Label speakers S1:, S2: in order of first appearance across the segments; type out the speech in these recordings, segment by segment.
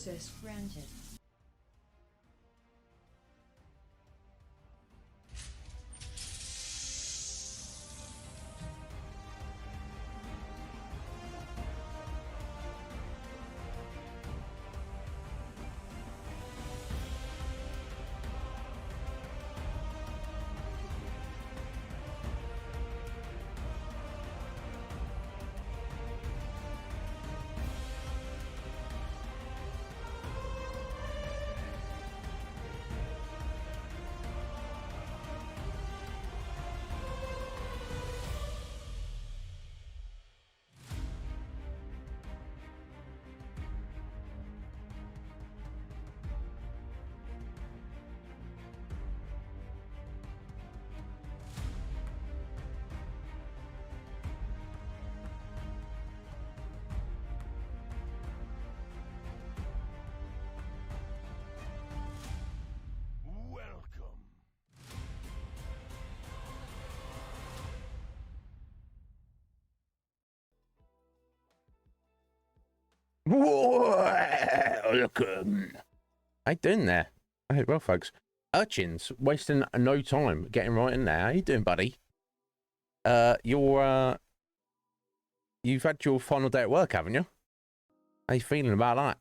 S1: Access granted.
S2: Welcome. How you doing there? I hope well, folks. Urchins, wasting no time, getting right in there. How you doing, buddy? You've had your final day at work, haven't you? How you feeling about that?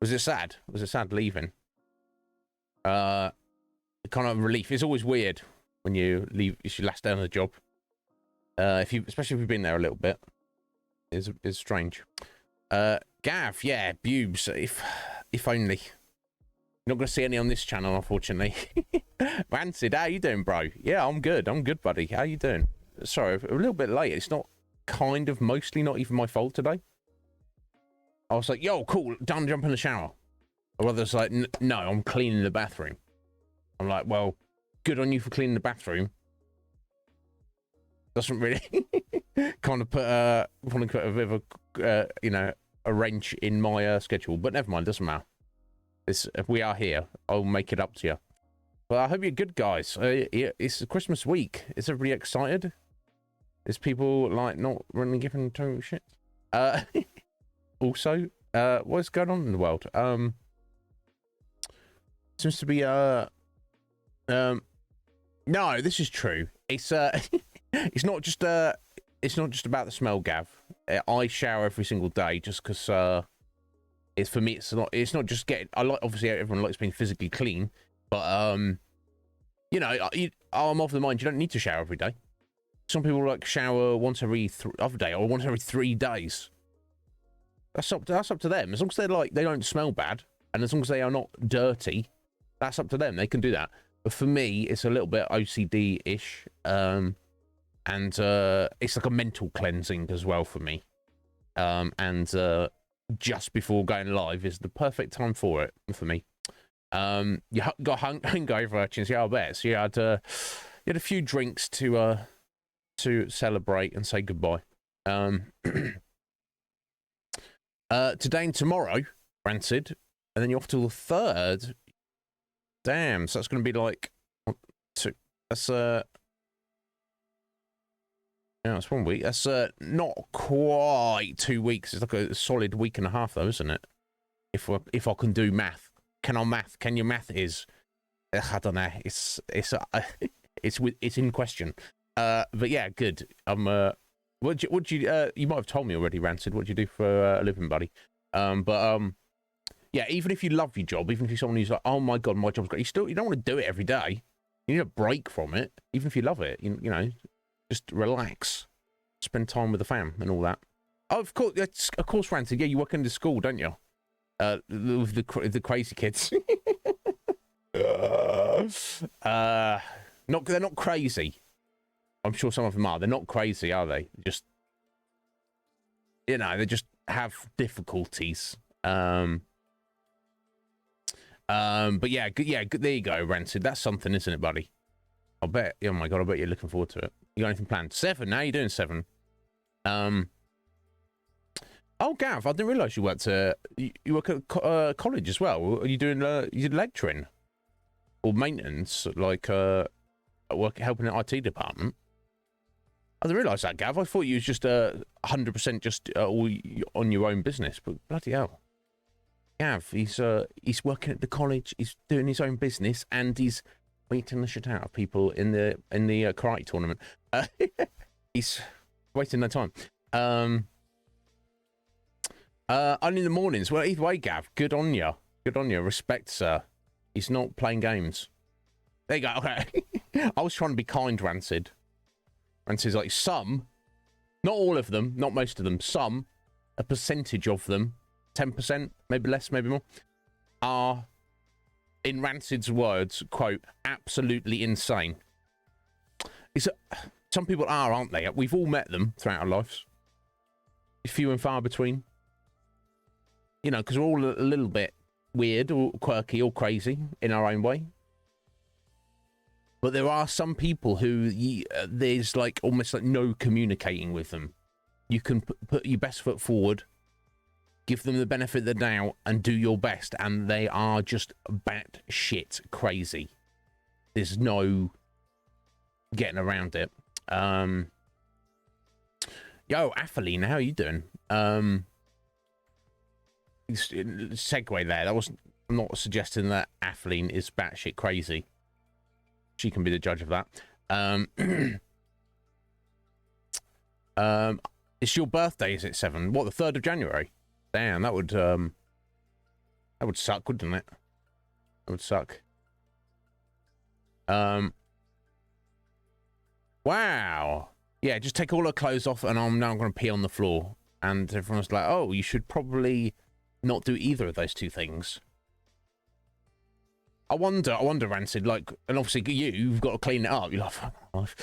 S2: Was it sad? Was it sad leaving? Kind of relief. It's always weird when you leave. It's your last day on the job. Especially if you've been there a little bit, is strange. Gav, yeah, Bubes. If only. You're not going to see any on this channel, unfortunately. Rancid, how you doing, bro? Yeah, I'm good. I'm good, buddy. How you doing? Sorry, a little bit late. It's not mostly not even my fault today. I was like, yo, cool, done, jump in the shower. Or others like, no, I'm cleaning the bathroom. I'm like, well, good on you for cleaning the bathroom. Doesn't really kind of put a bit of a wrench in my schedule, but never mind, doesn't matter. If we are here, I'll make it up to you. But I hope you're good, guys. It's Christmas week. Is everybody excited? Is people like not really giving total shit? Also, what's going on in the world? Seems to be no, this is true. It's it's not just about the smell, Gav. I shower every single day just because it's, for me, it's not just getting, obviously everyone likes being physically clean, but you know, I'm of the mind you don't need to shower every day. Some people like shower once every other day or once every 3 days. That's up to them. As long as they don't smell bad, and as long as they are not dirty, that's up to them. They can do that. But for me, it's a little bit OCD-ish, and it's like a mental cleansing as well for me. Just before going live is the perfect time for it for me. You got hungover, Urchins. Yeah, I bet. So yeah, you had a few drinks to celebrate and say goodbye. Today and tomorrow, Rancid, and then you're off till the 3rd. Damn, so that's going to be like that's yeah, that's 1 week. That's not quite 2 weeks. It's like a solid week and a half, though, isn't it? If I can do math, can your math is? I don't know. It's in question. But yeah, good. What you might have told me already, Rancid. What do you do for a living, buddy? Yeah, even if you love your job, even if you're someone who's like, oh my god, my job's great, you don't want to do it every day. You need a break from it, even if you love it. You know, just relax, spend time with the fam and all that. Oh, of course, Rancid. Yeah, you work in the school, don't you? With the crazy kids. They're not crazy. I'm sure some of them are. They're not crazy, are they? Just, you know, they just have difficulties. But yeah, there you go, Rancid. That's something, isn't it, buddy? I bet. Oh my god, I bet you're looking forward to it. You got anything planned? 7. Now you're doing 7. Oh, Gav, I didn't realise you worked. You work at college as well. Are you doing? You lecturing or maintenance, like helping in IT department? I didn't realise that, Gav. I thought you was just 100% just all on your own business. But bloody hell. Gav, he's working at the college, he's doing his own business, and he's beating the shit out of people in the karate tournament. He's wasting no time. Only in the mornings. Well, either way, Gav, good on you. Good on you. Respect, sir. He's not playing games. There you go. Okay. I was trying to be kind, Rancid. Rancid's like, some, not all of them, not most of them, some, a percentage of them, 10%, maybe less, maybe more, are, in Rancid's words, quote, absolutely insane. Some people are, aren't they? We've all met them throughout our lives. Few and far between. You know, because we're all a little bit weird or quirky or crazy in our own way. But there are some people who there's like almost like no communicating with them. You can put your best foot forward, give them the benefit of the doubt, and do your best, and they are just batshit crazy. There's no getting around it. Yo, Atheline, how are you doing? Segue there. I'm not suggesting that Atheline is batshit crazy. She can be the judge of that. It's your birthday, is it 7? What, the 3rd of January? Damn, that would suck, wouldn't it? That would suck. Wow. Yeah, just take all her clothes off and I'm now going to pee on the floor. And everyone's like, oh, you should probably not do either of those two things. I wonder, Rancid, like, and obviously you've got to clean it up. You're like, fuck my life.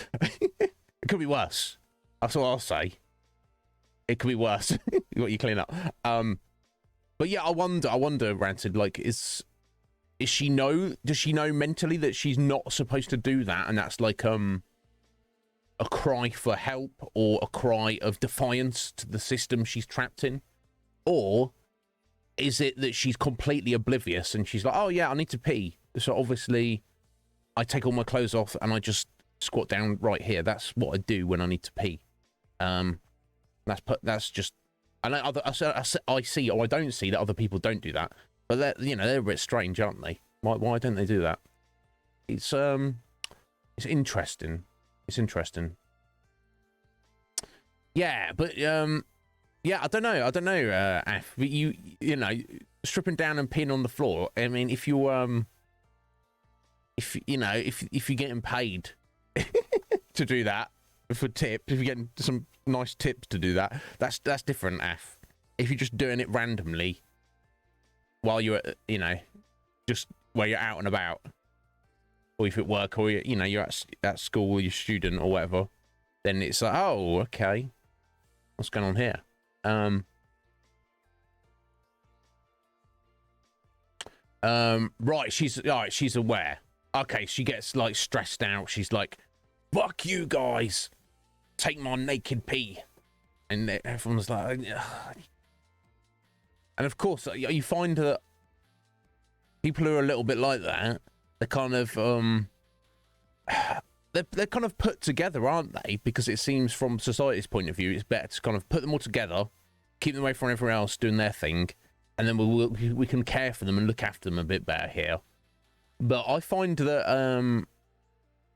S2: It could be worse. That's what I'll say. It could be worse. What you clean up. But yeah, I wonder, Rancid, like, does she know mentally that she's not supposed to do that, and that's like a cry for help or a cry of defiance to the system she's trapped in? Or is it that she's completely oblivious and she's like, oh yeah, I need to pee, so obviously I take all my clothes off and I just squat down right here. That's what I do when I need to pee. That's just, I know I see, or I don't see that other people don't do that, but they're a bit strange, aren't they? Why don't they do that? It's interesting. It's interesting. Yeah, but yeah, I don't know, Af, but you know, stripping down and peeing on the floor. I mean, if you're getting paid to do that for tips, if you're getting some nice tips to do that, that's different, Af. If you're just doing it randomly while you're, just where you're out and about, or if you're at work, or you're at school, or you're a student or whatever, then it's like, oh, okay, what's going on here? Right, she's aware. Okay, she gets like stressed out. She's like, fuck you guys, take my naked pee. And everyone's like, ugh. And of course you find that people who are a little bit like that, they're kind of they're kind of put together, aren't they? Because it seems from society's point of view, it's better to kind of put them all together, keep them away from everyone else doing their thing, and then we can care for them and look after them a bit better here. But I find that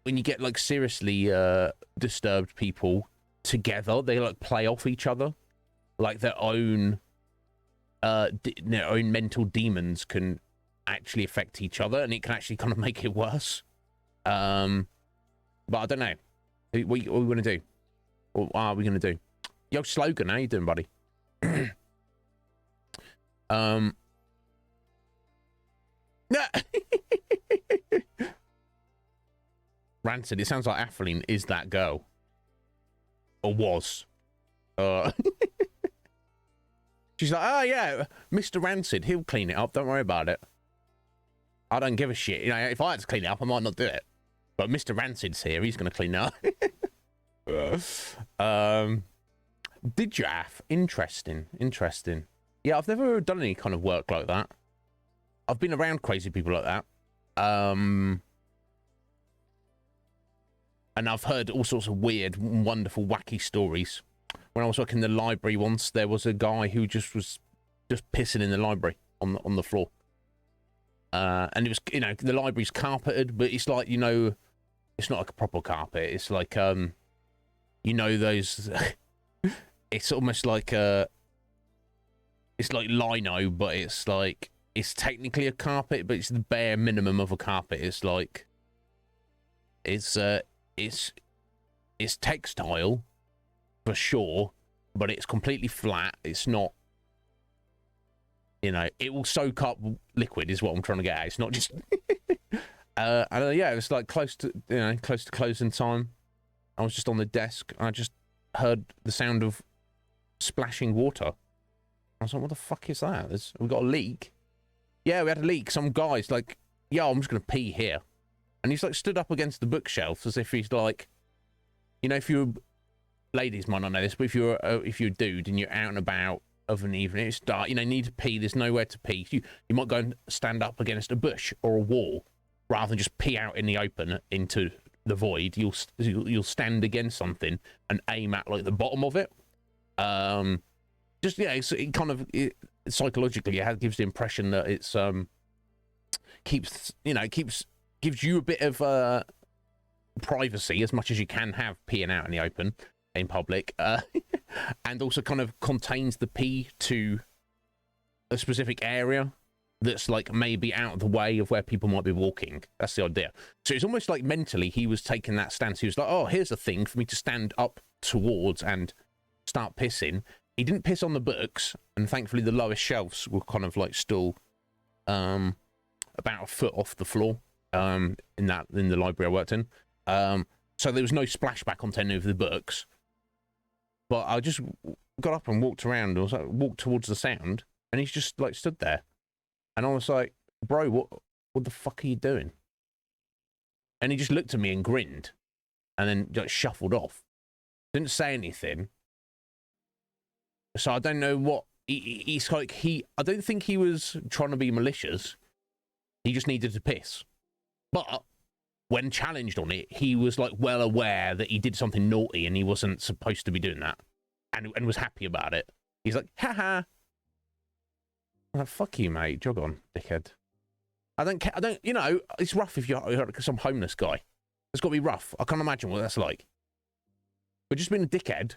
S2: when you get like seriously disturbed people together, they like play off each other, like their own mental demons can actually affect each other, and it can actually kind of make it worse. But I don't know. What are we going to do? What are we going to do? Yo, Slogan, how you doing, buddy? Rancid, it sounds like Atheline is that girl. Or was. She's like, oh yeah, Mr. Rancid, he'll clean it up, don't worry about it. I don't give a shit. If I had to clean it up, I might not do it. But Mr. Rancid's here, he's going to clean it up. Did you, Af? Interesting. Yeah, I've never done any kind of work like that. I've been around crazy people like that. And I've heard all sorts of weird, wonderful, wacky stories. When I was working in the library once, there was a guy who was just pissing in the library. on the floor. And it was, you know, the library's carpeted, but it's like, you know, it's not like a proper carpet. It's like, you know, those. It's almost like it's like lino, but it's like it's technically a carpet, but it's the bare minimum of a carpet. It's like it's textile for sure, but it's completely flat. It's not, you know, it will soak up liquid is what I'm trying to get at. It's not just and yeah, it was like close to closing time. I was just on the desk and I just heard the sound of splashing water. I was like, what the fuck is that? We got a leak. Yeah, we had a leak. Some guy's like, yo, I'm just gonna pee here. And he's like stood up against the bookshelf as if he's like, you know, if you're, ladies might not know this, but if you're a dude and you're out and about of an evening, it's dark, you know, you need to pee, there's nowhere to pee. You might go and stand up against a bush or a wall rather than just pee out in the open into the void. You'll stand against something and aim at like the bottom of it. Just, yeah, it kind of psychologically it gives the impression that it's gives you a bit of privacy as much as you can have peeing out in the open in public, and also kind of contains the pee to a specific area that's like maybe out of the way of where people might be walking. That's the idea. So it's almost like mentally he was taking that stance. He was like, oh, here's a thing for me to stand up towards and start pissing. He didn't piss on the books, and thankfully the lowest shelves were kind of like still about a foot off the floor in the library I worked in. So there was no splashback on any of the books. But I just got up and walked around. I was like, walked towards the sound, and he's just like stood there. And I was like, bro, what the fuck are you doing? And he just looked at me and grinned, and then like shuffled off. Didn't say anything. So I don't know what he's like. I don't think he was trying to be malicious. He just needed to piss. But when challenged on it, he was like well aware that he did something naughty and he wasn't supposed to be doing that, and was happy about it. He's like, haha. I'm like, fuck you, mate. Jog on, dickhead. I don't care. You know, it's rough if you're some homeless guy. It's got to be rough. I can't imagine what that's like. But just being a dickhead,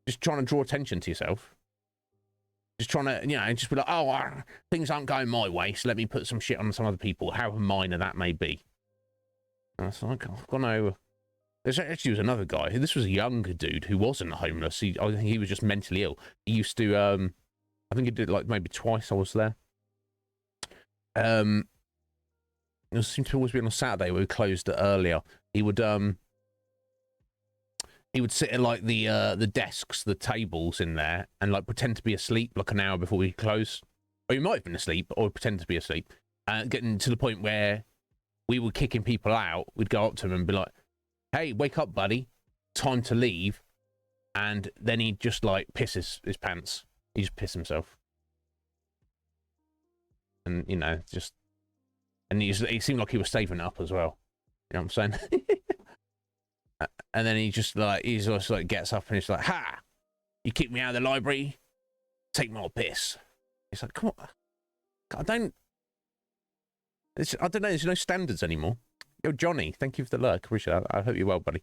S2: just trying to draw attention to yourself. Just trying to, you know, just be like, oh, things aren't going my way, so let me put some shit on some other people, however minor that may be. And I was like, I've got no... There actually was another guy. This was a younger dude who wasn't homeless. I think he was just mentally ill. He used to, I think he did like maybe twice I was there. It seemed to always be on a Saturday where we closed earlier. He would sit at like the desks, the tables in there, and like pretend to be asleep like an hour before we close. Or he might have been asleep, or pretend to be asleep. Getting to the point where we were kicking people out. We'd go up to him and be like, "Hey, wake up, buddy! Time to leave." And then he'd just like piss his pants. He just piss himself. And you know, just, and he seemed like he was saving it up as well. You know what I'm saying? And then he's just like gets up and he's like, ha! You kicked me out of the library, take more piss. He's like, come on. I don't know, there's no standards anymore. Yo, Johnny, thank you for the lurk. Appreciate that. I hope you're well, buddy.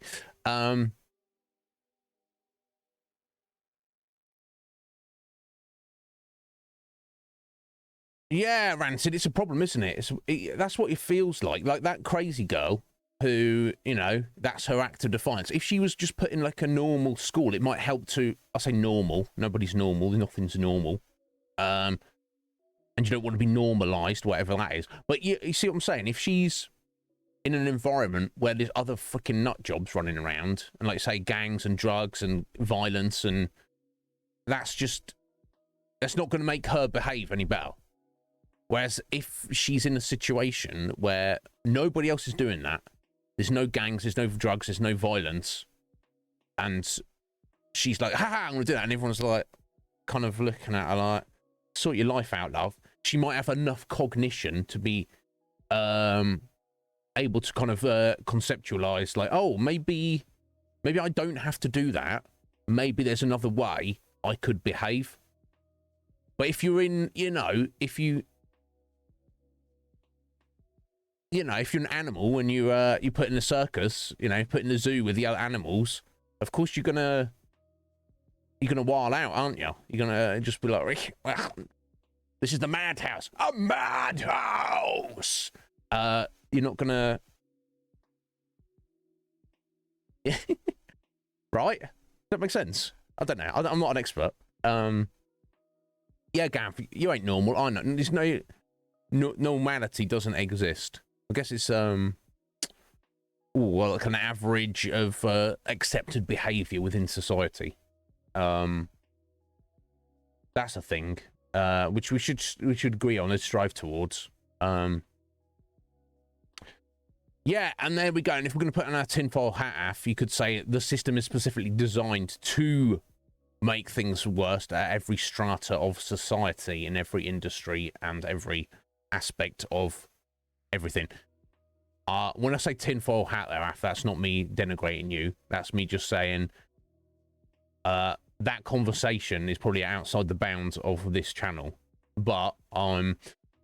S2: Yeah, Rancid, it's a problem, isn't it? That's what it feels like. Like that crazy girl who, you know, that's her act of defiance. If she was just put in like a normal school, it might help to, I say normal, nobody's normal, nothing's normal. And you don't want to be normalized, whatever that is. But you see what I'm saying? If she's in an environment where there's other freaking nut jobs running around, and like say gangs and drugs and violence, and that's not going to make her behave any better. Whereas if she's in a situation where nobody else is doing that, there's no gangs, there's no drugs, there's no violence, and she's like, ha, I'm going to do that, and everyone's like, kind of looking at her like, sort your life out, love. She might have enough cognition to be able to kind of conceptualize, like, oh, maybe I don't have to do that. Maybe there's another way I could behave. But if you're in, you know, if you're an animal and you put in a circus, you know, put in the zoo with the other animals, of course you're gonna wild out, aren't you? You're gonna just be like, this is the madhouse, a madhouse. You're not gonna, right? Does that make sense? I don't know. I'm not an expert. Yeah, Gav, you ain't normal. I know. There's no normality doesn't exist. I guess it's well, like an average of accepted behavior within society. That's a thing, which we should agree on and strive towards. Yeah, and there we go. And if we're going to put on our tinfoil hat, Af, you could say the system is specifically designed to make things worse at every strata of society, in every industry, and every aspect of everything. When I say tinfoil hat there, Af, that's not me denigrating you. That's me just saying that conversation is probably outside the bounds of this channel. But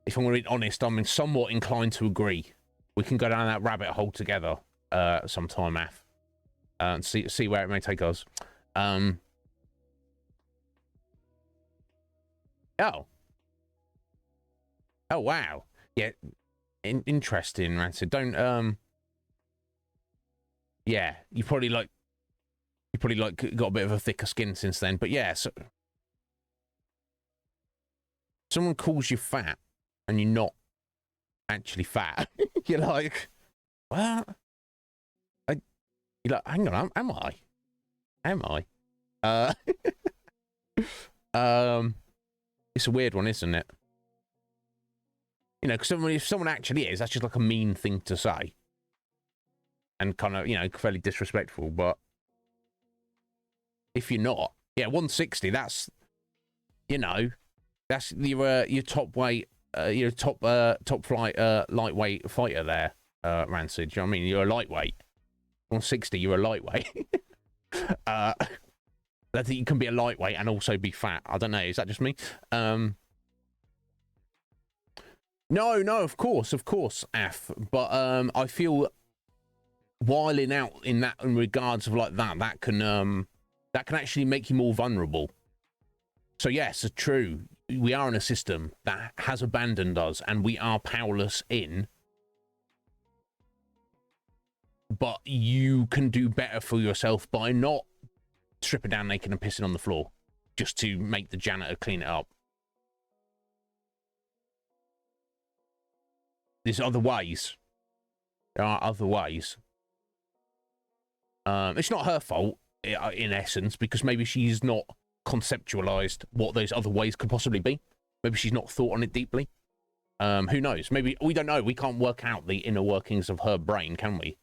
S2: if I'm going to be honest, I'm somewhat inclined to agree. We can go down that rabbit hole together sometime, Af, and see where it may take us. Oh. Oh, wow. Yeah, interesting, Rancid. Don't, yeah, you probably got a bit of a thicker skin since then, but yeah, so someone calls you fat and you're not actually fat. You're like, well, you're like, hang on, am I? It's a weird one, isn't it? You know, because if someone actually is, that's just like a mean thing to say. And kind of, you know, fairly disrespectful. But if you're not, yeah, 160, that's, you know, that's your top weight, your top flight lightweight fighter there, Rancid. Do you know what I mean? You're a lightweight. 160, you're a lightweight. I think you can be a lightweight and also be fat. I don't know. Is that just me? No, of course, Af. But I feel whiling out in regards of like that can actually make you more vulnerable. So yes, it's true. We are in a system that has abandoned us, and we are powerless in. But you can do better for yourself by not stripping down naked and pissing on the floor just to make the janitor clean it up. There's other ways. There are other ways. It's not her fault, in essence, because maybe she's not conceptualized what those other ways could possibly be. Maybe she's not thought on it deeply. Who knows? Maybe, we don't know. We can't work out the inner workings of her brain, can we?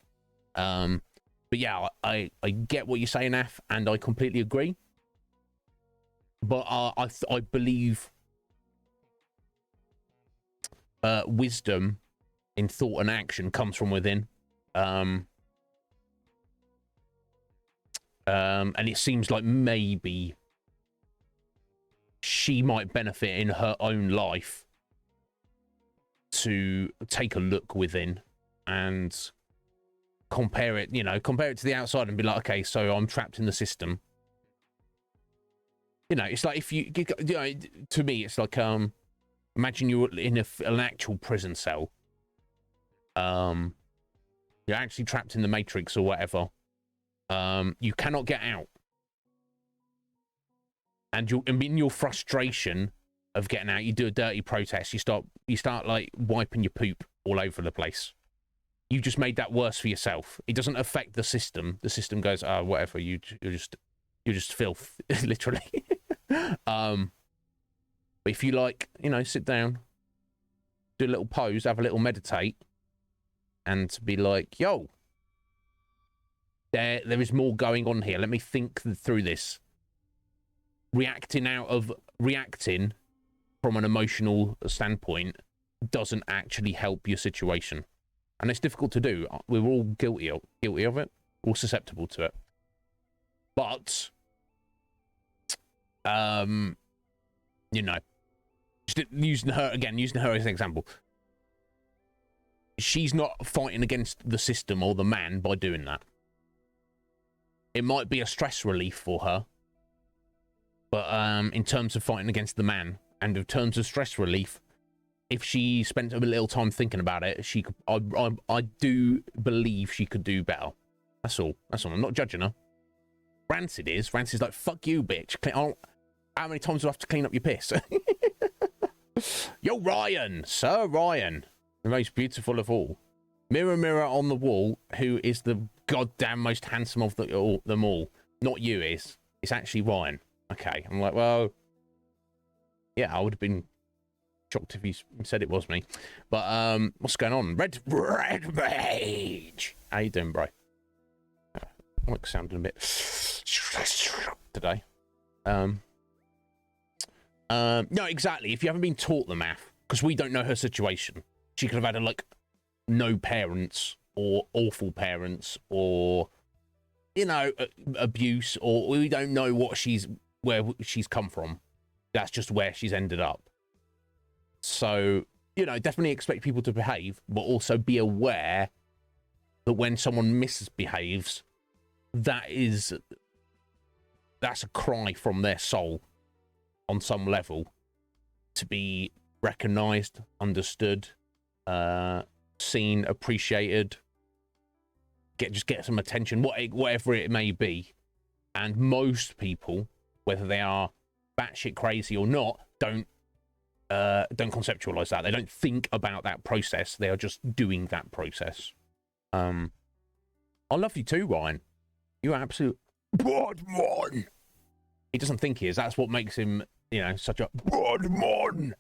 S2: But yeah, I get what you're saying, Af, and I completely agree. But I believe wisdom in thought and action comes from within. And it seems like maybe she might benefit in her own life to take a look within and compare it to the outside and be like, okay, so I'm trapped in the system. You know, it's like if you know, to me, it's like, imagine you're in an actual prison cell. You're actually trapped in the Matrix or whatever. You cannot get out. And in your frustration of getting out, you do a dirty protest. You start like wiping your poop all over the place. You just made that worse for yourself. It doesn't affect the system. The system goes, oh, whatever. You're just filth, literally. But if you like, you know, sit down, do a little pose, have a little meditate, and be like, yo, there is more going on here. Let me think through this. Reacting from an emotional standpoint doesn't actually help your situation. And it's difficult to do. We're all guilty of it. We're all susceptible to it. But, you know, Just using her as an example. She's not fighting against the system or the man by doing that. It might be a stress relief for her, but in terms of fighting against the man and in terms of stress relief, if she spent a little time thinking about it, she could. I do believe she could do better. That's all. I'm not judging her. Rancid is like, fuck you, bitch. How many times do I have to clean up your piss? Yo, Ryan, Sir Ryan, the most beautiful of all. Mirror, mirror on the wall, who is the goddamn most handsome of them all? Not you, it's actually Ryan. Okay, I'm like, well, yeah, I would have been shocked if he said it was me. But what's going on? Red Mage. How you doing, bro? I like sounding a bit today. No, exactly. If you haven't been taught the math, because we don't know her situation, she could have had like no parents or awful parents or, you know, abuse, or we don't know where she's come from. That's just where she's ended up. So, you know, definitely expect people to behave, but also be aware that when someone misbehaves, that's a cry from their soul on some level to be recognized, understood, seen, appreciated, get some attention, whatever it may be. And most people, whether they are batshit crazy or not, don't conceptualize that. They don't think about that process. They are just doing that process. I love you too, Ryan. You're absolute bad man. He doesn't think he is. That's what makes him, you know, such a bad man.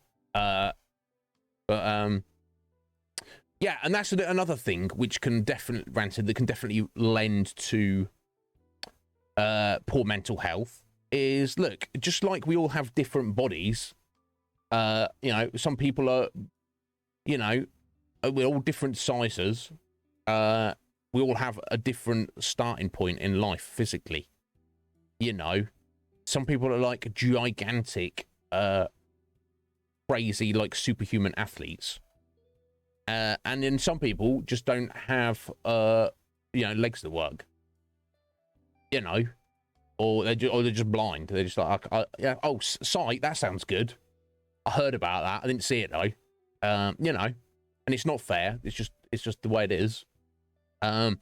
S2: Yeah, and that's another thing which can definitely lend to poor mental health. Is, look, just like we all have different bodies. You know, some people are, you know, we're all different sizes. We all have a different starting point in life physically. You know, some people are like gigantic, crazy, like superhuman athletes. And then some people just don't have, you know, legs that work. You know, or they're just blind. They're just like, yeah, oh, sight, that sounds good. I heard about that. I didn't see it though. You know, and it's not fair. It's just the way it is. So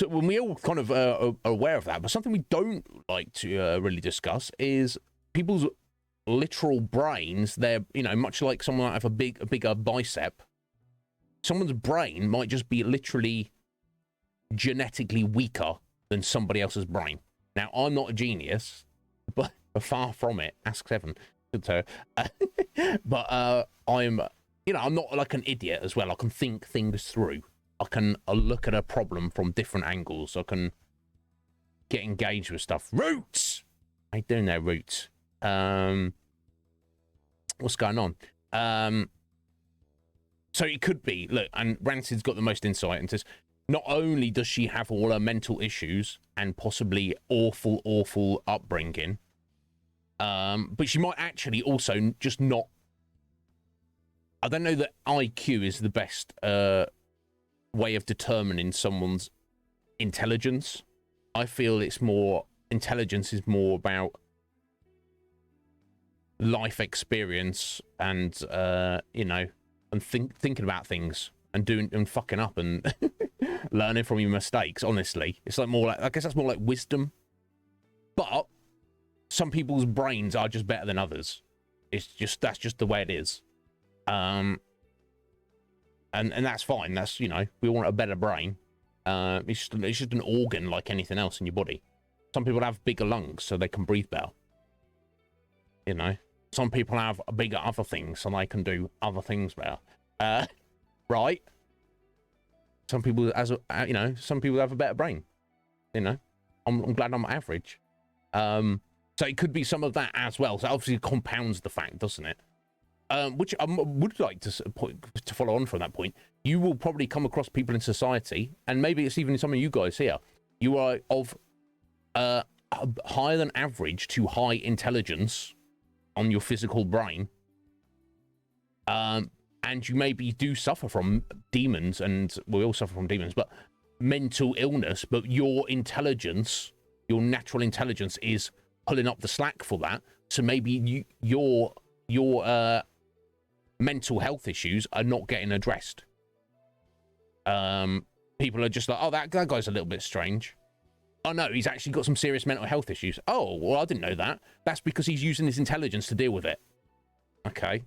S2: when we all kind of are aware of that, but something we don't like to really discuss is people's literal brains. They're, you know, much like someone might have a bigger bicep. Someone's brain might just be literally genetically weaker than somebody else's brain. Now, I'm not a genius, but far from it. Ask Seven. But I'm, you know, I'm not like an idiot as well. I can think things through. I can look at a problem from different angles. I can get engaged with stuff. Roots! How you doing there, Roots? What's going on? So it could be, look, and Rancid's got the most insight and says, not only does she have all her mental issues and possibly awful upbringing, but she might actually also just not. I don't know that IQ is the best way of determining someone's intelligence. I feel intelligence is more about life experience and you know, and thinking about things and doing and fucking up and learning from your mistakes. Honestly, it's like more like, I guess that's more like wisdom. But some people's brains are just better than others. That's just the way it is. And that's fine. That's, you know, we want a better brain. It's just an organ like anything else in your body. Some people have bigger lungs so they can breathe better. You know, some people have bigger other things so they can do other things better. Right? Some people, you know, some people have a better brain. You know, I'm glad I'm average. So it could be some of that as well. So obviously compounds the fact, doesn't it? Which I would like to follow on from that point. You will probably come across people in society, and maybe it's even some of you guys here. You are of higher than average to high intelligence, on your physical brain. And you maybe do suffer from demons, and we all suffer from demons, but mental illness, but your intelligence, your natural intelligence is pulling up the slack for that. So maybe your mental health issues are not getting addressed. People are just like, oh, that guy's a little bit strange. Oh no, he's actually got some serious mental health issues. Oh, well, I didn't know that. That's because he's using his intelligence to deal with it. Okay.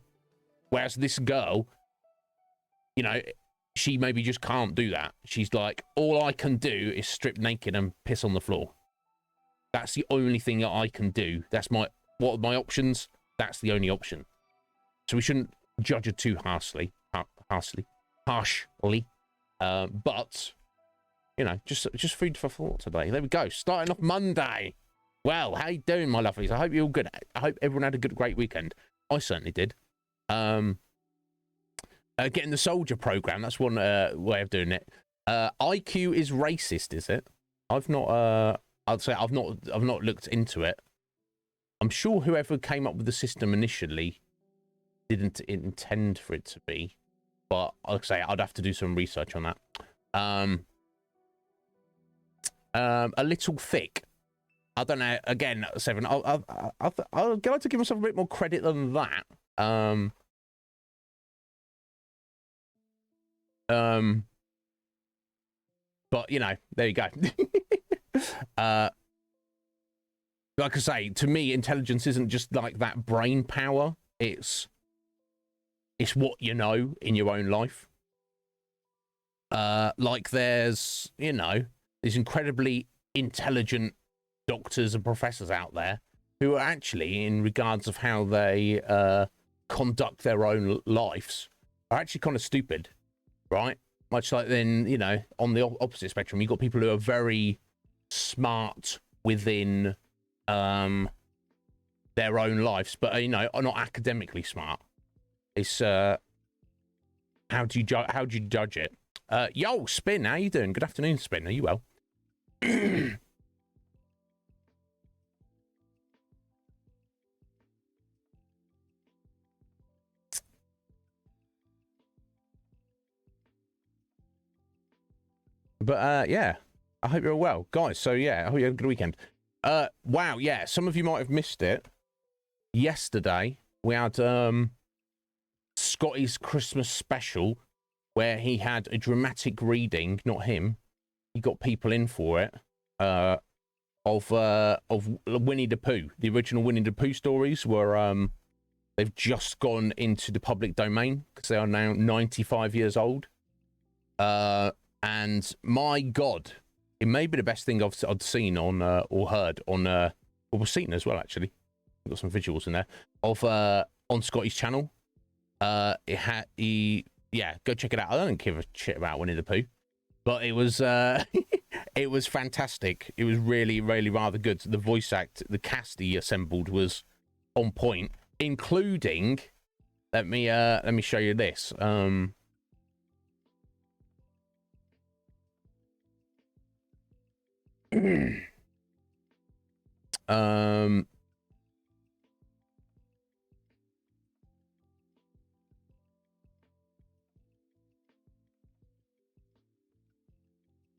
S2: Whereas this girl, you know, she maybe just can't do that. She's like, all I can do is strip naked and piss on the floor. That's the only thing that I can do. That's what are my options? That's the only option. So we shouldn't judge her too harshly. But, you know, just food for thought today. There we go. Starting off Monday. Well, how you doing, my lovelies? I hope you're all good. I hope everyone had a great weekend. I certainly did. Getting the soldier program, that's one way of doing it. IQ is racist, is it? I've not I'd say I've not looked into it. I'm sure whoever came up with the system initially didn't intend for it to be, but like I say, I'd have to do some research on that. A little thick. I don't know. Again, Seven. I'll like to give myself a bit more credit than that. But you know, there you go. Like I say, to me, intelligence isn't just like that brain power. It's what you know in your own life. Like there's, you know, these incredibly intelligent doctors and professors out there who are actually, in regards of how they conduct their own lives, are actually kind of stupid, right? Much like then, you know, on the opposite spectrum, you've got people who are very smart within their own lives, but, you know, are not academically smart. It's, how do you judge it? Yo, Spin, how you doing? Good afternoon, Spin. Are you well? But yeah, I hope you're well, guys. So yeah, I hope you had a good weekend. Wow, yeah, some of you might have missed it. Yesterday we had Scotty's Christmas special, where he had a dramatic reading. Not him, he got people in for it. Of Winnie the Pooh. The original Winnie the Pooh stories were they've just gone into the public domain because they are now 95 years old. And my God, it may be the best thing I've seen on or heard on well, we've seen as well, actually. We've got some visuals in there of on Scotty's channel. Yeah, go check it out. I don't give a shit about Winnie the Pooh, but it was it was fantastic. It was really, really rather good. The voice act, the cast he assembled was on point, including, let me show you this.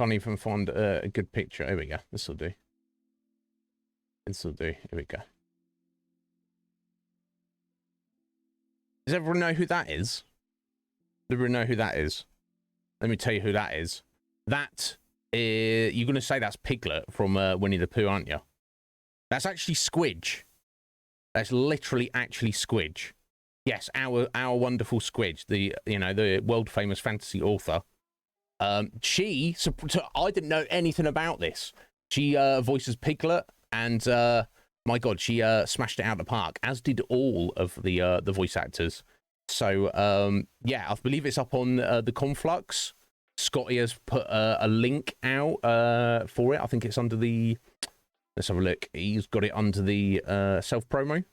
S2: Can't even find a good picture. Here we go. This will do. This will do. Here we go. Does everyone know who that is? Does everyone know who that is? Let me tell you who that is. That is, you're going to say that's Piglet from Winnie the Pooh, aren't you? That's actually Squidge. That's literally actually Squidge. Yes, our wonderful Squidge, the, you know, the world famous fantasy author. I didn't know anything about this. She voices Piglet, and my God, she smashed it out of the park, as did all of the voice actors. So yeah, I believe it's up on the Conflux. Scotty has put a link out for it. I think it's under the, let's have a look. He's got it under the self promo.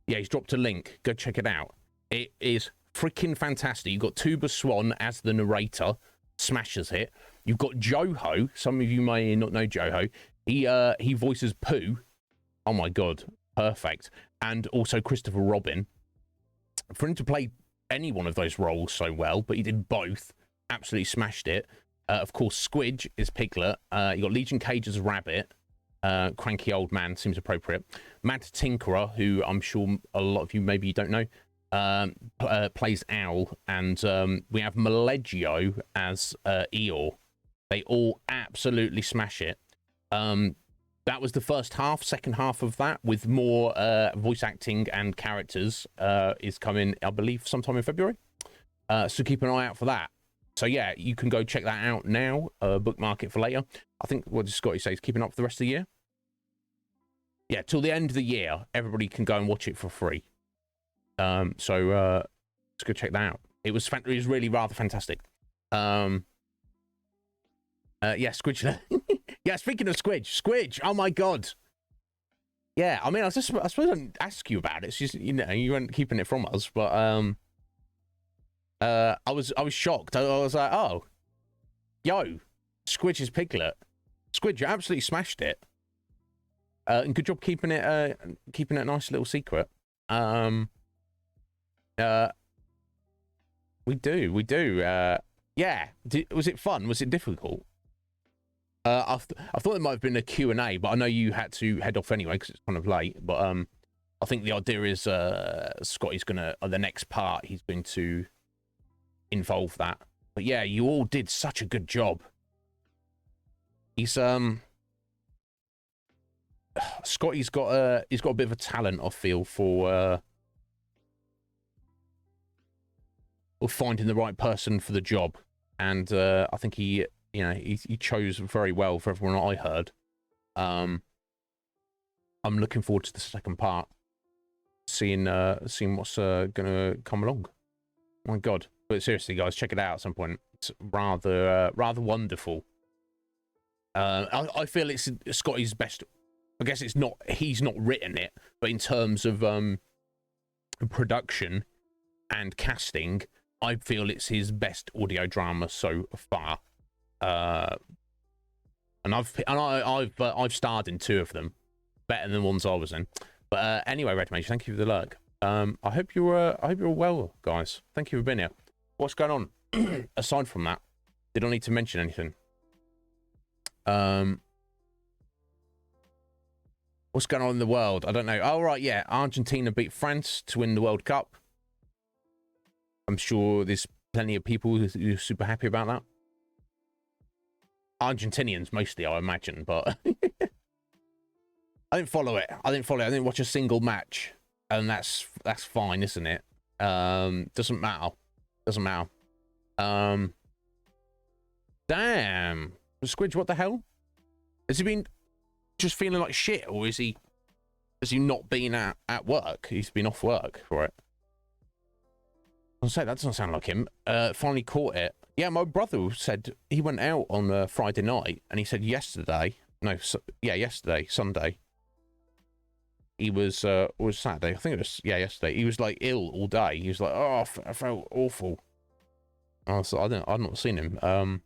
S2: Yeah, he's dropped a link. Go check it out. It is freaking fantastic. You've got Tuba Swan as the narrator, smashes it. You've got Joho. Some of you may not know Joho. He voices Pooh. Oh my God, perfect. And also Christopher Robin. For him to play any one of those roles so well, but he did both. Absolutely smashed it. Of course, Squidge is Piglet. You got Legion Cage as Rabbit. Cranky Old Man seems appropriate. Mad Tinkerer, who I'm sure a lot of you maybe don't know, plays Owl. And we have Maleggio as Eeyore. They all absolutely smash it. That was the first half. Second half of that, with more voice acting and characters, is coming, I believe, sometime in February. So keep an eye out for that. So yeah, you can go check that out now. Bookmark it for later. I think what does Scotty say is keeping up for the rest of the year. Yeah, till the end of the year, everybody can go and watch it for free. So let's go check that out. It was really rather fantastic. Yeah, Squidge. Yeah, speaking of Squidge. Oh my god. Yeah, I mean, I suppose I didn't ask you about it. It's just, you know, you weren't keeping it from us, but I was shocked. I was like, oh, yo, Squidge is Piglet. Squidge, you absolutely smashed it. And good job keeping it a nice little secret. We do. Yeah. Was it fun? Was it difficult? I thought it might have been a Q&A, but I know you had to head off anyway because it's kind of late. But I think the idea is Scotty's gonna, the next part, he's going to involve that. But yeah, you all did such a good job. Scotty's got a bit of a talent, I feel, for finding the right person for the job, and I think he chose very well for everyone I heard. I'm looking forward to the second part, seeing what's gonna come along. Oh my god! But seriously, guys, check it out at some point. It's rather wonderful. I feel it's Scotty's best. I guess it's not. He's not written it, but in terms of production and casting, I feel it's his best audio drama so far. And I've starred in 2 of them, better than the ones I was in. But anyway, Red Mage, thank you for the lurk. I hope you're well, guys. Thank you for being here. What's going on? Aside from that, did I need to mention anything? What's going on in the world? I don't know. Oh, right, yeah. Argentina beat France to win the World Cup. I'm sure there's plenty of people who are super happy about that. Argentinians mostly, I imagine, but I didn't follow it. I didn't watch a single match, and that's fine, isn't it? Doesn't matter. Damn. Squidge, what the hell? Has he been just feeling like shit, or has he not been at work? He's been off work for it. I'll say that doesn't sound like him. Finally caught it. Yeah, my brother said he went out on Friday night, and he said yesterday, Sunday. He was Saturday. I think it was, yesterday. He was like ill all day. He was like, oh, I felt awful. I've not seen him.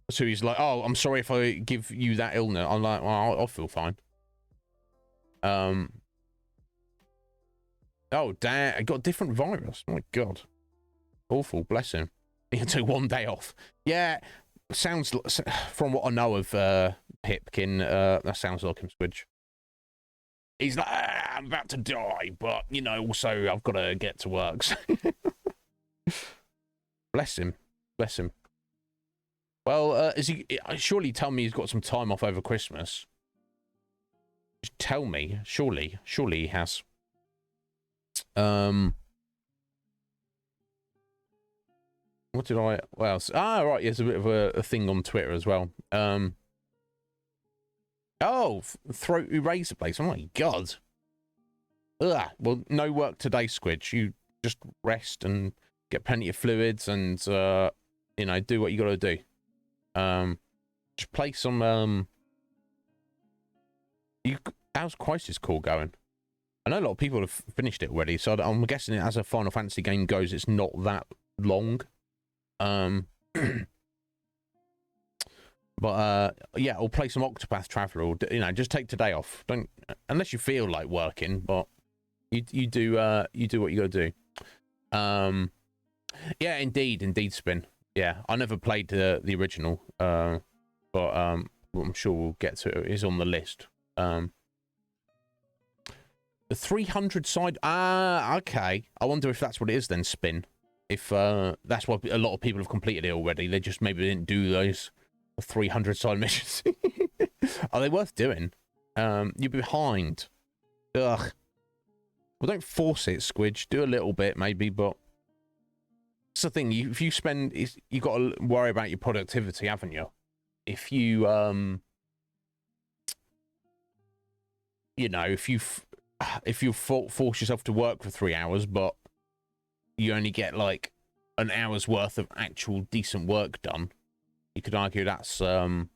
S2: So he's like, oh, I'm sorry if I give you that illness. I'm like, well, I'll feel fine. Oh, damn, I got a different virus. Oh my God. Awful, bless him. He had to take 1 day off. Yeah, sounds, from what I know of Pipkin, that sounds like him, Squidge. He's like, I'm about to die, but, you know, also I've got to get to work. Bless him. Well, surely tell me he's got some time off over Christmas. Just tell me, surely he has. What else? Ah, right, there's a bit of a thing on Twitter as well. Oh, throaty razor blades. Oh my God. Ugh. Well, no work today, Squidge. You just rest and get plenty of fluids and, do what you gotta do. Just play some, how's Crisis Core going? I know a lot of people have finished it already, so I'm guessing as a Final Fantasy game goes, it's not that long. But yeah, or play some Octopath Traveler, or you know, just take today off. Don't unless you feel like working, but you do what you got to do. Yeah, indeed, Spin. Yeah, I never played the original, but I'm sure we'll get to it. It's on the list. The 300 side. Okay. I wonder if that's what it is then, Spin. If that's what a lot of people have completed it already. They just maybe didn't do those 300 side missions. Are they worth doing? You're behind. Ugh. Well, don't force it, Squidge. Do a little bit, maybe, but it's the thing. If you spend, you got to worry about your productivity, haven't you? If you, you know, if you force yourself to work for 3 hours, but you only get like an hour's worth of actual decent work done, you could argue that's a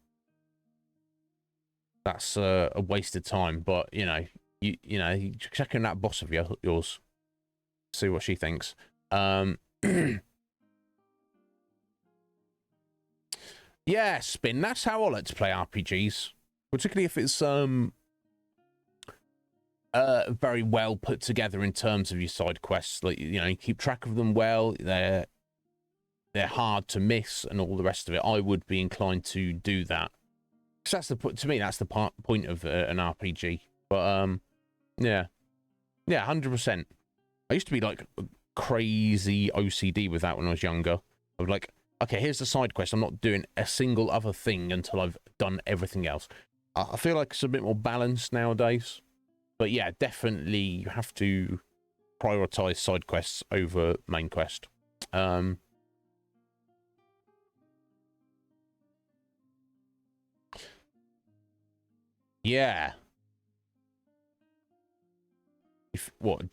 S2: waste of time. But you know, you check in that boss of yours, see what she thinks. Yeah, Spin. That's how I like to play RPGs, particularly if it's very well put together in terms of your side quests. Like, you know, you keep track of them well. They're hard to miss and all the rest of it. I would be inclined to do that. Because to me, that's the point of an RPG. But yeah, 100%. I used to be like crazy OCD with that when I was younger. I was like, okay, here's the side quest. I'm not doing a single other thing until I've done everything else. I feel like it's a bit more balanced nowadays. But yeah, definitely you have to prioritize side quests over main quest. Yeah. What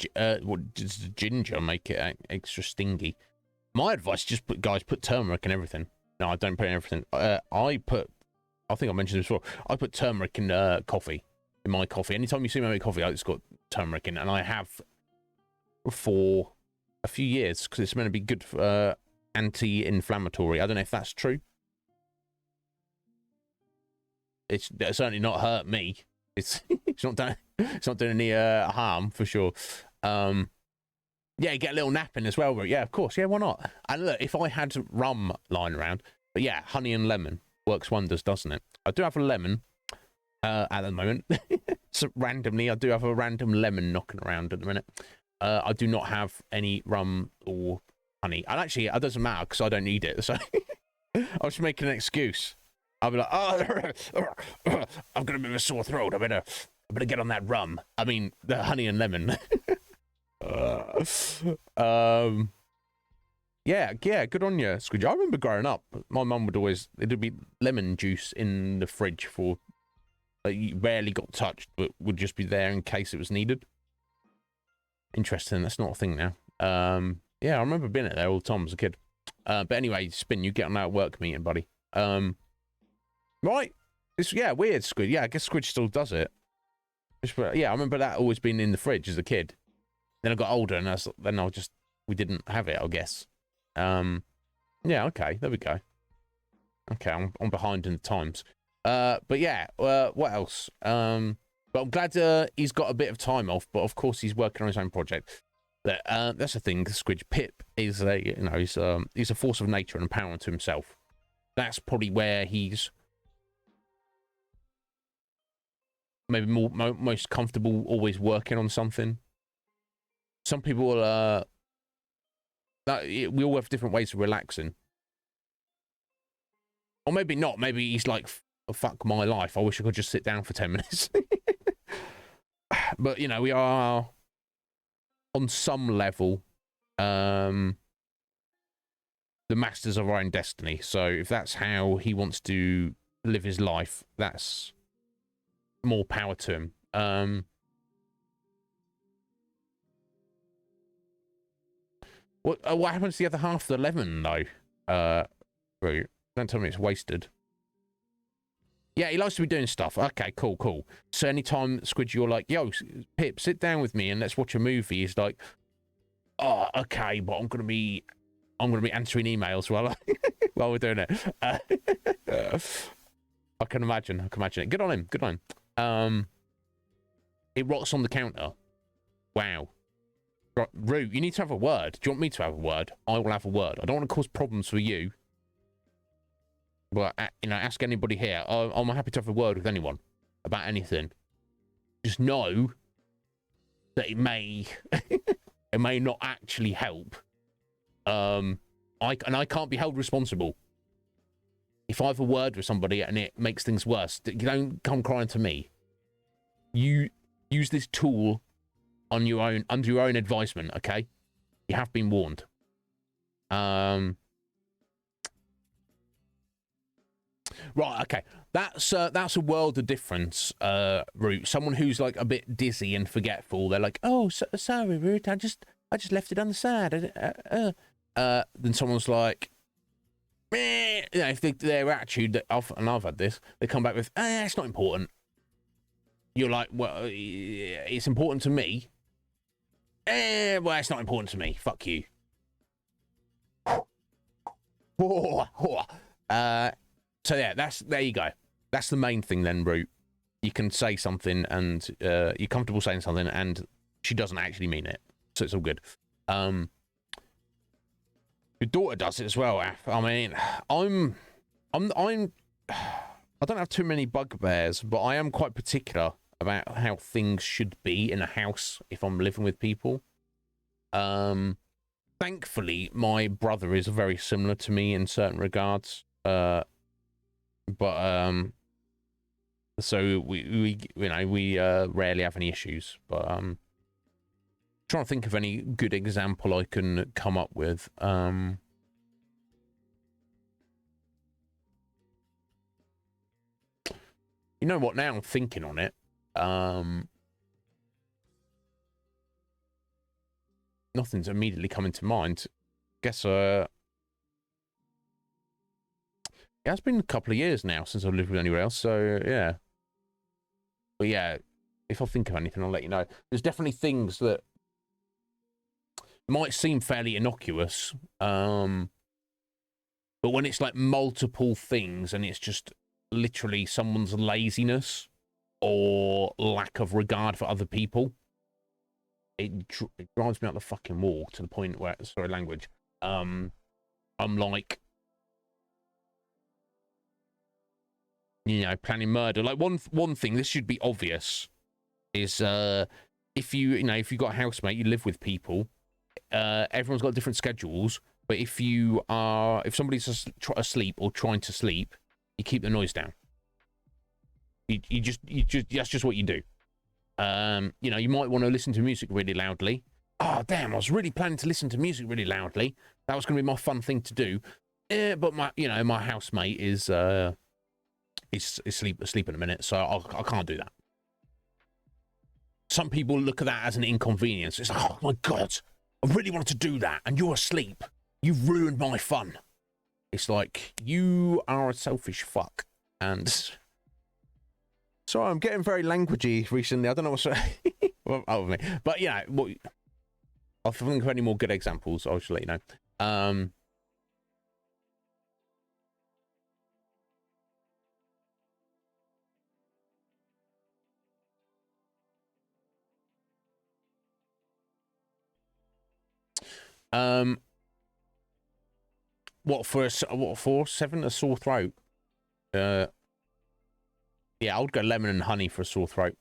S2: does ginger make it extra stingy? My advice: just put turmeric in everything. No, I don't put in everything. I think I mentioned this before. I put turmeric in coffee. In my coffee. Anytime you see me make coffee, it's got turmeric in it, and I have for a few years because it's meant to be good for anti-inflammatory. I don't know if that's true. It's certainly not hurt me. It's not doing any harm for sure. Yeah, you get a little nap in as well, but yeah, of course, yeah, why not? And look, if I had rum lying around, but yeah, honey and lemon works wonders, doesn't it? I do have a lemon. At the moment. So randomly, I do have a random lemon knocking around at the minute. I do not have any rum or honey. And actually, it doesn't matter because I don't need it. So I'll just make an excuse. I'll be like, oh, I've got a bit of a sore throat. I better get on that rum. I mean, the honey and lemon. Yeah, good on you, Squidge. I remember growing up, my mum there'd be lemon juice in the fridge for, you rarely got touched, but would just be there in case it was needed. Interesting. That's not a thing now. Yeah, I remember being at there all the time as a kid. But anyway, Spin, you get on that work meeting, buddy. Right. It's weird, Squid. Yeah, I guess Squid still does it. Yeah, I remember that always being in the fridge as a kid. Then I got older, and we didn't have it, I guess. Yeah, okay, there we go. Okay, I'm behind in the times. But yeah, what else? But I'm glad he's got a bit of time off. But of course, he's working on his own project. That's the thing. Squidge Pip is he's a force of nature and a power unto himself. That's probably where he's maybe most comfortable, always working on something. Some people we all have different ways of relaxing, or maybe not. Maybe he's like, fuck my life. I wish I could just sit down for 10 minutes. But, we are on some level the masters of our own destiny. So if that's how he wants to live his life, that's more power to him. What happens to the other half of the lemon, though? Don't tell me it's wasted. Yeah, he likes to be doing stuff. Okay, cool. So anytime, Squidge, you're like, yo, Pip, sit down with me and let's watch a movie, he's like, oh, okay, but I'm gonna be answering emails while we're doing it. I can imagine. I can imagine it. Good on him. Good on him. It rots on the counter. Wow. Right, Root, you need to have a word. Do you want me to have a word? I will have a word. I don't want to cause problems for you. But, you know, ask anybody here. I'm happy to have a word with anyone about anything. Just know that it may it may not actually help. I can't be held responsible. If I have a word with somebody and it makes things worse, you don't come crying to me. You use this tool on your own, under your own advisement, okay? You have been warned. Right, okay. That's a world of difference, Root. Someone who's like a bit dizzy and forgetful. They're like, oh, sorry, Root. I just left it on the side. Then someone's like, meh. You know, if their attitude, and I've had this, they come back with, it's not important. You're like, well, it's important to me. Well, it's not important to me. Fuck you. So yeah, there you go. That's the main thing then, Root. You can say something and you're comfortable saying something and she doesn't actually mean it. So it's all good. Your daughter does it as well. I mean, I don't have too many bugbears, but I am quite particular about how things should be in a house if I'm living with people. Thankfully, my brother is very similar to me in certain regards. So we rarely have any issues. But trying to think of any good example I can come up with. You know what? Now I'm thinking on it. Nothing's immediately coming to mind. Guess it has been a couple of years now since I've lived with anywhere else, so yeah. But yeah, if I think of anything, I'll let you know. There's definitely things that might seem fairly innocuous, but when it's like multiple things and it's just literally someone's laziness or lack of regard for other people, it drives me up the fucking wall to the point where, sorry, language, I'm like, you know, planning murder. Like one thing, this should be obvious, is if you've got a housemate, you live with people, everyone's got different schedules, but if somebody's asleep or trying to sleep, you keep the noise down. You just that's just what you do. You know, you might want to listen to music really loudly. Oh damn, I was really planning to listen to music really loudly. That was going to be my fun thing to do. But my housemate is asleep in a minute, so I can't do that. Some people look at that as an inconvenience. It's like, oh my god, I really wanted to do that, and you're asleep. You've ruined my fun. It's like, you are a selfish fuck. And sorry, I'm getting very languagey recently. I don't know what's with me. But yeah, I'll think of any more good examples. I'll just let you know. What for 7? A sore throat? Yeah, I would go lemon and honey for a sore throat.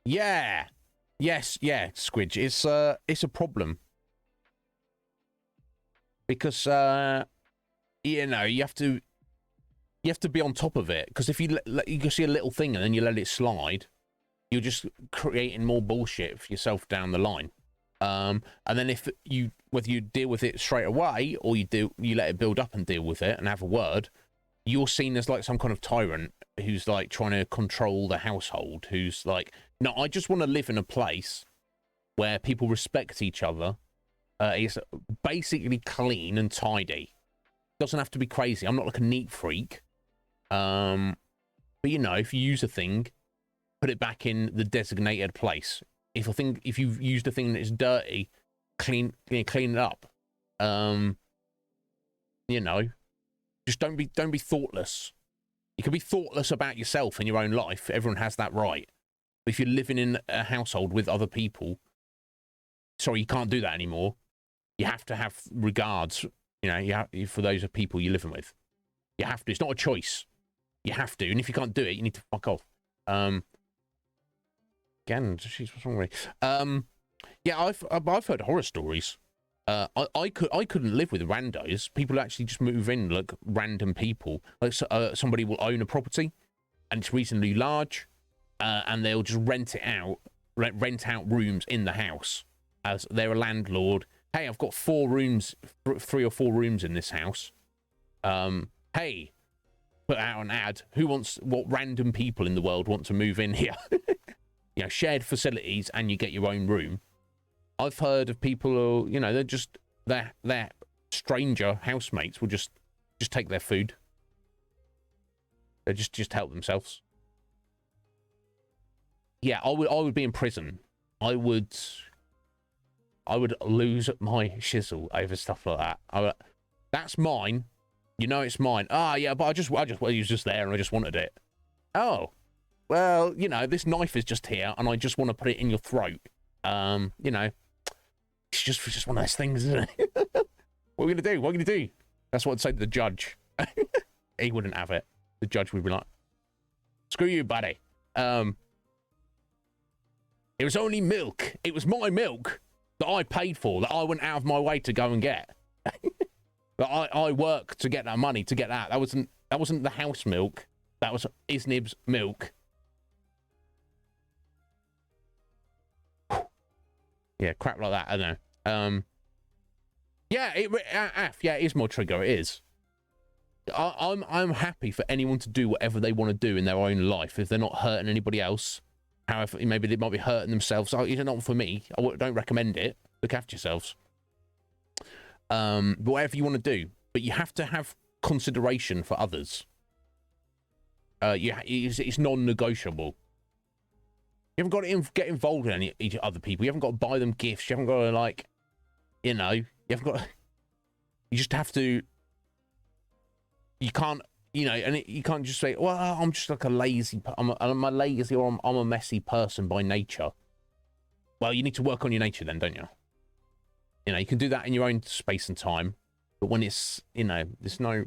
S2: Yeah. Yes, yeah, Squidge. It's a problem. Because you know, you have to be on top of it, because if you see a little thing and then you let it slide, you're just creating more bullshit for yourself down the line. And then whether you deal with it straight away or you let it build up and deal with it and have a word, you're seen as like some kind of tyrant who's like trying to control the household, who's like, no, I just want to live in a place where people respect each other. It's basically clean and tidy. Doesn't have to be crazy. I'm not like a neat freak. But you know, if you use a thing, put it back in the designated place. If you've used a thing that is dirty, clean it up. You know, just don't be thoughtless. You can be thoughtless about yourself and your own life. Everyone has that right. But if you're living in a household with other people, sorry, you can't do that anymore. You have to have regards, you know, for those of people you're living with. You have to. It's not a choice. You have to. And if you can't do it, you need to fuck off. Again, jeez, what's wrong with me? Yeah, I've heard horror stories. I couldn't live with randos. People actually just move in, like random people. Like somebody will own a property, and it's reasonably large, and they'll just rent it out, rent out rooms in the house as they're a landlord. Hey, I've got 4 rooms, 3 or 4 rooms in this house. Hey, put out an ad. What random people in the world want to move in here? You know, shared facilities, and you get your own room. I've heard of people who, you know, their stranger housemates will just take their food. They just help themselves. Yeah, I would be in prison. I would lose my shizzle over stuff like that. That's mine. You know it's mine. Ah, yeah, but it was just there and I just wanted it. Oh, well, you know, this knife is just here and I just want to put it in your throat. You know, it's just one of those things, isn't it? What are we gonna do? What are we gonna do? That's what I'd say to the judge. He wouldn't have it. The judge would be like, "Screw you, buddy. It was only milk. It was my milk that I paid for, that I went out of my way to go and get. But I worked to get that money, to get that. That wasn't the house milk. That was Iznib's milk." Yeah, crap like that. I don't know. Yeah, yeah, it is my trigger. It is. I'm happy for anyone to do whatever they want to do in their own life if they're not hurting anybody else. However, maybe they might be hurting themselves. Oh, it's not for me. I don't recommend it. Look after yourselves. But whatever you want to do, but you have to have consideration for others. It's non-negotiable. You haven't got to get involved in any other people. You haven't got to buy them gifts. You haven't got to, like, you know, you haven't got to, you just have to, you can't, you know, and you can't just say, well, I'm just like a lazy, I'm a lazy or I'm a messy person by nature. Well, you need to work on your nature then, don't you? You know, you can do that in your own space and time, but when it's, you know, there's no.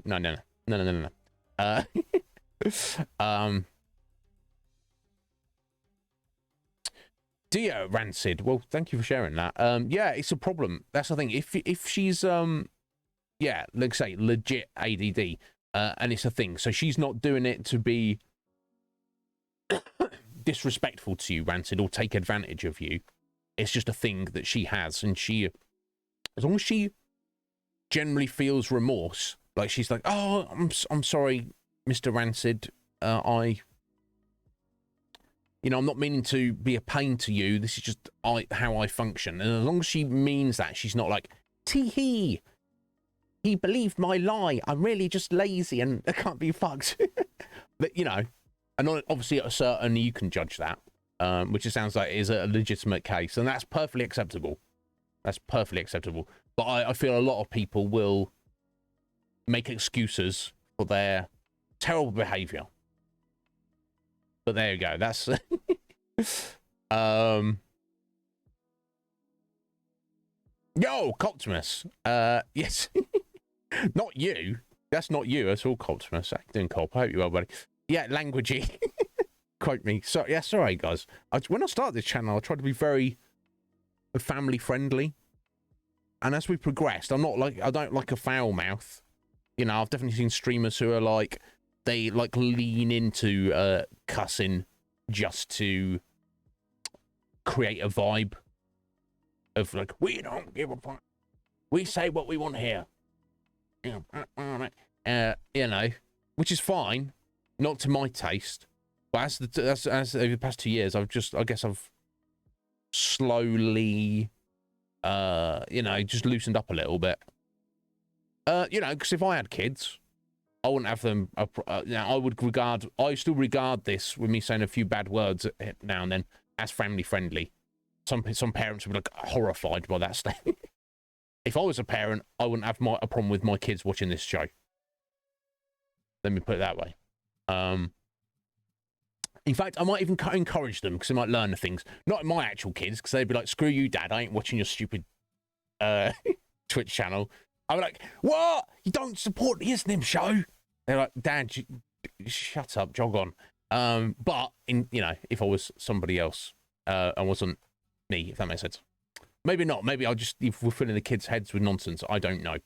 S2: Dear Rancid, well, thank you for sharing that. Yeah, it's a problem. That's the thing. If she's yeah, let's say legit ADD, and it's a thing. So she's not doing it to be disrespectful to you, Rancid, or take advantage of you. It's just a thing that she has, and she, as long as she generally feels remorse, like she's like, oh, I'm sorry, Mr. Rancid, you know, I'm not meaning to be a pain to you. This is just how I function. And as long as she means that, she's not like, tee-hee, he believed my lie. I'm really just lazy and I can't be fucked. But, you know, and obviously at a certain, you can judge that, which it sounds like is a legitimate case. And that's perfectly acceptable. That's perfectly acceptable. But I feel a lot of people will make excuses for their terrible behavior. But there you go. That's yo, Coptimus. Yes. Not you. That's not you. That's all Coptimus. Acting Cop. I hope you are, buddy. Yeah, languagey. Quote me. So yeah, sorry guys. When I started this channel, I tried to be very family friendly. And as we progressed, I don't like a foul mouth. You know, I've definitely seen streamers who are like, they like lean into cussing just to create a vibe of like, we don't give a fuck. We say what we want here. You know, which is fine, not to my taste. But as over the past 2 years, I guess I've slowly, you know, just loosened up a little bit. You know, because if I had kids, I wouldn't have them. I still regard this, with me saying a few bad words now and then, as family friendly. Some parents would be like horrified by that statement. If I was a parent, I wouldn't have a problem with my kids watching this show. Let me put it that way. In fact, I might even encourage them because they might learn the things. Not my actual kids, because they'd be like, screw you, Dad. I ain't watching your stupid Twitch channel. I'm like, what? You don't support the Iznib Show? They're like, Dad, shut up, jog on. But, if I was somebody else, I wasn't me, if that makes sense. Maybe not. Maybe I'll just, if we're filling the kids' heads with nonsense, I don't know.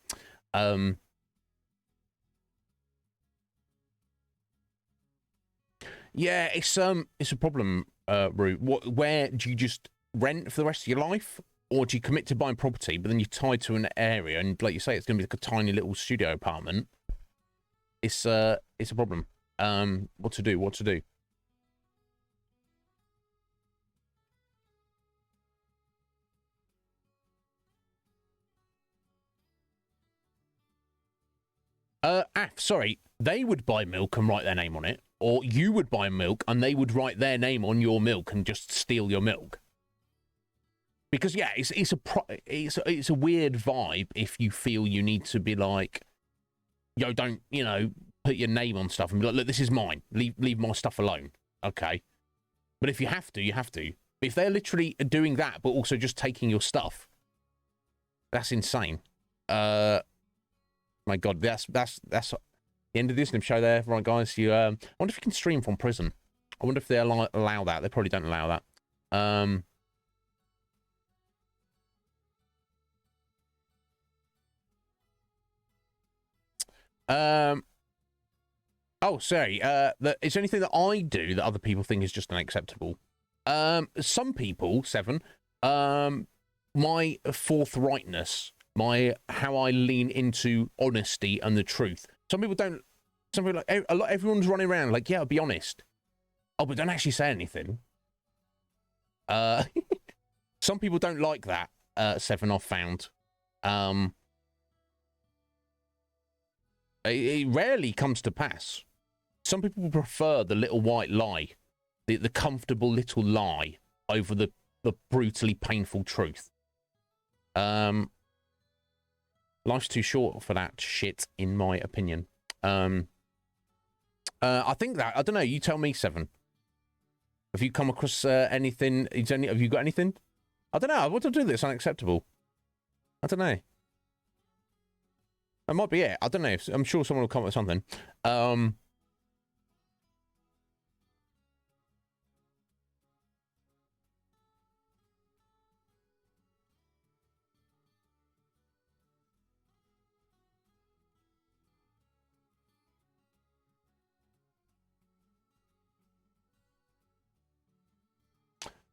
S2: Yeah, it's a problem, Root. Where do you just rent for the rest of your life, or do you commit to buying property, but then you're tied to an area, and like you say, it's going to be like a tiny little studio apartment? It's a problem. What to do? What to do? Sorry, they would buy milk and write their name on it, or you would buy milk and they would write their name on your milk and just steal your milk. Because yeah, it's a weird vibe if you feel you need to be like, yo, don't put your name on stuff and be like, look, this is mine. Leave my stuff alone. Okay, but if you have to, you have to. But if they're literally doing that, but also just taking your stuff, that's insane. My God, that's the end of the Iznib Show there, right, guys? You I wonder if you can stream from prison. I wonder if they allow that. They probably don't allow that. Oh, sorry. Is there anything that I do that other people think is just unacceptable? Some people, Seven. My forthrightness. How I lean into honesty and the truth. Some people don't. Some people everyone's running around like, yeah, I'll be honest. Oh, but don't actually say anything. Some people don't like that. Seven, I've found. It rarely comes to pass. Some people prefer the little white lie, the comfortable little lie over the brutally painful truth. Life's too short for that shit, in my opinion. I think that, I don't know, you tell me, Seven. Have you come across anything? Have you got anything? I don't know. I want to do this unacceptable. I don't know. That might be it. I don't know. I'm sure someone will come up with something.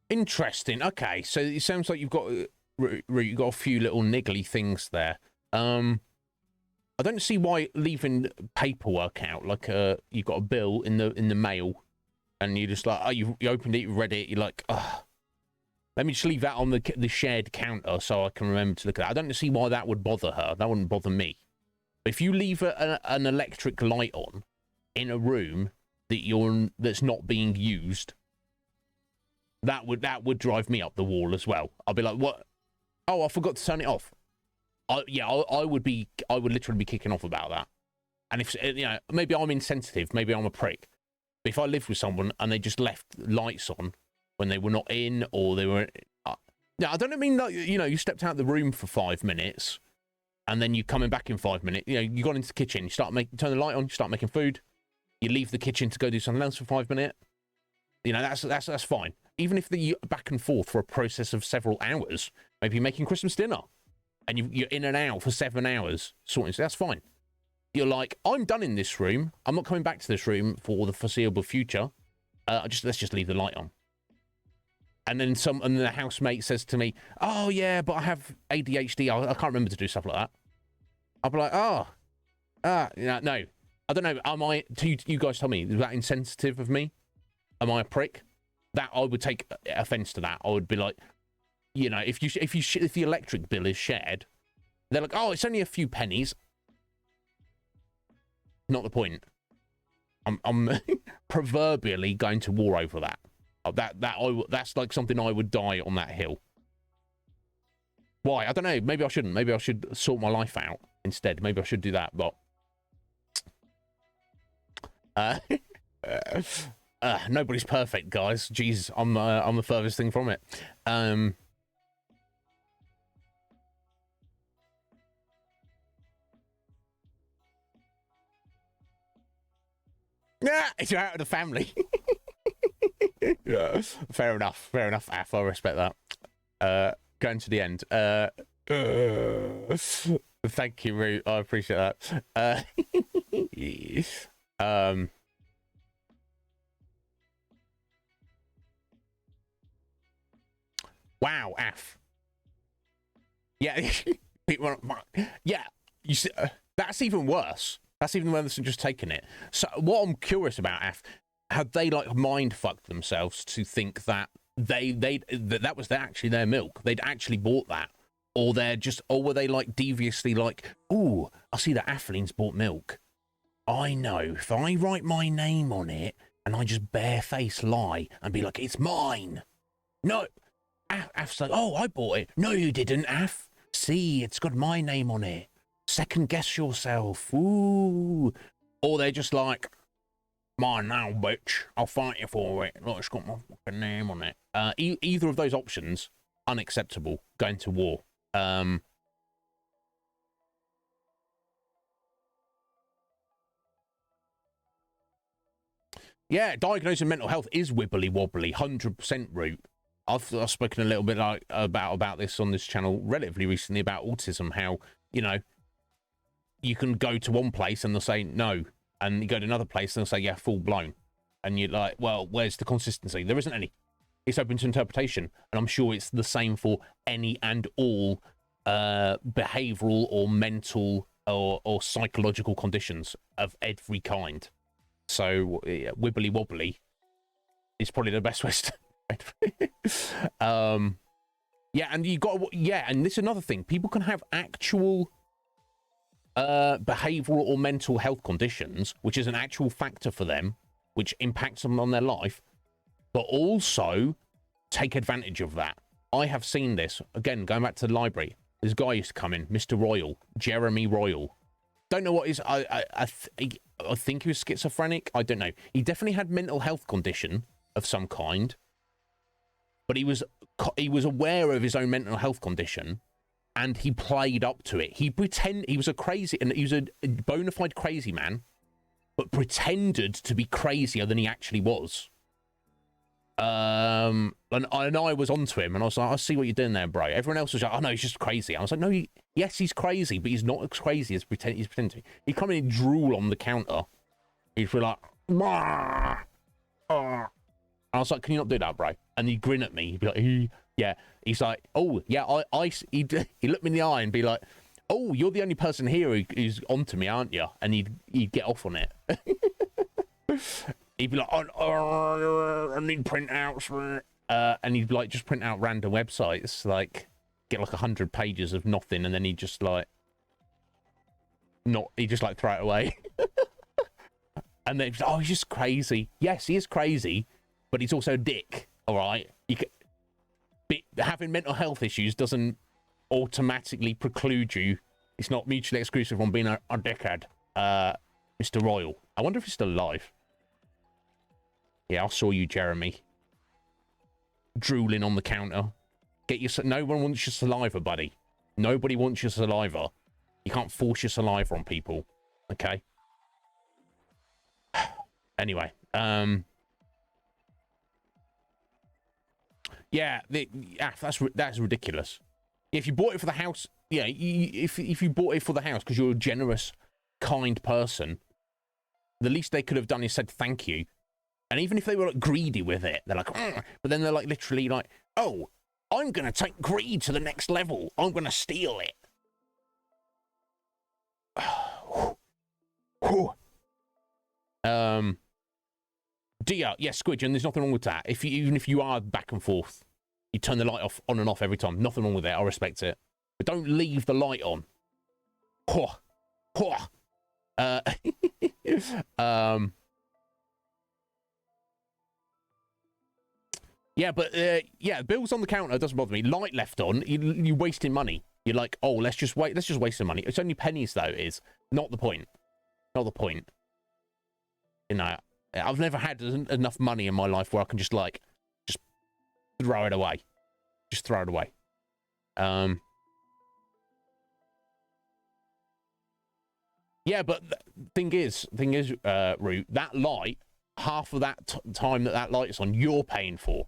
S2: Interesting. Okay, so it sounds like you've got a few little niggly things there. I don't see why leaving paperwork out, like you've got a bill in the mail, and you just like, oh, you opened it, you read it, you're like, oh, let me just leave that on the shared counter so I can remember to look at that. I don't see why that would bother her. That wouldn't bother me. But if you leave an electric light on in a room that's not being used, that would drive me up the wall as well. I'll be like, what? Oh, I forgot to turn it off. I would literally be kicking off about that. And if maybe I'm insensitive, maybe I'm a prick. But if I lived with someone and they just left lights on when they were not in, or they were, I don't mean like you stepped out of the room for 5 minutes, and then you coming back in 5 minutes. You got into the kitchen, you turn the light on, you start making food, you leave the kitchen to go do something else for 5 minutes. That's fine. Even if the back and forth for a process of several hours, maybe you're making Christmas dinner, and you're in and out for 7 hours sorting, so that's fine. You're like, I'm done in this room. I'm not coming back to this room for the foreseeable future. Let's just leave the light on. And then the housemate says to me, oh yeah, but I have ADHD. I can't remember to do stuff like that. I'll be like, no. I don't know. You guys tell me, is that insensitive of me? Am I a prick? That I would take offense to that. I would be like, if the electric bill is shared, they're like, oh, it's only a few pennies. Not the point. I'm proverbially going to war over that. That's like something I would die on that hill. Why? I don't know. Maybe I shouldn't. Maybe I should sort my life out instead. Maybe I should do that. But nobody's perfect, guys. Jeez, I'm the furthest thing from it. Yeah, you're out of the family. Yeah, fair enough. Fair enough, Af. I respect that. Going to the end. Thank you, Root. I appreciate that. Wow, Af. Yeah, yeah. You see, that's even worse. That's even worse than just taking it. So, what I'm curious about, Af, have they like mind fucked themselves to think that that was actually their milk? They'd actually bought that, or were they like deviously like, ooh, I see that Athlene's bought milk. I know if I write my name on it and I just barefaced lie and be like, it's mine. No, Af's like, oh, I bought it. No, you didn't, Af. See, it's got my name on it. Second guess yourself. Ooh. Or they're just like, mine now, bitch. I'll fight you for it. Look, it's got my fucking name on it. Either of those options, unacceptable. Going to war. Yeah, diagnosing mental health is wibbly wobbly, 100% Root. I've spoken a little bit like about this on this channel relatively recently about autism. How, you know, you can go to one place and they'll say no, and you go to another place and they'll say yeah, full blown, and you're like, well, where's the consistency? There isn't any. It's open to interpretation, and I'm sure it's the same for any and all behavioural or mental or psychological conditions of every kind. So wibbly wobbly is probably the best way to. Yeah, and you got and this is another thing. People can have actual behavioural or mental health conditions, which is an actual factor for them, which impacts them on their life, but also take advantage of that. I have seen this again going back to the library. This guy used to come in, Mr. Royal, Jeremy Royal. Don't know what is. I think he was schizophrenic. I don't know. He definitely had mental health condition of some kind, but he was aware of his own mental health condition, and he played up to it. He was a crazy, and he was a bona fide crazy man, but pretended to be crazier than he actually was. And I was onto him, and I was like, I see what you're doing there, bro. Everyone else was like, oh no, he's just crazy. I was like, no, yes, he's crazy, but he's not as crazy as he's pretending. He'd come in and drool on the counter. He'd be like, and I was like, can you not do that, bro? And he'd grin at me. He'd be like, yeah. He's like, oh, yeah, he'd look me in the eye and be like, oh, you're the only person here who's onto me, aren't you? And he'd get off on it. He'd be like, oh, I need printouts. And he'd like just print out random websites, like get like 100 pages of nothing, and then he'd just like throw it away. And then, oh, he's just crazy. Yes, he is crazy, but he's also a dick. All right, having mental health issues doesn't automatically preclude you. It's not mutually exclusive from being a dickhead. Mr. Royal. I wonder if he's still alive. Yeah, I saw you, Jeremy. Drooling on the counter. No one wants your saliva, buddy. Nobody wants your saliva. You can't force your saliva on people. Okay? Anyway, yeah, that's ridiculous. If you bought it for the house, yeah, if you bought it for the house because you're a generous, kind person, the least they could have done is said thank you. And even if they were like greedy with it, they're like, but then they're like literally like, oh, I'm gonna take greed to the next level. I'm gonna steal it. Dia, yes, Squidge, and there's nothing wrong with that. Even if you are back and forth, you turn the light off on and off every time. Nothing wrong with it. I respect it, but don't leave the light on. Yeah, but yeah, bills on the counter doesn't bother me. Light left on, you're wasting money. You're like, oh, let's just waste some money. It's only pennies though. Is not the point. Not the point. You know, I've never had enough money in my life where I can just throw it away. Just throw it away. Yeah, but thing is, Root, that light, half of that time that light's on, you're paying for.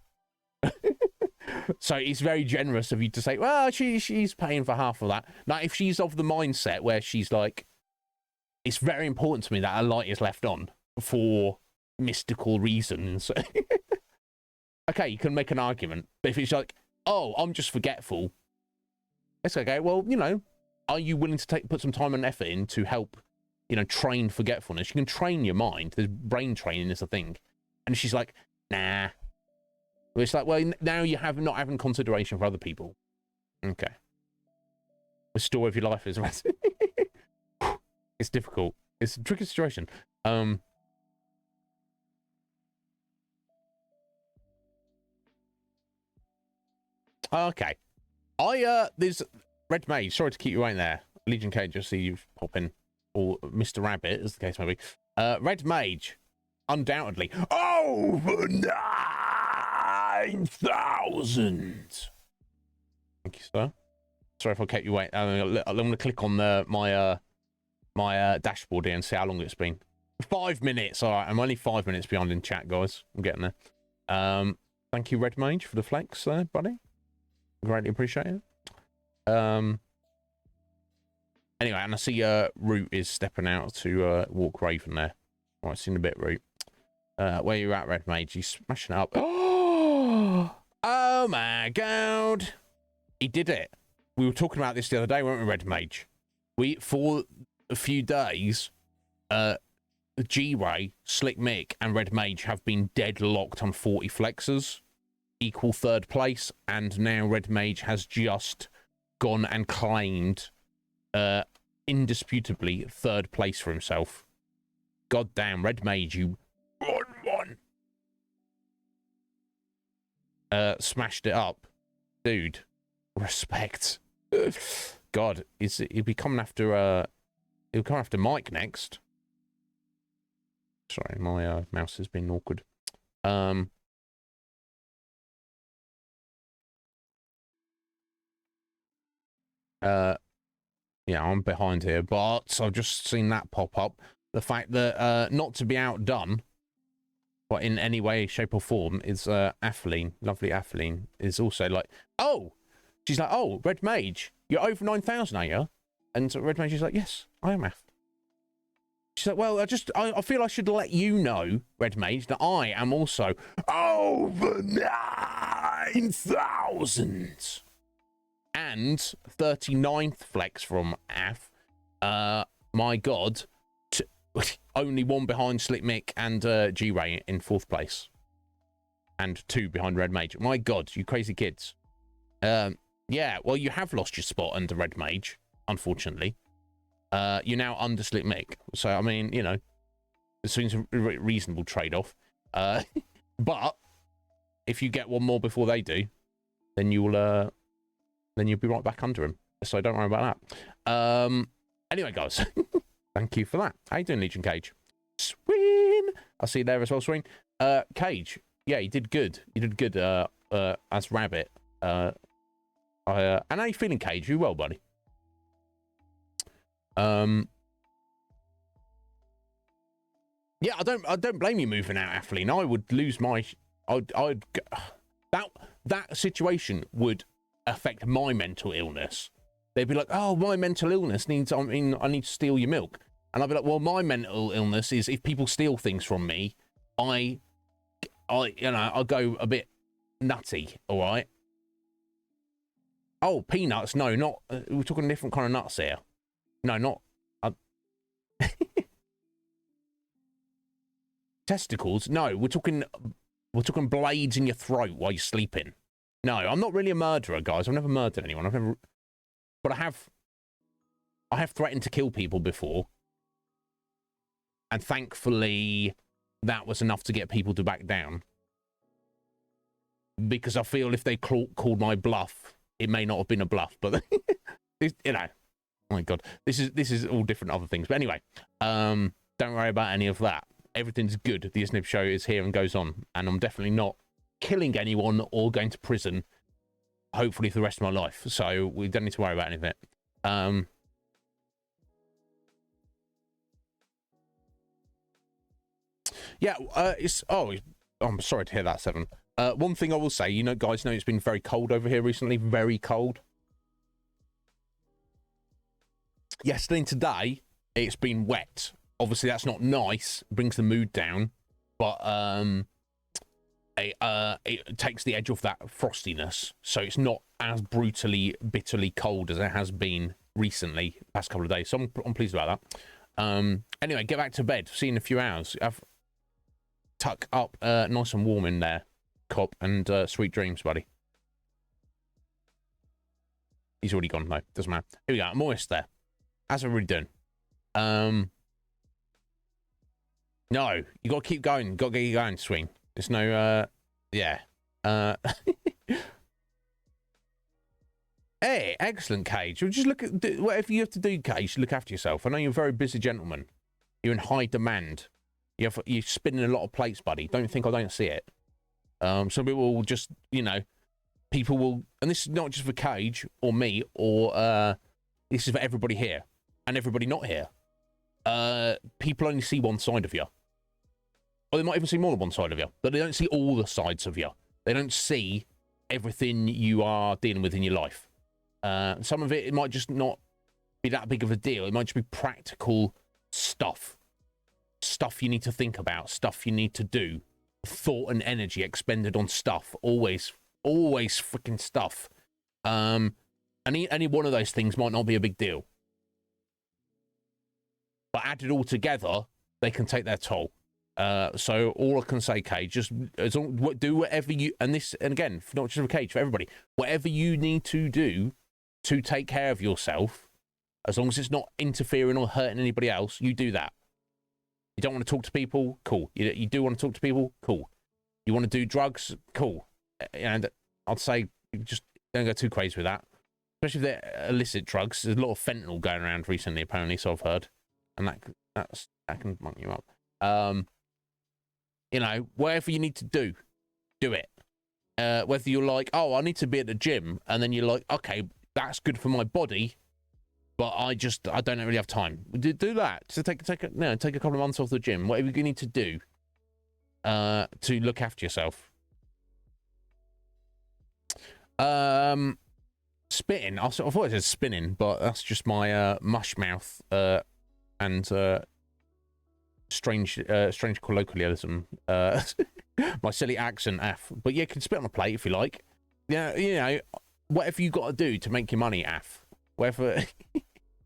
S2: So it's very generous of you to say, well, she's paying for half of that. Now, if she's of the mindset where she's like, it's very important to me that a light is left on for mystical reasons. Okay, you can make an argument. But if it's like, oh, I'm just forgetful, it's okay. Well, you know, are you willing to put some time and effort in to help, you know, train forgetfulness? You can train your mind. There's brain training is a thing. And she's like, nah. It's like, well, now you have not having consideration for other people. Okay. The story of your life is it's difficult. It's a tricky situation. Okay. There's Red Mage. Sorry to keep you waiting there. Legion Cage, just see you pop in. Or Mr. Rabbit, as the case may be. Red Mage, undoubtedly. Over 9,000. Thank you, sir. Sorry if I kept you waiting. I'm going to click on my dashboard here and see how long it's been. 5 minutes. All right, I'm only 5 minutes behind in chat, guys. I'm getting there. Thank you, Red Mage, for the flex there, buddy. Greatly appreciate it. Anyway, and I see Root is stepping out to walk Raven there. All right, seen a bit, Root. Where you at, Red Mage? He's smashing it up. Oh my god. He did it. We were talking about this the other day, weren't we, Red Mage? For a few days, G-Ray, Slick Mick, and Red Mage have been deadlocked on 40 flexers, equal third place, and now Red Mage has just gone and claimed indisputably third place for himself. God damn, Red Mage, you won. Smashed it up. Dude, respect. God, he'll be coming after he'll come after Mike next. Sorry, my mouse has been awkward. Yeah, I'm behind here, but I've just seen that pop up. The fact that not to be outdone, but in any way, shape, or form, is Atheline, lovely Atheline, is also like, oh, she's like, oh, Red Mage, you're over 9,000, are you? And so Red Mage is like, yes, I am Ath. She's like, well, I feel I should let you know, Red Mage, that I am also over 9,000. And 39th flex from Ath. My God, only one behind Slick Mick and G-Ray in 4th place. And 2 behind Red Mage. My God, you crazy kids. Yeah, well, you have lost your spot under Red Mage, unfortunately. You're now under Slick Mick. So, I mean, you know, it seems a reasonable trade-off. But if you get one more before they do, then you'll be right back under him. So don't worry about that. Anyway, guys, thank you for that. How you doing, Legion Cage? Sween! I see you there as well, Sween. Cage, yeah, you did good. You did good as Rabbit. And how you feeling, Cage? You well, buddy? Yeah, I don't blame you moving out, Atheline. I would lose my... That situation would affect my mental illness. They'd be like, oh, my mental illness needs, I need to steal your milk. And I'd be like, well, my mental illness is if people steal things from me, I'll go a bit nutty, all right? Oh, peanuts? No, not, we're talking a different kind of nuts here. No, not, testicles? No, we're talking blades in your throat while you're sleeping. No, I'm not really a murderer, guys. I've never murdered anyone. But I have threatened to kill people before. And thankfully, that was enough to get people to back down. because I feel if they called my bluff, it may not have been a bluff. But you know, oh my God, this is all different other things. But anyway, don't worry about any of that. Everything's good. The Iznib Show is here and goes on, and I'm definitely not killing anyone or going to prison. Hopefully for the rest of my life. So we don't need to worry about any of it. Yeah, I'm sorry to hear that, Seven. One thing I will say, you know, guys know it's been very cold over here recently, very cold. Yesterday and today, it's been wet. Obviously, that's not nice. It brings the mood down, but it takes the edge off that frostiness, so it's not as brutally, bitterly cold as it has been recently, past couple of days. So I'm pleased about that. Anyway, get back to bed. See you in a few hours. Tuck up, nice and warm in there, Cop, and sweet dreams, buddy. He's already gone, though. Doesn't matter. Here we go. I'm almost there. How's everybody doing? No, you got to keep going. Got to get you going, Swing. There's no, yeah. Hey, excellent, Cage. Just look at whatever you have to do, Cage. Look after yourself. I know you're a very busy gentleman. You're in high demand. You're spinning a lot of plates, buddy. Don't think I don't see it. Some people will just, you know, people will, and this is not just for Cage or me, or this is for everybody here and everybody not here. People only see one side of you. Or they might even see more than one side of you, but they don't see all the sides of you. They don't see everything you are dealing with in your life. Some of it might just not be that big of a deal. It might just be practical stuff. Stuff you need to think about, stuff you need to do. Thought and energy expended on stuff. Always freaking stuff. Any one of those things might not be a big deal. But added all together, they can take their toll. So all I can say, Cage, just do whatever you, and again, not just for Cage, for everybody, whatever you need to do to take care of yourself, as long as it's not interfering or hurting anybody else, you do that. You don't want to talk to people? Cool. You do want to talk to people? Cool. You want to do drugs? Cool. And I'd say just don't go too crazy with that, especially if they're illicit drugs. There's a lot of fentanyl going around recently, apparently, so I've heard, and that can monk you up. You know, whatever you need to do it. Whether you're like, oh, I need to be at the gym, and then you're like, okay, that's good for my body, but I don't really have time. Do that. So take a couple of months off the gym. Whatever you need to do to look after yourself. Spitting. I thought it said spinning, but that's just my mush mouth and strange colloquialism. My silly accent, Af. But yeah, you can spit on a plate if you like. Yeah, you know, whatever you got to do to make your money, Af. Whatever.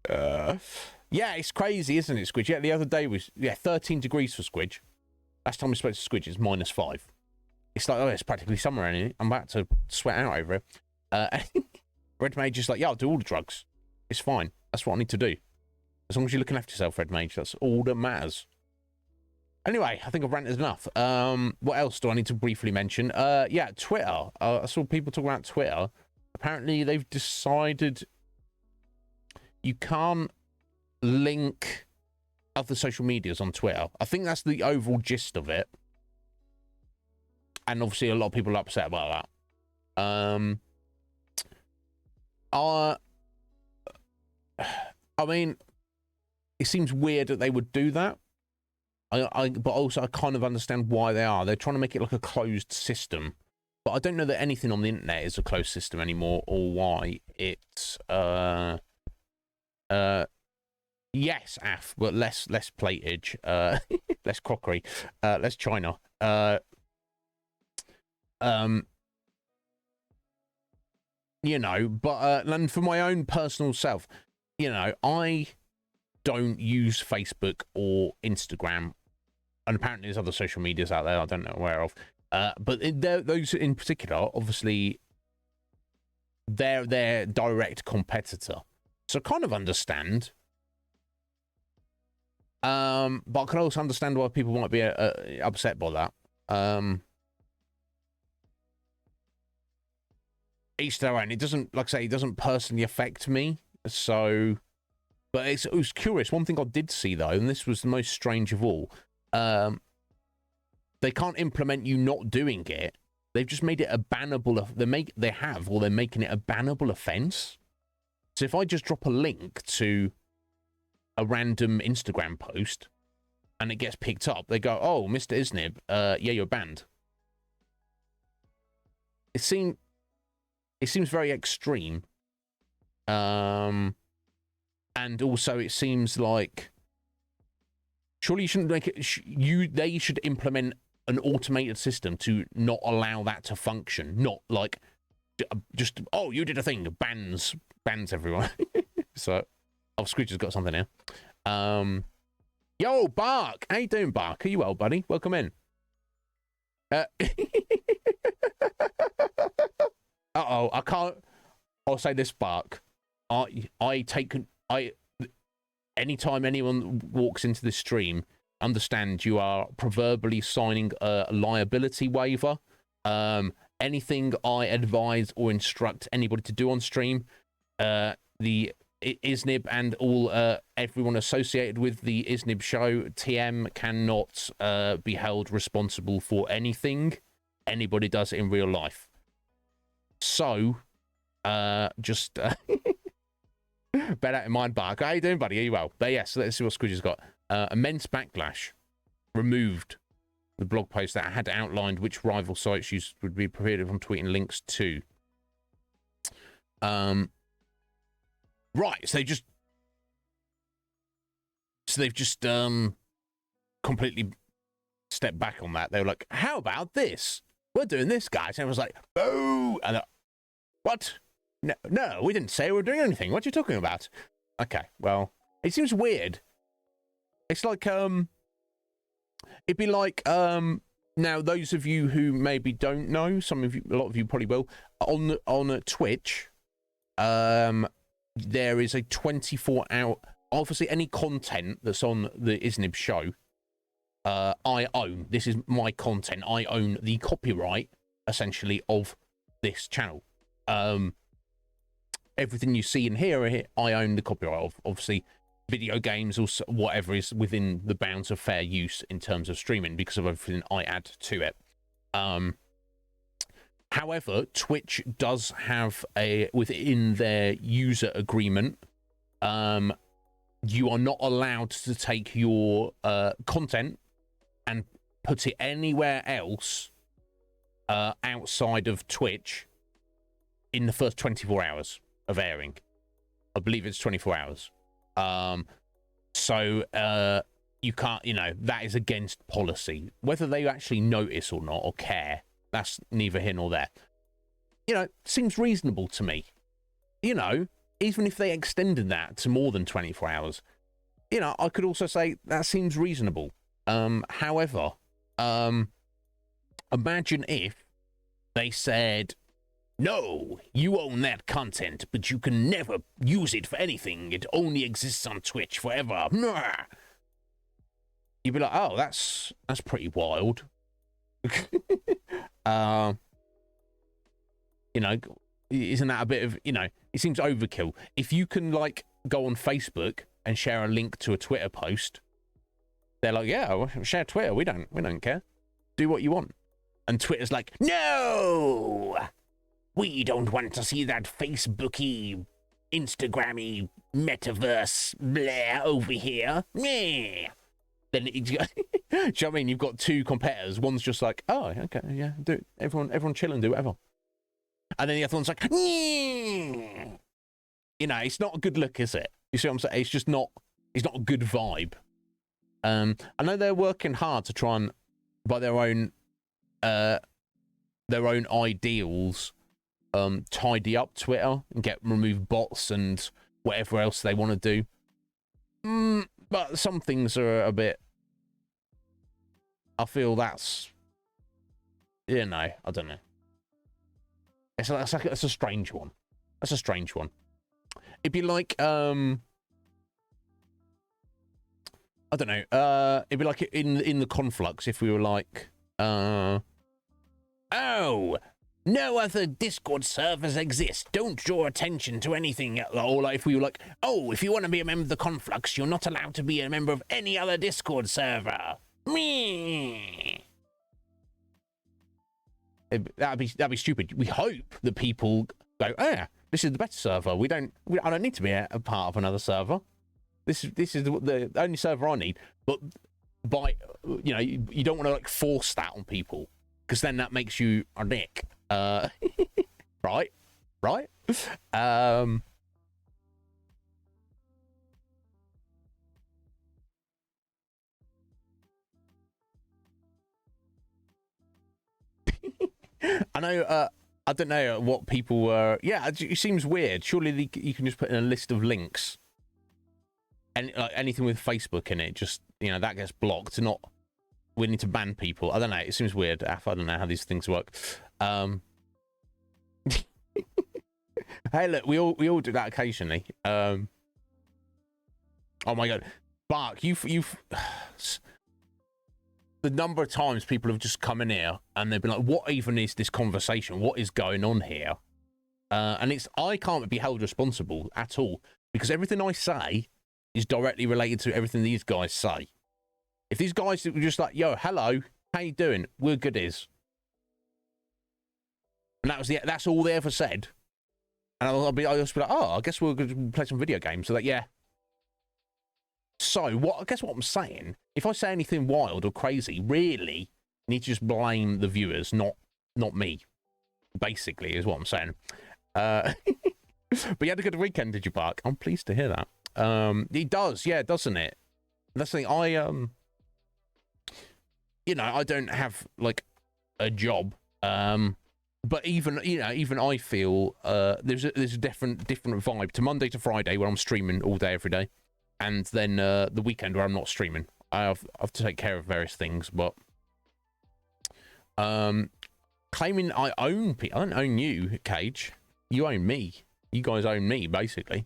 S2: Yeah, it's crazy, isn't it, Squidge? Yeah, the other day was 13 degrees for Squidge. Last time we spoke to Squidge, it's -5. It's like, oh, it's practically summer, and I'm about to sweat out over it. Red Mage is like, yeah, I'll do all the drugs. It's fine. That's what I need to do. As long as you're looking after yourself, Red Mage, that's all that matters. Anyway, I think I've ranted enough. What else do I need to briefly mention? Yeah, Twitter. I saw people talk about Twitter. Apparently, they've decided you can't link other social medias on Twitter. I think that's the overall gist of it. And obviously, a lot of people are upset about that. I mean, it seems weird that they would do that. But also, I kind of understand why they are. They're trying to make it like a closed system. But I don't know that anything on the internet is a closed system anymore, or why it's yes, Af, but less platage, less crockery, less china. You know, but and for my own personal self, you know, I don't use Facebook or Instagram, and apparently there's other social medias out there I don't know aware of. But those in particular, obviously, they're their direct competitor. So I kind of understand. But I can also understand why people might be upset by that. each their own. It doesn't, like I say, it doesn't personally affect me. So, but it was curious. One thing I did see though, and this was the most strange of all, they can't implement you not doing it. They've just made it a bannable. They're making it a bannable offense. So if I just drop a link to a random Instagram post and it gets picked up, they go, "Oh, Mr. Iznib, yeah, you're banned." It seems very extreme. And also it seems like surely you shouldn't make it. They should implement an automated system to not allow that to function. Not like just, oh, you did a thing, bans everyone. So, oh, Scrooge has got something here. Yo, Bark, how you doing, Bark? Are you well, buddy? Welcome in. Uh-oh, I can't. I'll say this, Bark. Anytime anyone walks into this stream, understand you are proverbially signing a liability waiver. Anything I advise or instruct anybody to do on stream, the Iznib and all everyone associated with the Iznib Show TM cannot be held responsible for anything anybody does in real life. So, just bear that in mind, Bark. How you doing, buddy? Are you well? But yes, let's see what Squidgy's got. Immense backlash. Removed the blog post that had outlined which rival sites you would be prohibited from tweeting links to. Right, so they've just completely stepped back on that. They were like, "How about this? We're doing this, guys." And I was like, "Boo!" And what? No, we didn't say we were doing anything. What are you talking about? Okay, well, it seems weird. It's like it'd be like now those of you who maybe don't know, some of you, a lot of you probably will, on Twitch, there is a 24-hour. Obviously, any content that's on the Iznib Show, I own. This is my content. I own the copyright, essentially, of this channel. Everything you see and hear, I own the copyright of. Obviously, video games or whatever is within the bounds of fair use in terms of streaming because of everything I add to it. However, Twitch does have within their user agreement, you are not allowed to take your content and put it anywhere else outside of Twitch in the first 24 hours of airing. I believe it's 24 hours. So you can't, that is against policy. Whether they actually notice or not or care, that's neither here nor there. Seems reasonable to me. Even if they extended that to more than 24 hours, I could also say that seems reasonable. However, imagine if they said, "No, you own that content, but you can never use it for anything. It only exists on Twitch forever." You'd be like, "Oh, that's pretty wild." Isn't that a bit of, it seems overkill. If you can go on Facebook and share a link to a Twitter post, they're like, "Yeah, well, share Twitter. We don't care. Do what you want." And Twitter's like, "No, we don't want to see that Facebooky, Instagrammy, metaverse blah over here." Meh. Then do you know what I mean? You've got two competitors. One's just like, "Oh, okay, yeah, do it. Everyone chill and do whatever." And then the other one's like, "Nyeh." It's not a good look, is it? You see what I'm saying? It's not a good vibe. I know they're working hard to try and, by their own ideals, tidy up Twitter and remove bots and whatever else they want to do. But some things are a bit, I feel that's, I don't know. It's a strange one. That's a strange one. It'd be like, I don't know. It'd be like in the conflux if we were like, "Oh, no other Discord servers exist. Don't draw attention to anything. Or like if we were like, oh, if you want to be a member of the Conflux, you're not allowed to be a member of any other Discord server. Me. That'd be stupid. We hope that people go, oh yeah, this is the better server. I don't need to be a part of another server. This is the only server I need. But you don't want to like force that on people, because then that makes you a dick. Right. I know. I don't know what people were. Yeah, it seems weird. Surely you can just put in a list of links, and anything with Facebook in it, just that gets blocked. Not we need to ban people. I don't know. It seems weird. I don't know how these things work. Hey, look, we all do that occasionally. Oh my god, Bark, you've the number of times people have just come in here and they've been like, what even is this conversation? What is going on here? And I can't be held responsible at all, because everything I say is directly related to everything these guys say. If these guys were just like, yo, hello, how you doing? We're good as. And that's all they ever said. And I'll just be like, oh, I guess we're going to play some video games. So that, yeah. So I guess what I'm saying, if I say anything wild or crazy, really, you need to just blame the viewers, not me. Basically, is what I'm saying. But you had a good weekend, did you, Bark? I'm pleased to hear that. It does, yeah, doesn't it? That's the thing. I don't have like a job. But even I feel there's a different vibe to Monday to Friday, where I'm streaming all day every day, and then the weekend where I'm not streaming. I have to take care of various things, but claiming I own people. I don't own you, Cage. You own me. You guys own me, basically.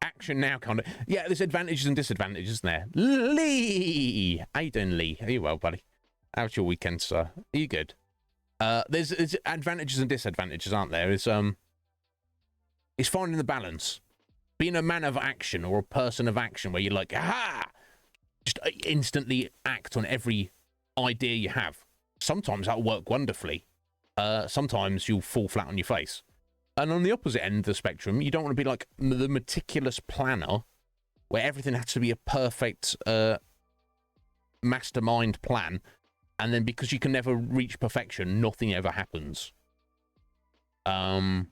S2: Action now, kind of. Yeah, there's advantages and disadvantages, isn't there? Lee! How you doing, Lee? Are you well, buddy? How's your weekend, sir? Are you good? There's advantages and disadvantages, aren't there? It's finding the balance. Being a man of action or a person of action, where you're like, aha! Just instantly act on every idea you have. Sometimes that'll work wonderfully. Sometimes you'll fall flat on your face. And on the opposite end of the spectrum, you don't want to be like the meticulous planner, where everything has to be a perfect mastermind plan, and then because you can never reach perfection, nothing ever happens. You've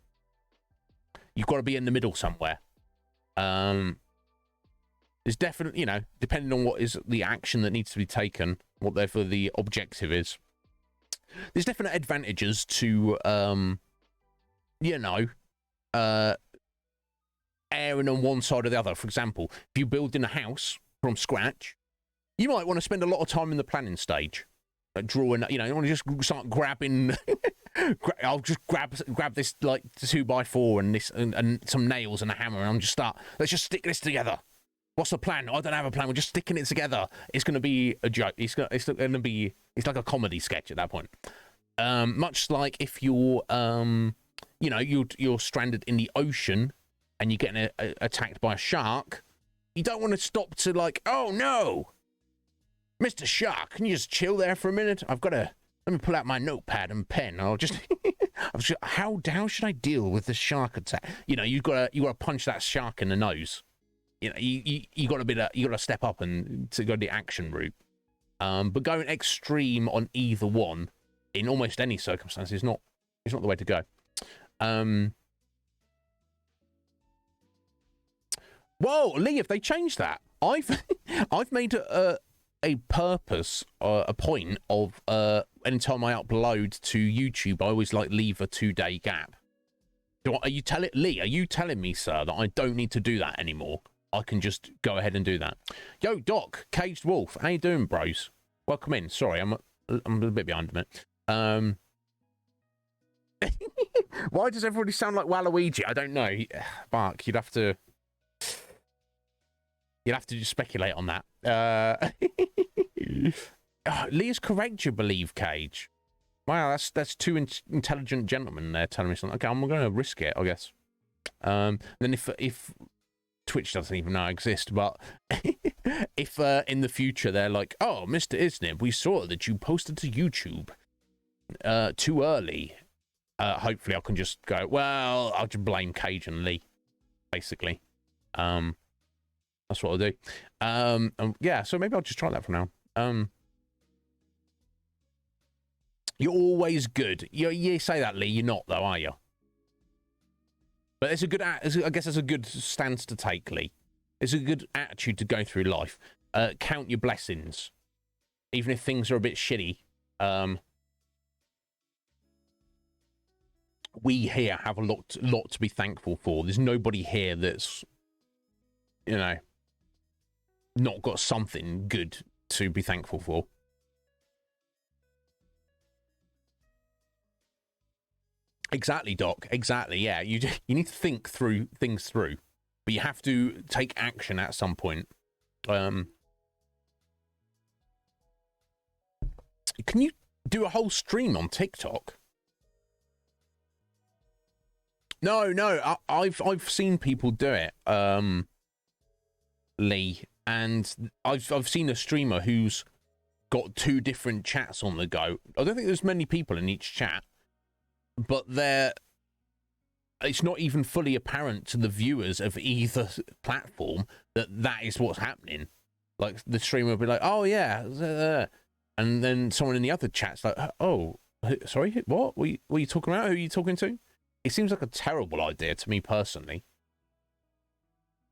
S2: got to be in the middle somewhere. There's definitely, depending on what is the action that needs to be taken, what therefore the objective is, there's definite advantages to erring on one side or the other. For example, if you're building a house from scratch, you might want to spend a lot of time in the planning stage, drawing. You don't want to just start grabbing. I'll just grab this like 2x4 and this and some nails and a hammer, and let's just stick this together. What's the plan? I don't have a plan. We're just sticking it together. It's going to be a joke. It's like a comedy sketch at that point. Much like if you're you're stranded in the ocean and you're getting attacked by a shark, you don't want to stop to like, oh no, Mr. Shark, can you just chill there for a minute? Let me pull out my notepad and pen. How should I deal with the shark attack? You've got to punch that shark in the nose. You got to step up and to go the action route. But going extreme on either one in almost any circumstance is not the way to go. Whoa, Lee, have they changed that? I've made a purpose, a point of anytime I upload to YouTube, I always leave a 2-day gap. Lee, are you telling me, sir, that I don't need to do that anymore? I can just go ahead and do that. Yo, Doc, Caged Wolf, how you doing, bros? Welcome in. Sorry, I'm a bit behind a minute. Why does everybody sound like Waluigi? I don't know. Mark, you'd have to just speculate on that. Lee is correct, you believe, Cage. Wow, that's two intelligent gentlemen there telling me something. Okay, I'm going to risk it, I guess. Then if Twitch doesn't even know I exist, but if in the future they're like, oh, Mr. Iznib, we saw that you posted to YouTube too early. Hopefully I can just go, well, I'll just blame Cage and Lee, basically. That's what I'll do. Yeah, so maybe I'll just try that for now. You're always good. You say that, Lee. You're not, though, are you? But it's a good. I guess it's a good stance to take, Lee. It's a good attitude to go through life. Count your blessings, even if things are a bit shitty. We here have a lot to be thankful for. There's nobody here that's, you know, not got something good to be thankful for. Exactly, Doc. Exactly. Yeah, you need to think things through, but you have to take action at some point. Can you do a whole stream on TikTok? No. I've seen people do it, Lee, and I've seen a streamer who's got 2 different chats on the go. I don't think there's many people in each chat. But it's not even fully apparent to the viewers of either platform that is what's happening. Like, the streamer will be like, oh, yeah. And then someone in the other chat's like, oh, sorry, what? What are you talking about? Who are you talking to? It seems like a terrible idea to me personally.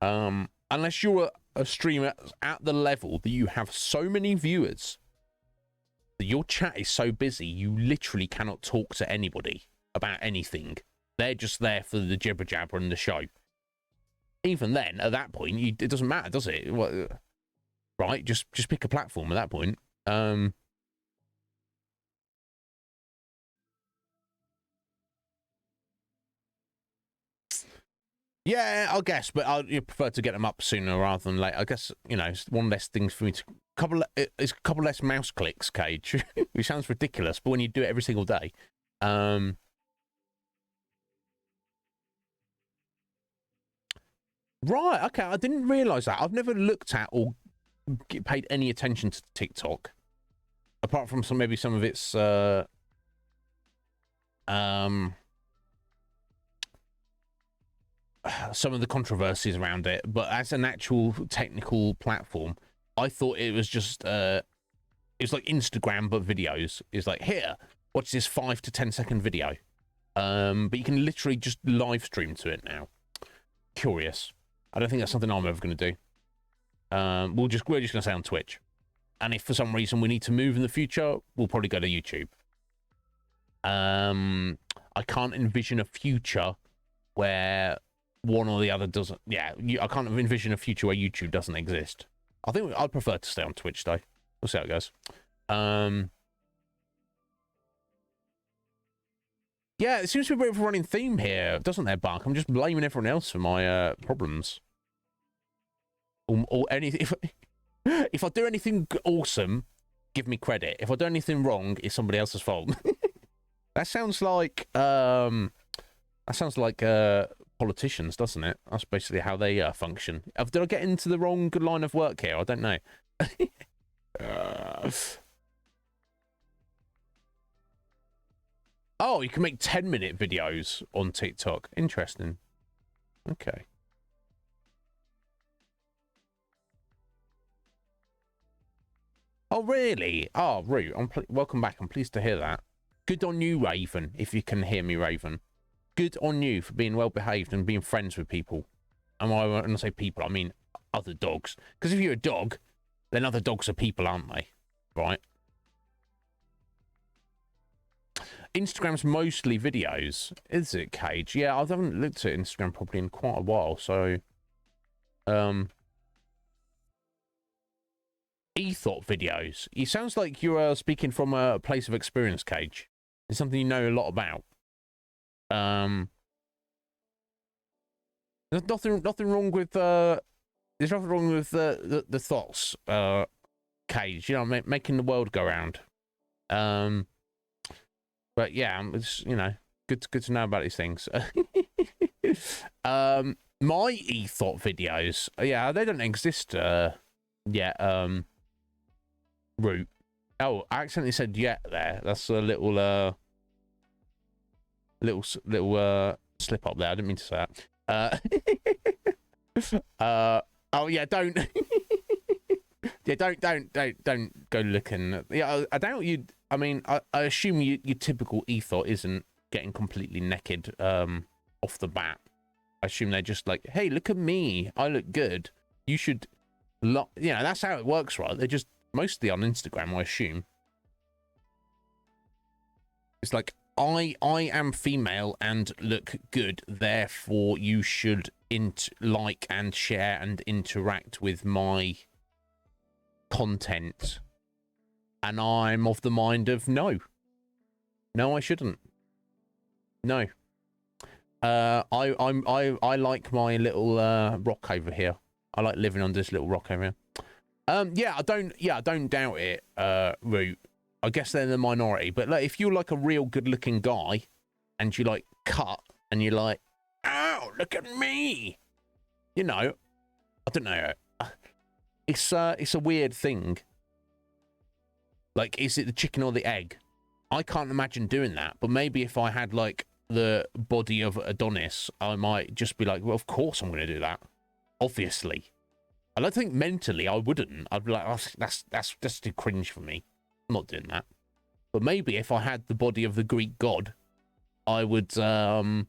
S2: Unless you're a streamer at the level that you have so many viewers that your chat is so busy, you literally cannot talk to anybody about anything. They're just there for the jibber jabber and the show. Even then, at that point, it doesn't matter, does it? Right? Just pick a platform at that point. Yeah, I guess, but I prefer to get them up sooner rather than later. I guess, you know, it's one less things for me to... It's a couple less mouse clicks, Cage. Which sounds ridiculous, but when you do it every single day... Right, okay, I didn't realise that. I've never looked at or paid any attention to TikTok. Apart from maybe some of its... some of the controversies around it, but as an actual technical platform, I thought it was just it's like Instagram but videos. It's like, here, watch this 5 to 10 second video, but you can literally just live stream to it now. Curious. I don't think that's something I'm ever going to do. We're just going to say on Twitch, and if for some reason we need to move in the future, we'll probably go to YouTube. I can't envision a future where one or the other doesn't. Yeah, I can't envision a future where YouTube doesn't exist. I think I'd prefer to stay on Twitch though. We'll see how it goes. Yeah, it seems to be a bit of a running theme here, doesn't there, Buck? I'm just blaming everyone else for my problems. Or anything. If I do anything awesome, give me credit. If I do anything wrong, it's somebody else's fault. That sounds like politicians, doesn't it? That's basically how they function. Did I get into the wrong line of work here? I don't know. Oh, you can make 10-minute videos on TikTok. Interesting. Okay. Oh, really? Oh, Root, welcome back. I'm pleased to hear that. Good on you, Raven, if you can hear me, Raven. Good on you for being well-behaved and being friends with people. And when I say people, I mean other dogs. Because if you're a dog, then other dogs are people, aren't they? Right? Instagram's mostly videos. Is it, Cage? Yeah, I haven't looked at Instagram properly in quite a while, so... E-thought videos. It sounds like you're speaking from a place of experience, Cage. It's something you know a lot about. There's nothing wrong with there's nothing wrong with the thoughts. cage, you know, making the world go round. But yeah, it's, you know, good to know about these things. My e-thought videos, yeah, they don't exist yet. Root. Oh, I accidentally said yet there. That's a little slip up there. I didn't mean to say that. Oh yeah, don't. Yeah, don't go looking. Yeah, I doubt you. I mean, I assume your typical e-thought isn't getting completely naked off the bat. I assume they're just like, hey, look at me, I look good. You should, you know, that's how it works, right? They're just mostly on Instagram, I assume. It's like, I am female and look good, therefore you should like and share and interact with my content. And I'm of the mind of no, I shouldn't. No. I like my little rock over here. I like living on this little rock over here. Yeah, I don't doubt it, Root. I guess they're the minority, but like, if you're like a real good-looking guy, and you like cut, and you're like, "Ow, look at me," you know, I don't know. It's a weird thing. Like, is it the chicken or the egg? I can't imagine doing that, but maybe if I had like the body of Adonis, I might just be like, well, of course I'm going to do that. Obviously. I don't think mentally I wouldn't. I'd be like, oh, that's too cringe for me. I'm not doing that. But maybe if I had the body of the Greek god, I would, I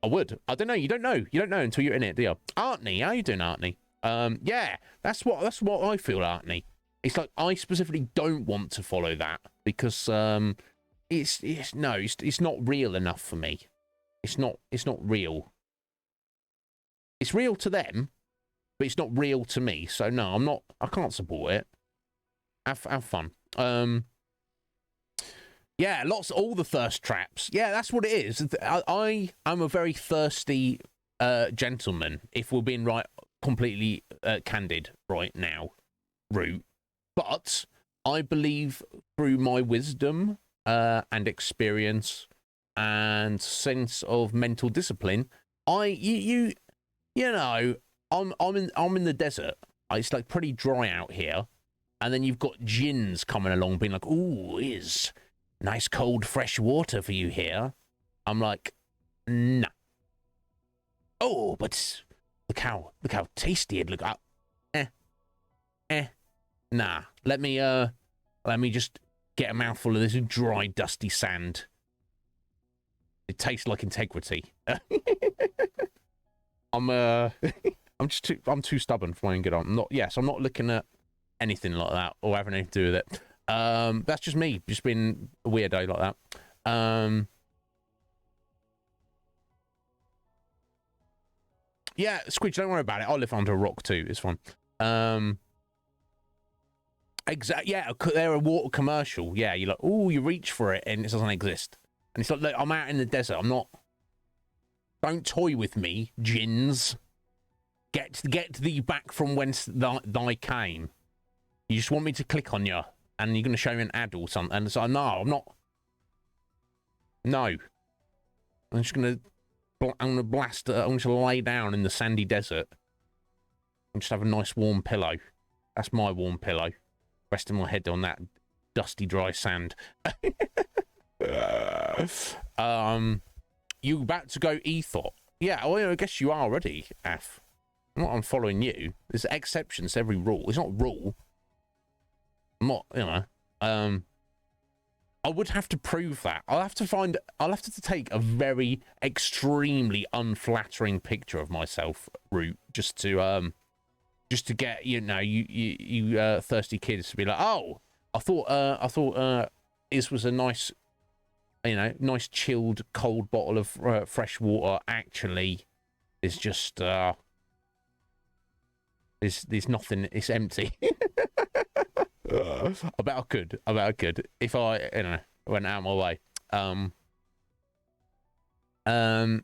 S2: would. I don't know. You don't know. You don't know until you're in it, do you? Artney, how you doing, Artney? Yeah, that's what I feel, Artney. It's like, I specifically don't want to follow that because, it's not real enough for me. It's not real. It's real to them, but it's not real to me. So no, I can't support it. Have fun. Yeah, all the thirst traps. Yeah, that's what it is. I'm a very thirsty gentleman, if we're being completely candid right now, Root. But I believe through my wisdom and experience and sense of mental discipline, you know, I'm in the desert. It's like pretty dry out here, and then you've got jinns coming along, being like, "Ooh, is nice cold fresh water for you here." I'm like, nah. Oh, but look how tasty it look. Nah. Let me just get a mouthful of this dry, dusty sand. It tastes like integrity. I'm too stubborn for my own good. I'm not looking at anything like that or having anything to do with it. That's just me, just being a weirdo like that. Yeah, Squidge, don't worry about it. I'll live under a rock too. It's fine. Exactly. Yeah, they're a water commercial. Yeah, you're like, oh, you reach for it and it doesn't exist. And it's like, look, I'm out in the desert. I'm not. Don't toy with me, jinns. Get thee back from whence thy came. You just want me to click on you, and you're going to show me an ad or something. And so, no, I'm not. No. I'm just going to. I'm going to blast. I'm going to lay down in the sandy desert and just have a nice warm pillow. That's my warm pillow. Resting my head on that dusty, dry sand. You about to go e-thought? Yeah, well, I guess you are already, Af. I'm following you. There's exceptions to every rule. It's not a rule. I'm not, you know. I would have to prove that. I'll have to take a very extremely unflattering picture of myself, Root, just to get, you know, you thirsty kids to be like, oh, I thought this was a nice, you know, nice chilled cold bottle of fresh water. Actually, it's just there's nothing. It's empty. I bet I could if I, you know, went out of my way. Yeah,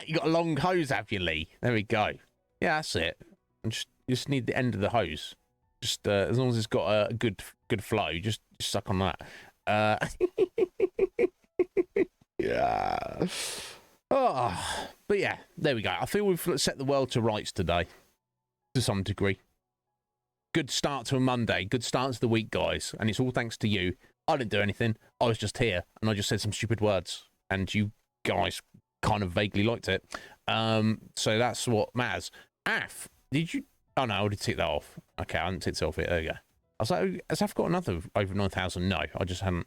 S2: you got a long hose, have you, Lee? There we go. Yeah, that's it. You just need the end of the hose. Just as long as it's got a good flow, just suck on that. Yeah. Oh, but yeah, there we go. I feel we've set the world to rights today, to some degree. Good start to a Monday. Good start to the week, guys. And it's all thanks to you. I didn't do anything. I was just here, and I just said some stupid words, and you guys kind of vaguely liked it. So that's what matters. Af, did you? Oh no, I already ticked that off. Okay, I haven't ticked it off yet. There you go. I was like, has Af got another over 9,000? No, I just haven't.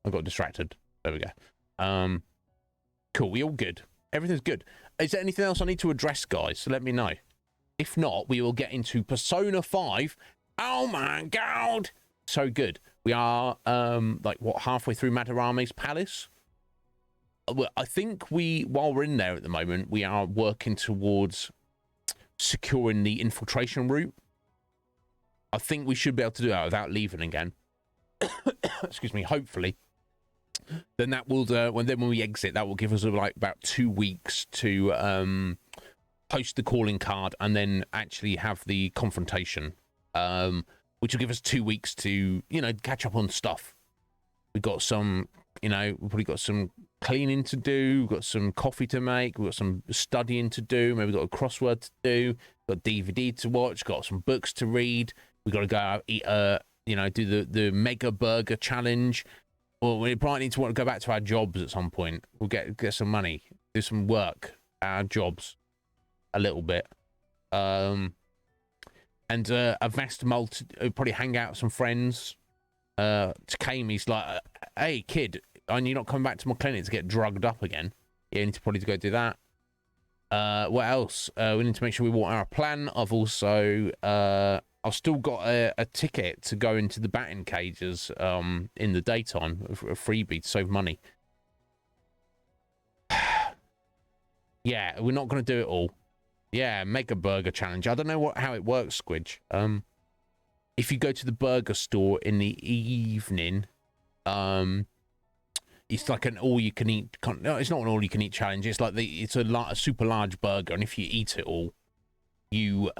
S2: I got distracted. There we go. Cool. We all good. Everything's good. Is there anything else I need to address, guys? So let me know. If not, we will get into Persona 5. Oh my god, so good. We are like what, halfway through Madarame's palace. Well, I think while we're in there at the moment, we are working towards securing the infiltration route. I think we should be able to do that without leaving again. Excuse me. Hopefully, then that will when we exit, that will give us like about 2 weeks to post the calling card and then actually have the confrontation, which will give us 2 weeks to catch up on stuff. We've got some, we've probably got some cleaning to do, we've got some coffee to make, we've got some studying to do, maybe we've got a crossword to do, got DVD to watch, got some books to read, we've got to go out, eat do the mega burger challenge. Well, we probably need to want to go back to our jobs at some point. We'll get some money, do some work, our jobs a little bit. And a vast probably hang out with some friends. Takami's like, hey kid, you're not coming back to my clinic to get drugged up again. Yeah, you need to probably go do that. What else? We need to make sure we water our plan. I've also I've still got a ticket to go into the batting cages in the daytime, a freebie to save money. Yeah, we're not going to do it all. Yeah, mega burger challenge. I don't know how it works, Squidge. If you go to the burger store in the evening, it's like an all-you-can-eat. No, it's not an all-you-can-eat challenge. It's like it's a super large burger, and if you eat it all, you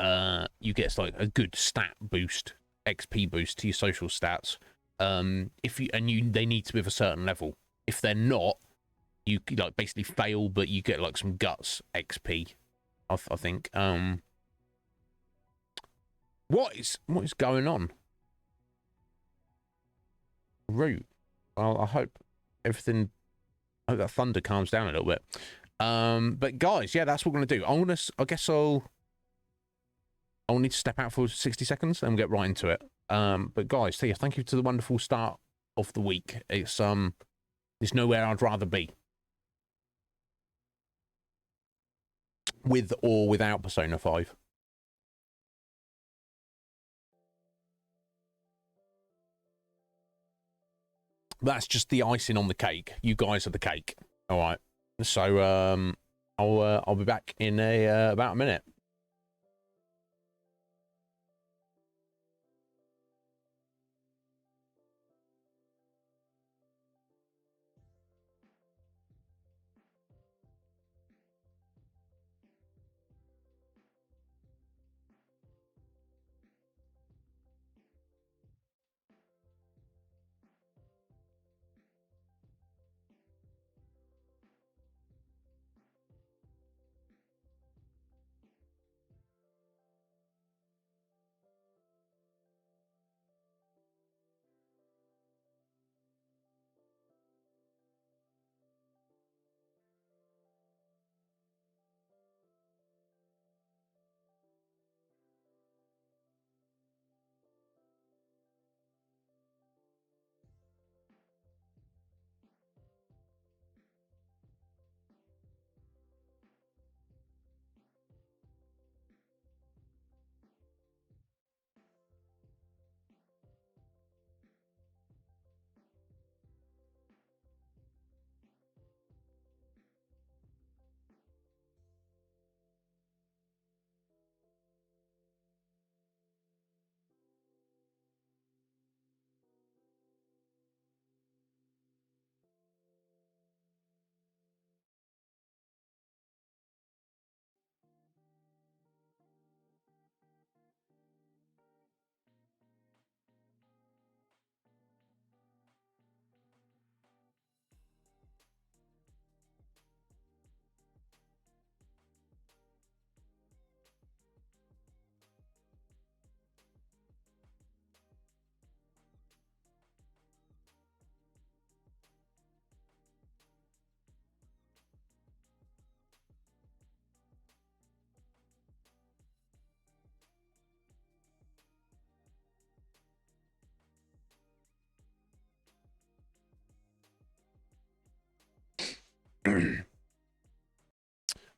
S2: get like a good stat boost, XP boost to your social stats. They need to be of a certain level. If they're not, you like basically fail, but you get like some guts XP. I think. What is going on? Root. Well, I hope everything. I hope that thunder calms down a little bit. But guys, yeah, that's what we're gonna do. I guess I'll need to step out for 60 seconds and we'll get right into it. But guys, thank you to the wonderful start of the week. It's nowhere I'd rather be. With or without Persona 5. That's just the icing on the cake. You guys are the cake. All right. So I'll be back in about a minute.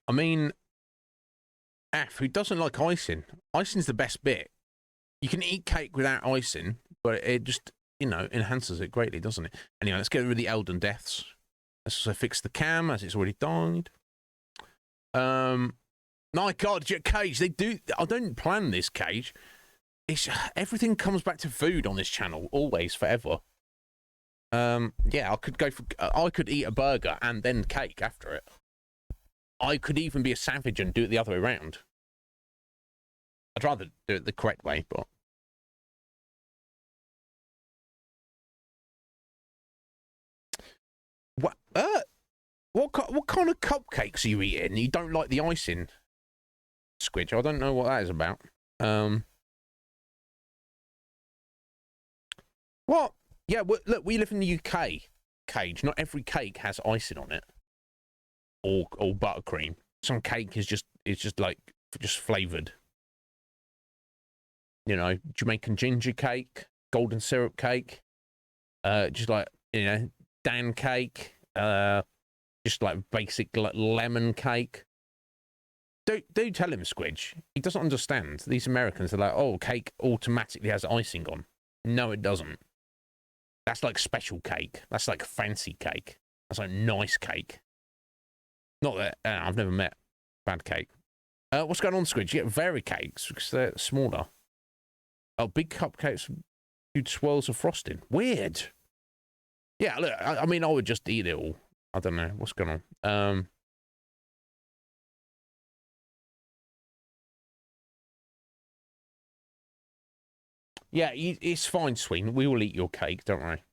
S2: I mean, who doesn't like icing? Icing's the best bit. You can eat cake without icing, but it just, you know, enhances it greatly, doesn't it? Anyway, let's get rid of the Elden deaths. Let's also fix the cam as it's already died. My God, Cage, they do. I don't plan this, Cage. It's everything comes back to food on this channel, always, forever. Yeah, I could go for. I could eat a burger and then cake after it. I could even be a savage and do it the other way around. I'd rather do it the correct way, but. What kind of cupcakes are you eating? You don't like the icing, Squidge? I don't know what that is about. What? Yeah, look, we live in the UK, Cage. Not every cake has icing on it, or buttercream. Some cake is just flavored. You know, Jamaican ginger cake, golden syrup cake, just like, you know, Dan cake, just like basic lemon cake. Do tell him, Squidge. He doesn't understand. These Americans are like, oh, cake automatically has icing on. No, it doesn't. That's like special cake. That's like fancy cake. That's like nice cake. Not that I've never met bad cake. What's going on, Squidge? You get very cakes because they're smaller. Oh, big cupcakes, huge swirls of frosting. Weird. Yeah, look, I mean, I would just eat it all. I don't know what's going on. Yeah, it's fine, Sween. We will eat your cake, don't worry.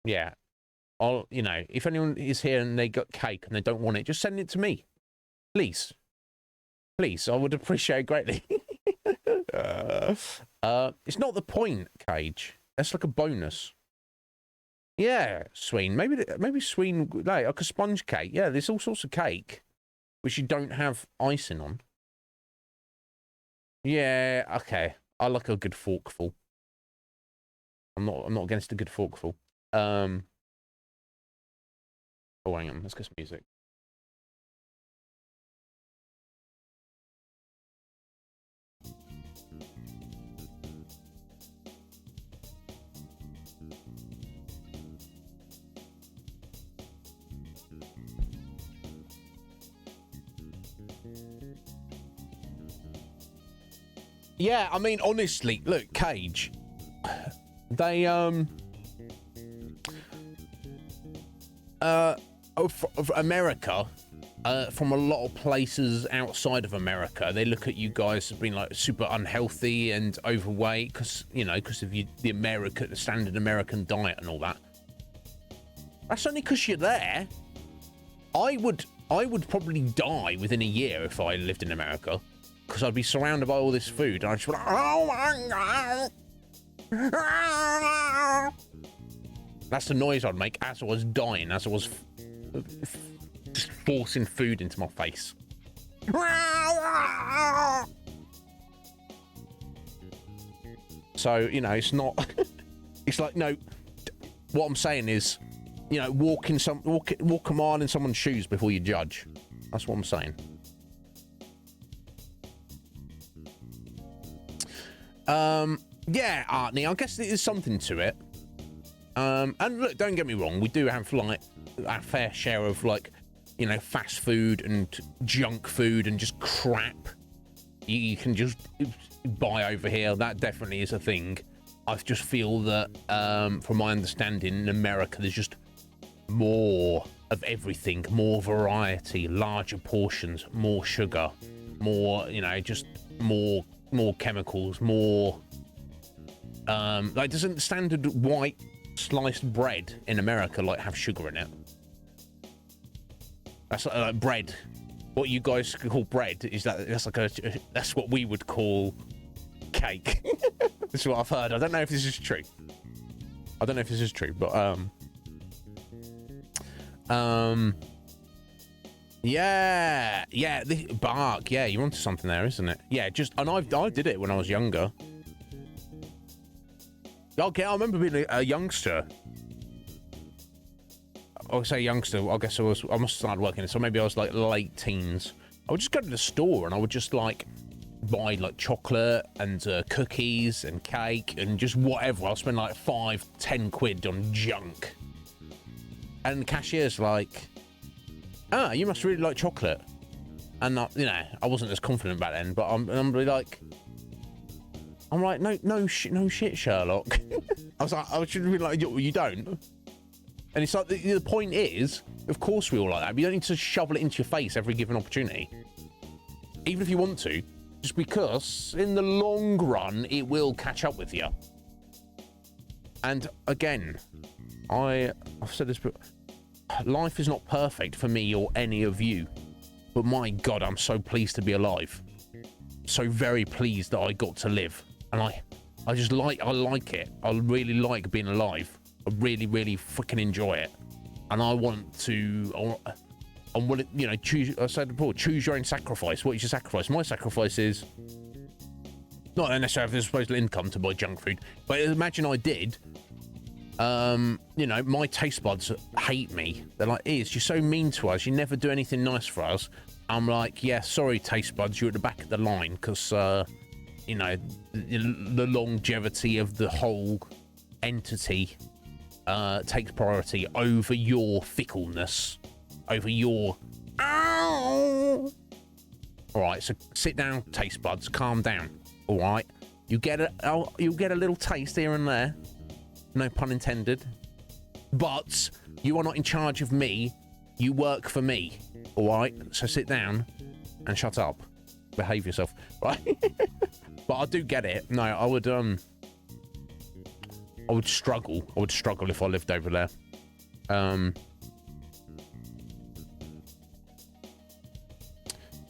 S2: Yeah. You know, if anyone is here and they got cake and they don't want it, just send it to me. Please. Please, I would appreciate it greatly. It's not the point, Cage. That's like a bonus. Yeah, Sween. Maybe Sween, like a sponge cake. Yeah, there's all sorts of cake which you don't have icing on. Yeah, okay. I like a good forkful. I'm not against a good forkful. Oh, hang on. Let's get some music. Yeah, I mean, honestly, look, Cage. They of America, from a lot of places outside of America, they look at you guys as being like super unhealthy and overweight because, you know, because of the standard American diet and all that. That's only because you're there. I would probably die within a year if I lived in America, because I'd be surrounded by all this food and I'd just be like, oh my God. That's the noise I'd make as I was dying, as I was just forcing food into my face. So, you know, it's not, it's like, no, what I'm saying is, you know, walk a mile in someone's shoes before you judge. That's what I'm saying. Yeah, Artney, I guess there's something to it. And look, don't get me wrong, we do have like our fair share of, like, you know, fast food and junk food and just crap you can just buy over here. That definitely is a thing. I just feel that, from my understanding, in America, there's just more of everything, more variety, larger portions, more sugar, more, you know, just more chemicals, more, like, doesn't standard white sliced bread in America, like, have sugar in it? That's like bread. What you guys call bread is that's what we would call cake. That's what I've heard. I don't know if this is true. But yeah, bark. Yeah, you're onto something there, isn't it? Yeah, and I did it when I was younger. Okay, I remember being a youngster. I would say youngster. I guess I must have started working, so maybe I was like late teens. I would just go to the store and I would just like buy like chocolate and cookies and cake and just whatever. I'll spend like 5-10 quid on junk. And the cashier's like, "Ah, you must really like chocolate." And you know, I wasn't as confident back then, but I'm really like, no shit, Sherlock. I should be like, you don't. And it's like the point is, of course we all like that, but you don't need to shovel it into your face every given opportunity, even if you want to, just because in the long run it will catch up with you. And again, I've said this, but life is not perfect for me or any of you. But my God, I'm so pleased to be alive. So very pleased that I got to live. And I like it. I really like being alive. I really, really freaking enjoy it. And I want to, you know, choose, I said before, choose your own sacrifice. What is your sacrifice? My sacrifice is not necessarily have disposable income to buy junk food, but imagine I did. You know, my taste buds hate me. They're like, "Iz, you're so mean to us. You never do anything nice for us." I'm like, "Yeah, sorry, taste buds. You're at the back of the line because, you know, the longevity of the whole entity takes priority over your fickleness, over your." Ow! All right, so sit down, taste buds. Calm down. All right, you'll get a little taste here and there. No pun intended. But you are not in charge of me. You work for me. All right? So sit down and shut up. Behave yourself. Right? But I do get it. No, I would struggle. I would struggle if I lived over there.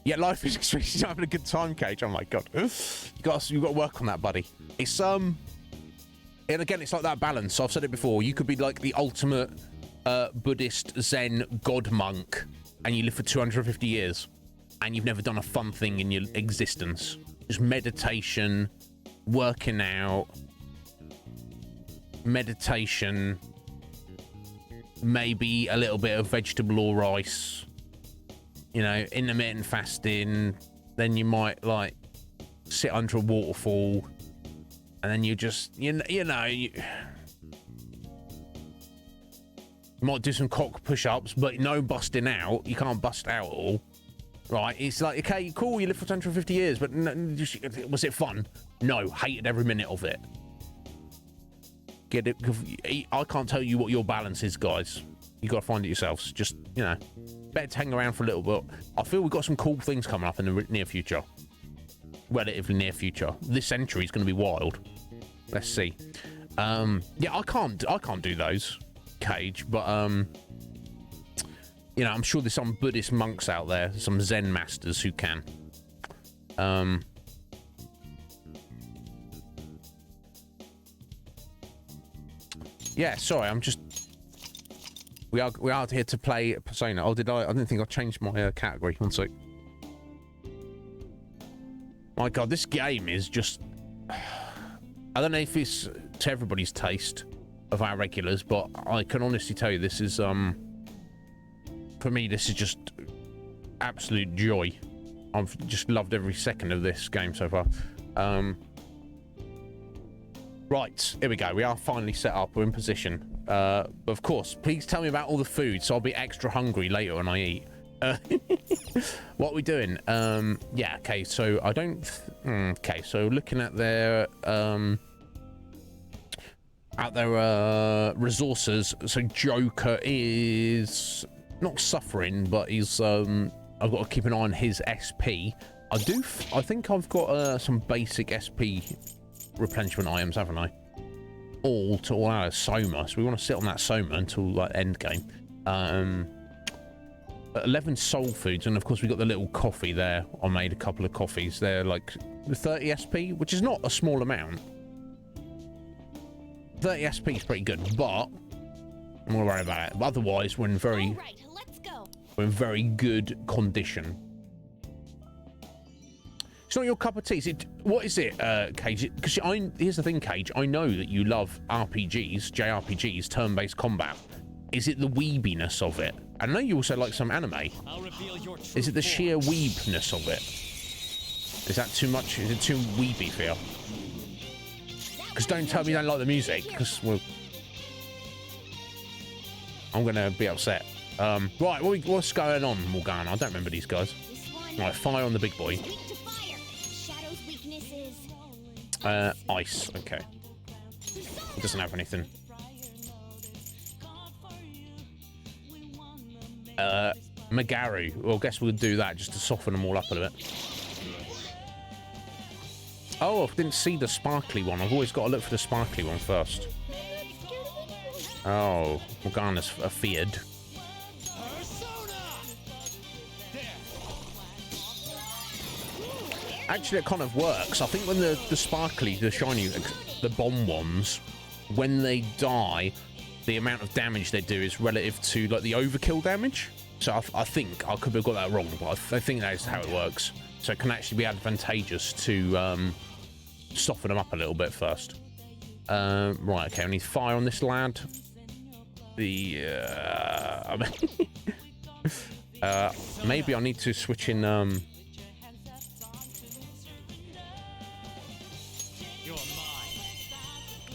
S2: Yeah, life is extremely having a good time, Cage. Oh my God. You've got to work on that, buddy. It's and again, it's like that balance. So I've said it before. You could be like the ultimate Buddhist Zen god monk, and you live for 250 years, and you've never done a fun thing in your existence. Just meditation, working out, meditation, maybe a little bit of vegetable or rice, you know, intermittent fasting. Then you might like sit under a waterfall. And then you just, you might do some cock push-ups, but no busting out. You can't bust out at all. Right? It's like, okay, cool, you lived for 250 years, but was it fun? No, hated every minute of it. Get it? I can't tell you what your balance is, guys. You got to find it yourselves. Just, you know, better to hang around for a little bit. I feel we've got some cool things coming up in the near future. Relatively near future. This century is going to be wild. Let's see. Yeah, I can't do those, Cage, but you know, I'm sure there's some Buddhist monks out there, some Zen masters who can. Yeah, sorry, I'm just we are here to play Persona. Oh, I didn't think I changed my category. One sec. My God, this game is just... I don't know if it's to everybody's taste of our regulars, but I can honestly tell you this is, for me, this is just absolute joy. I've just loved every second of this game so far. Right, here we go. We are finally set up. We're in position. But of course, please tell me about all the food, so I'll be extra hungry later when I eat. What are we doing? Yeah, okay, so I don't okay, so looking at their resources, so Joker is not suffering, but he's I've got to keep an eye on his SP. I think I've got some basic SP replenishment items, haven't I? All out of Soma, so we want to sit on that Soma until like end game. 11 soul foods, and of course we got the little coffee there. I made a couple of coffees. They're like 30 SP, which is not a small amount. 30 SP is pretty good, but I'm not worried about it. But otherwise, we're in very good condition. It's not your cup of tea. Is it, what is it, Cage? Because here's the thing, Cage. I know that you love RPGs, JRPGs, turn-based combat. Is it the weebiness of it? I know you also like some anime. Is it the sheer weebness of it? Is that too much? Is it too weeby for you? Because don't tell me you don't like the music, because I'm gonna be upset. Right, what's going on, Morgana? I don't remember these guys. Right, fire on the big boy. Ice. Okay. It doesn't have anything. Magaru. Well, I guess we'll do that just to soften them all up a little bit. Oh, I didn't see the sparkly one. I've always got to look for the sparkly one first. Oh, Morgana's feared. Actually, it kind of works. I think when the sparkly, the shiny, the bomb ones, when they die, the amount of damage they do is relative to like the overkill damage. So I think I could have got that wrong, but I think that is how it works. So it can actually be advantageous to soften them up a little bit first. Right, okay, I need fire on this lad. Maybe I need to switch in.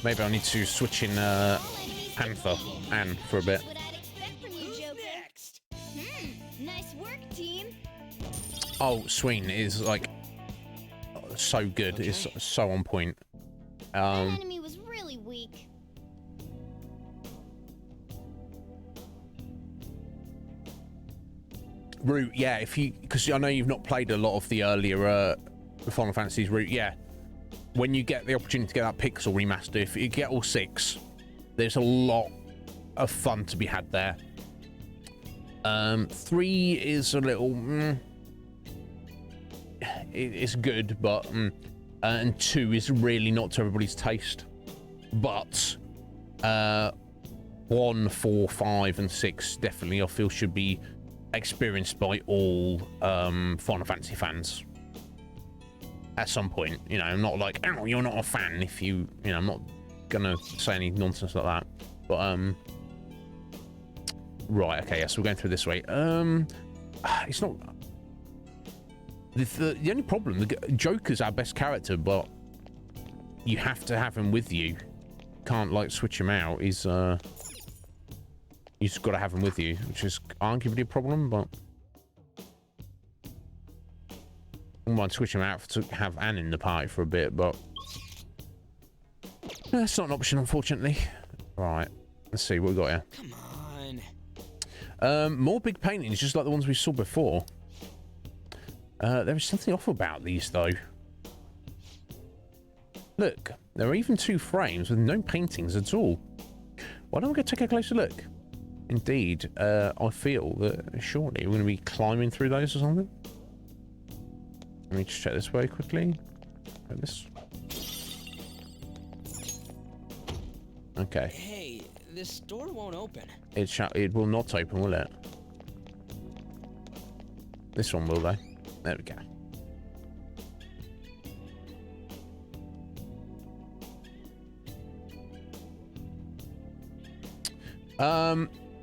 S2: Maybe I need to switch in Panther Anne for a bit.
S1: Nice work, team.
S2: Oh, Sween is like so good. It's so on point.
S1: That enemy was really weak.
S2: Root, yeah. If you, because I know you've not played a lot of the earlier Final Fantasy's Root, yeah. When you get the opportunity to get that Pixel remaster, if you get all 6, there's a lot of fun to be had there. 3 is a little, it's good, but and 2 is really not to everybody's taste. But 1, 4, 5, and 6 definitely I feel should be experienced by all Final Fantasy fans. At some point, you know, I'm not like, oh, you're not a fan if you know, I'm not gonna say any nonsense like that. But right, okay, yes, we're going through this way. It's not the only problem. The Joker's our best character, but you have to have him with you. Can't like switch him out. He's you just got to have him with you, which is arguably a problem, but. I might switch him out to have Anne in the party for a bit, but that's not an option, unfortunately. Right, let's see what we got here.
S3: Come on.
S2: More big paintings, just like the ones we saw before. There is something off about these, though. Look, there are even 2 frames with no paintings at all. Why don't we go take a closer look? Indeed, I feel that surely we're going to be climbing through those or something. Let me just check this way quickly. Like this. Okay.
S3: Hey, this door won't open.
S2: It will not open, will it? This one will, though. There we go.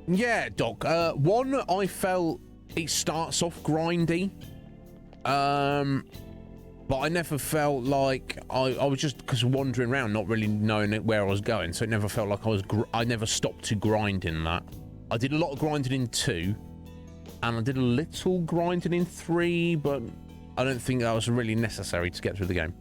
S2: Yeah, Doc. 1, I felt it starts off grindy. But I never felt like I was just because wandering around, not really knowing where I was going, so it never felt like I never stopped to grind in that. I did a lot of grinding in 2, and I did a little grinding in 3, but I don't think that was really necessary to get through the game.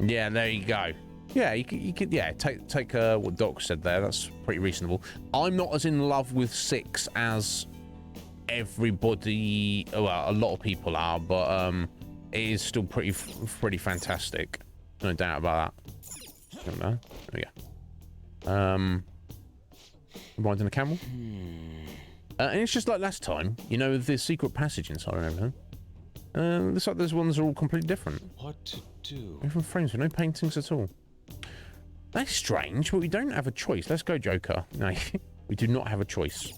S2: Yeah, there you go. Yeah, you could yeah, take what Doc said there. That's pretty reasonable. I'm not as in love with 6 as everybody, well, a lot of people are, but it is still pretty fantastic. No doubt about that. I don't know. There we go. Riding a camel. And it's just like last time, you know, the secret passage inside and everything. Looks like those ones are all completely different.
S3: What to do?
S2: Different frames with no paintings at all. That's strange, but we don't have a choice. Let's go, Joker. No, we do not have a choice.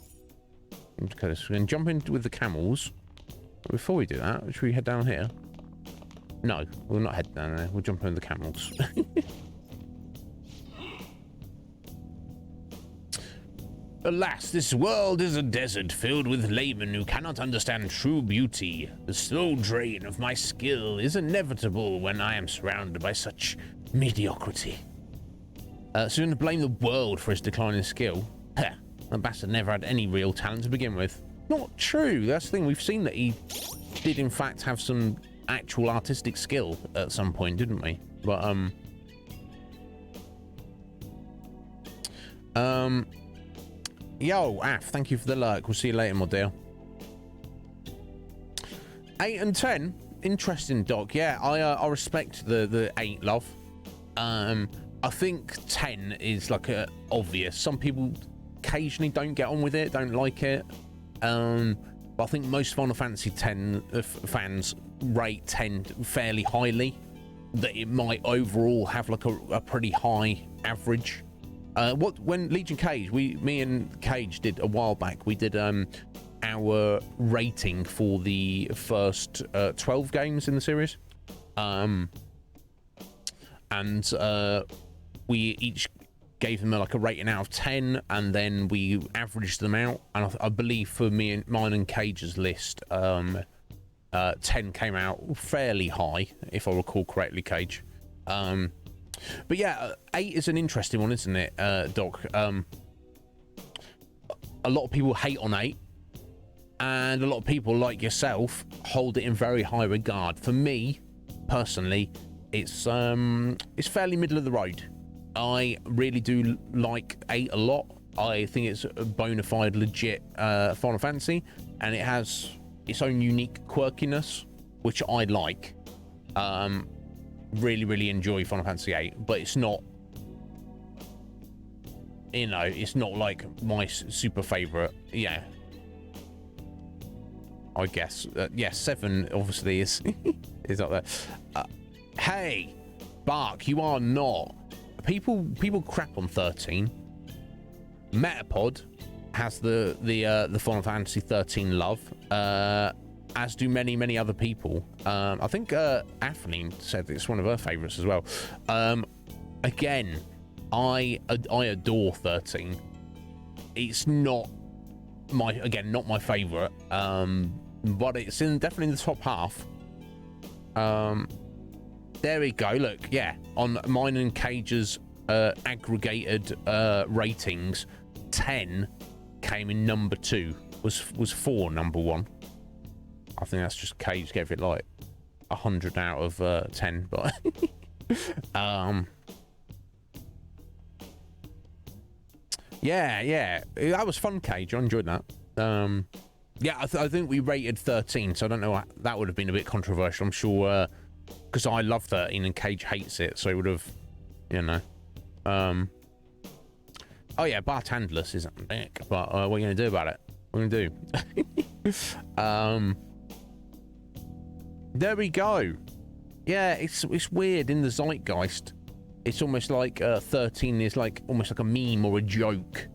S2: Okay, so we're going to jump in with the camels. before we do that, should we head down here? No, we'll not head down there. We'll jump in the camels. Alas, this world is a desert filled with laymen who cannot understand true beauty. The slow drain of my skill is inevitable when I am surrounded by such mediocrity. So you're going to blame the world for his decline in skill? Heh, the bastard never had any real talent to begin with. Not true. That's the thing. We've seen that he did, in fact, have some actual artistic skill at some point, didn't we? But, yo, Af, thank you for the lurk. We'll see you later, my dear. 8 and 10. Interesting, Doc. Yeah, I respect the 8, love. I think 10 is like a obvious. Some people occasionally don't get on with it, don't like it. But I think most Final Fantasy 10 fans rate 10 fairly highly. That it might overall have like a pretty high average. When Legion Cage, me and Cage did a while back. We did our rating for the first 12 games in the series, and we each gave them like a rating out of 10, and then we averaged them out. And I believe for mine and Cage's list, 10 came out fairly high, if I recall correctly, Cage. But yeah, 8 is an interesting one, isn't it, Doc? A lot of people hate on 8, and a lot of people like yourself hold it in very high regard. For me, personally, it's fairly middle of the road. I really do like 8 a lot. I think it's a bona fide, legit Final Fantasy, and it has its own unique quirkiness, which I like. Really enjoy Final Fantasy 8, but it's not, you know, it's not like my super favorite. Yeah, I guess. Yeah, 7 obviously is is up there. Hey, Bark, you are not. People crap on 13. Metapod has the Final Fantasy 13 love, as do many other people. I think Atheline said it's one of her favorites as well. Again, I adore 13. It's not my favorite, but it's definitely in the top half. There we go. Look, yeah, on mine and Cage's aggregated ratings, 10 came in number 2. Was 4 number 1. I think that's just Cage gave it like 100 out of 10, but yeah, that was fun, Cage. I enjoyed that. Yeah, I think we rated 13, so I don't know. That would have been a bit controversial, I'm sure, because I love 13 and Cage hates it, so it would have, you know. Oh yeah, Bartendless isn't dick, but what are you gonna do about it? What are you gonna do? There we go. Yeah, it's weird in the zeitgeist. It's almost like 13 is like almost like a meme or a joke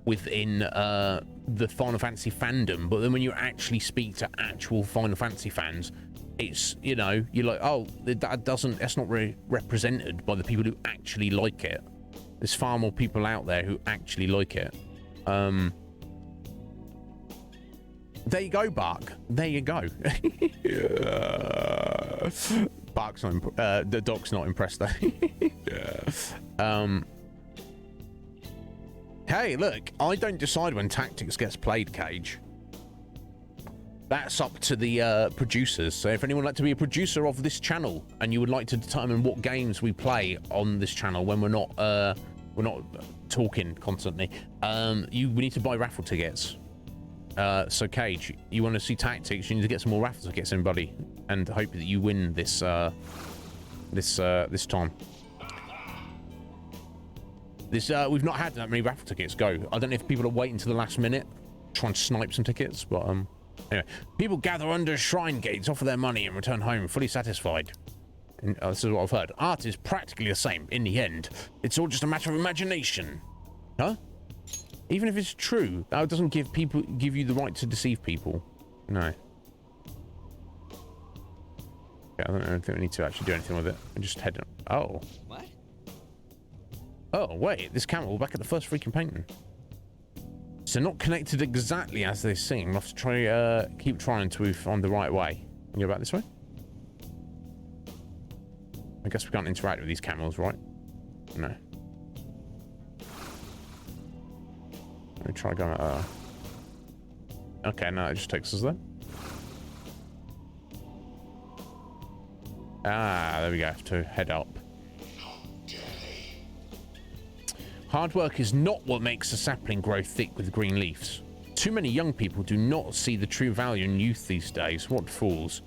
S2: within the Final Fantasy fandom. But then when you actually speak to actual Final Fantasy fans, it's, you know, you're like, oh, that's not really represented by the people who actually like it. There's far more people out there who actually like it. There you go, Bark. There you go. Bark's not the Doc's not impressed though. Hey, look, I don't decide when tactics gets played, Cage. That's up to the producers. So if anyone would like to be a producer of this channel and you would like to determine what games we play on this channel when we're not talking constantly, we need to buy raffle tickets. So Cage, you want to see tactics, you need to get some more raffle tickets in, buddy, and hope that you win this this time. We've not had that many raffle tickets go. I don't know if people are waiting to the last minute try and snipe some tickets, but anyway, people gather under shrine gates, offer their money, and return home fully satisfied. And, this is what I've heard. Art is practically the same in the end. It's all just a matter of imagination. Huh? Even if it's true, that doesn't give you the right to deceive people. No. Okay, I don't think we need to actually do anything with it. We just head. Oh.
S3: What?
S2: Oh, wait. This camera, we're back at the first freaking painting. So not connected exactly as they seem. We'll have to try, keep trying to find the right way. Can you go back this way? I guess we can't interact with these camels, right? No. Let me try going, okay, no, it just takes us there. Ah, there we go. Have to head up. Hard work is not what makes a sapling grow thick with green leaves. Too many young people do not see the true value in youth these days. What fools.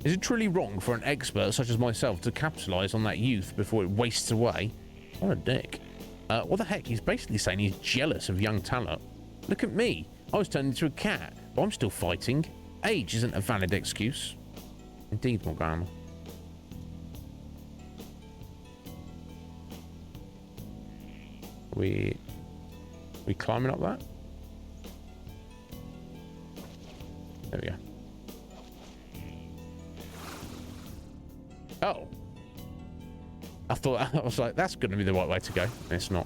S2: Is it truly wrong for an expert such as myself to capitalize on that youth before it wastes away? What a dick. What the heck? He's basically saying he's jealous of young talent. Look at me. I was turned into a cat, but I'm still fighting. Age isn't a valid excuse. Indeed, Morgana. We climbing up that? There we go. Oh. I thought, I was like, that's going to be the right way to go. It's not.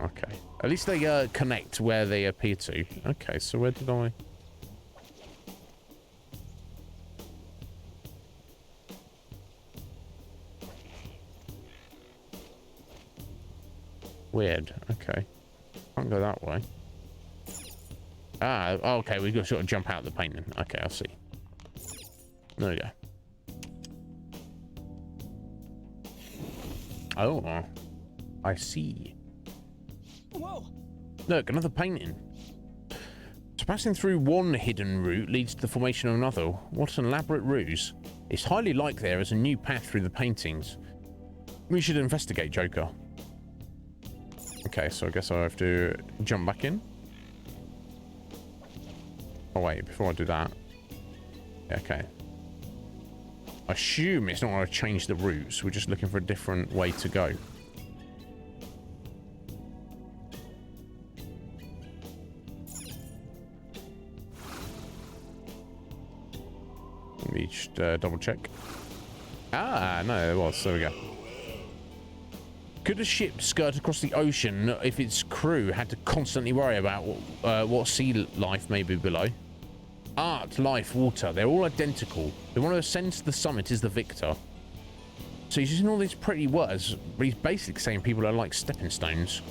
S2: Okay. At least they connect where they appear to. Okay, so where did I... Weird. Okay. Can't go that way. Ah, okay. We've got to sort of jump out of the painting. Okay, I'll see. There we go. Oh, I see.
S3: Whoa!
S2: Look, another painting. So passing through one hidden route leads to the formation of another. What an elaborate ruse. It's highly like there is a new path through the paintings. We should investigate, Joker. Okay, so I guess I have to jump back in. Oh wait, before I do that. Okay. I assume it's not going to change the routes. We're just looking for a different way to go. Let me just double check. Ah, no, there was. There we go. Could a ship skirt across the ocean if its crew had to constantly worry about what sea life may be below? Art, life, water, they're all identical. The one who ascends to the summit is the victor. So he's using all these pretty words, but he's basically saying people are like stepping stones.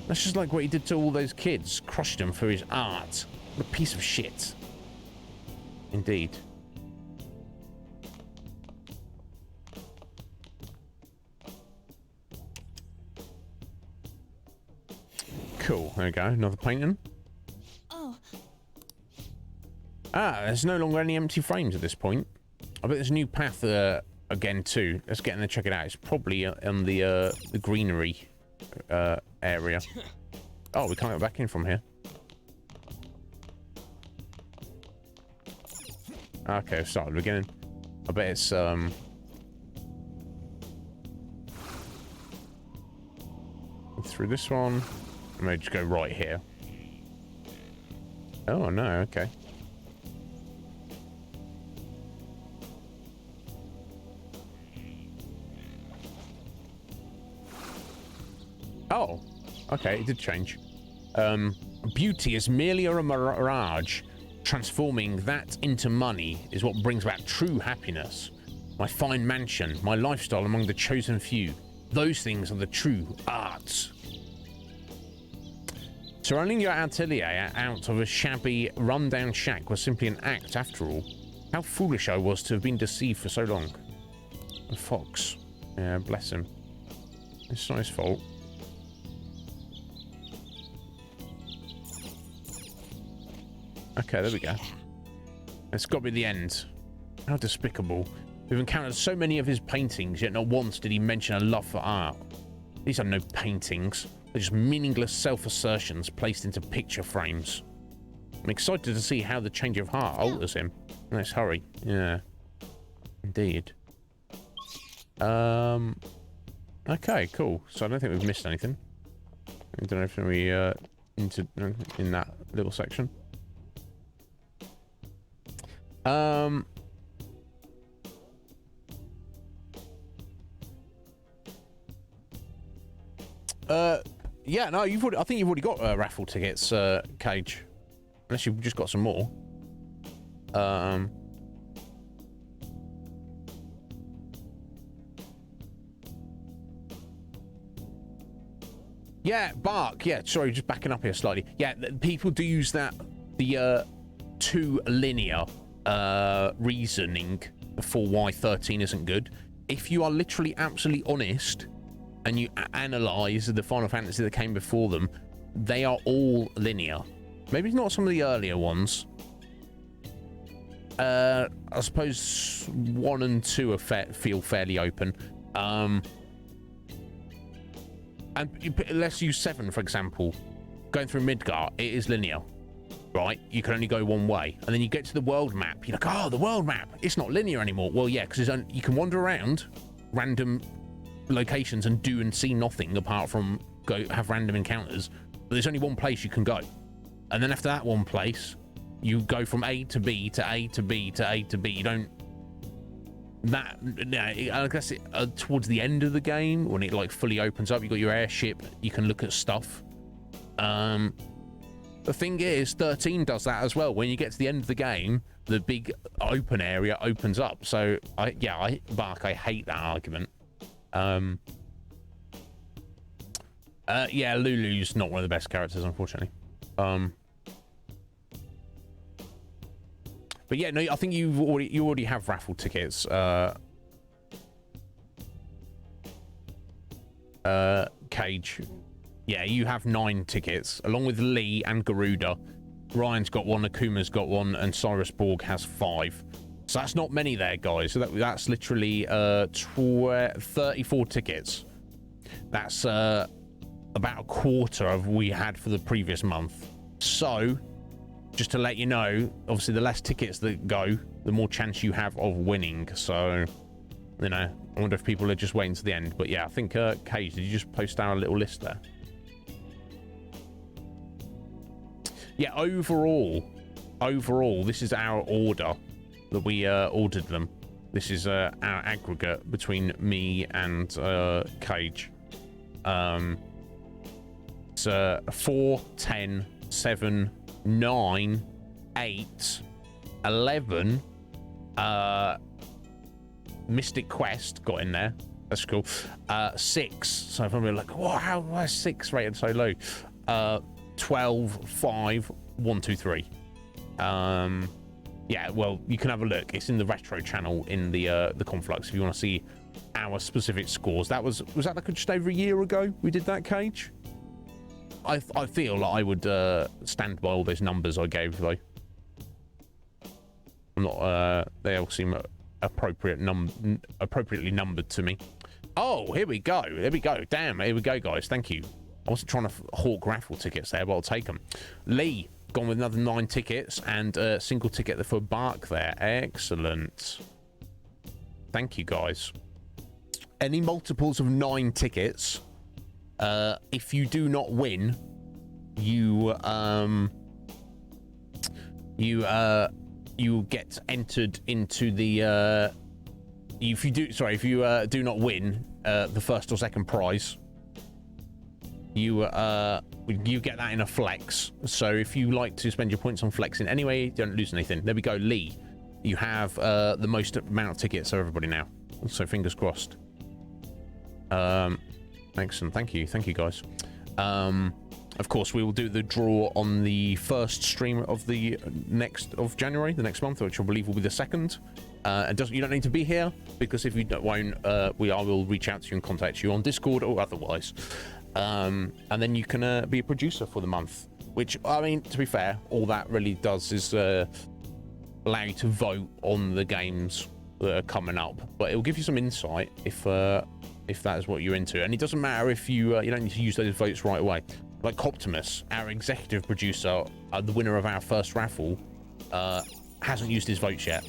S2: That's just like what he did to all those kids, crushed them for his art. What a piece of shit. Indeed. Cool, there we go, another painting.
S1: Oh.
S2: Ah, there's no longer any empty frames at this point. I bet there's a new path again too. Let's get in there and check it out. It's probably on the greenery area. Oh, we can't go back in from here. Okay, start at the beginning. I bet it's through this one. I may just go right here. Oh no, okay. Oh, okay, it did change. Beauty is merely a mirage. Transforming that into money is what brings about true happiness. My fine mansion, my lifestyle among the chosen few. Those things are the true arts. Surrounding your atelier out of a shabby, run-down shack was simply an act after all. How foolish I was to have been deceived for so long. A fox. Yeah, bless him. It's not his fault. Okay, there we go. It's got to be the end. How despicable. We've encountered so many of his paintings, yet not once did he mention a love for art. These are no paintings. They're just meaningless self-assertions placed into picture frames. I'm excited to see how the change of heart alters him. Let's hurry. Yeah. Indeed. Okay, cool. So I don't think we've missed anything. I don't know if we into in that little section. Yeah, no, I think you've already got raffle tickets, Cage. Unless you've just got some more. Yeah, Bark. Yeah, sorry, just backing up here slightly. Yeah, people do use that, the too linear reasoning for why 13 isn't good. If you are literally absolutely honest and you analyze the Final Fantasy that came before them, they are all linear. Maybe not some of the earlier ones. I suppose 1 and 2 are feel fairly open. And let's use 7, for example. Going through Midgar, it is linear, right? You can only go one way. And then you get to the world map. You're like, oh, the world map. It's not linear anymore. Well, yeah, because you can wander around random locations and do and see nothing apart from have random encounters. But there's only one place you can go. And then after that one place, you go from A to B to A to B to A to B. You don't... I guess towards the end of the game, when it like fully opens up, you got your airship, you can look at stuff. The thing is, 13 does that as well. When you get to the end of the game, the big open area opens up. So I hate that argument. Yeah, Lulu's not one of the best characters, unfortunately. But yeah, no, I think you already have raffle tickets. Cage. Yeah, you have 9 tickets, along with Lee and Garuda. Ryan's got 1, Akuma's got 1, and Cyrus Borg has 5. So that's not many there, guys. So that's literally 34 tickets. That's about a quarter of what we had for the previous month. So, just to let you know, obviously the less tickets that go, the more chance you have of winning. So, you know, I wonder if people are just waiting to the end. But yeah, I think, Cage, did you just post our little list there? Yeah, overall, this is our order that we ordered them. This is our aggregate between me and Cage. It's 4, 10, 7, 9, 8, 11. Mystic Quest got in there. That's cool. 6. So if I'm like, wow, how is 6 rated so low? 12, 5, 1, 2, 3. Yeah, well, you can have a look. It's in the retro channel in the Conflux if you want to see our specific scores. That was that like just over a year ago we did that, Cage? I feel like I would stand by all those numbers I gave, though. I'm not. They all seem appropriately numbered to me. Oh, here we go. There we go. Damn, here we go, guys. Thank you. I wasn't trying to hawk raffle tickets there, but I'll take them. Lee, gone with another 9 tickets and a single ticket for Bark there. Excellent. Thank you, guys. Any multiples of 9 tickets, if you do not win, you get entered into the if you do not win the first or second prize, you get that in a flex. So if you like to spend your points on flexing anyway, you don't lose anything. There we go. Lee, you have the most amount of tickets of everybody now, so fingers crossed. Excellent. Thank you guys. Of course, we will do the draw on the first stream of the January, the next month, which I believe will be the 2nd. You don't need to be here, because if you won't, I will reach out to you and contact you on Discord or otherwise. And then you can be a producer for the month, which, I mean, to be fair, all that really does is allow you to vote on the games that are coming up, but it will give you some insight if that is what you're into. And it doesn't matter if you don't need to use those votes right away. Like Coptimus, our executive producer, the winner of our first raffle, hasn't used his votes yet.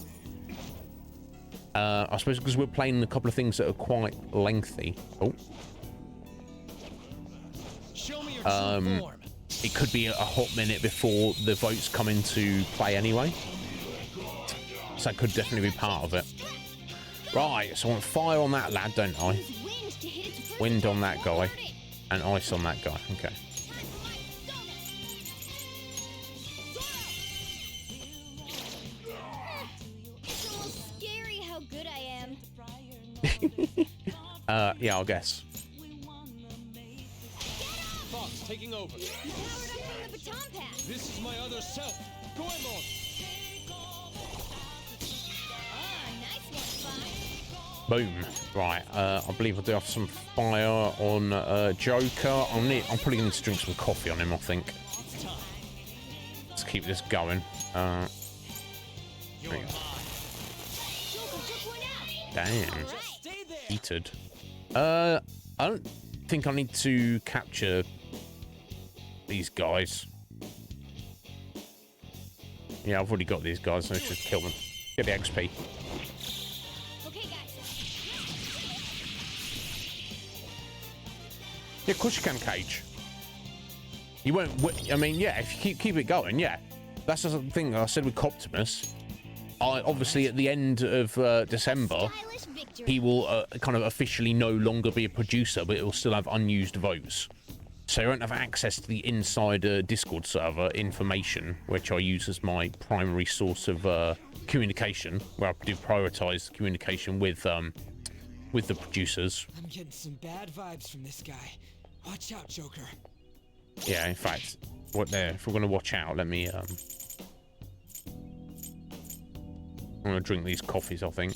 S2: I suppose because we're playing a couple of things that are quite lengthy. Oh.
S3: Show me your true form.
S2: it could be a hot minute before the votes come into play anyway. So that could definitely be part of it. Right, so I want fire on that lad, don't I? Wind on that guy. And ice on that guy. Okay.
S1: It's almost scary how good I am.
S2: Yeah, I'll guess.
S3: Fox taking over.
S1: You powered up from the baton pass.
S3: This is my other self. Goemon.
S1: Ah, nice one, Fox.
S2: Boom. Right, I believe I do have some fire on Joker. I'm probably going to drink some coffee on him, I think.
S3: It's time.
S2: Let's keep this going.
S3: You're mine.
S1: Joker took one out.
S2: Damn.
S1: Right.
S3: Stay there.
S2: Heated. I don't think I need to capture these guys. Yeah, I've already got these guys, so let's just kill them. Get the XP.
S1: Okay, guys.
S2: Yeah, of course you can, Cage. You won't. I mean, yeah, if you keep it going, yeah. That's the thing I said with Coptimus. Obviously, at the end of December,
S1: Stylish victory.
S2: he will kind of officially no longer be a producer, but it will still have unused votes. So you won't have access to the inside Discord server information, which I use as my primary source of communication, where I do prioritize communication with the producers.
S4: I'm getting some bad vibes from this guy. Watch out, Joker.
S2: Yeah, in fact, if we're going to watch out, let me I'm going to drink these coffees, I think.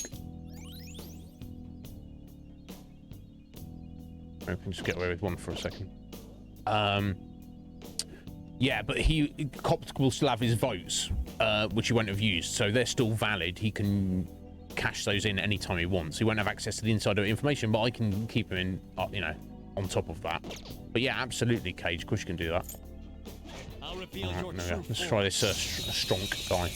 S2: I can just get away with one for a second. Yeah, but Copt will still have his votes, which he won't have used, so they're still valid. He can cash those in anytime he wants. He won't have access to the insider information, but I can keep him in, on top of that. But yeah, absolutely, Cage. Of course you can do that.
S3: I'll reveal
S2: Alright,
S3: your
S2: there we
S3: true
S2: go. Let's
S3: form.
S2: try this Stronk guy.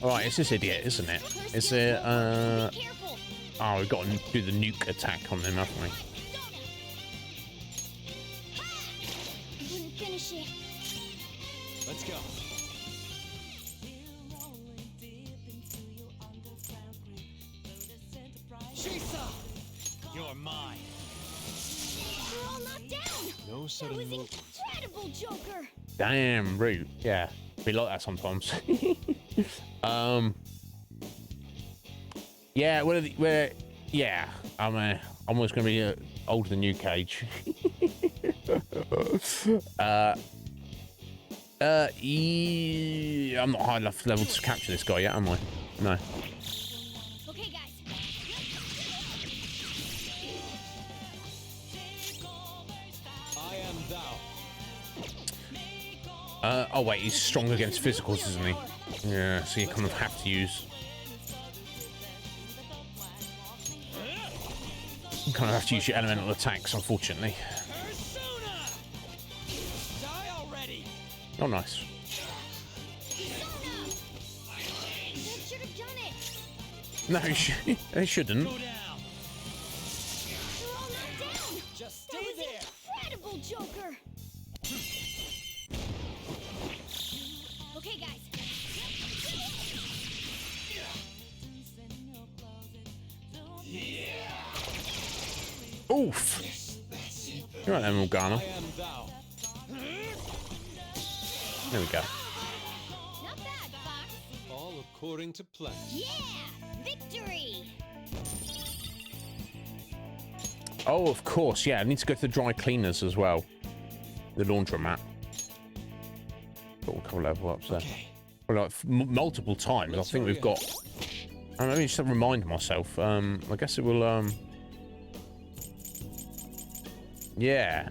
S2: Alright, it's this idiot, isn't it? Is it,
S1: Be careful.
S2: oh, we've got to do the nuke attack on him, haven't we?
S1: Couldn't finish it.
S3: Let's go. Shisa! You're mine.
S1: We're all knocked down.
S3: No
S1: That
S3: sudden
S1: was
S3: movement.
S1: incredible, Joker.
S2: Damn, rude. Yeah, be like that sometimes. Yeah, yeah, I'm almost going to be older than you, Cage. I'm not high enough level to capture this guy yet, am I? No.
S1: Okay, guys.
S3: I am thou.
S2: Oh wait, he's strong against physicals, isn't he? Yeah, so you kind of have to use. You kind of have to use your elemental attacks, unfortunately.
S3: Persona! Die already!
S2: Oh, nice.
S1: That should have done it.
S2: No, they shouldn't.
S3: Go down.
S1: We're all knocked down.
S3: Just
S1: That
S3: stay
S1: was
S3: there.
S1: incredible, Joker. Okay, guys.
S2: Oof. You're right there, Morgana.
S3: I am thou.
S2: There we go.
S1: Not bad, Fox.
S3: All according to plan.
S1: Yeah, victory.
S2: Oh, of course. Yeah, I need to go to the dry cleaners as well. The laundromat. Got a couple level ups there.
S4: Okay.
S2: Well, like multiple times. I think we've got. Let me just remind myself. I guess it will. Yeah.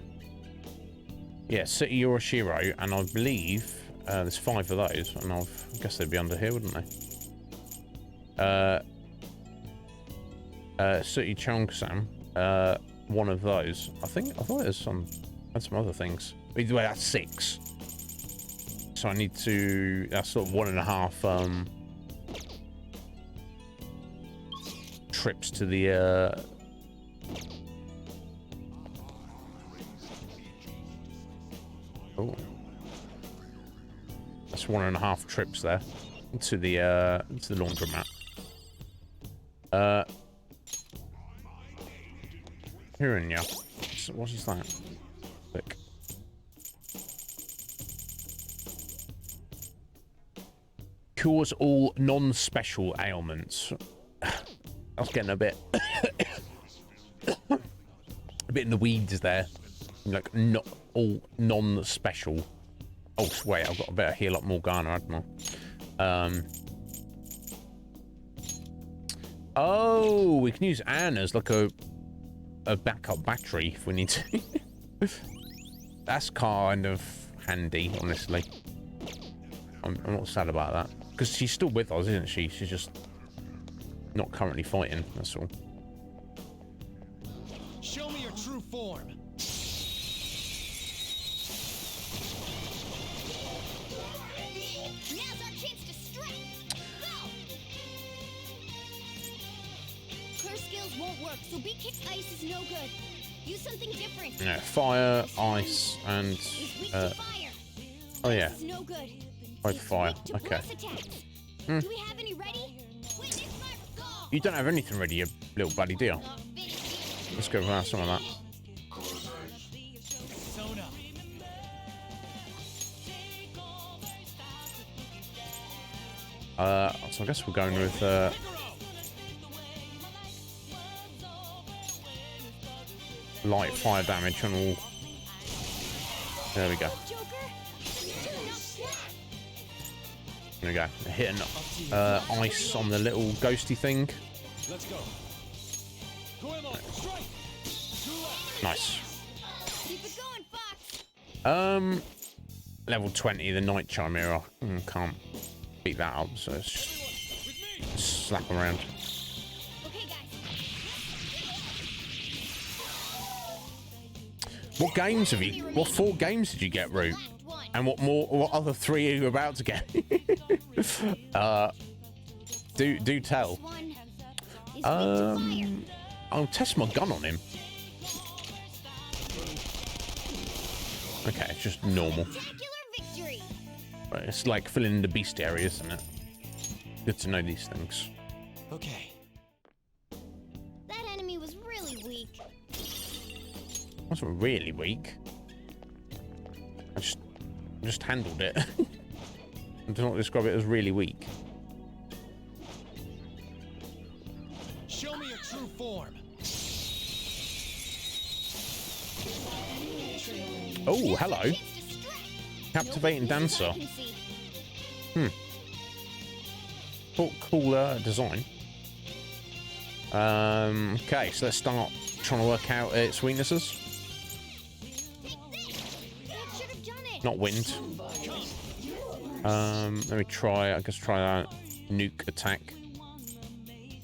S2: Yeah, City Yorishiro, and I believe there's 5 of those, and I guess they'd be under here, wouldn't they? City Cheongsam, one of those. I thought there's some other things. Either way, that's 6. So I need to. That's sort of 1.5 trips to the Oh. That's 1.5 trips there into the laundromat. Here in ya. What is that? Click. Cures all non-special ailments. I was getting a bit in the weeds there. Like not all non-special. Oh wait, I've got a better heal up Morgana, hadn't I? Oh, we can use Anne as like a backup battery if we need to. That's kind of handy, honestly. I'm not sad about that because she's still with us, isn't she? She's just not currently fighting. That's all.
S3: Show me your true form.
S1: Now's our chance to strike. Go! Curse skills won't work, so be kick. Ice is no good. Use something different.
S2: Yeah, fire, ice, and
S1: Is weak to fire.
S2: oh yeah,
S1: Is no good.
S2: both
S1: It's
S2: fire.
S1: weak to
S2: Okay.
S1: grass attacks. Do we have any ready? Witness my go.
S2: You don't have anything ready, you little buddy, do you? Let's go around some of that.
S3: Sona.
S2: So I guess we're going with light fire damage and all. There we go.
S1: Joker.
S2: There we go. Hitting ice on the little ghosty thing.
S3: Let's go. Strike.
S2: Nice.
S1: Keep it going, Fox.
S2: Level 20, the night charm era. Can't beat that up, so it's just slap around.
S1: Okay, guys.
S2: What games have you? What 4 games did you get, Root?
S1: Last one.
S2: And what other 3 are you about to get? do tell.
S1: This one is weak to fire.
S2: I'll test my gun on him. Okay, it's just normal.
S1: Spectacular victory.
S2: Right, it's like filling in the beast area, isn't it? Good to know these things.
S3: Okay.
S1: That enemy was really weak.
S2: Wasn't really weak. I just handled it. I do not describe it as really weak.
S3: Show me your true form.
S2: Oh, hello.
S1: Chance to strike.
S2: Captivating
S1: No weaknesses
S2: dancer.
S1: I can see.
S2: Cool design. Okay, so let's start trying to work out its weaknesses.
S1: That should have done it.
S2: Not wind. Let me try. I guess try that nuke attack.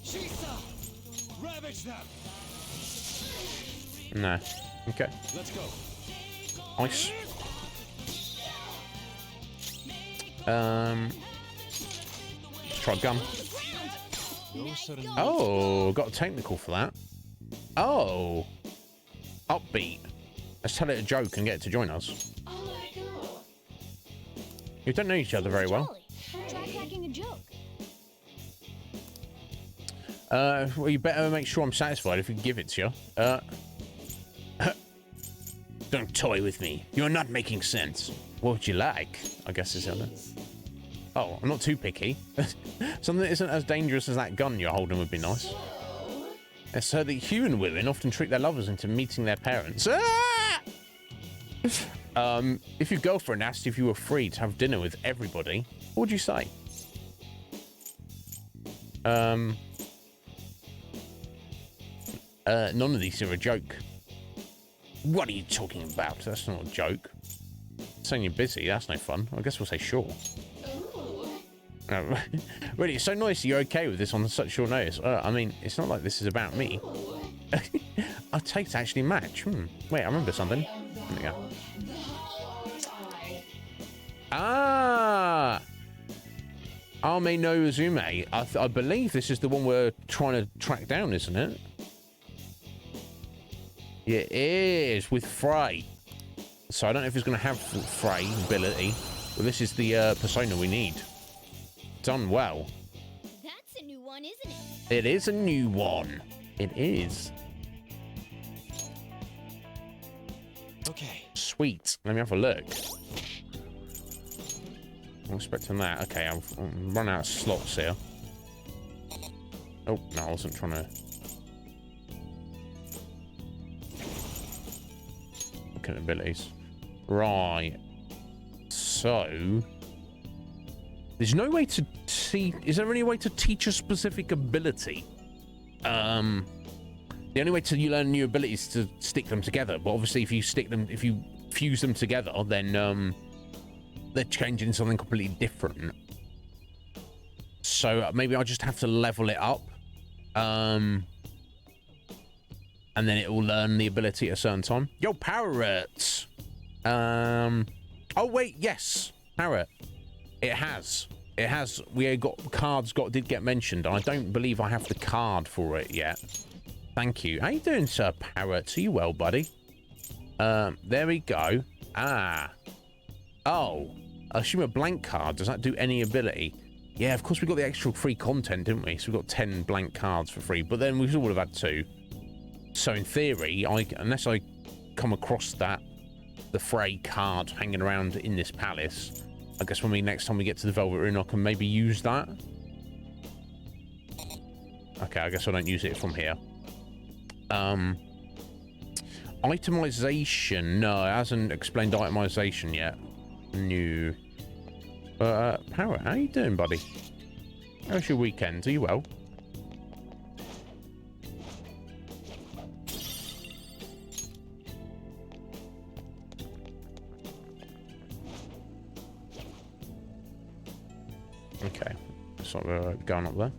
S3: Chisa. Ravage them.
S2: No. Okay.
S3: Let's go.
S2: Ice. Let's try gun.
S3: No sudden.
S2: Oh, got a technical for that. Oh. Upbeat. Let's tell it a joke and get it to join us. You don't know each other very well.
S1: Try cracking a joke.
S2: Well, you better make sure I'm satisfied if you give it to you. Don't toy with me. You're not making sense. What would you like? I guess is it. Oh, I'm not too picky. Something that isn't as dangerous as that gun you're holding would be nice. It's heard that human women often trick their lovers into meeting their parents. Ah! If your girlfriend asked if you were free to have dinner with everybody, what would you say? None of these are a joke. What are you talking about? That's not a joke. Saying you're busy, that's no fun. I guess we'll say sure. No, really, it's so nice you're okay with this on such short notice. I mean, it's not like this is about me. I'll take to actually match. Wait, I remember something. There we go. Ah! Ame no Uzume. I believe this is the one we're trying to track down, isn't it? It is, with Frey. So I don't know if it's going to have Frey ability, but this is the persona we need. Done well.
S1: That's a new one, isn't it?
S2: It is a new one. It is.
S3: Okay.
S2: Sweet. Let me have a look. I'm expecting that. Okay, I've run out of slots here. Oh, no, I wasn't trying to... Look at abilities. Right. So... There's no way to see... Is there any way to teach a specific ability? The only way to learn new abilities is to stick them together. But obviously, if you fuse them together, then they're changing something completely different. So maybe I just have to level it up, and then it will learn the ability at a certain time. Yo, parrots. Oh wait, yes, parrot. It has. We got cards. Did get mentioned. I don't believe I have the card for it yet. Thank you. How you doing, Sir Parrot? Are you well, buddy? There we go. Ah. Oh. I assume a blank card. Does that do any ability? Yeah, of course we got the extra free content, didn't we? So we got 10 blank cards for free. But then we would have had 2. So in theory, unless I come across the Frey card hanging around in this palace, I guess next time we get to the Velvet Rune, I can maybe use that. Okay, I guess I don't use it from here. Itemization. No, it hasn't explained itemization yet. New. Parrot, how you doing, buddy? How's your weekend? Are you well? Okay, so we're going up there.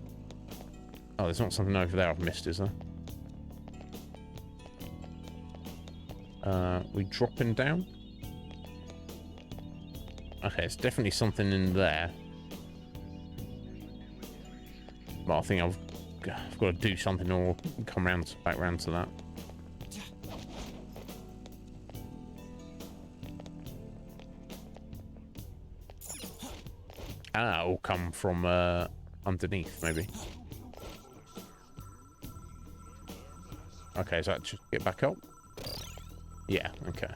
S2: Oh, there's not something over there I've missed, is there? We dropping down? Okay, it's definitely something in there. But I think I've got to do something or come back round to that. Ah, it'll come from underneath, maybe. Okay, so that just get back up? Yeah, okay.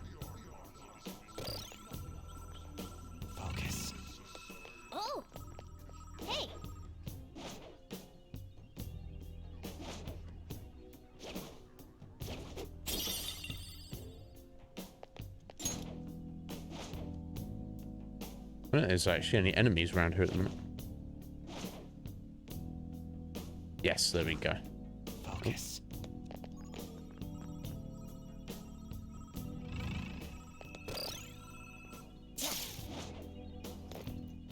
S3: Focus.
S1: Oh! Hey!
S2: I don't think there's actually any enemies around here at the minute. Yes, there we go.
S3: Focus.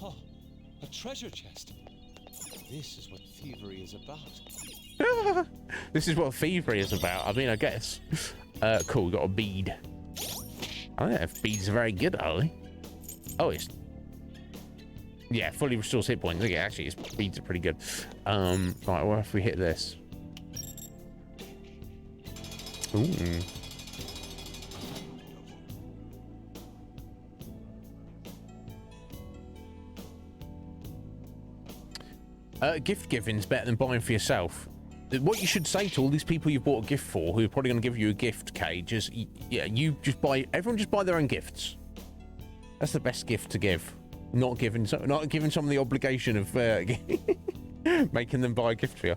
S3: Oh, a treasure chest. This is what thievery is about.
S2: This is what thievery is about. I mean, I guess. Cool, we got a bead. I don't know if beads are very good, are they? Oh, it's... Yeah, fully restores hit points. Okay, actually, its beads are pretty good. Right, what if we hit this? Ooh. Gift giving's better than buying for yourself. What you should say to all these people you bought a gift for, who are probably going to give you a gift, Cage, is, yeah, you just buy... Everyone just buy their own gifts. That's the best gift to give. Not giving someone the obligation of making them buy a gift for you.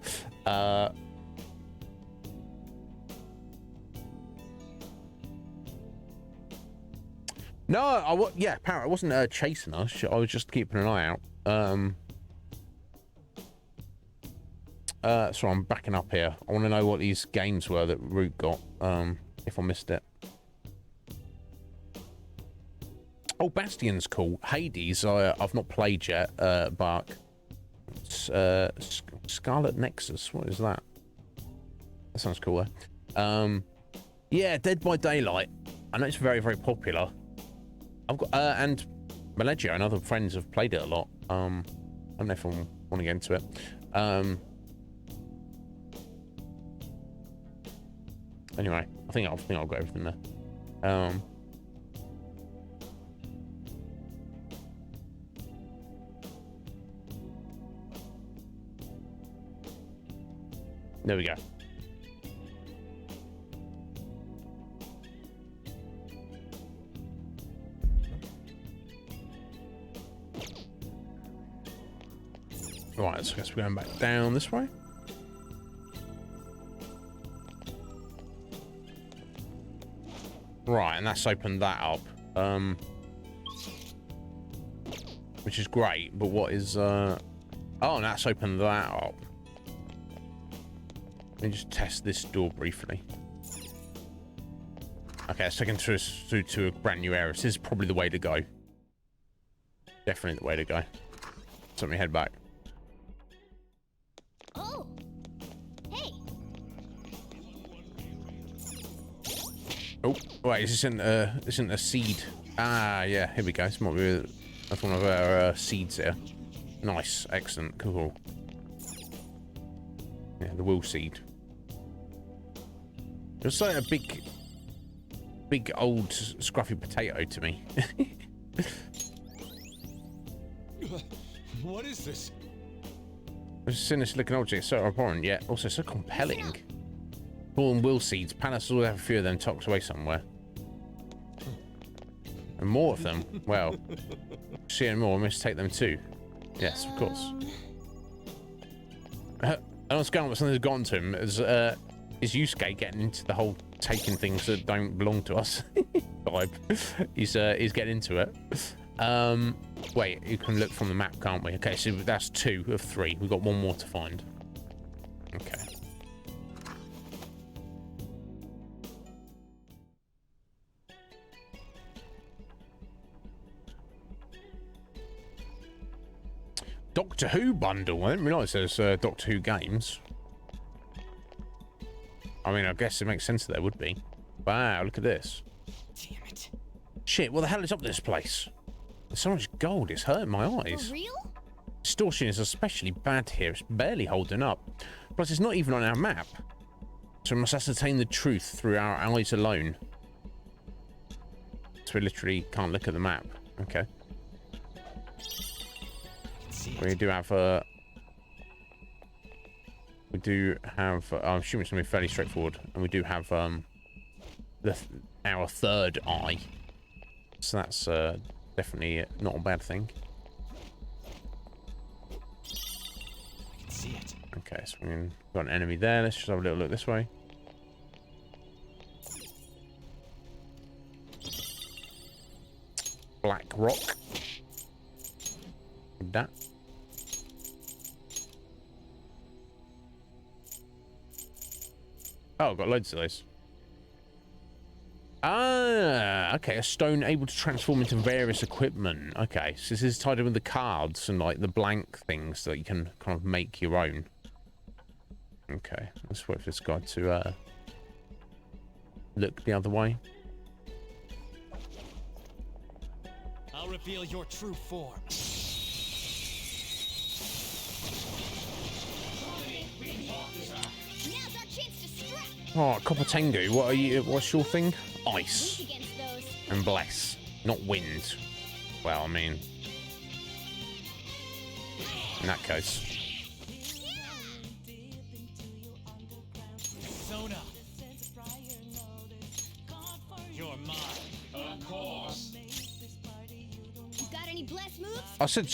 S2: No, yeah, Parrot, I wasn't chasing us. I was just keeping an eye out. So I'm backing up here. I want to know what these games were that Root got, if I missed it. Oh, Bastion's cool. Hades, I've not played yet, but... Scarlet Nexus, what is that? That sounds cool, yeah, Dead by Daylight. I know it's very, very popular. I've got... and Malegio and other friends have played it a lot. I don't know if I want to get into it. Anyway, I think I've got everything there. There we go. Right, so I guess we're going back down this way. Right, and that's opened that up. Which is great, but what is oh, and that's opened that up. Let me just test this door briefly. Okay, it's taken us through to a brand new area. This is probably the way to go. Definitely the way to go. So let me head back.
S1: Oh, hey.
S2: Oh, wait, this isn't a seed. Ah, yeah, here we go. This might be that's one of our seeds here. Nice, excellent, cool. Yeah, the wool seed. It's like a big old scruffy potato to me.
S3: What is this?
S2: It's a sinister looking object, so abhorrent, yet also so compelling. Ball and wool seeds. Palace will have a few of them tucked away somewhere. And more of them. Well, see any more, I must take them too. Yes, of course. And what's going on? Something's gone to him. Is Yusuke getting into the whole taking things that don't belong to us vibe? He's getting into it. Wait, you can look from the map, can't we? Okay, so that's 2 of 3. We've got one more to find. Okay. Doctor Who bundle. I didn't realise there's Doctor Who games. I mean, I guess it makes sense that there would be. Wow, look at this.
S4: Damn it.
S2: Shit, what the hell is up this place? There's so much gold, it's hurting my eyes.
S1: For real?
S2: Distortion is especially bad here. It's barely holding up. Plus, it's not even on our map. So we must ascertain the truth through our eyes alone. So we literally can't look at the map. Okay. We do have I'm assuming it's going to be fairly straightforward. And we do have our third eye. So that's definitely not a bad thing.
S4: I can see it.
S2: Okay, so we've got an enemy there. Let's just have a little look this way. Black rock. Like that. Oh, I've got loads of those. Ah, okay. A stone able to transform into various equipment. Okay, so this is tied in with the cards and like the blank things that you can kind of make your own. Okay, let's wait for this guy to look the other way.
S4: I'll reveal your true form.
S1: Now's our chance to strike.
S2: Oh, Copper Tengu, what are you? What's your thing? Ice
S1: Weak against those.
S2: and bless, not wind. Well, I mean, in that case.
S4: Sona. You're mine. Of course.
S1: You got any blast moves?
S2: I said,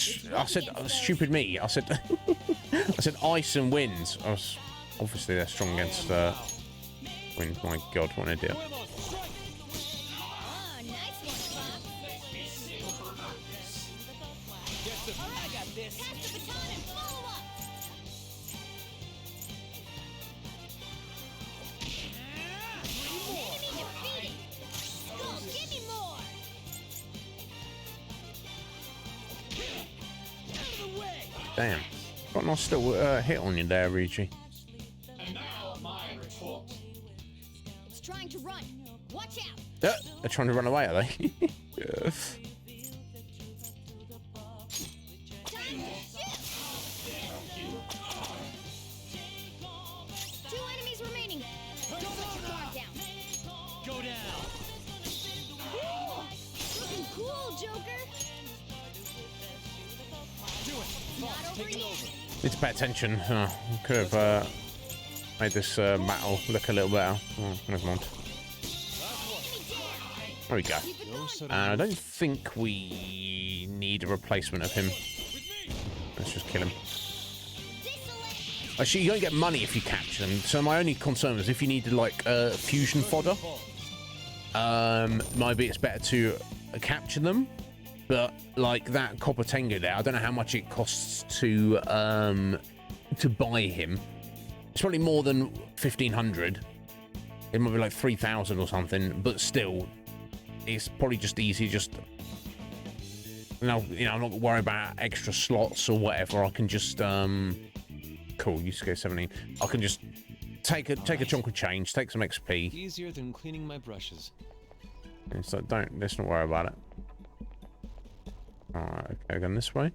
S2: stupid me. I said, I said ice and wind. I was obviously they're strong against wind. My God, what an idiot.
S1: Oh, nice one, Bob.
S4: All right, I got this.
S1: Pass the baton and follow up. Enemy defeated. Skull, give me more.
S4: Out of the way.
S2: Damn, got a nice little hit on you there, Ryuji.
S3: And now my retort.
S1: It's trying to run. Watch out.
S2: They're trying to run away, are they? Yeah.
S1: Time to shoot. 2 enemies remaining. Don't let your guard down.
S4: Go down.
S1: Looking cool, Joker.
S4: Do it.
S1: Not
S4: Boss,
S1: over
S4: take it
S1: yet.
S4: over.
S2: Need to pay attention. Could have Made this metal look a little better. Oh, never mind. There we go. I don't think we need a replacement of him. Let's just kill him. Actually, you don't get money if you capture them. So my only concern was if you needed like fusion fodder. Maybe it's better to capture them. But like that copper tango there, I don't know how much it costs to buy him. It's probably more than 1,500. It might be like 3,000 or something. But still, it's probably just easy. Just I'm not worried about extra slots or whatever. I can just cool. You go 17. I can just take a chunk of change, take some XP.
S3: Easier than cleaning my brushes.
S2: So let's not worry about it. Alright, okay, going this way.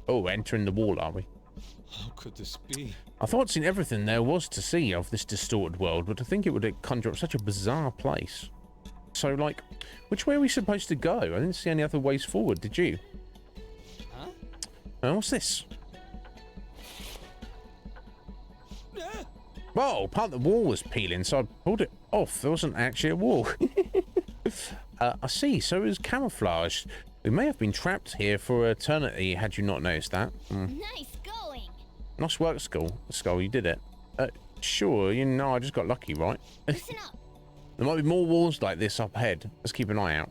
S2: Oh, entering the wall, are we?
S3: How could this be?
S2: I thought I'd seen everything there was to see of this distorted world, but I think it would conjure up such a bizarre place. So, like, which way are we supposed to go? I didn't see any other ways forward, did you?
S3: Huh?
S2: What's this? Whoa, part of the wall was peeling, so I pulled it off. There wasn't actually a wall. I see, so it was camouflaged. We may have been trapped here for eternity, had you not noticed that.
S1: Nice going.
S2: Nice work, Skull, you did it. Sure, I just got lucky, right?
S1: Listen up.
S2: There might be more walls like this up ahead. Let's keep an eye out.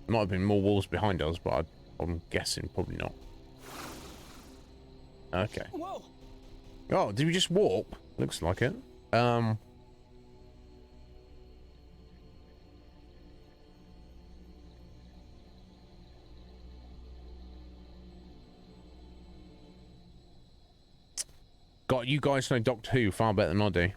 S2: There might have been more walls behind us, but I'm guessing probably not. Okay.
S4: Whoa!
S2: Oh, did we just warp? Looks like it. God, you guys know Doctor Who far better than I do.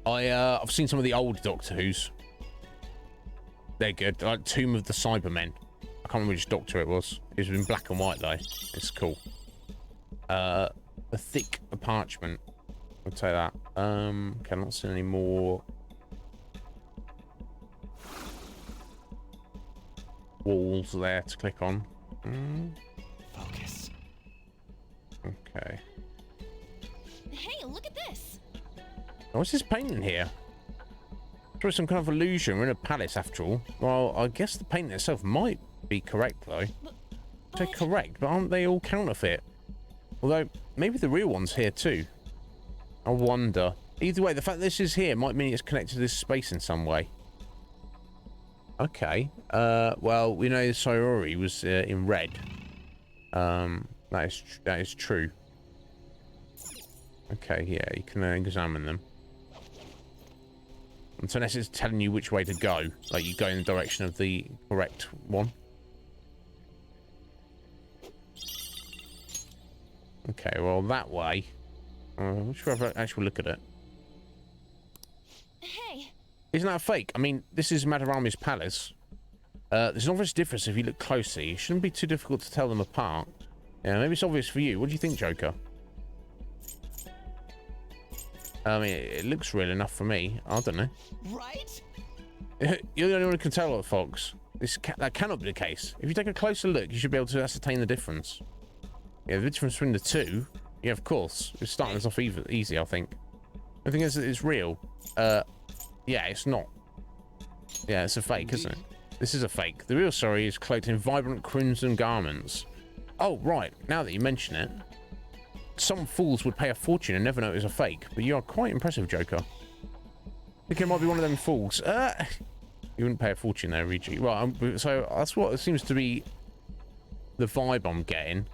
S2: I've seen some of the old Doctor Who's. They're good. Like Tomb of the Cybermen. I can't remember which Doctor it was. It was in black and white though. It's cool. A thick parchment. I'll tell you that. Okay, I'm not seeing any more walls there to click on.
S4: Focus.
S2: Okay.
S1: Hey, look at this.
S2: What's this painting here? It's some kind of illusion. We're in a palace after all. Well, I guess the painting itself might be correct though. They're correct, but aren't they all counterfeit? Although, maybe the real one's here too. I wonder. Either way, the fact that this is here might mean it's connected to this space in some way. Okay. Well, we know Sayori was in red. That is true. Okay, yeah, you can examine them. And so unless it's telling you which way to go, like you go in the direction of the correct one. Okay, well that way. Which way have I actually look at it?
S1: Hey.
S2: Isn't that fake? I mean, this is Madarami's palace. There's an obvious difference if you look closely. It shouldn't be too difficult to tell them apart. Yeah, maybe it's obvious for you. What do you think, Joker? I mean, it looks real enough for me. I don't know.
S4: Right?
S2: You're the only one who can tell it, folks. That cannot be the case. If you take a closer look, you should be able to ascertain the difference. Yeah, the difference between the two. Yeah, of course. It's starting us off easy, I think. I think it's real. Yeah, it's not. Yeah, it's a fake, isn't it? This is a fake. The real Sayori is cloaked in vibrant crimson garments. Oh, right. Now that you mention it. Some fools would pay a fortune and never know it was a fake, but you are quite impressive, Joker. I think it might be one of them fools. You wouldn't pay a fortune there, Rigi. Well, so that's what it seems to be the vibe I'm getting.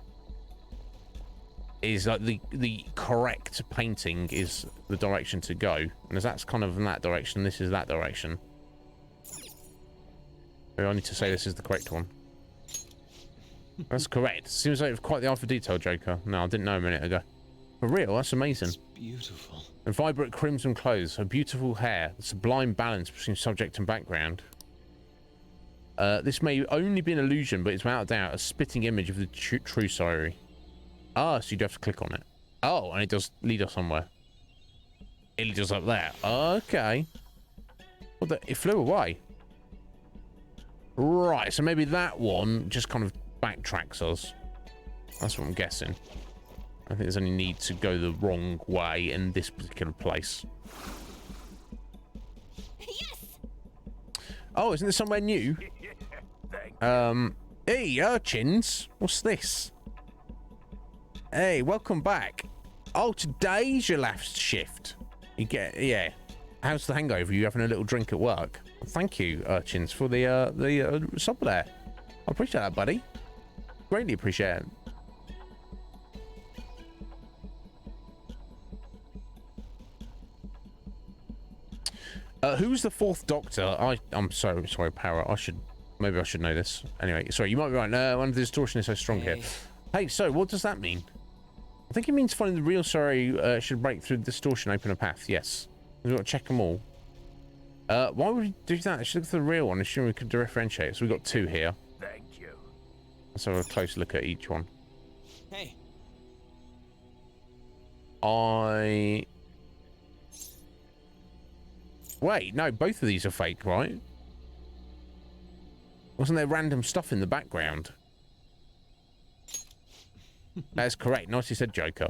S2: Is like the correct painting is the direction to go. And as that's kind of in that direction, this is that direction. I need to say this is the correct one. That's correct. Seems like quite the eye for detail, Joker. No, I didn't know a minute ago. For real, that's amazing.
S3: It's beautiful.
S2: And vibrant crimson clothes, her beautiful hair, the sublime balance between subject and background. This may only be an illusion, but it's without doubt a spitting image of the true Sayori. Ah, so you do have to click on it. Oh, and it does lead us somewhere. It leads us up there. Okay. Well, it flew away. Right, so maybe that one just kind of backtracks us. That's what I'm guessing. I think there's only need to go the wrong way in this particular place.
S1: Yes!
S2: Oh, isn't there somewhere new? Hey, urchins. What's this? Hey, welcome back. Oh, today's your last shift. You get, yeah. How's the hangover? You having a little drink at work? Thank you, urchins, for the sub there. I appreciate that, buddy. Greatly appreciate it. Who's the fourth Doctor? I'm sorry, Parrot. Maybe I should know this. Anyway, sorry, you might be right. No, one of the distortion is so strong here. Hey, so what does that mean? I think it means finding the real sorry should break through the distortion, open a path. Yes, we've got to check them all. Why would we do that? I should look for the real one. Assuming we could differentiate. So we've got 2 here.
S5: Thank you.
S2: Let's have a close look at each one.
S4: Hey.
S2: Wait, no, both of these are fake, right? Wasn't there random stuff in the background? That's correct. Nicely said, Joker.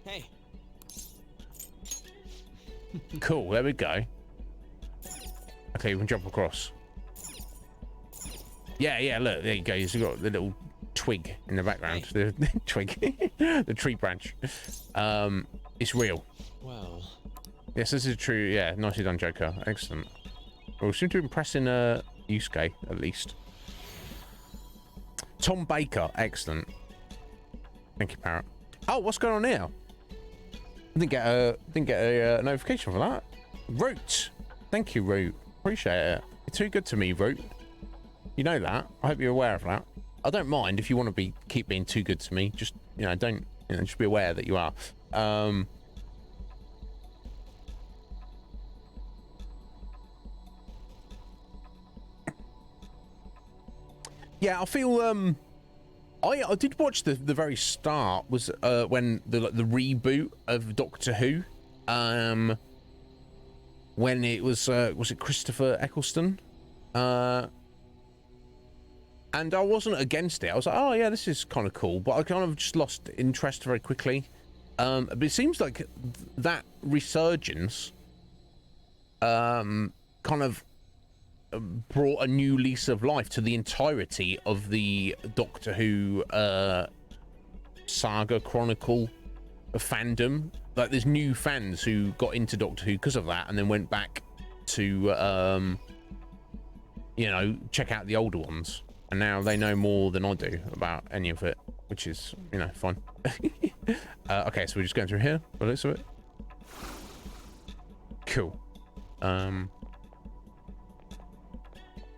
S4: Hey.
S2: Cool, there we go. Okay, we can jump across. Yeah, look, there you go. You've got the little twig in the background. The twig. The tree branch. It's real.
S3: Well,
S2: yes, this is true. Yeah, nicely done, Joker. Excellent. Well, we seem to be impressing Yusuke, at least. Tom Baker, excellent. Thank you, Parrot. Oh, what's going on here? Didn't get a notification for that. Root. Thank you, Root. Appreciate it. You're too good to me, Root. You know that. I hope you're aware of that. I don't mind if you want to keep being too good to me. Just, just be aware that you are. Yeah, I feel I did watch the very start was when the reboot of Doctor Who, when it was it Christopher Eccleston, and I wasn't against it. I was like, oh yeah, this is kind of cool, but I kind of just lost interest very quickly. But it seems like that resurgence kind of brought a new lease of life to the entirety of the Doctor Who saga chronicle fandom. Like, there's new fans who got into Doctor Who because of that and then went back to check out the older ones, and now they know more than I do about any of it, which is fun. Okay, so we're just going through here by the looks of it. Cool.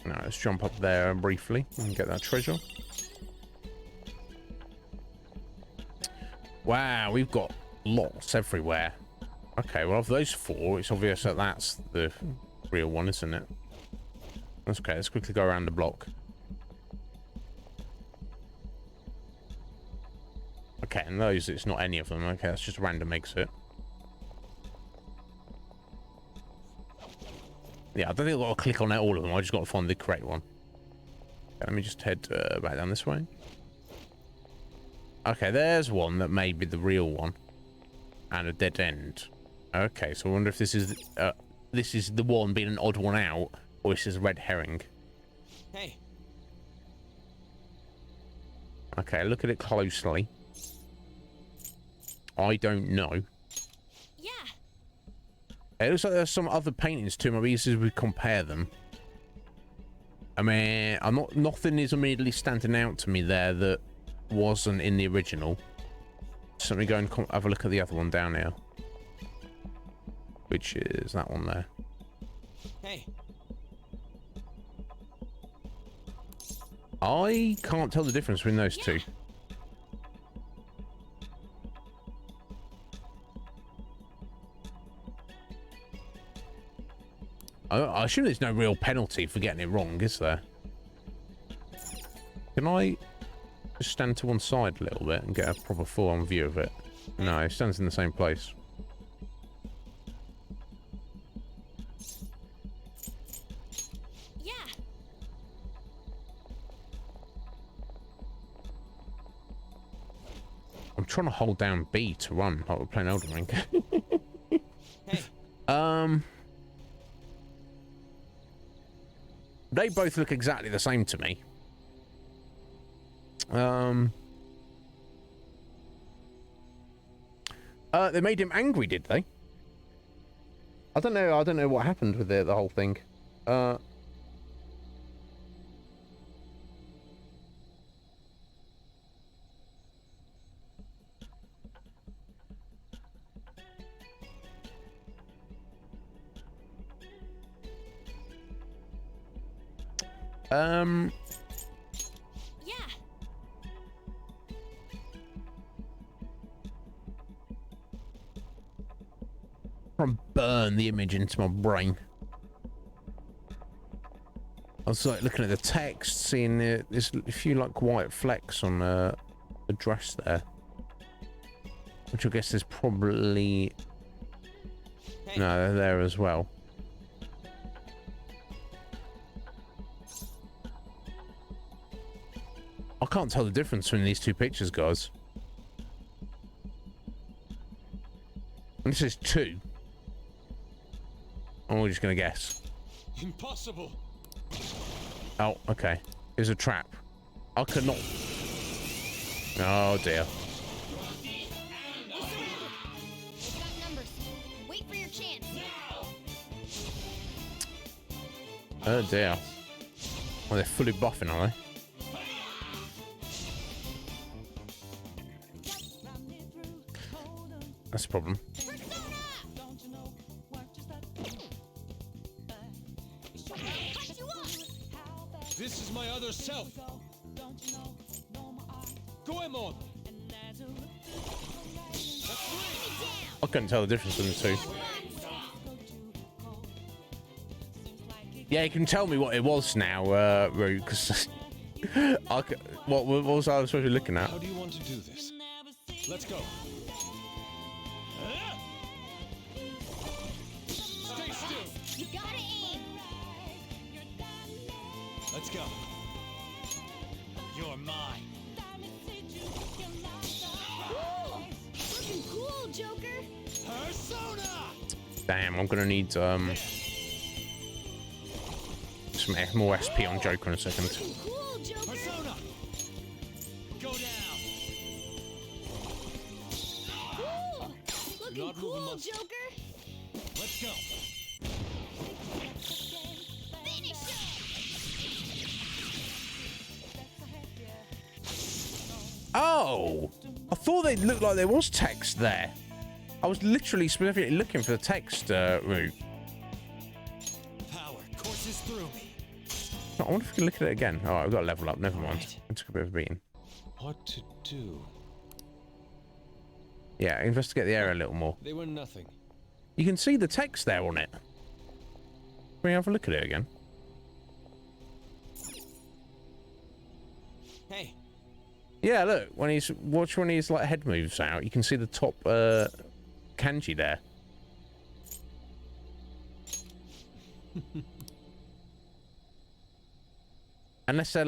S2: Now let's jump up there briefly and get that treasure. Wow, we've got lots everywhere. Okay, well, of those 4, it's obvious that that's the real one, isn't it? That's okay. Let's quickly go around the block. Okay, and those, it's not any of them. Okay, that's just a random exit. Yeah, I don't think I've got to click on all of them. I just got to find the correct one. Okay, let me just head back down this way. Okay, there's one that may be the real one. And a dead end. Okay, so I wonder if this is the one being an odd one out, or this is a red herring.
S4: Hey.
S2: Okay, look at it closely. I don't know.
S1: Yeah.
S2: It looks like there's some other paintings too. Maybe as we compare them. I mean, nothing is immediately standing out to me there that wasn't in the original. So let me go and have a look at the other one down here, which is that one there.
S4: Hey.
S2: I can't tell the difference between those two. I assume there's no real penalty for getting it wrong, is there? Can I just stand to one side a little bit and get a proper full-on view of it? No, it stands in the same place. trying to hold down B to run. Like we're playing Elden Ring.
S3: Hey.
S2: They both look exactly the same to me. They made him angry, did they? I don't know. I don't know what happened with the whole thing.
S1: Yeah.
S2: Trying to burn the image into my brain. I was like looking at the text, seeing there's a few like white flecks on the dress there, which I guess is probably no, they're there as well. I can't tell the difference between these two pictures, guys. And this is 2. And we're just gonna guess.
S3: Impossible.
S2: Oh, okay. Here's a trap. I could not. Oh dear.
S1: We're surrounded. They've got numbers. Wait for your chance.
S2: Oh dear. Oh, they're fully buffing, are they? That's a problem.
S3: This is my other self. Goemon.
S2: I couldn't tell the difference between the two. Yeah, you can tell me what it was now, Rue, because what was I supposed to be looking at?
S3: How do you want to do this? Let's go. Stay still.
S1: You gotta aim.
S3: Let's go. You're mine.
S1: Cool. Looking cool, Joker.
S3: Persona.
S2: Damn, I'm gonna need some more SP on Joker in a second.
S1: Looking cool, Joker.
S3: Persona. Go down.
S1: Cool. Looking
S3: Not moving
S1: cool,
S3: much.
S1: Joker.
S3: Let's go.
S1: Finish it.
S2: Oh! I thought they looked like there was text there. I was literally specifically looking for the text route.
S3: Power courses through me.
S2: I wonder if we can look at it again. Oh, I've got to level up. Never mind.
S3: Right.
S2: I took a bit of a beating.
S3: What to do?
S2: Yeah, investigate the area a little more.
S3: They were nothing.
S2: You can see the text there on it. Can we have a look at it again?
S3: Hey.
S2: Yeah, look. When his like head moves out, you can see the top kanji there. Unless the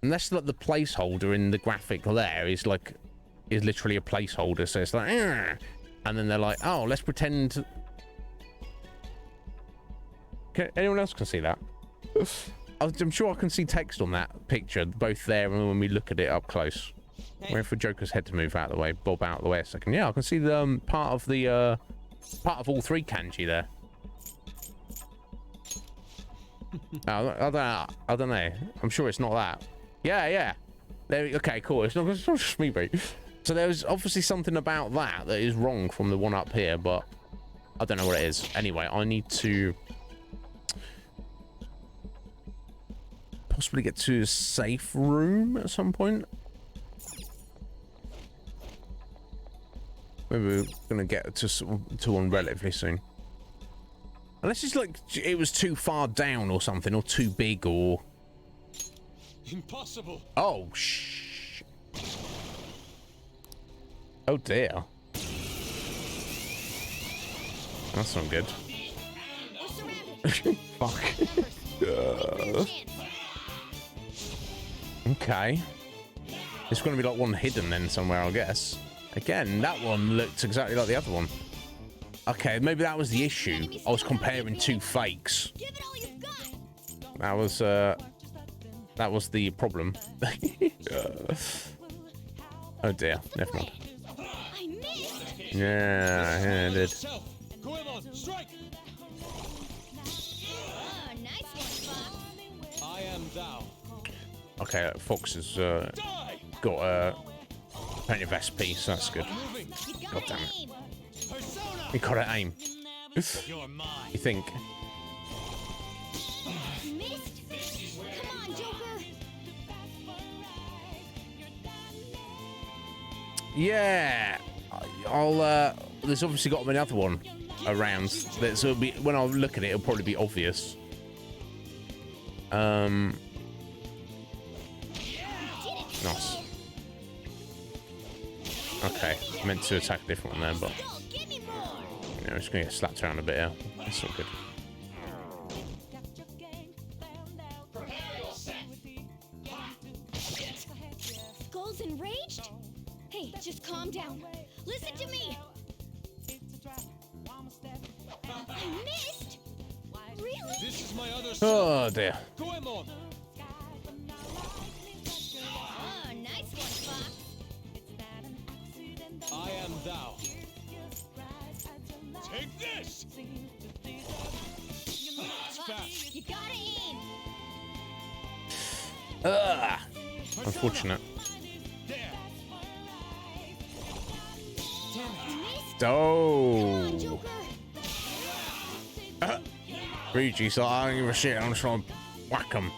S2: placeholder in the graphic there is literally a placeholder, so it's like, "Argh!" And then they're like, oh, let's pretend. Anyone else can see that? I'm sure I can see text on that picture, both there and when we look at it up close.
S3: Hey.
S2: Waiting for Joker's head to move out of the way, bob out of the way a second. Yeah, I can see the part of all 3 kanji there. I don't know. I'm sure it's not that. Yeah. Okay, cool. It's not just me, mate. So there's obviously something about that is wrong from the one up here, but I don't know what it is. Anyway, I need to possibly get to a safe room at some point. Maybe we're gonna get to one relatively soon. Unless it's like it was too far down or something, or too big, or...
S3: Impossible.
S2: Oh, shh. Oh, dear. That's not good.
S1: We're surrounded.
S2: Fuck.
S1: Numbers. Wait for your chance.
S2: Okay. It's going to be like one hidden then somewhere, I guess. Again, that one looked exactly like the other one. Okay, maybe that was the issue. I was comparing two fakes.
S1: Give it all you've got.
S2: That was the problem. Oh dear, never mind.
S1: I missed.
S2: Yeah, I did.
S3: Go on, strike!
S1: Oh, nice one, Fox.
S3: I am thou.
S2: Okay, Fox has
S3: Die!
S2: got plenty of SP, so that's good.
S3: Moving.
S1: You
S2: God
S1: gotta
S2: damn it.
S1: aim.
S3: Persona!
S2: He got to aim.
S3: You're mine.
S2: You think?
S1: Missed. Come on, Joker.
S2: Yeah, I'll. There's obviously got another one around. So it'll be, when I look at it, it'll probably be obvious. Nice. Okay, meant to attack a different one there, but
S1: Go, give me more.
S2: you know, it's gonna get slapped around a bit here. That's all good.
S1: Skull's enraged? Hey, just calm down. Listen to me. I missed. Really?
S3: This is my other self.
S2: Oh dear.
S3: Go on.
S1: Oh, nice one, Fox.
S3: I am thou. Take this!
S1: Fox, you gotta aim.
S2: Ugh. Unfortunate.
S3: There!
S1: Missed.
S2: Oh.
S1: Joker.
S2: Ryuji's like, I don't give a shit. I'm just trying to whack him.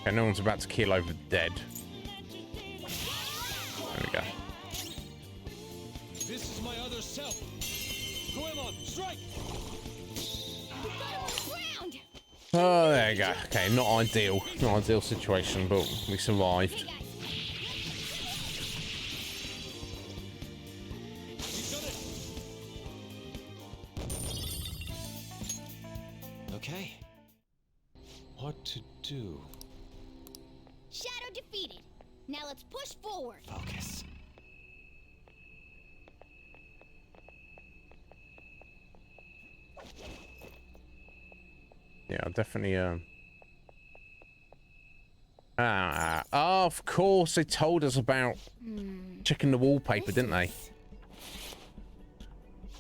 S2: Okay, no one's about to keel over dead. There we go.
S3: This is my other self. Go on, strike!
S1: We got him on the ground.
S2: Oh, there you go. Okay, not ideal. Not ideal situation, but we survived.
S1: Hey, guys.
S3: He's done it! Okay. What to do?
S1: Shadow defeated. Now let's push forward.
S3: Focus.
S2: Yeah, I'll definitely. Oh, of course they told us about checking the wallpaper, didn't they?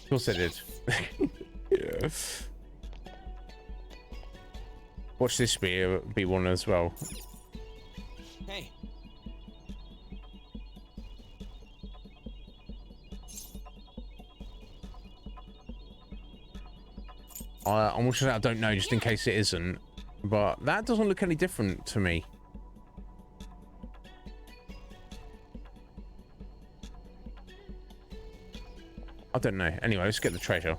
S2: Of course they did. Yeah. Watch this be one as well.
S3: Hey.
S2: I'm watching that. I don't know, just in case it isn't. But that doesn't look any different to me. I don't know. Anyway, let's get the treasure.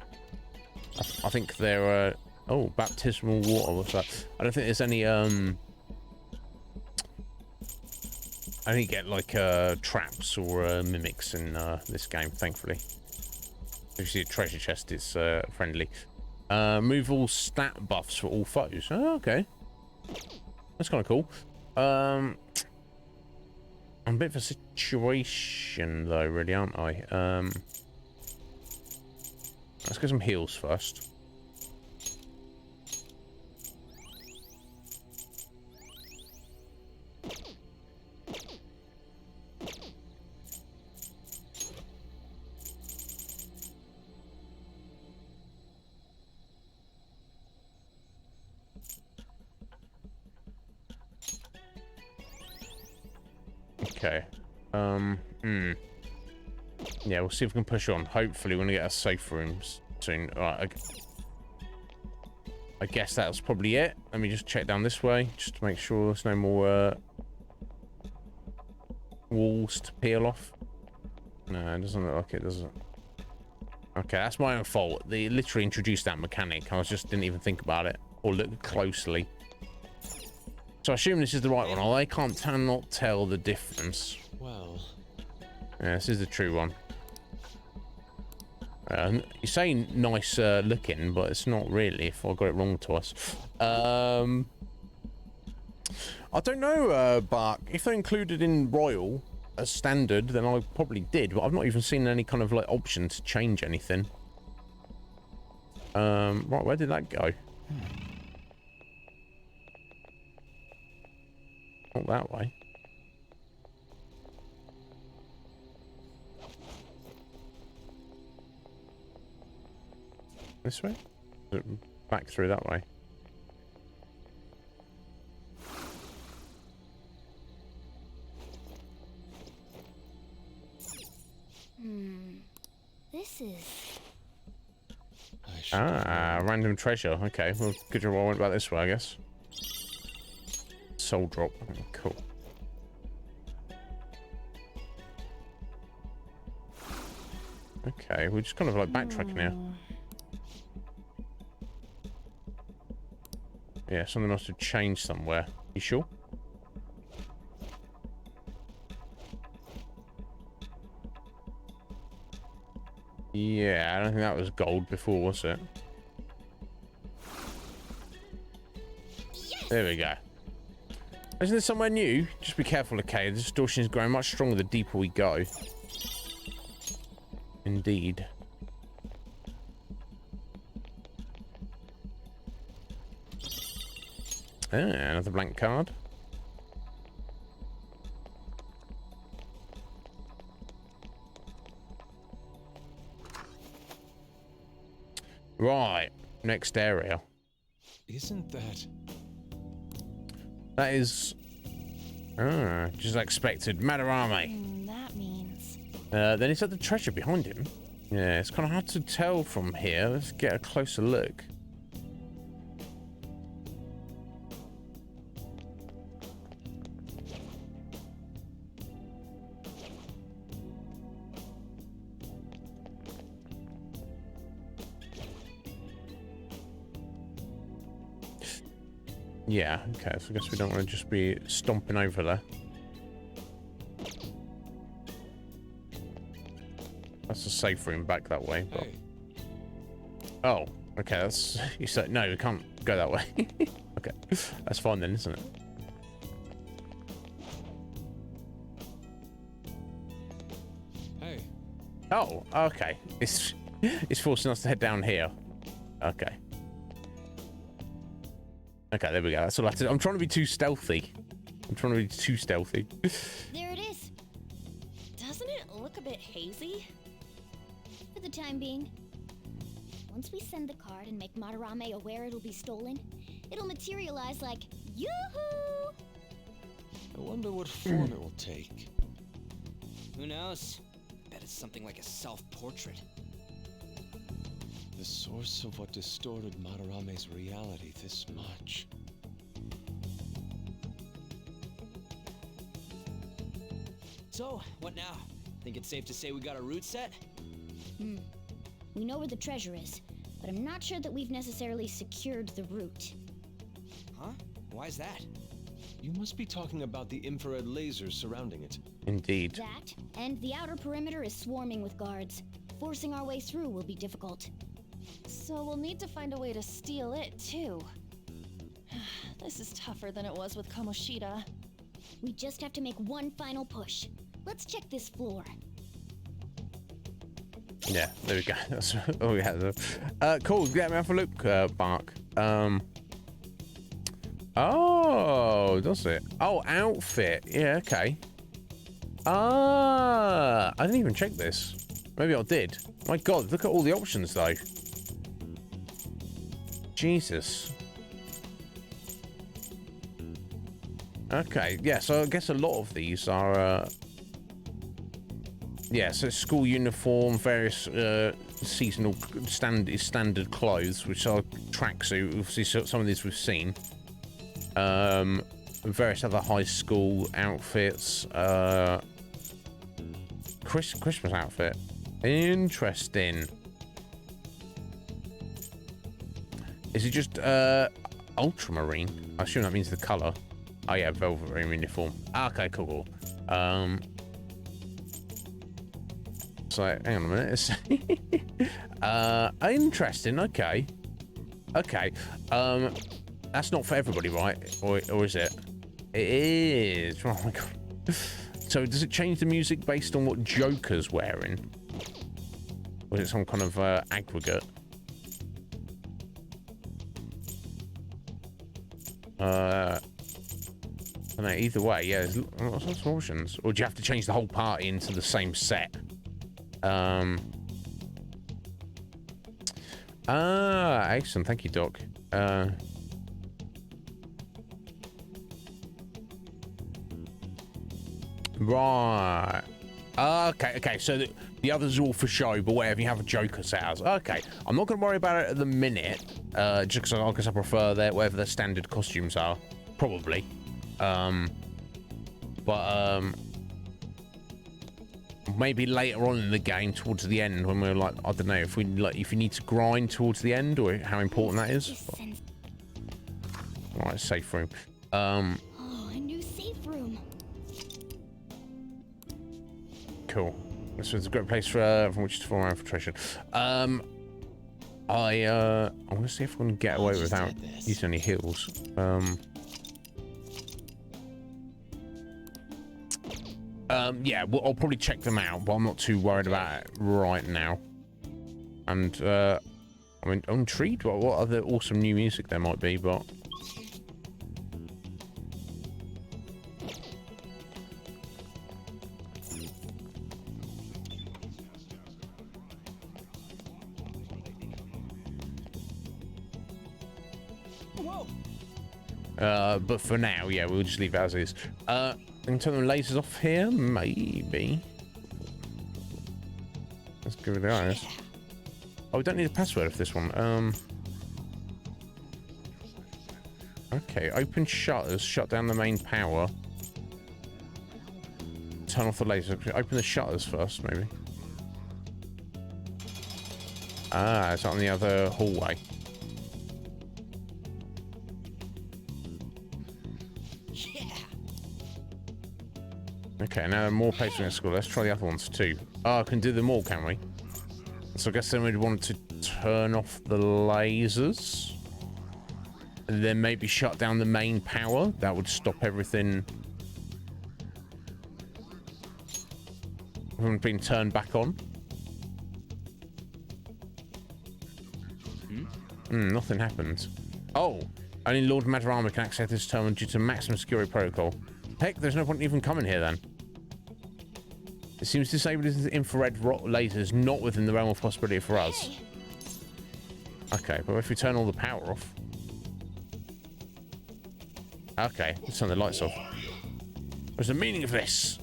S2: I think there are... Oh, baptismal water. What's that? I don't think there's any... I didn't get, like, traps or mimics in this game, thankfully. If you see a treasure chest, it's friendly. Move all stat buffs for all foes. Oh, okay. That's kind of cool. I'm a bit of a situation, though, really, aren't I? Let's get some heals first. Okay. Yeah, we'll see if we can push on. Hopefully, we're gonna get our safe rooms soon. Alright, I guess that was probably it. Let me just check down this way, just to make sure there's no more walls to peel off. No, it doesn't look like it, does it? Okay, that's my own fault. They literally introduced that mechanic. I just didn't even think about it or look closely. So I assume this is the right one. I cannot tell the difference.
S3: Well,
S2: Yeah, this is the true one. You say nice looking, but it's not really, if I got it wrong to us. I don't know, Bark. If they're included in Royal as standard, then I probably did, but I've not even seen any kind of like option to change anything. Right, where did that go? Not that way. This way? Back through that way.
S1: This is...
S2: Random treasure. Okay, well, good job I went back this way, I guess. Soul drop. Cool. Okay, we're just kind of like backtracking now. Yeah, something must have changed somewhere. You sure? Yeah, I don't think that was gold before, was it? Yes! There we go. Isn't there somewhere new? Just be careful, okay? The distortion is growing much stronger the deeper we go. Indeed. Another blank card. Right, next area.
S3: Isn't that...
S2: That is... just like expected. Madarame.
S1: That means...
S2: Then is that the treasure behind him? Yeah, it's kind of hard to tell from here. Let's get a closer look. Yeah, okay, so I guess we don't want to just be stomping over there. That's a safe room back that way, but...
S3: Hey.
S2: Oh, okay, that's... You said, no, we can't go that way. Okay, that's fine then, isn't it?
S3: Hey.
S2: Oh, okay. It's forcing us to head down here. Okay. Okay, there we go. That's all I have to do. I'm trying to be too stealthy.
S1: There it is.
S5: Doesn't it look a bit hazy?
S1: For the time being. Once we send the card and make Madarame aware it'll be stolen, it'll materialize like, yoo-hoo!
S3: I wonder what form it will take.
S4: Who knows? Bet it's something like a self-portrait.
S3: The source of what distorted Madarame's reality this much.
S4: So, what now? Think it's safe to say we got a route set?
S1: We know where the treasure is, but I'm not sure that we've necessarily secured the route.
S4: Huh? Why's that?
S3: You must be talking about the infrared lasers surrounding it.
S2: Indeed.
S1: That, and the outer perimeter is swarming with guards. Forcing our way through will be difficult.
S5: So we'll need to find a way to steal it, too. This is tougher than it was with Kamoshida.
S1: We just have to make one final push. Let's check this floor.
S2: Yeah, there we go. That's all we had. Cool. Get me off a look, Bark. Oh, does it? Oh, outfit. Yeah, okay. I didn't even check this. Maybe I did. My God, look at all the options, though. Jesus. Okay, yeah, so I guess a lot of these are... yeah, so school uniform, various seasonal standard clothes, which are tracksuit. Obviously, some of these we've seen. Various other high school outfits. Christmas outfit. Interesting. Is it just ultramarine? I assume that means the color. Oh yeah, velvet uniform. Ah, okay, cool. So, hang on a minute. Interesting. Okay. Okay. That's not for everybody, right? Or is it? It is. Oh my god. So does it change the music based on what Joker's wearing? Or is it some kind of aggregate? I don't know, either way, yeah, there's lots of options. Or do you have to change the whole party into the same set? Excellent, thank you, Doc. Right. Okay, so the others are all for show, but whatever, you have a Joker set as. Okay, I'm not going to worry about it at the minute, just because I guess I prefer whatever their standard costumes are, probably. Maybe later on in the game, towards the end, when we're like, I don't know, if you need to grind towards the end, or how important that is. Right, safe room.
S1: Oh, a new safe room.
S2: Cool. This was a great place from which to form our infiltration. I want to see if we can get away without using any heals. Yeah, well, I'll probably check them out, but I'm not too worried about it right now. And I mean, I'm intrigued what other awesome new music there might be, but. But for now, yeah, we'll just leave it as is. Can turn the lasers off here? Maybe. Let's give it a go. Oh, we don't need a password for this one. Okay, open shutters, shut down the main power. Turn off the laser. Open the shutters first, maybe. Ah, it's on the other hallway. Okay, now there are more places in school. Let's try the other ones too. Oh, I can do them all, can we? So I guess then we'd want to turn off the lasers. And then maybe shut down the main power. That would stop everything from being turned back on. Nothing happens. Oh, only Lord Madarama can access this terminal due to maximum security protocol. Heck, there's no point in even coming here then. It seems disabled as infrared lasers, not within the realm of possibility for us. Okay, but if we turn all the power off. Okay, let's turn the lights off. What's the meaning of this?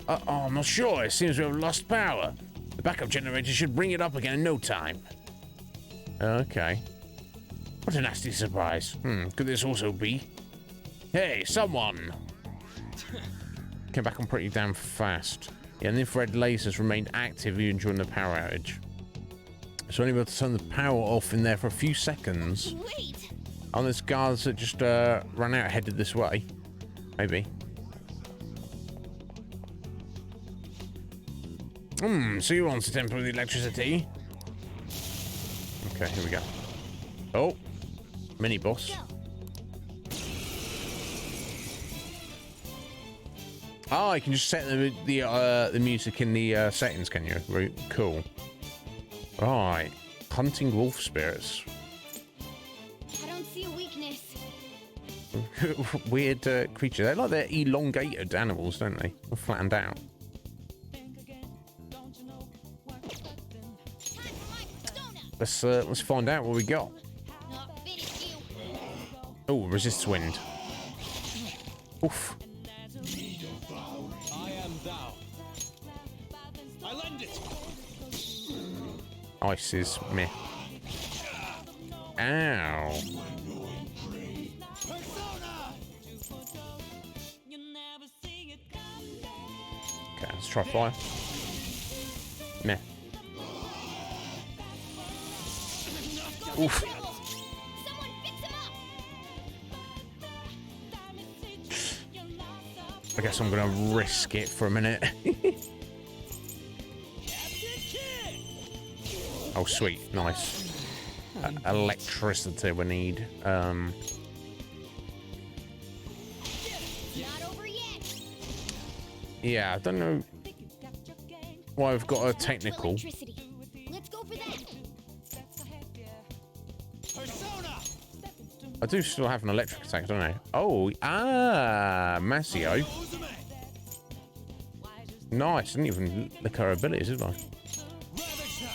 S2: Oh, I'm not sure. It seems we have lost power. The backup generator should bring it up again in no time. Okay. What a nasty surprise. Could this also be? Hey, someone! Came back on pretty damn fast. Yeah, and the infrared lasers remained active even during the power outage. So only able to turn the power off in there for a few seconds.
S1: Wait!
S2: On this guards that just ran out headed this way. Maybe. So you want to temper with the electricity? Okay, here we go. Oh, mini boss. Oh, you can just set the music in the settings, can you? Very cool. Right, hunting wolf spirits.
S1: I don't see a weakness.
S2: Weird creature. They're like they're elongated animals, don't they? Or flattened out. Let's find out what we got. Oh, resists wind. Oof.
S3: I am thou. I lend it.
S2: Ice is meh. Ow. Okay, let's try fire. Meh. Oof.
S1: Someone fix him up.
S2: I guess I'm gonna risk it for a minute. Oh, sweet. Nice. Electricity we need.
S1: Not over yet.
S2: Yeah, I don't know why I've got a
S1: To
S2: technical.
S1: electricity. Let's go for that.
S3: Persona!
S2: I do still have an electric attack, don't I? Oh, Masio.
S3: Uzume!
S2: Nice. I didn't even look at her abilities, did I?
S3: Ravage them!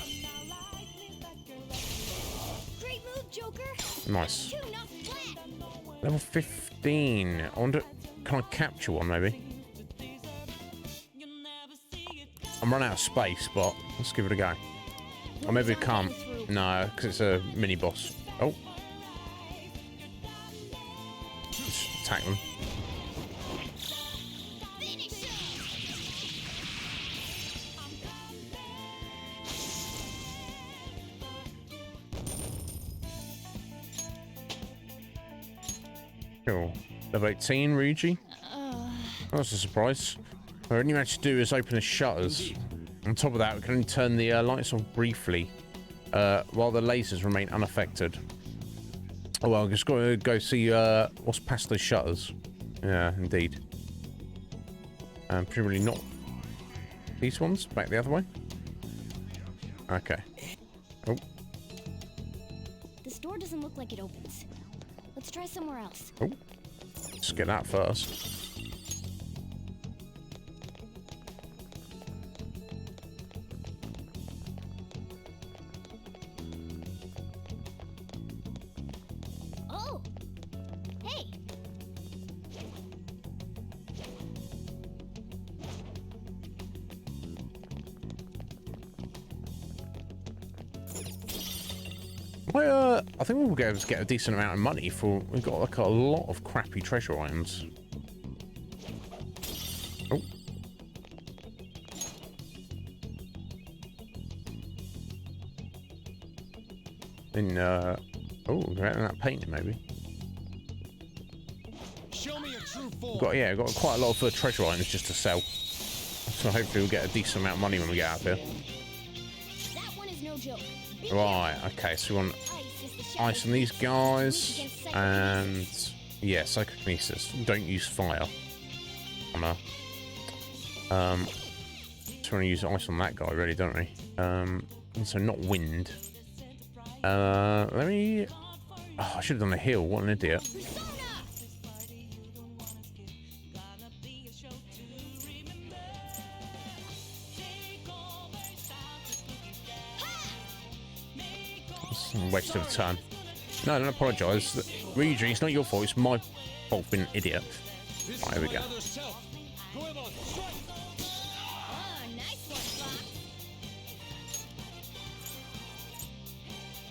S1: Great move, Joker.
S2: Nice.
S1: Two knocked flat.
S2: Level 15. I wonder, can I capture one maybe? I'm running out of space, but let's give it a go. Or maybe I can't. No, because it's a mini boss. Oh. Let's attack them.
S1: Finish him.
S2: Cool. Level 18, Ryuji. That was a surprise. All you have to do is open the shutters. On top of that, we can only turn the lights off briefly while the lasers remain unaffected. Oh well, I'm just going to go see what's past those shutters. Yeah, indeed. Presumably not these ones. Back the other way. Okay. Oh,
S1: This door doesn't look like it opens. Let's try somewhere else.
S2: oh. Let's get that first.
S1: Oh. Hey.
S2: Well, I think we'll be able to get a decent amount of money for. We've got like a lot of crappy treasure items. Oh. Then, oh, getting that painting maybe.
S3: Show me your true form!
S2: We've got quite a lot of treasure items just to sell. So hopefully we'll get a decent amount of money when we get out of here.
S1: That one is no joke. Be
S2: Right, okay, so we want
S1: careful. Ice is the shadow
S2: ice on these guys,
S1: against psychokinesis.
S2: and yeah, psychokinesis. Don't use fire on her. Just want to use ice on that guy, really, don't we? So not wind. Let me. Oh, I should have done a heal. What an idiot.
S1: Persona.
S2: It's a waste of a turn. No, don't apologise. Ryuji, it's not your fault. It's my fault for being an idiot.
S3: This
S2: Right, here we
S3: is
S2: go.
S3: my other self. Goemon, strike!
S1: Oh, nice one, Fox.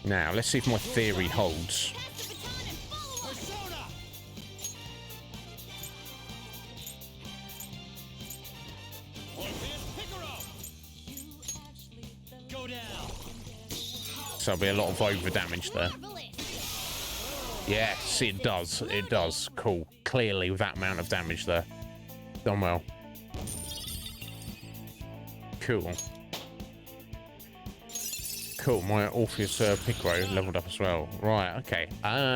S2: Now, let's see if my theory holds.
S1: Pass the baton and follow us.
S3: Persona! Orpheus Picaro! Go down!
S2: So there'll be a lot of over damage there.
S1: Marvelous.
S2: Yes, it does. It does. Cool. Clearly, with that amount of damage there. Done well. Cool. Cool. My Orpheus Picaro leveled up as well. Right, okay.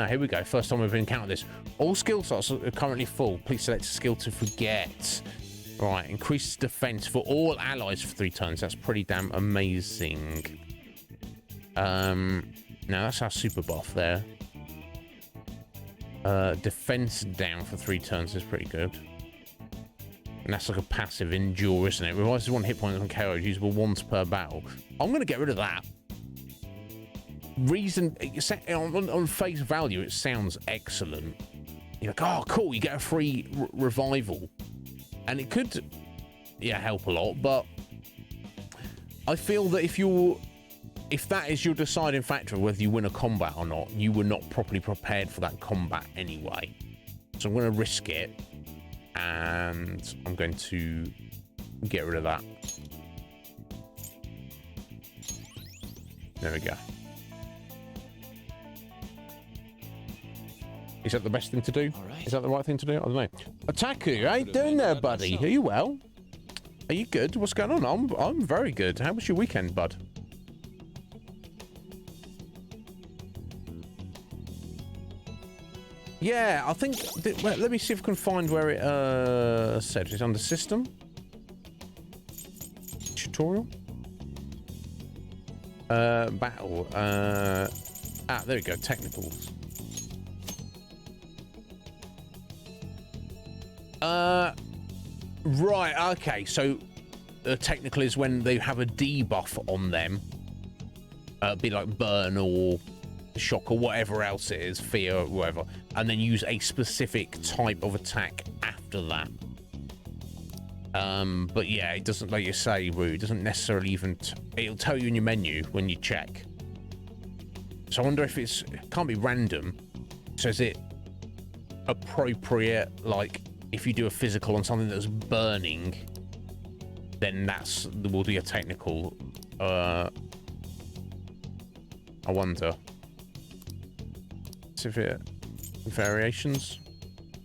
S2: Here we go. First time we've encountered this. All skill slots are currently full. Please select a skill to forget. Right, increases defense for all allies for 3 turns. That's pretty damn amazing. Now that's our super buff there. Defense down for 3 turns is pretty good. And that's like a passive endure, isn't it? Revises 1 hit point on KO, usable once per battle. I'm going to get rid of that. Reason, on face value, it sounds excellent. You're like, oh, cool, you get a free revival. And it could, yeah, help a lot, but I feel that if that is your deciding factor of whether you win a combat or not, you were not properly prepared for that combat anyway. So I'm going to risk it, and I'm going to get rid of that. There we go. Is that the best thing to do?
S4: All right.
S2: Is that the right thing to do? I don't know. Otaku, how you doing there, buddy? Are you well? Are you good? What's going on? I'm very good. How was your weekend, bud? Yeah, I think... Well, let me see if I can find where it said. It's under system. Tutorial. Battle. There we go. Technicals. Right, okay. So, technical is when they have a debuff on them. Be like burn or shock or whatever else it is, fear or whatever, and then use a specific type of attack after that. But yeah, it doesn't, like you say, Roo, it doesn't necessarily even it'll tell you in your menu when you check. So I wonder if it can't be random. So is it appropriate, like if you do a physical on something that's burning, then will be a technical. I wonder. See if it variations.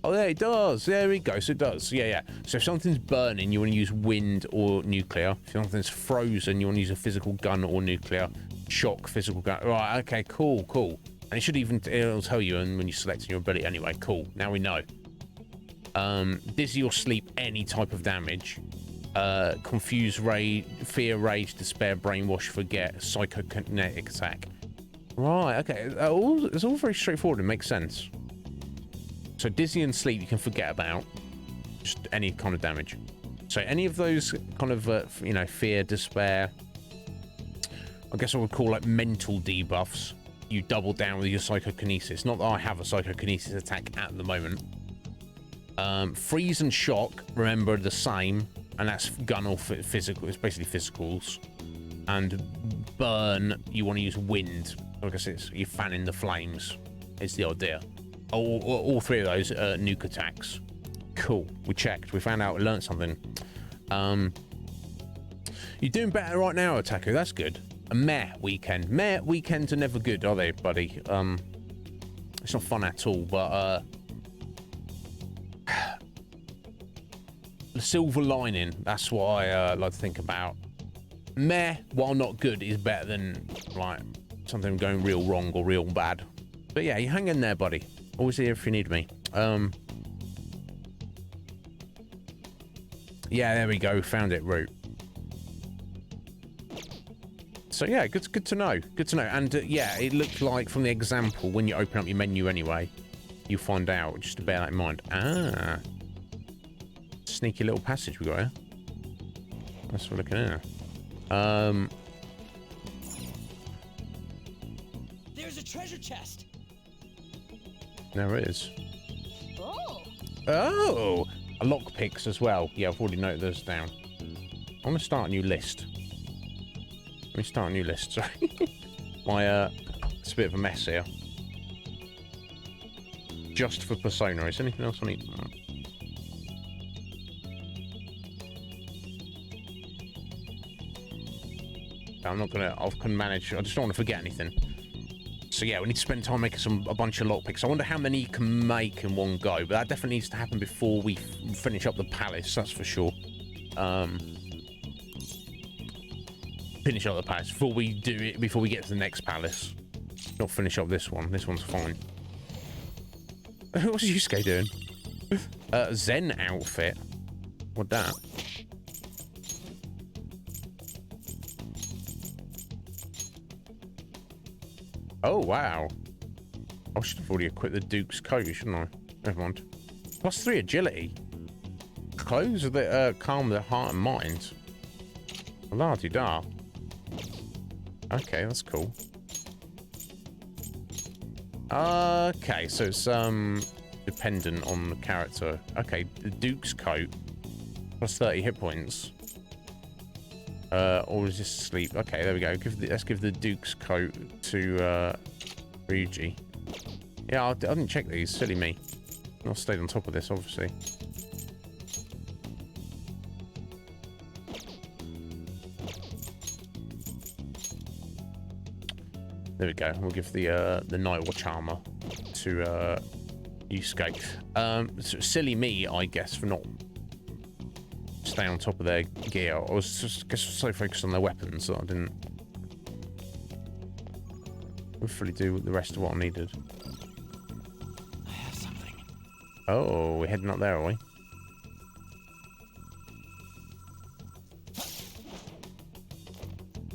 S2: Oh, there it does. There we go. So it does. Yeah, yeah. So if something's burning, you want to use wind or nuclear. If something's frozen, you want to use a physical gun or nuclear. Shock, physical gun. Right. Okay. Cool. Cool. And it should it'll tell you when you select your ability anyway. Cool. Now we know. Dizzy or sleep, any type of damage. Confuse, rage, fear, rage, despair, brainwash, forget, psychokinetic attack. Right, okay. It's all very straightforward. It makes sense. So dizzy and sleep you can forget about. Just any kind of damage. So any of those kind of, fear, despair, I guess I would call like mental debuffs. You double down with your psychokinesis. Not that I have a psychokinesis attack at the moment. Freeze and shock, remember, the same. And that's gun or physical. It's basically physicals. And burn, you want to use wind. Like I said, you're fanning the flames. Is the idea. All three of those nuke attacks. Cool. We checked. We found out. We learned something. You're doing better right now, Otaku. That's good. A meh weekend. Meh weekends are never good, are they, buddy? It's not fun at all. But the silver lining. That's what I like to think about. Meh, while not good, is better than like something going real wrong or real bad. But yeah, you hang in there, buddy. Always here if you need me. Yeah, there we go. Found it, route. So yeah, good to know. Good to know. And yeah, it looked like from the example when you open up your menu anyway, you find out. Just to bear that in mind. Ah, sneaky little passage we got here. That's what we're looking at.
S4: There's a treasure chest.
S2: There it is.
S1: Oh.
S2: Oh, a lockpicks as well. Yeah, I've already noted those down. I'm gonna start a new list. Let me start a new list. Sorry, it's a bit of a mess here. Just for Persona. Is there anything else I need? I'm not gonna. I can manage. I just don't want to forget anything. So yeah, we need to spend time making a bunch of lockpicks. I wonder how many you can make in one go, but that definitely needs to happen before we finish up the palace. That's for sure. Finish up the palace before we do it. Before we get to the next palace. Not finish up this one. This one's fine. What's Yusuke doing? Zen outfit. What that? Oh, wow. I should have already equipped the Duke's coat, shouldn't I? Never mind. +3 agility. Clothes that calm the heart and mind. La-di-da. Okay, that's cool. Okay, so it's dependent on the character. Okay, the Duke's coat. +30 hit points. Or is this sleep? Okay, there we go. Let's give the Duke's coat to Ryuji. Yeah, I didn't check these. Silly me. I've stayed on top of this, obviously. There we go. We'll give the Night Watch armor to Yusuke. So silly me, I guess, for not staying on top of their gear. I was just so focused on their weapons that I didn't fully do the rest of what I needed.
S4: I have some
S2: Oh, we're heading up there, are we?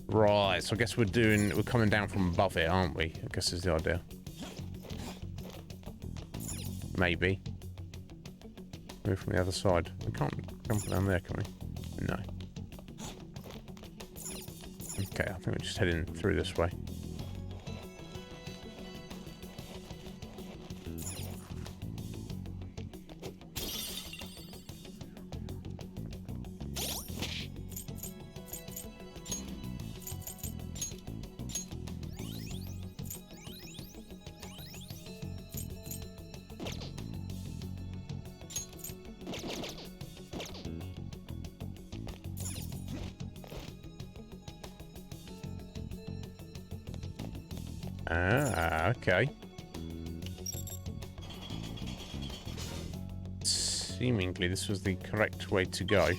S2: Right, so I guess we're coming down from above here, aren't we? I guess is the idea. Maybe. Maybe from the other side. We can't jump down there, can we? No. Okay, I think we're just heading through this way. Ah, okay. Seemingly, this was the correct way to go. It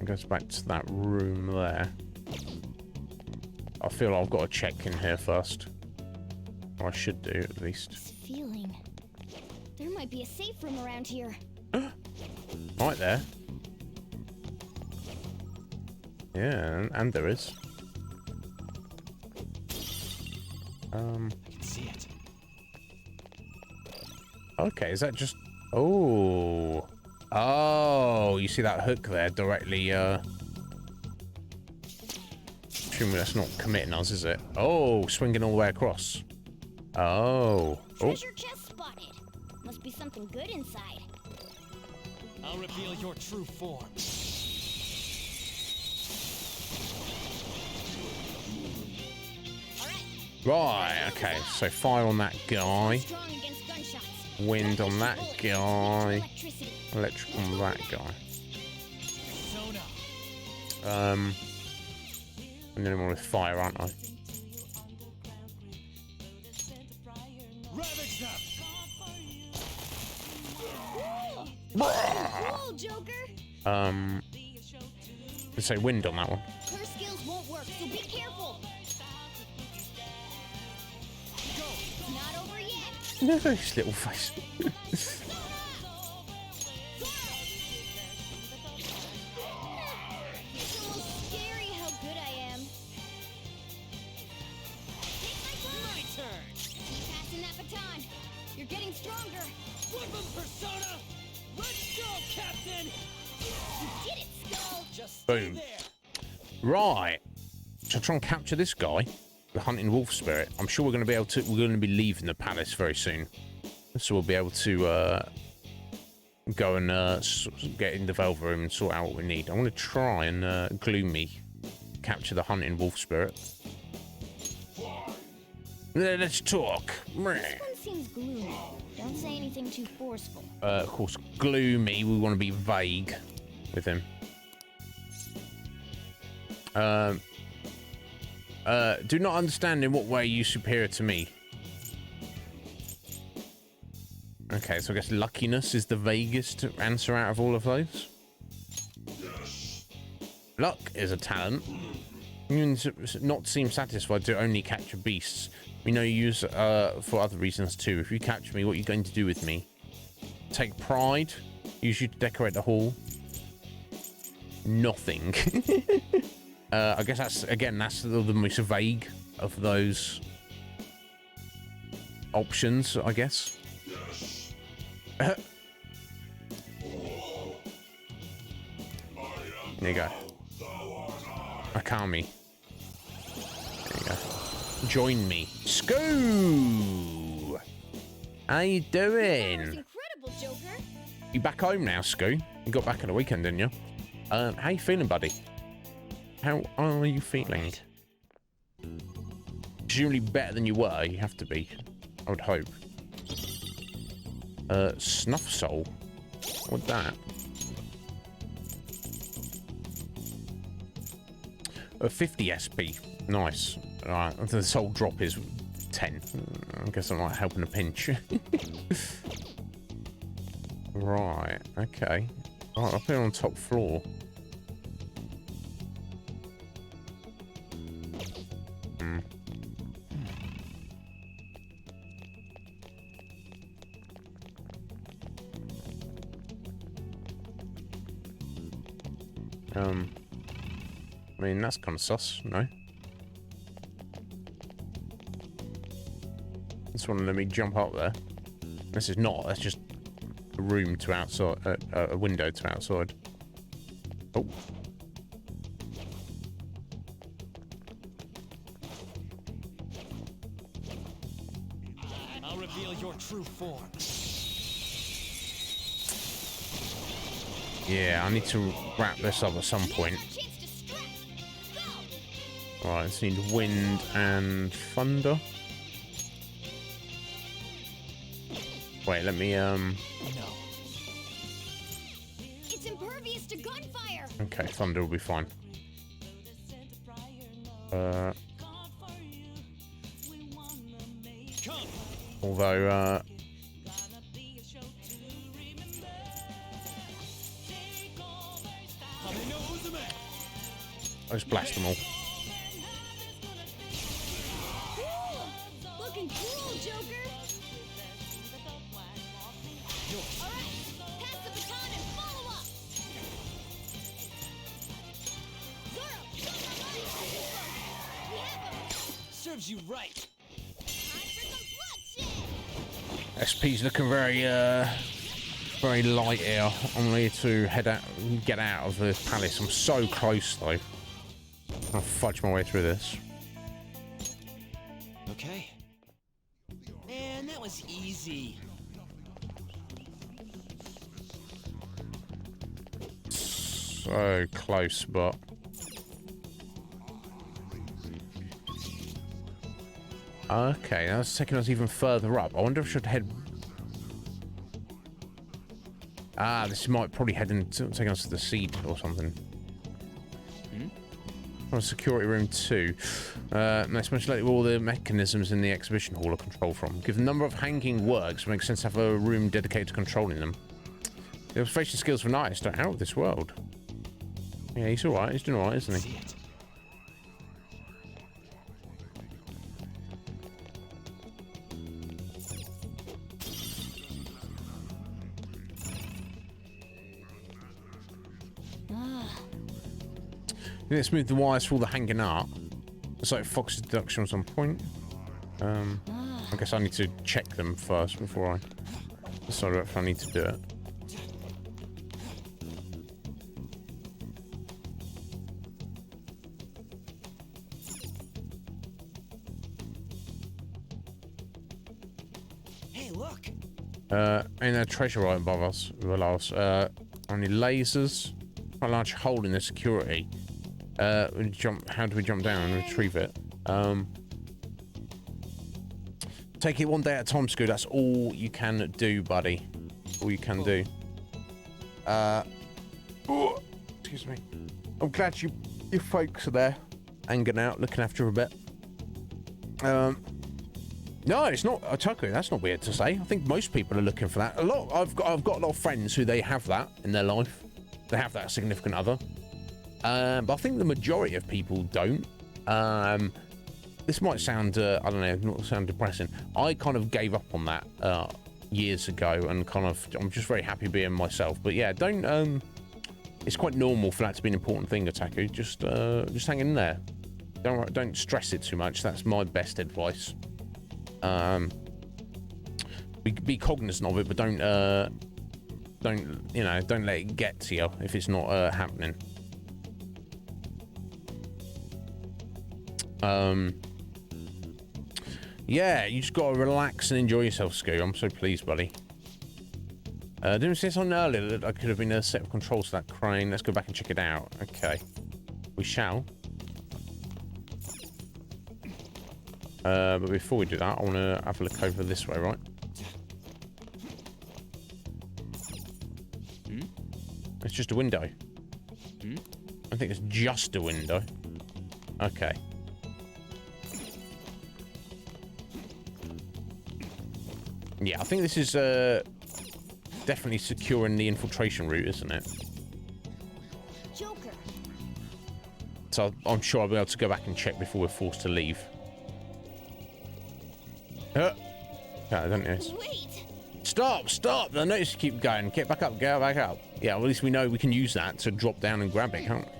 S2: goes back to that room there. I feel I've got to check in here first. Or I should do, at least.
S1: This feeling. There might be a safe room around here.
S2: Right there. Yeah, and there is.
S3: I can see it.
S2: Okay, is that just... Oh. Oh, you see that hook there directly, Assuming that's not committing us, is it? Oh, swinging all the way across. Oh.
S1: Treasure chest spotted. Must be something good inside.
S4: I'll reveal your true form.
S2: Right, okay. So fire on that guy.
S1: Strong against gunshots.
S2: Wind on that guy.
S1: Electricity.
S2: Electric on that guy.
S4: Persona.
S2: And then I'm with fire, aren't I?
S3: Ravage them!
S1: Cool, Joker.
S2: Let's say wind on that one.
S1: Her skills won't work, so be careful. It's not over yet.
S2: His little face.
S1: It's almost scary how good I am. Take my turn. Keep passing that baton. You're getting stronger.
S4: Weapon persona! Let's go, Captain!
S1: You did it, Skull.
S4: Just stay
S2: Boom.
S4: there.
S2: Right. So try and capture this guy, the hunting wolf spirit. I'm sure we're going to be able to. We're going to be leaving the palace very soon, so we'll be able to go and get in the Velvet Room and sort out what we need. I want to try and gloomy capture the hunting wolf spirit. Let's talk.
S1: This one seems gloomy. Don't say anything too forceful.
S2: Of course, gloomy. We want to be vague with him. Do not understand in what way you superior to me. Okay, so I guess luckiness is the vaguest answer out of all of those. Luck is a talent. You not seem satisfied to only capture beasts. We know you use for other reasons too. If you capture me, what are you going to do with me? Take pride. Use you to decorate the hall. Nothing. I guess that's the most vague of those options, I guess. There you go. Akami. There you go. Join me. Scoo! How you
S1: That was
S2: doing?
S1: incredible, Joker.
S2: You back home now, Scoo? You got back at the weekend, didn't you? How you feeling, buddy? How are you feeling? Presumably better than you were. You have to be. I would hope. Snuff soul. What's that? 50 SP. Nice. Alright, the soul drop is 10. I guess I'm like helping a pinch. Right, okay. Right, up here on top floor. Hmm. I mean, that's kind of sus, no? This one let me jump up there. This is not, that's just a room to outside, a window to outside. Oh.
S4: I'll reveal your true form.
S2: Yeah, I need to wrap this up at some point.
S1: Chance to strike. Go.
S2: Right, let's need wind and thunder. Wait, let me,
S4: No.
S1: It's impervious to gunfire.
S2: okay, thunder will be fine.
S4: Come.
S2: Although, I'll just blast them all.
S1: Cool. Looking cool, Joker. All right, pass the baton and follow up. Zoro, we have him.
S4: Serves you right.
S1: Time for some bloodshed.
S2: SP's looking very, very light here. I'm ready to get out of the palace. I'm so close though. I'll fudge my way through this.
S4: Okay. Man, that was easy.
S2: So close, but okay, that's taking us even further up. I wonder if I should head. Ah, this might probably head into taking us to the seed or something. On security room 2. Most likely all the mechanisms in the exhibition hall are controlled from. Given the number of hanging works, it makes sense to have a room dedicated to controlling them. The observation skills of an artist are out of this world. Yeah, he's alright. He's doing alright, isn't he?
S4: See it.
S2: Let's move the wires for all the hanging up. It's like Fox's deduction was on point. I guess I need to check them first before I decide if I need to do it.
S4: Hey, look.
S2: Ain't a treasure right above us. Below us. Only lasers. Quite a large hole in the security. We jump. How do we jump down and retrieve it? Take it one day at a time, Scoo. That's all you can do, buddy. All you can do. Oh, excuse me. I'm glad you folks are there, hanging out, looking after her a bit. No, it's not. Tucker, that's not weird to say. I think most people are looking for that. I've got a lot of friends who they have that in their life. They have that significant other. But I think the majority of people don't. This might sound, I don't know, not sound depressing. I kind of gave up on that years ago, and I'm just very happy being myself. But yeah, don't. It's quite normal for that to be an important thing, Otaku. Just hang in there. Don't stress it too much. That's my best advice. Be cognizant of it, but don't let it get to you if it's not happening. Yeah, you just gotta relax and enjoy yourself, Scoo. I'm so pleased, buddy. Didn't we say something earlier that I could have been a set of controls to that crane? Let's go back and check it out. Okay, we shall. But before we do that, I want to have a look over this way, right? It's just a window. I think it's just a window. Okay. Yeah, I think this is definitely securing the infiltration route, isn't it?
S1: Joker.
S2: So I'm sure I'll be able to go back and check before we're forced to leave. Yeah, I don't know.
S1: Wait.
S2: Stop, stop. The notice keep going. Get back up, get back up. Yeah, well, at least we know we can use that to drop down and grab it, can't we?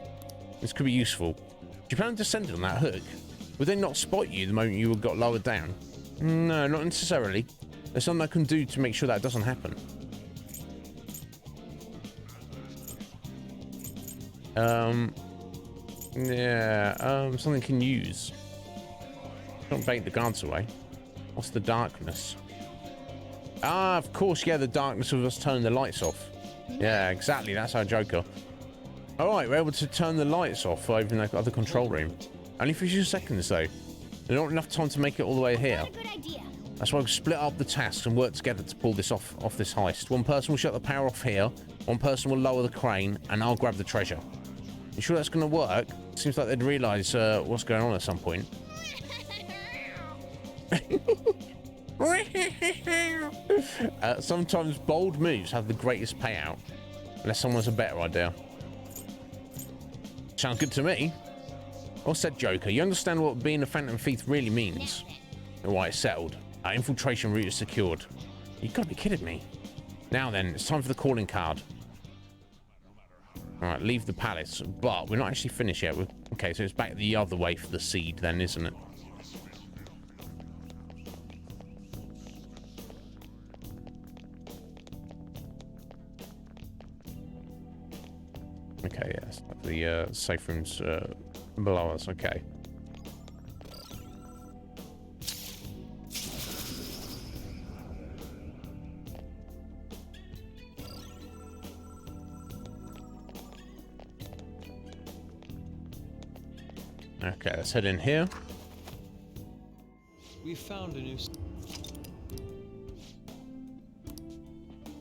S2: This could be useful. Do you plan on descending on that hook? Would they not spot you the moment you got lowered down? No, not necessarily. There's something I can do to make sure that doesn't happen. Something can use. Don't bait the guards away. What's the darkness? Ah, of course, yeah, the darkness of us turning the lights off. Yeah, exactly, that's our Joker. Alright, we're able to turn the lights off over in the other control room. Only for a few seconds, though. There's not enough time to make it all the way here.
S1: Good idea.
S2: That's why we'll split up the tasks and work together to pull this off this heist. One person will shut the power off here, one person will lower the crane, and I'll grab the treasure. You sure that's going to work? Seems like they'd realise what's going on at some point. Sometimes bold moves have the greatest payout, unless someone's a better idea. Sounds good to me. Well said, Joker. You understand what being a Phantom Thief really means. Alright, settled. Our infiltration route is secured. You gotta be kidding me. Now then, it's time for the calling card. Alright, leave the palace. But we're not actually finished yet. Okay, so it's back the other way for the seed then, isn't it? Okay, yes. The safe room's below us. Okay. Okay, let's head in here.
S3: We found a new.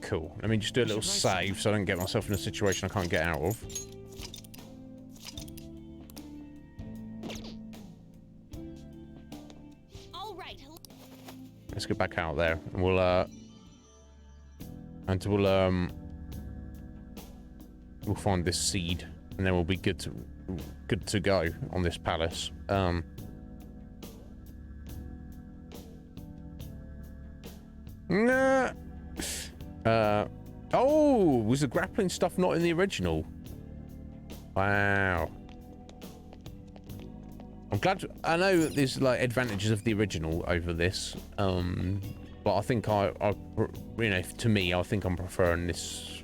S2: Cool. Let me just do a little save so I don't get myself in a situation I can't get out of.
S1: All right.
S2: Let's get back out there, and we'll find this seed, and then we'll be good to go on this palace. Nah. Oh, was the grappling stuff not in the original? Wow. I'm glad. I know that there's like advantages of the original over this, but I think I you know, to me, I think I'm preferring this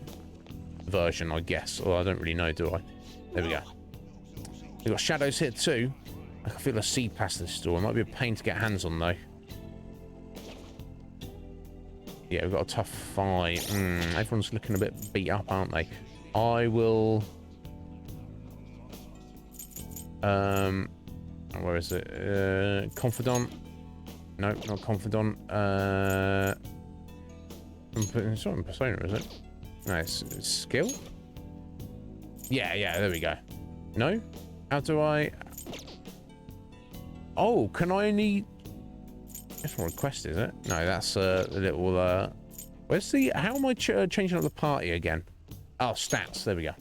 S2: version, I guess. Or I don't really know, do I? There we go. We've got shadows here too. I can feel a seed past this door. It might be a pain to get hands on though. Yeah, we've got a tough fight. Everyone's looking a bit beat up, aren't they? I will... where is it? Confidant? No, not Confidant. It's not in Persona, is it? No, it's skill? Yeah, there we go. No? How do I... Oh, can I only... That's one request, is it? No, that's a little... Where's the... How am I changing up the party again? Oh, stats. There we go.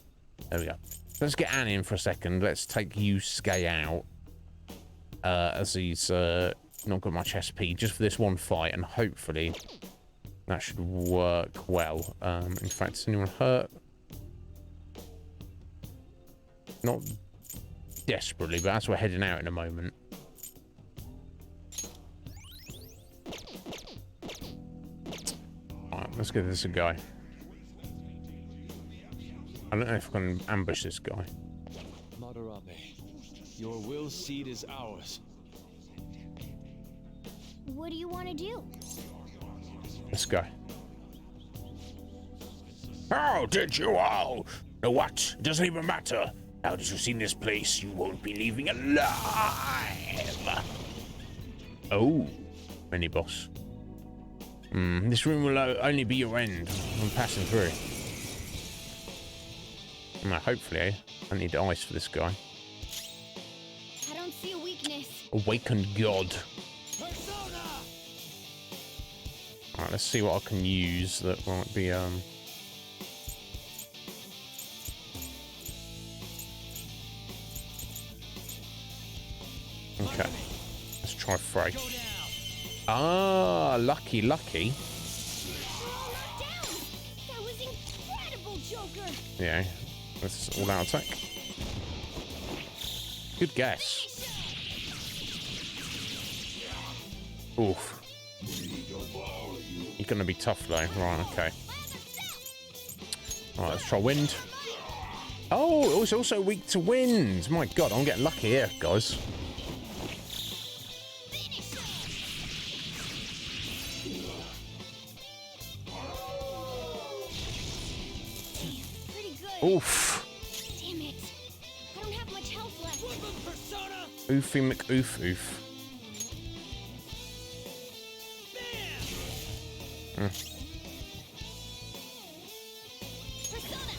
S2: There we go. Let's get Annie in for a second. Let's take Yusuke out. As he's not got much SP, just for this one fight, and hopefully that should work well. In fact, is anyone hurt? Not desperately, but as we're heading out in a moment. Alright, let's give this a go. I don't know if I can ambush this guy.
S3: Madarame, your will seed is ours.
S1: What do you want to do?
S2: Let's go. How did you all? No, what? It doesn't even matter. Now that you've seen this place, you won't be leaving alive. Oh, mini boss. This room will only be your end. I'm passing through. Hopefully, I need ice for this guy.
S1: I don't see a weakness.
S2: Awakened God. Alright, let's see what I can use that might be, Okay. Let's try Frey. Ah, lucky.
S1: Joker.
S2: Yeah, that's all out attack. Good guess. Oof. You're gonna be tough though. Right, okay. Alright, let's try wind. Oh, it's also weak to wind. My god, I'm getting lucky here, guys.
S1: Pretty good.
S2: Oof.
S1: Damn it. I don't have much health left.
S2: Oofy McOof oof.
S1: Persona.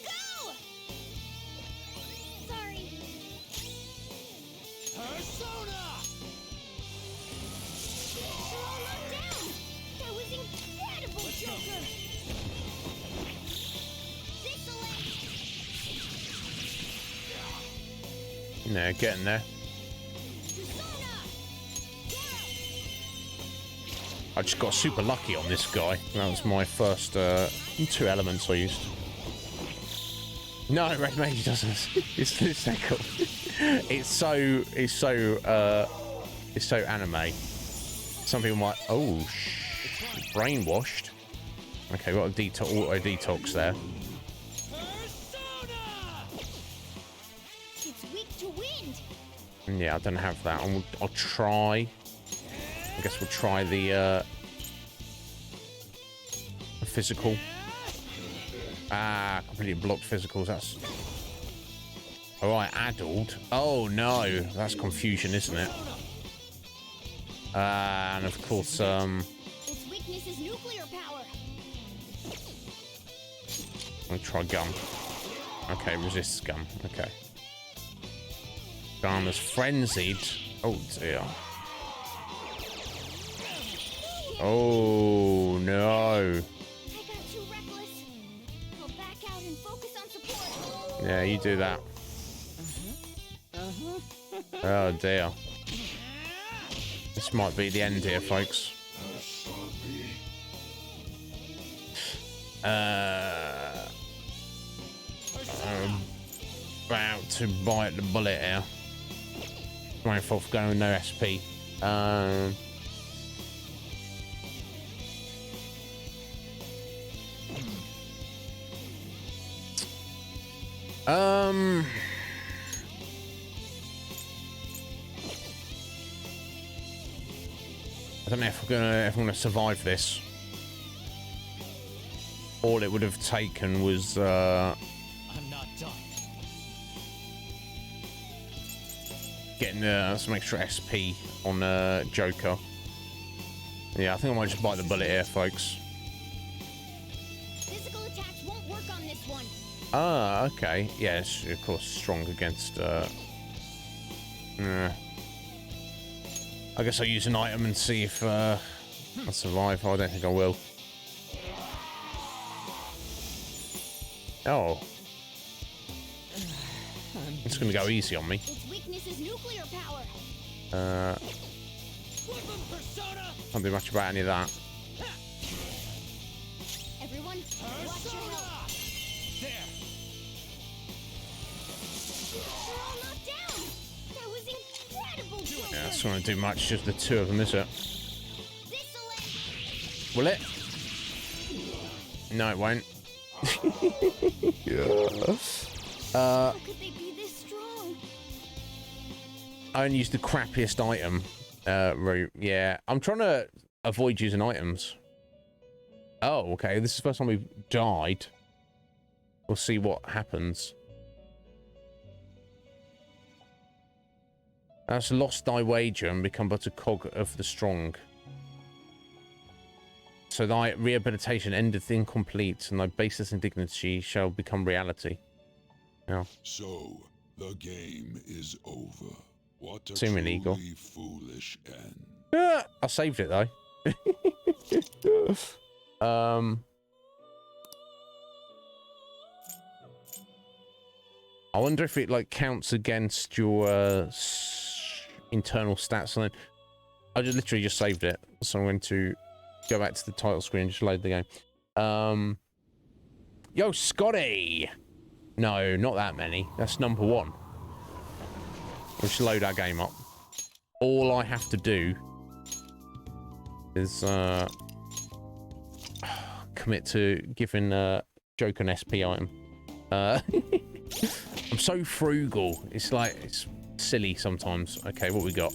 S1: Go! Sorry.
S3: Persona!
S1: They're all knocked down. That was incredible, Joker. This'll
S2: No, getting there. I just got super lucky on this guy. That was my first 2 elements I used. No, Red Mage doesn't. It's so cool. It's so anime. Some people might. Oh, brainwashed. Okay, got a auto detox there.
S1: It's weak to wind.
S2: Yeah, I don't have that. I'll try. I guess we'll try the physical. Ah, completely blocked physicals. That's all right. Addled. Oh no, that's confusion, isn't it? And of course,
S1: Its weakness is nuclear power.
S2: I'll try gum. Okay, resists gum. Okay. Gum is frenzied. Oh dear. Oh no.
S1: I got too reckless. I'll back out and focus on support.
S2: Yeah, you do that. Oh dear. This might be the end here, folks. I'm about to bite the bullet here. My fault for going with no SP. I don't know if I'm gonna survive this. All it would have taken was
S4: I'm not done.
S2: getting some extra SP on Joker. Yeah, I think I might just bite the bullet here, folks.
S1: Physical attacks won't work on this one.
S2: Ah, okay. Yes, of course, strong against. I guess I'll use an item and see if I survive. I don't think I will. Oh. It's gonna go easy on me.
S1: Its weakness is nuclear power.
S2: Can't do much about any of that.
S1: Everyone, watch your health.
S3: There!
S1: They're all knocked down. That was incredible, Joker.
S2: Yeah, it's not gonna do much, just the 2 of them, is it?
S1: This'll end.
S2: Will it? No, it won't.
S1: How could they be this strong?
S2: I only used the crappiest item route. Yeah, I'm trying to avoid using items. Oh, okay. This is the first time we've died. We'll see what happens. That's lost thy wager and become but a cog of the strong. So thy rehabilitation endeth incomplete, and thy baseless indignity shall become reality. Yeah.
S6: So, the game is over. What a
S2: Assuming Eagle.
S6: truly foolish end.
S2: I saved it though. I wonder if it like counts against your internal stats. And then I just literally just saved it, so I'm going to go back to the title screen and just load the game. Yo, Scotty. No, not that many. That's number 1. Let's load our game up. All I have to do is commit to giving Joker an SP item. I'm so frugal. It's like, it's silly sometimes. Okay, what we got?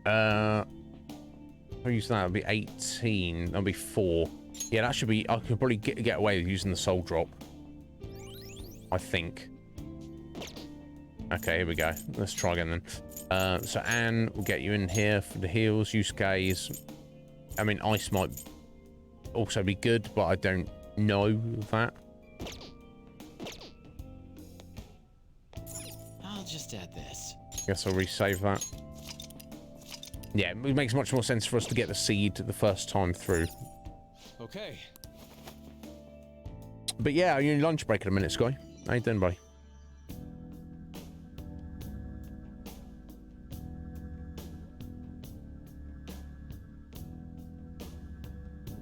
S2: I'll use that. That'll be 18. That'll be 4. Yeah, that should be. I could probably get away with using the soul drop. I think. Okay, here we go. Let's try again then. So Anne will get you in here for the heals. Use gaze. I mean, ice might also be good, but I don't know that.
S4: I'll just add this.
S2: Guess I'll resave that. Yeah, it makes much more sense for us to get the seed the first time through.
S3: Okay.
S2: But yeah, you're in lunch break in a minute, Sky. How you doing, buddy?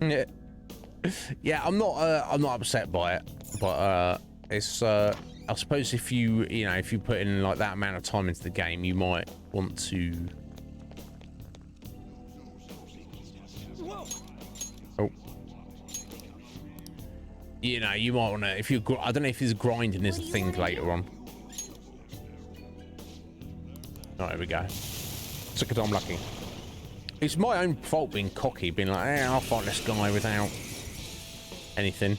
S2: Yeah. Yeah, I'm not upset by it, but it's I suppose if you put in like that amount of time into the game, you might want to. Oh. You know, you might want to, if you, I don't know if his grinding is a thing later on. Oh, there we go. Took it, I'm lucky. It's my own fault being cocky, being like, hey, I'll fight this guy without anything.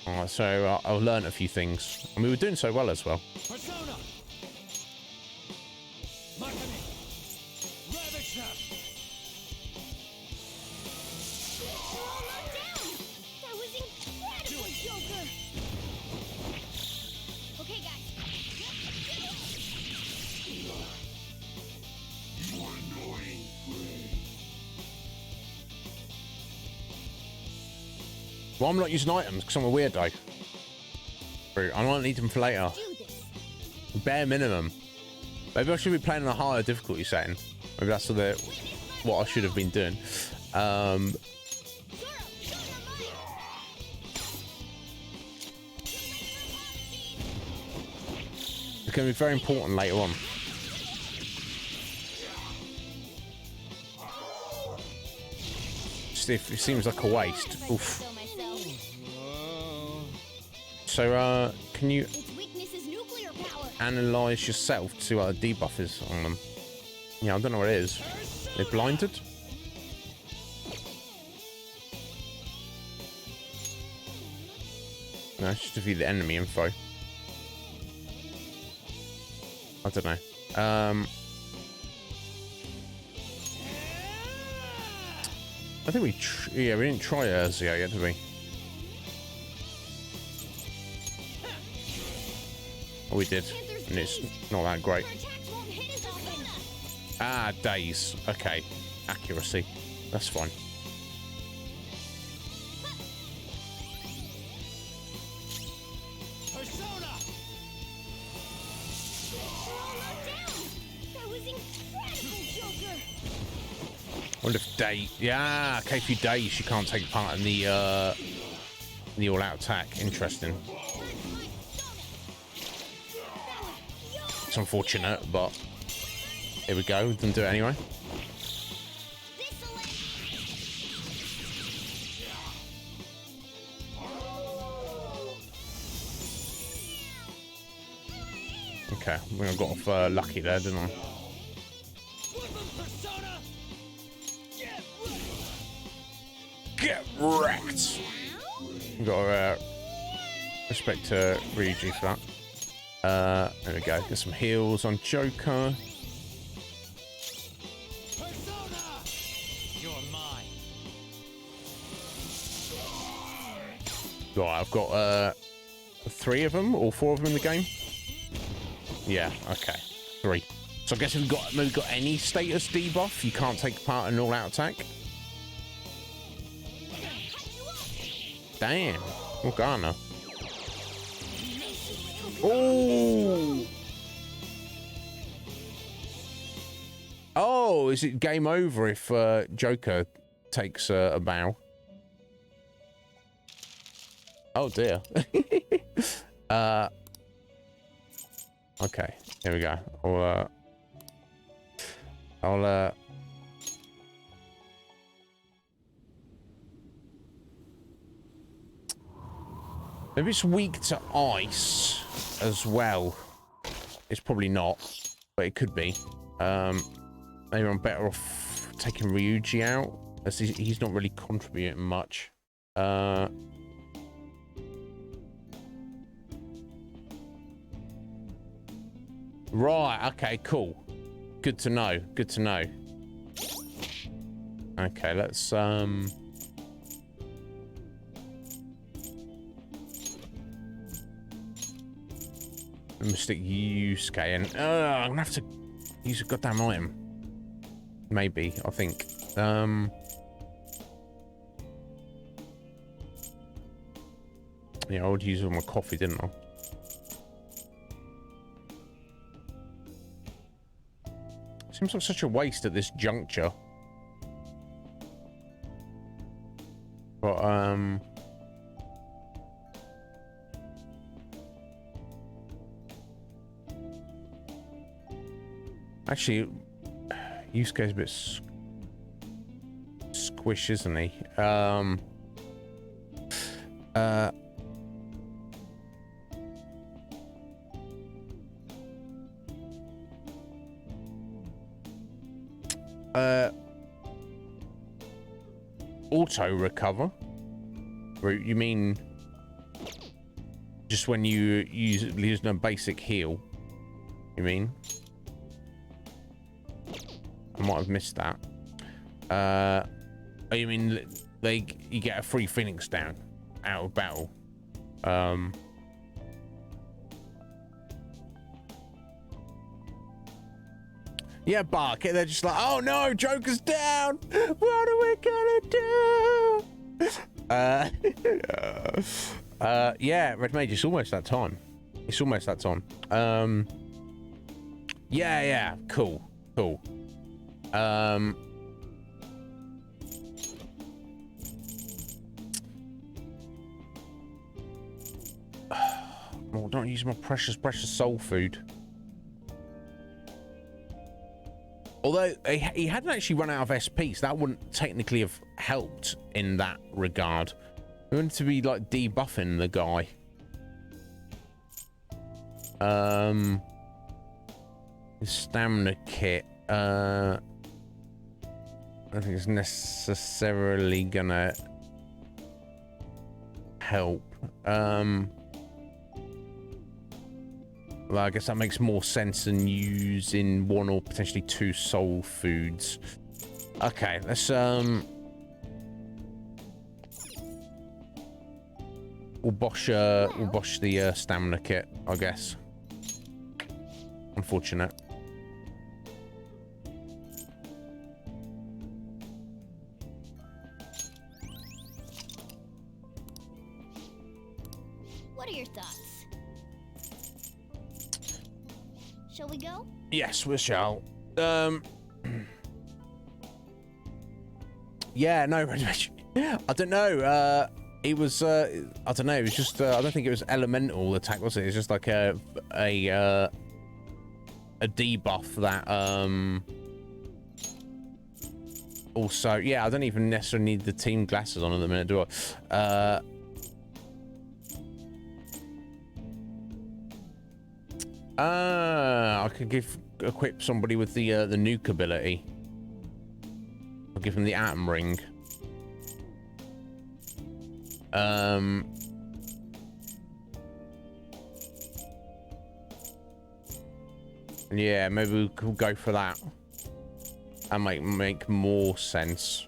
S2: Alright, so I've learned a few things. And we were doing so well as well.
S3: Persona! Ravage them!
S1: That was incredible, Joker! Okay, guys.
S2: Well, I'm not using items because I'm a weirdo. I might need them for later. Bare minimum. Maybe I should be playing on a higher difficulty setting. Maybe that's what I should have been doing. It's going to be very important later on. Just if it seems like a waste. Oof. So, can you analyze yourself to see what the debuff is on them? Yeah, I don't know what it is. They're blinded? No, it's just to view the enemy info. I don't know. I think we didn't try Urzio yet, did we? Oh, we did, and it's not that great. Ah, days. Okay, accuracy. That's fine.
S3: Persona!
S1: That was incredible, Joker!
S2: Wonder if Day. Yeah, okay, if you days, you can't take part in the all-out attack. Interesting. It's unfortunate, but here we go. We didn't do it anyway. Okay, I think I got off lucky there, didn't I? Get wrecked! Got respect to Ryuji for that. There we go. Get some heals on Joker.
S4: Persona! You're mine.
S2: Right, I've got 3 of them, or 4 of them in the game. Yeah, okay, 3. So I guess if we've got any status debuff, you can't take part in an all-out attack. Damn, Morgana. Oh! Oh, is it game over if Joker takes a bow? Oh dear. Okay, here we go. Maybe it's weak to ice as well. It's probably not, but it could be. Maybe I'm better off taking Ryuji out, as he's not really contributing much. Right, okay, cool. Good to know, good to know. Okay, let's, stick Yusuke and I'm gonna have to use a goddamn item. Maybe, I think. Yeah, I would use it on my coffee, didn't I? Seems like such a waste at this juncture. But, actually, Yusuke's a bit squish, isn't he? Auto recover? You mean just when you use a basic heal? You mean? I might have missed that. Oh, you mean you get a free Phoenix down out of battle? Yeah, Bark. They're just like, oh no, Joker's down. What are we gonna do? Yeah, Red Mage. It's almost that time. It's almost that time. Yeah. Cool. Oh, don't use my precious soul food. Although he hadn't actually run out of SP, so that wouldn't technically have helped in that regard. We wanted to be like debuffing the guy. His stamina kit. I don't think it's necessarily gonna help. Well, I guess that makes more sense than using one or potentially two soul foods. Okay, let's we'll bosh the stamina kit, I guess. Unfortunate.
S1: What are your thoughts? Shall we go?
S2: Yes, we shall. Yeah, no, I don't know. It was I don't know. It was just I don't think it was elemental attack, was it? It's just like a debuff that also, yeah, I don't even necessarily need the team glasses on at the minute, do I? I could equip somebody with the nuke ability. I'll give him the atom ring. Yeah, maybe we could go for that. That might make more sense.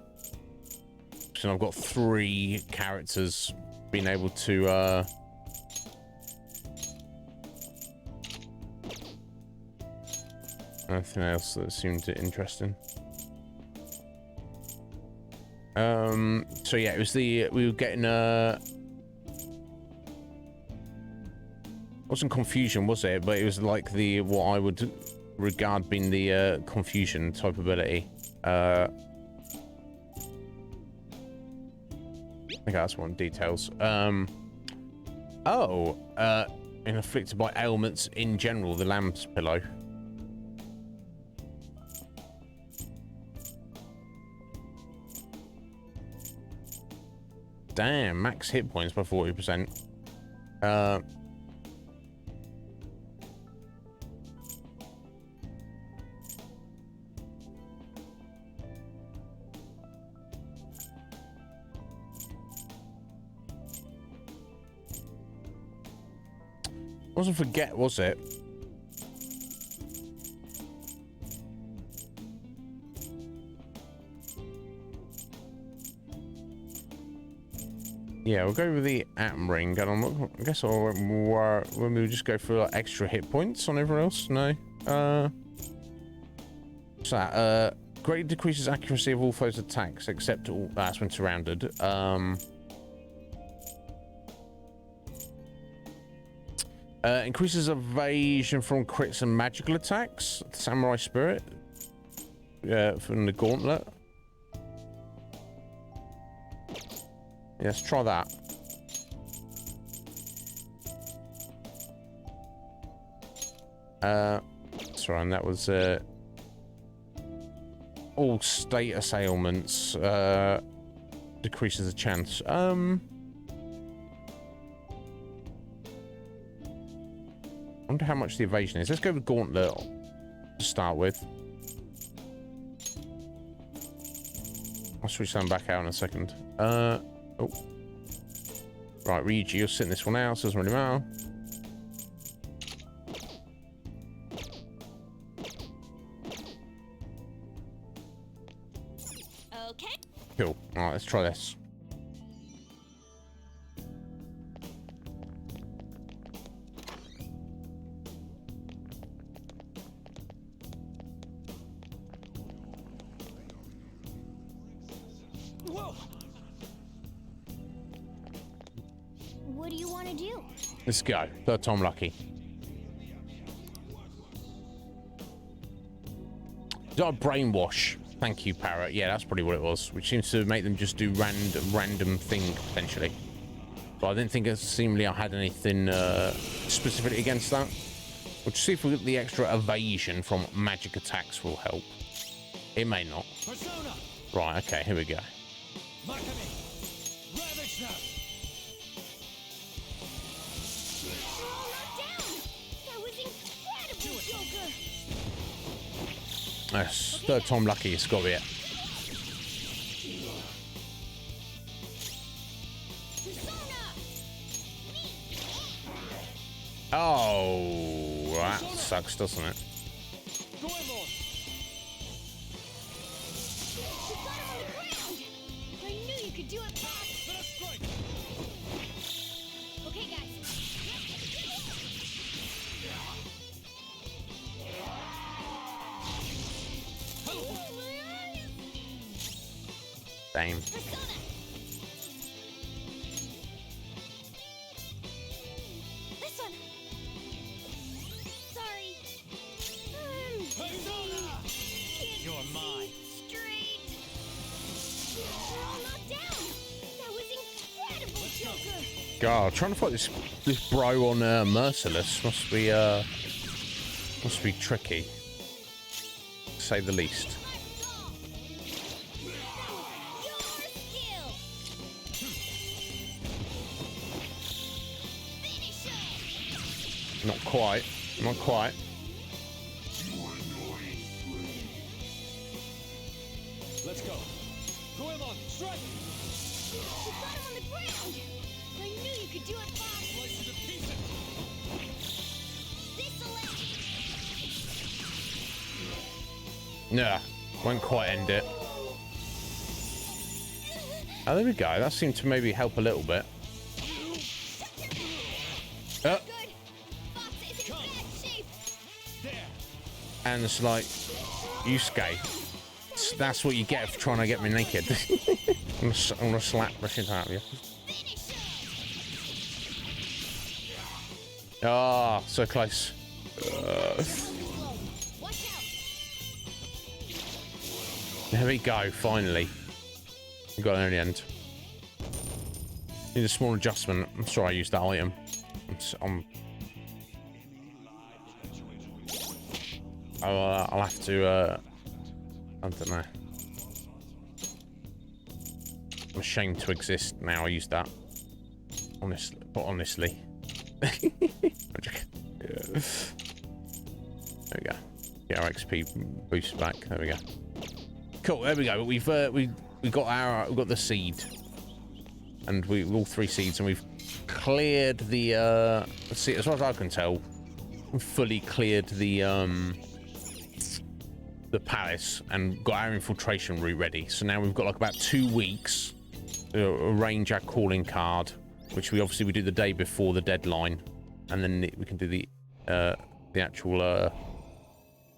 S2: So I've got 3 characters being able to anything else that seemed interesting. So yeah, it was we were getting wasn't confusion, was it? But it was like what I would regard being the confusion type ability. I think that's one details. Inflicted by ailments in general, the lamb's pillow. Damn, max hit points by 40%. Wasn't forget, was it? Yeah, we'll go with the atom ring. And I guess when we just go for like, extra hit points on everyone else. No. What's that? Greatly decreases accuracy of all foes' attacks, except all that's when surrounded. Increases evasion from crits and magical attacks. Samurai Spirit. From the Gauntlet. Yeah, let's try that. Sorry, and that was all status ailments decreases the chance. I wonder how much the evasion is. Let's go with Gauntlet to start with. I'll switch them back out in a second. Oh. Right, Ryuji, you're sitting this one out, so it doesn't really matter.
S1: Okay.
S2: Cool. Alright, let's try this.
S1: What do you want to do?
S2: Let's go. Third time lucky. Is that a brainwash? Thank you, Parrot. Yeah, that's probably what it was. Which seems to make them just do random thing, potentially. But I didn't think seemingly I had anything specifically against that. We'll just see if we get the extra evasion from magic attacks will help. It may not.
S3: Persona!
S2: Right, okay, here we go.
S3: Makami! Ravage them!
S1: We're all knocked down! That was incredible, Joker!
S2: Yes, third time lucky, it's got to be it. Oh, that sucks, doesn't it?
S3: Go in, Lord!
S1: You got him on the ground! I knew you could do it, Bob!
S3: Let us strike!
S1: Okay, guys.
S2: Damn.
S1: Persona! This one! Sorry.
S3: Persona!
S1: Can't
S3: You're
S1: see
S3: mine.
S1: straight. We're all knocked down. That was incredible, Joker.
S2: God, trying to fight this bro on Merciless must be tricky, to say the least.
S1: Your skill. Finish him.
S2: Not quite. Not quite.
S3: Let's go! Go in, Lord! Strike!
S1: You got him on the ground. I knew you could do it, Bob.
S3: Slice you to pieces!
S1: This'll end.
S2: Nah, won't quite end it. Oh, there we go. That seemed to maybe help a little bit.
S1: Good. Fox is in bad shape.
S3: There!
S2: And it's like, Yusuke, that's what you get for trying to get me naked. I'm gonna slap the shit out of you.
S1: Finish him.
S2: Ah, so close.
S1: Watch
S2: There we go, finally. We got there in the end. Need a small adjustment. I'm sorry I used that item. I'll have to, I don't know. I'm ashamed to exist now I use that. Honestly, but honestly. Yeah. There we go. Get our XP boost back. There we go. Cool. There we go. We've got the seed, and we all 3 seeds, and we've cleared the see, as far as I can tell, we've fully cleared the palace and got our infiltration route ready. So now we've got like about 2 weeks to arrange our calling card, which we do the day before the deadline, and then we can do the actual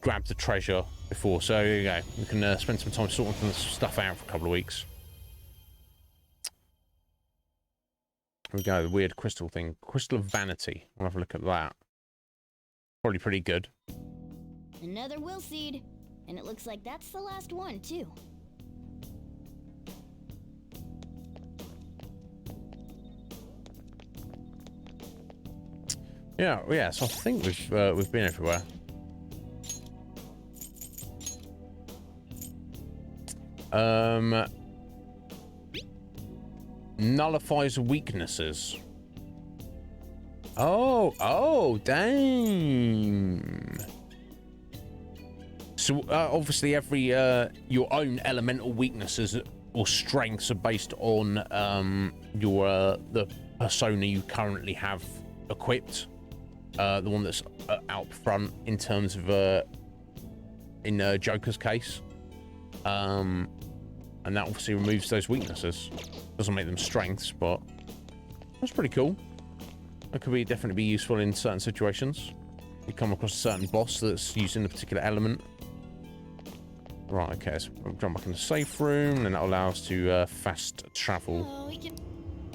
S2: grab the treasure before. So there you go. We can spend some time sorting some stuff out for a couple of weeks. Here we go. The weird crystal thing. Crystal of Vanity. We'll have a look at that. Probably pretty good.
S1: Another will seed. And it looks like that's the last one, too.
S2: Yeah, so I think we've been everywhere. Nullifies weaknesses. Oh, damn. So obviously every your own elemental weaknesses or strengths are based on the persona you currently have equipped, the one that's out front in terms of in Joker's case, and that obviously removes those weaknesses. Doesn't make them strengths, but that's pretty cool. That could definitely be useful in certain situations. You come across a certain boss that's using a particular element. Right, okay, so we'll jump back in the safe room, and that will allow us to fast travel.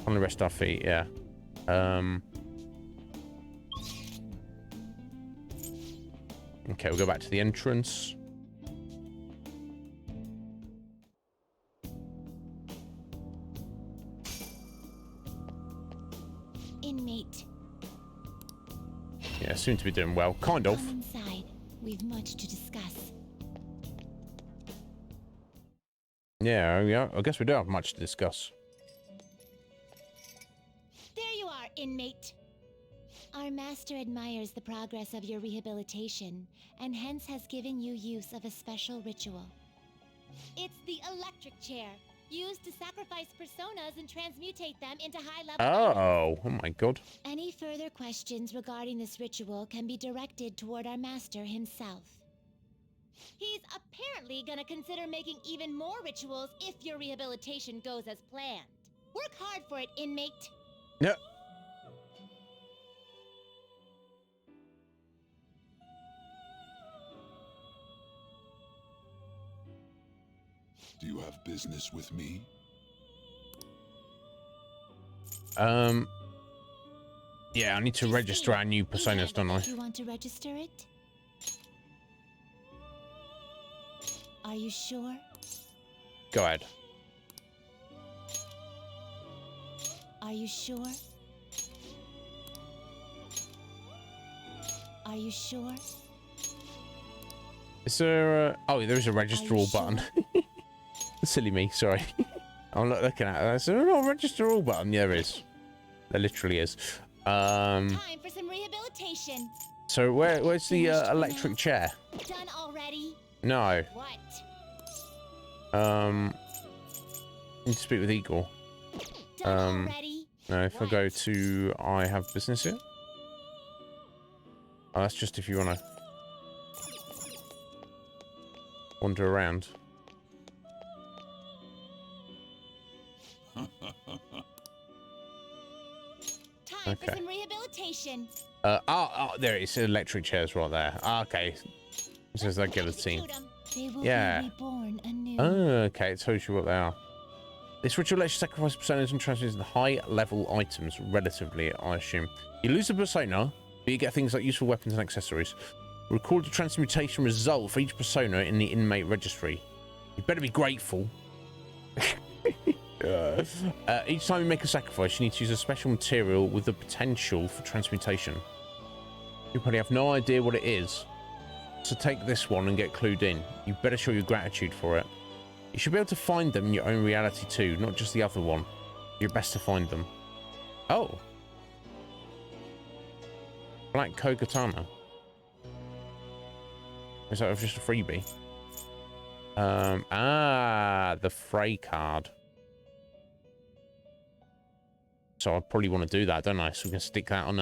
S2: On the rest of our feet, yeah. Okay, we'll go back to the entrance.
S1: Inmate.
S2: Yeah, seem to be doing well, kind of.
S1: Come inside. We've much to discuss.
S2: Yeah, I guess we do have much to discuss.
S1: There you are, inmate. Our master admires the progress of your rehabilitation, and hence has given you use of a special ritual. It's the electric chair, used to sacrifice personas and transmutate them into high-level
S2: Oh my god.
S1: Any further questions regarding this ritual can be directed toward our master himself. He's apparently gonna consider making even more rituals if your rehabilitation goes as planned. Work hard for it, inmate.
S2: No.
S6: Do you have business with me?
S2: Yeah, I need to register our new personas, don't I?
S1: You want to register it? Are you sure?
S2: Go ahead.
S1: Are you sure? Are you sure?
S2: Is there oh, there is a register all button. Silly me, sorry. I'm not looking at it. Is there not a register all button? Yeah, there is. There literally is.
S1: Time for some rehabilitation.
S2: So where's the electric chair?
S1: Done already?
S2: No.
S1: What?
S2: Need to speak with Eagle.
S1: Done already?
S2: No, if I go to I have business here. Oh, that's just if you want to wander around.
S1: Time for some rehabilitation.
S2: There it is. Electric chairs right there. Okay. It says that guillotine.
S1: They will
S2: Yeah.
S1: be reborn anew.
S2: Oh, okay. It tells you what they are. This ritual lets you sacrifice personas and transmute into high-level items, relatively, I assume. You lose a persona, but you get things like useful weapons and accessories. Record the transmutation result for each persona in the inmate registry. You better be grateful. Each time you make a sacrifice, you need to use a special material with the potential for transmutation. You probably have no idea what it is. So take this one and get clued in. You better show your gratitude for it. You should be able to find them in your own reality too, not just the other one. You're best to find them. Oh. Black Kogatana. Is that just a freebie? The Frey card. So I probably want to do that, don't I? So we can stick that on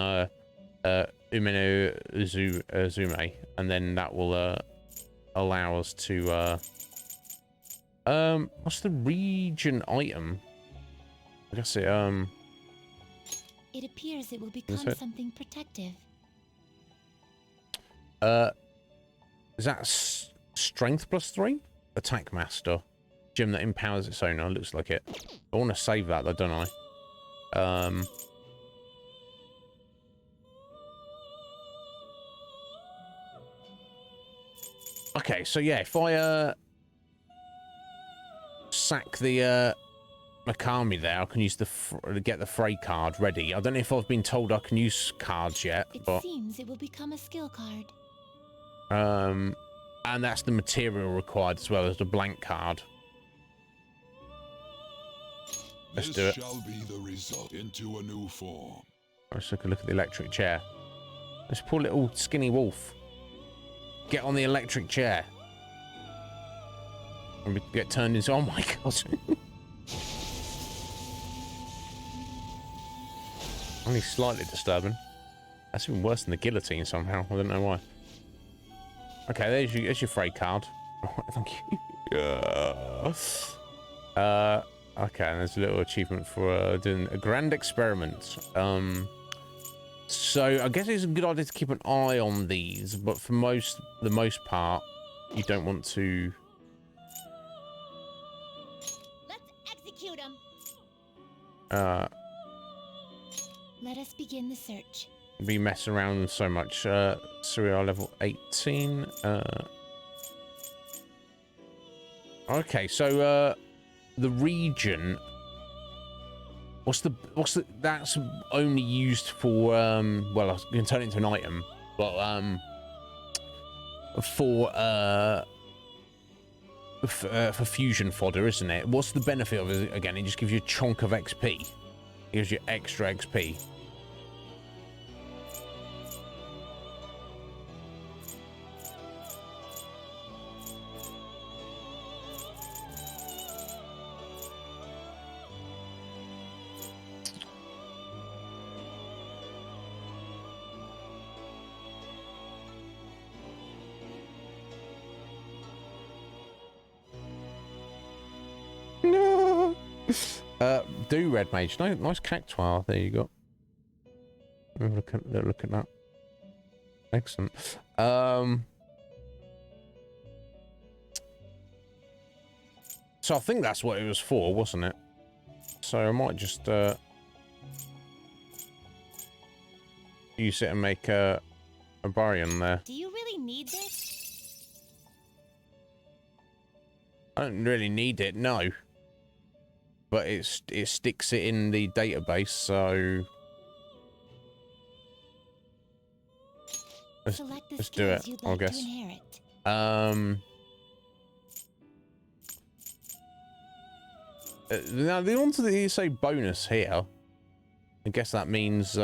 S2: Umeno Zume, and then that will allow us to what's the region item? I guess it
S1: It appears it will become something protective.
S2: Is that strength +3? Attack master. Gem that empowers its owner. Looks like it. I want to save that though, don't I? Okay, so yeah, if I sack the Makami there, I can use get the Frey card ready. I don't know if I've been told I can use cards yet, but
S1: It seems it will become a skill card.
S2: and that's the material required as well as the blank card. Let's do it.
S6: This shall be the result into a new form.
S2: Let's take a look at the electric chair. This poor little skinny wolf. Get on the electric chair. And we get turned into... Oh my god. Only slightly disturbing. That's even worse than the guillotine somehow. I don't know why. Okay, there's your Frey card. Thank you. Okay, and there's a little achievement for doing a grand experiment. So I guess it's a good idea to keep an eye on these, but for the most part, you don't want to.
S1: Let's execute him. Let us begin the search.
S2: Be messing around so much. Serial level 18. Okay, so the region. What's the that's only used for well, I can turn it into an item, but for fusion fodder, isn't it? What's the benefit of it again? It just gives you a chunk of XP. It gives you extra XP. No. Do red mage. Nice cactuar. There you go. Look at that. Excellent. So I think that's what it was for, wasn't it? So I might just use it and make a Barian there.
S1: Do you really need this?
S2: I don't really need it, no. But it sticks it in the database, so let's do it. I guess. Now the ones that you say bonus here, I guess that means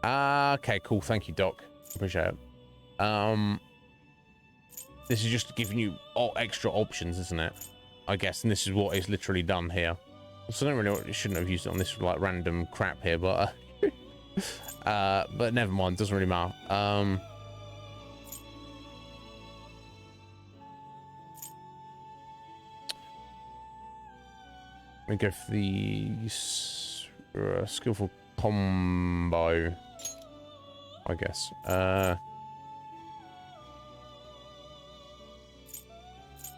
S2: okay, cool. Thank you, Doc. Appreciate it. This is just giving you extra options, isn't it? I guess, and this is what is literally done here. So I don't really shouldn't have used it on this like random crap here, but but never mind. Doesn't really matter. We go for the skillful combo, I guess.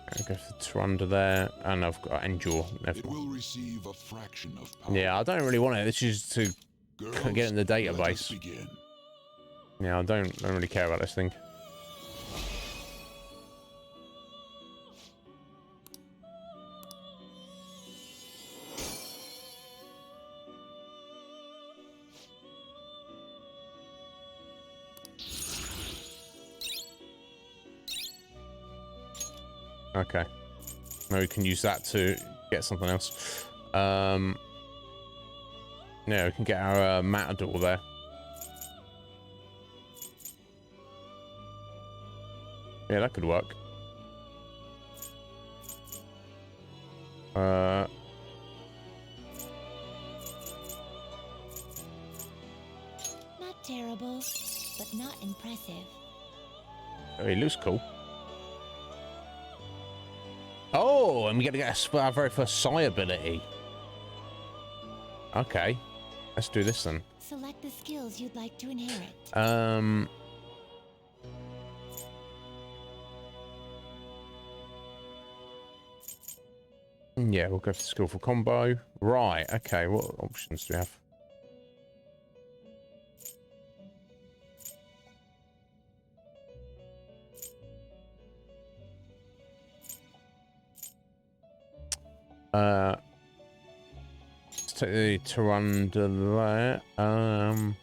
S2: I go for Tyrande there, and I've got Endure.
S6: It will receive a fraction of power.
S2: Yeah, I don't really want it. This is to get in the database. Yeah, I don't really care about this thing. Okay. Maybe we can use that to get something else. Yeah, we can get our matador there. Yeah, that could work.
S1: Not terrible, but not impressive.
S2: Oh, he looks cool. Oh, and we get to get our very first Psi ability. Okay, let's do this then.
S1: Select the skills you'd like to inherit.
S2: Yeah, we'll go for skillful combo. Right, okay, what options do we have? Let's take the Tarandula there.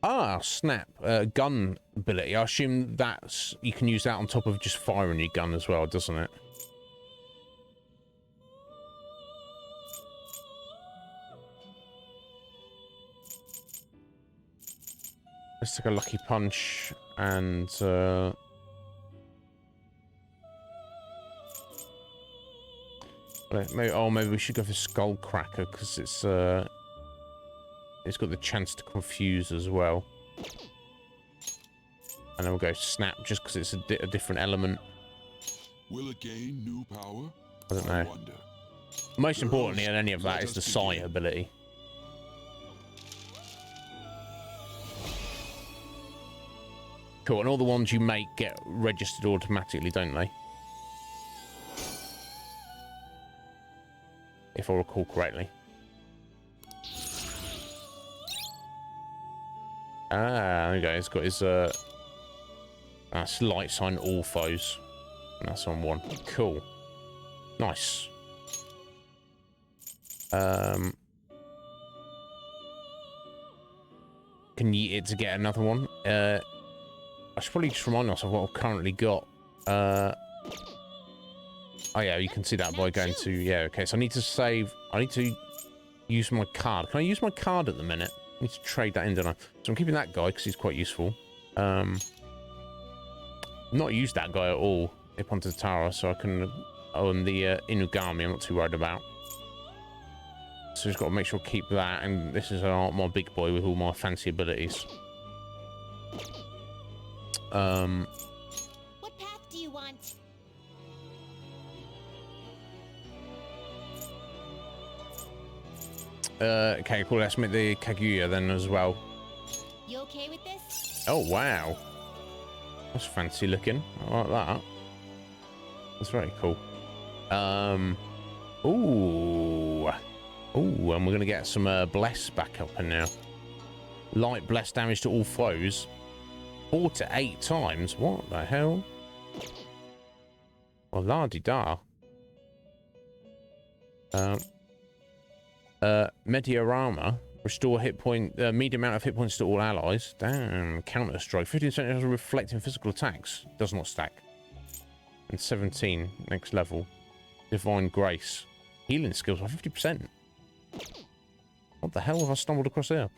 S2: Ah, snap. Gun ability. I assume that's... You can use that on top of just firing your gun as well, doesn't it? Let's take a lucky punch and... maybe we should go for Skull Cracker because it's got the chance to confuse as well. And then we'll go Snap just because it's a different element.
S6: Will it gain new power?
S2: I don't know.
S6: Wonder.
S2: Most importantly in any of that is the Psi ability. Cool, and all the ones you make get registered automatically, don't they? If I recall correctly. Ah, there we go. It's got his that's light sign all foes. And that's on one. Cool. Nice. Can yeet it to get another one. I should probably just remind myself what I've currently got. Oh yeah, you can see that by going to... Yeah, okay, so I need to save... I need to use my card. Can I use my card at the minute? I need to trade that in, don't I? So I'm keeping that guy because he's quite useful. Not used that guy at all. Ipon Tatara, so I can... Oh, and the Inugami I'm not too worried about. So just got to make sure I keep that. And this is my big boy with all my fancy abilities.
S1: What path do you want?
S2: Okay, cool. Let's make the Kaguya then as well.
S1: You okay with this?
S2: Oh, wow. That's fancy looking. I like that. That's very cool. Ooh. Ooh, and we're going to get some Bless back up in now. Light Bless damage to all foes. 4 to 8 times. What the hell? Well, la-di-da. Mediorama. Restore hit point, medium amount of hit points to all allies. Damn. Counter strike. 15% has reflecting physical attacks. Does not stack. And 17. Next level. Divine Grace. Healing skills by 50%. What the hell have I stumbled across here?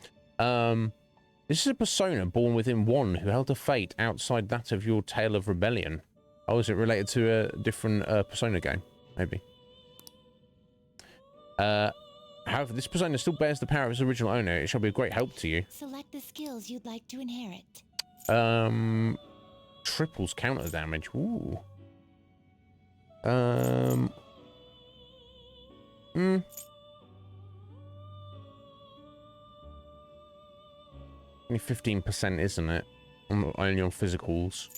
S2: This is a persona born within one who held a fate outside that of your Tale of Rebellion. Oh, is it related to a different persona game? Maybe. However, this persona still bears the power of its original owner. It shall be a great help to you.
S1: Select the skills you'd like to inherit.
S2: Triples counter damage. Ooh. 15%, isn't it? Only on physicals.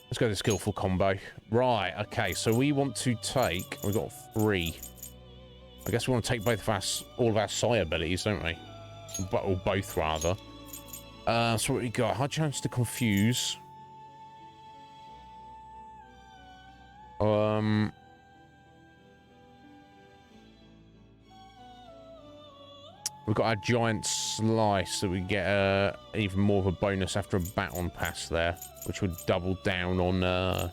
S2: Let's go to skillful combo. Right, okay, so we want to take... We've got 3. I guess we want to take both of all of our psi abilities, don't we? Or both, rather. So what we got? High chance to confuse. We've got our giant slice that we get even more of a bonus after a baton pass there, which would double down on...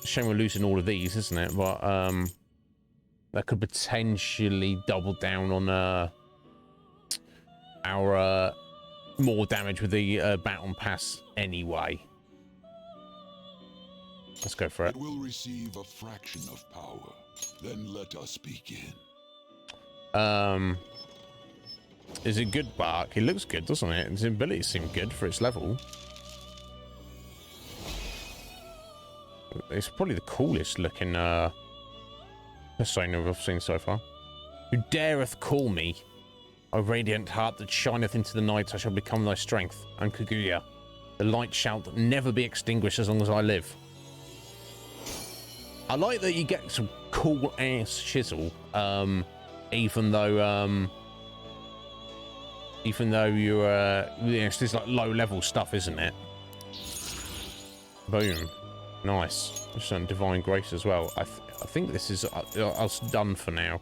S2: Shame we're losing all of these, isn't it? But that could potentially double down on our more damage with the baton pass anyway. Let's go for it.
S6: It will receive a fraction of power. Then let us begin.
S2: Is it good, Bark? It looks good, doesn't it? Its abilities seem good for its level. It's probably the coolest looking persona I've seen so far. Who dareth call me? O radiant heart that shineth into the night, I shall become thy strength. I'm Kaguya. The light shall never be extinguished as long as I live. I like that you get some cool ass chisel, even though you're it's this like low level stuff, isn't it? Boom, nice. Just on divine grace as well. I think this is us done for now.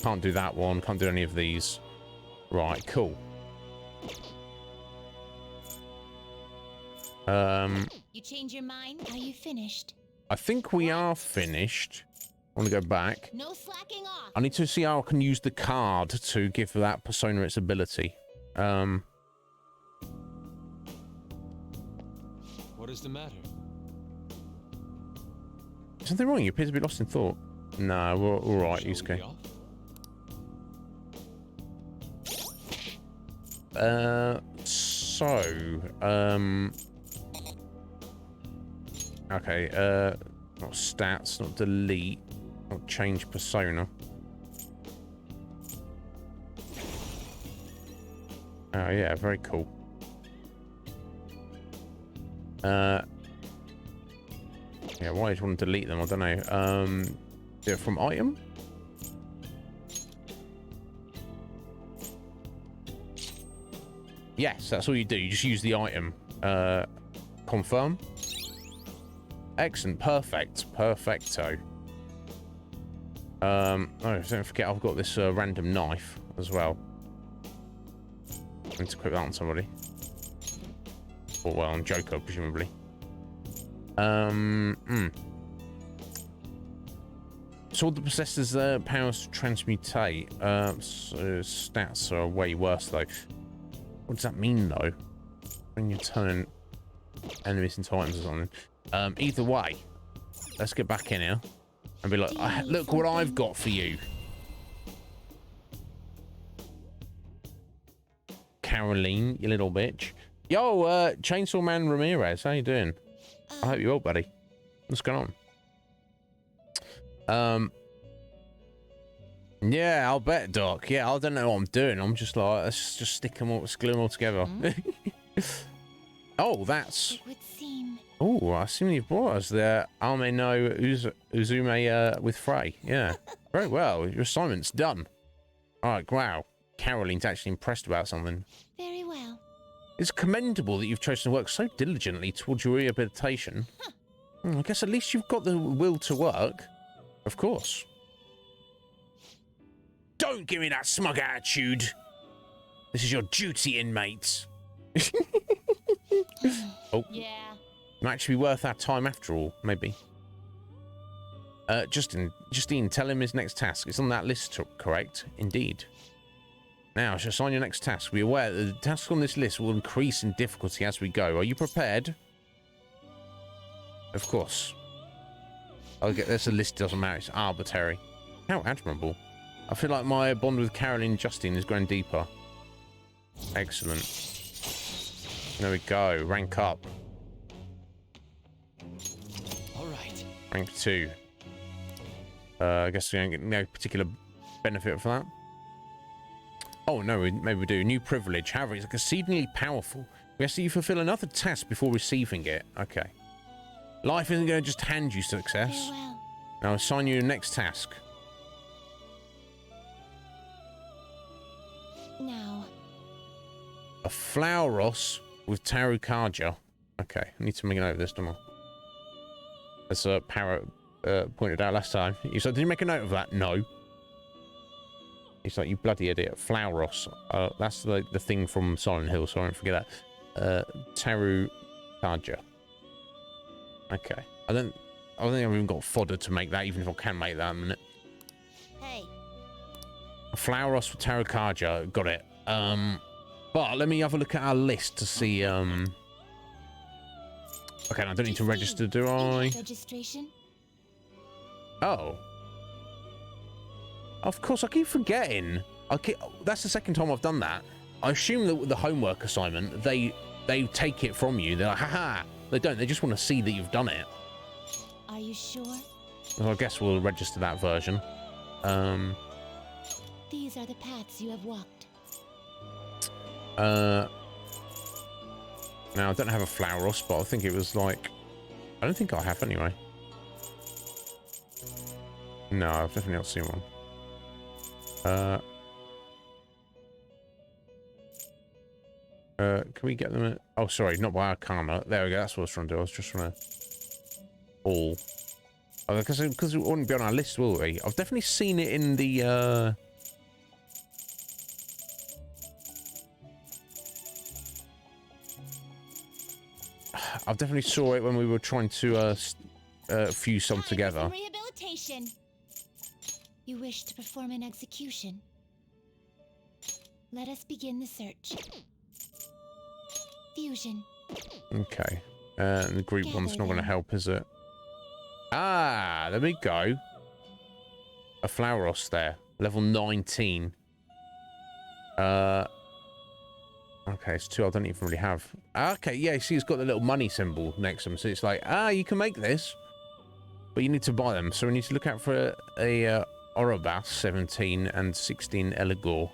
S2: Can't do that one. Can't do any of these. Right, cool.
S1: You change your mind? Are you finished?
S2: I think we are finished. I want to go back.
S1: No slacking off.
S2: I need to see how I can use the card to give that persona its ability.
S3: What is the matter?
S2: Something wrong? You appear to be lost in thought. No, we're all right. He's okay. Okay, not stats, not delete, not change persona. Oh yeah, very cool. Yeah, why did you want to delete them? I don't know. Do it from item? Yes, that's all you do. You just use the item. Confirm. Excellent. Perfect. Perfecto. Oh, don't forget I've got this random knife as well. I need to equip that on somebody. Or, well, on Joker, presumably. Sword that possesses powers to transmutate. So stats are way worse, though. What does that mean, though? When you turn enemies into items or something. Either way, let's get back in here and be like, look what I've got for you. Caroline, you little bitch. Yo, Chainsaw Man Ramirez, how you doing? I hope you're well, buddy. What's going on? Yeah, I'll bet, Doc. Yeah, I don't know what I'm doing. I'm just like, let's just stick them all, glue them all together. Oh, that's...
S1: It would seem.
S2: Oh, I assume you've brought us the Ame no Uzume with Frey. Yeah, very well. Your assignment's done. All right, wow. Caroline's actually impressed about something.
S1: Very well.
S2: It's commendable that you've chosen to work so diligently towards your rehabilitation.
S1: Huh.
S2: I guess at least you've got the will to work. Of course. Don't give me that smug attitude. This is your duty, inmates. Oh.
S1: Yeah.
S2: Might actually be worth our time after all, maybe. Justine, tell him his next task. It's on that list, correct? Indeed. Now, I shall assign your next task. Be aware that the tasks on this list will increase in difficulty as we go. Are you prepared? Of course. Okay, there's a list, doesn't matter. It's arbitrary. How admirable. I feel like my bond with Caroline and Justine is growing deeper. Excellent. There we go. Rank up.
S4: All right.
S2: Rank 2. I guess we don't get no particular benefit for that. Oh, no, maybe we do. New privilege. However, it's exceedingly powerful. We have to fulfill another task before receiving it. Okay. Life isn't going to just hand you success.
S1: Farewell.
S2: I'll assign you the next task.
S1: Now,
S2: A flower ross with Tarukaja. Okay, I need to make a note of this, don't I? As Parrot pointed out last time. He's like, did you make a note of that? No. He's like, you bloody idiot. Flower ross. That's the thing from Silent Hill, so I don't forget that. Tarukaja. Okay. I don't think I've even got fodder to make that, even if I can make that in a minute.
S1: hey,
S2: A flower ross with Tarukaja. Got it. But let me have a look at our list to see, Okay, I don't need to register, do I?
S1: Registration?
S2: Oh. Of course, I keep forgetting. That's the second time I've done that. I assume that with the homework assignment, they take it from you. They're like, haha. They don't. They just want to see that you've done it.
S1: Are you sure?
S2: So I guess we'll register that version.
S1: These are the paths you have walked.
S2: Now, I don't have a flower ross, but I think it was like... I don't think I have anyway. No, I've definitely not seen one. Can we get them? Oh, sorry, not by Arcana. There we go. That's what I was trying to do. I was just trying to all. Oh, because it wouldn't be on our list, will we? I've definitely seen it in the. I've definitely saw it when we were trying to fuse some together.
S1: Rehabilitation. You wish to perform an execution. Let us begin the search. Fusion.
S2: Okay. The group one's not going to help, is it? Ah, there we go. A flower ross there. Level 19. Okay, it's two I don't even really have. Okay, yeah, see, it's got the little money symbol next to them. So it's like, you can make this, but you need to buy them. So we need to look out for a Orobas 17 and 16 Eligor.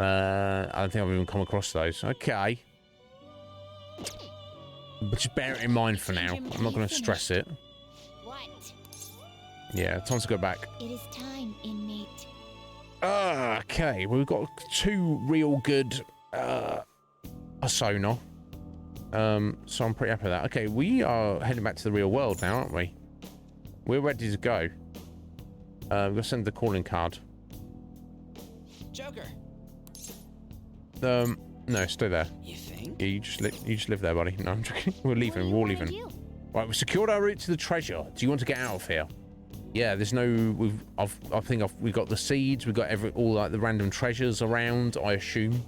S2: I don't think I've even come across those. Okay. But just bear it in mind for now. I'm not going to stress it.
S1: What?
S2: Yeah, time to go back.
S1: It is time, inmate.
S2: Okay, we've got two real good Asona. So I'm pretty happy with that. Okay, we are heading back to the real world now, aren't we? We're ready to go. We're going to send the calling card.
S4: Joker.
S2: No, stay there.
S4: You think?
S2: Yeah, you just live there, buddy. No, I'm joking. We're leaving. We're all leaving. Right, we secured our route to the treasure. Do you want to get out of here? Yeah, there's no. We've got the seeds. We've got all like the random treasures around. I assume.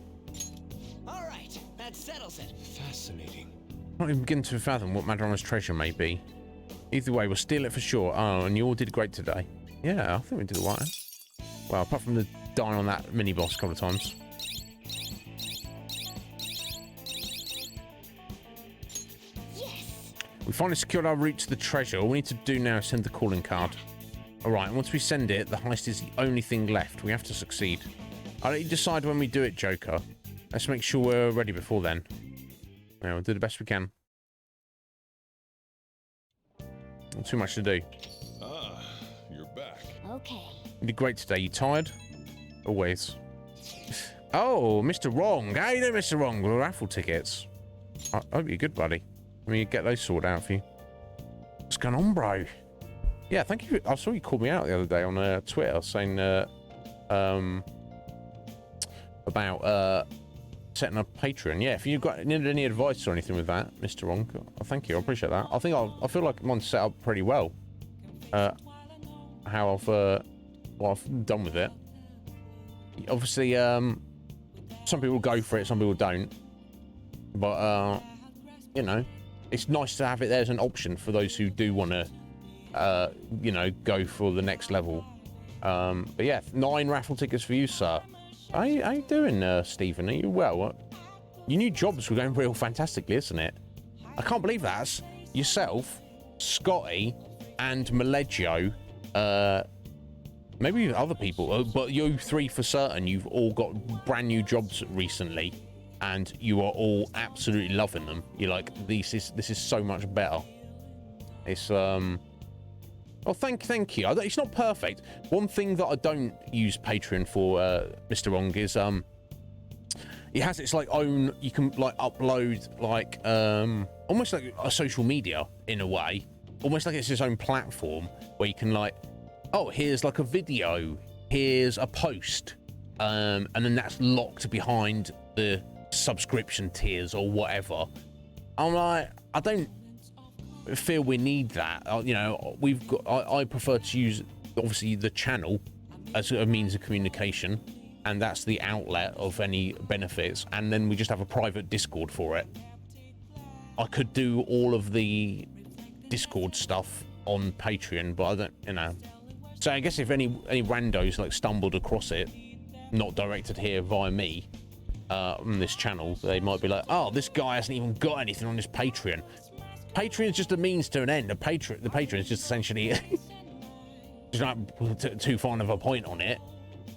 S4: All right, that settles it.
S3: Fascinating.
S2: Not even begin to fathom what Madrona's treasure may be. Either way, we'll steal it for sure. Oh, and you all did great today. Yeah, I think we did all right. Well, apart from the dying on that mini boss a couple of times. We finally secured our route to the treasure. All we need to do now is send the calling card. Alright, and once we send it, the heist is the only thing left. We have to succeed. I'll let you decide when we do it, Joker. Let's make sure we're ready before then. Yeah, we'll do the best we can. Not too much to do.
S6: Ah, you're back.
S1: Okay.
S2: You did great today. You tired? Always. Oh, Mr. Wrong. How you doing, Mr. Wrong? With raffle tickets. I hope you're good, buddy. Let me get those sorted out for you. What's going on, bro? Yeah, thank you. I saw you called me out the other day on Twitter saying about setting up Patreon. Yeah, if you've needed any advice or anything with that, Mr. Wrong, thank you. I appreciate that. I think I feel like mine's set up pretty well. How what I've done with it. Obviously, some people go for it, some people don't. But you know, it's nice to have it there as an option for those who do want to, you know, go for the next level. But yeah, 9 raffle tickets for you, sir. How you doing, Stephen? Are you well? Your new jobs were going real fantastically, isn't it? I can't believe that's yourself, Scotty, and Maleggio. Maybe other people, but you 3 for certain. You've all got brand new jobs recently. and you are all absolutely loving them. You're like, this is so much better. It's well, thank you. It's not perfect. One thing that I don't use Patreon for, Mr. Wrong, is it has its like own, you can like upload like almost like a social media in a way, almost like it's its own platform where you can like, oh, here's like a video, here's a post, and then that's locked behind the subscription tiers or whatever. I'm like, I don't feel we need that. You know, we've got, I prefer to use obviously the channel as a means of communication, and that's the outlet of any benefits, and then we just have a private Discord for it. I could do all of the Discord stuff on Patreon, but I don't, you know. So I guess if any randos like stumbled across it, not directed here via me, on this channel, they might be like, oh, this guy hasn't even got anything on his Patreon. Patreon is just a means to an end. The Patreon is just essentially just not too fine of a point on it.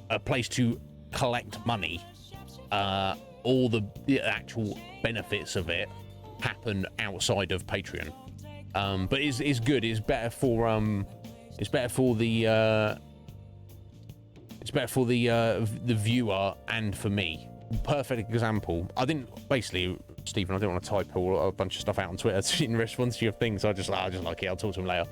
S2: A place to collect money. All the actual benefits of it happen outside of Patreon. But it's good. It's better for the viewer and for me. Perfect example. I didn't basically, Stephen, I didn't want to type a bunch of stuff out on Twitter in response to your thing, so I just like it. I'll talk to him later.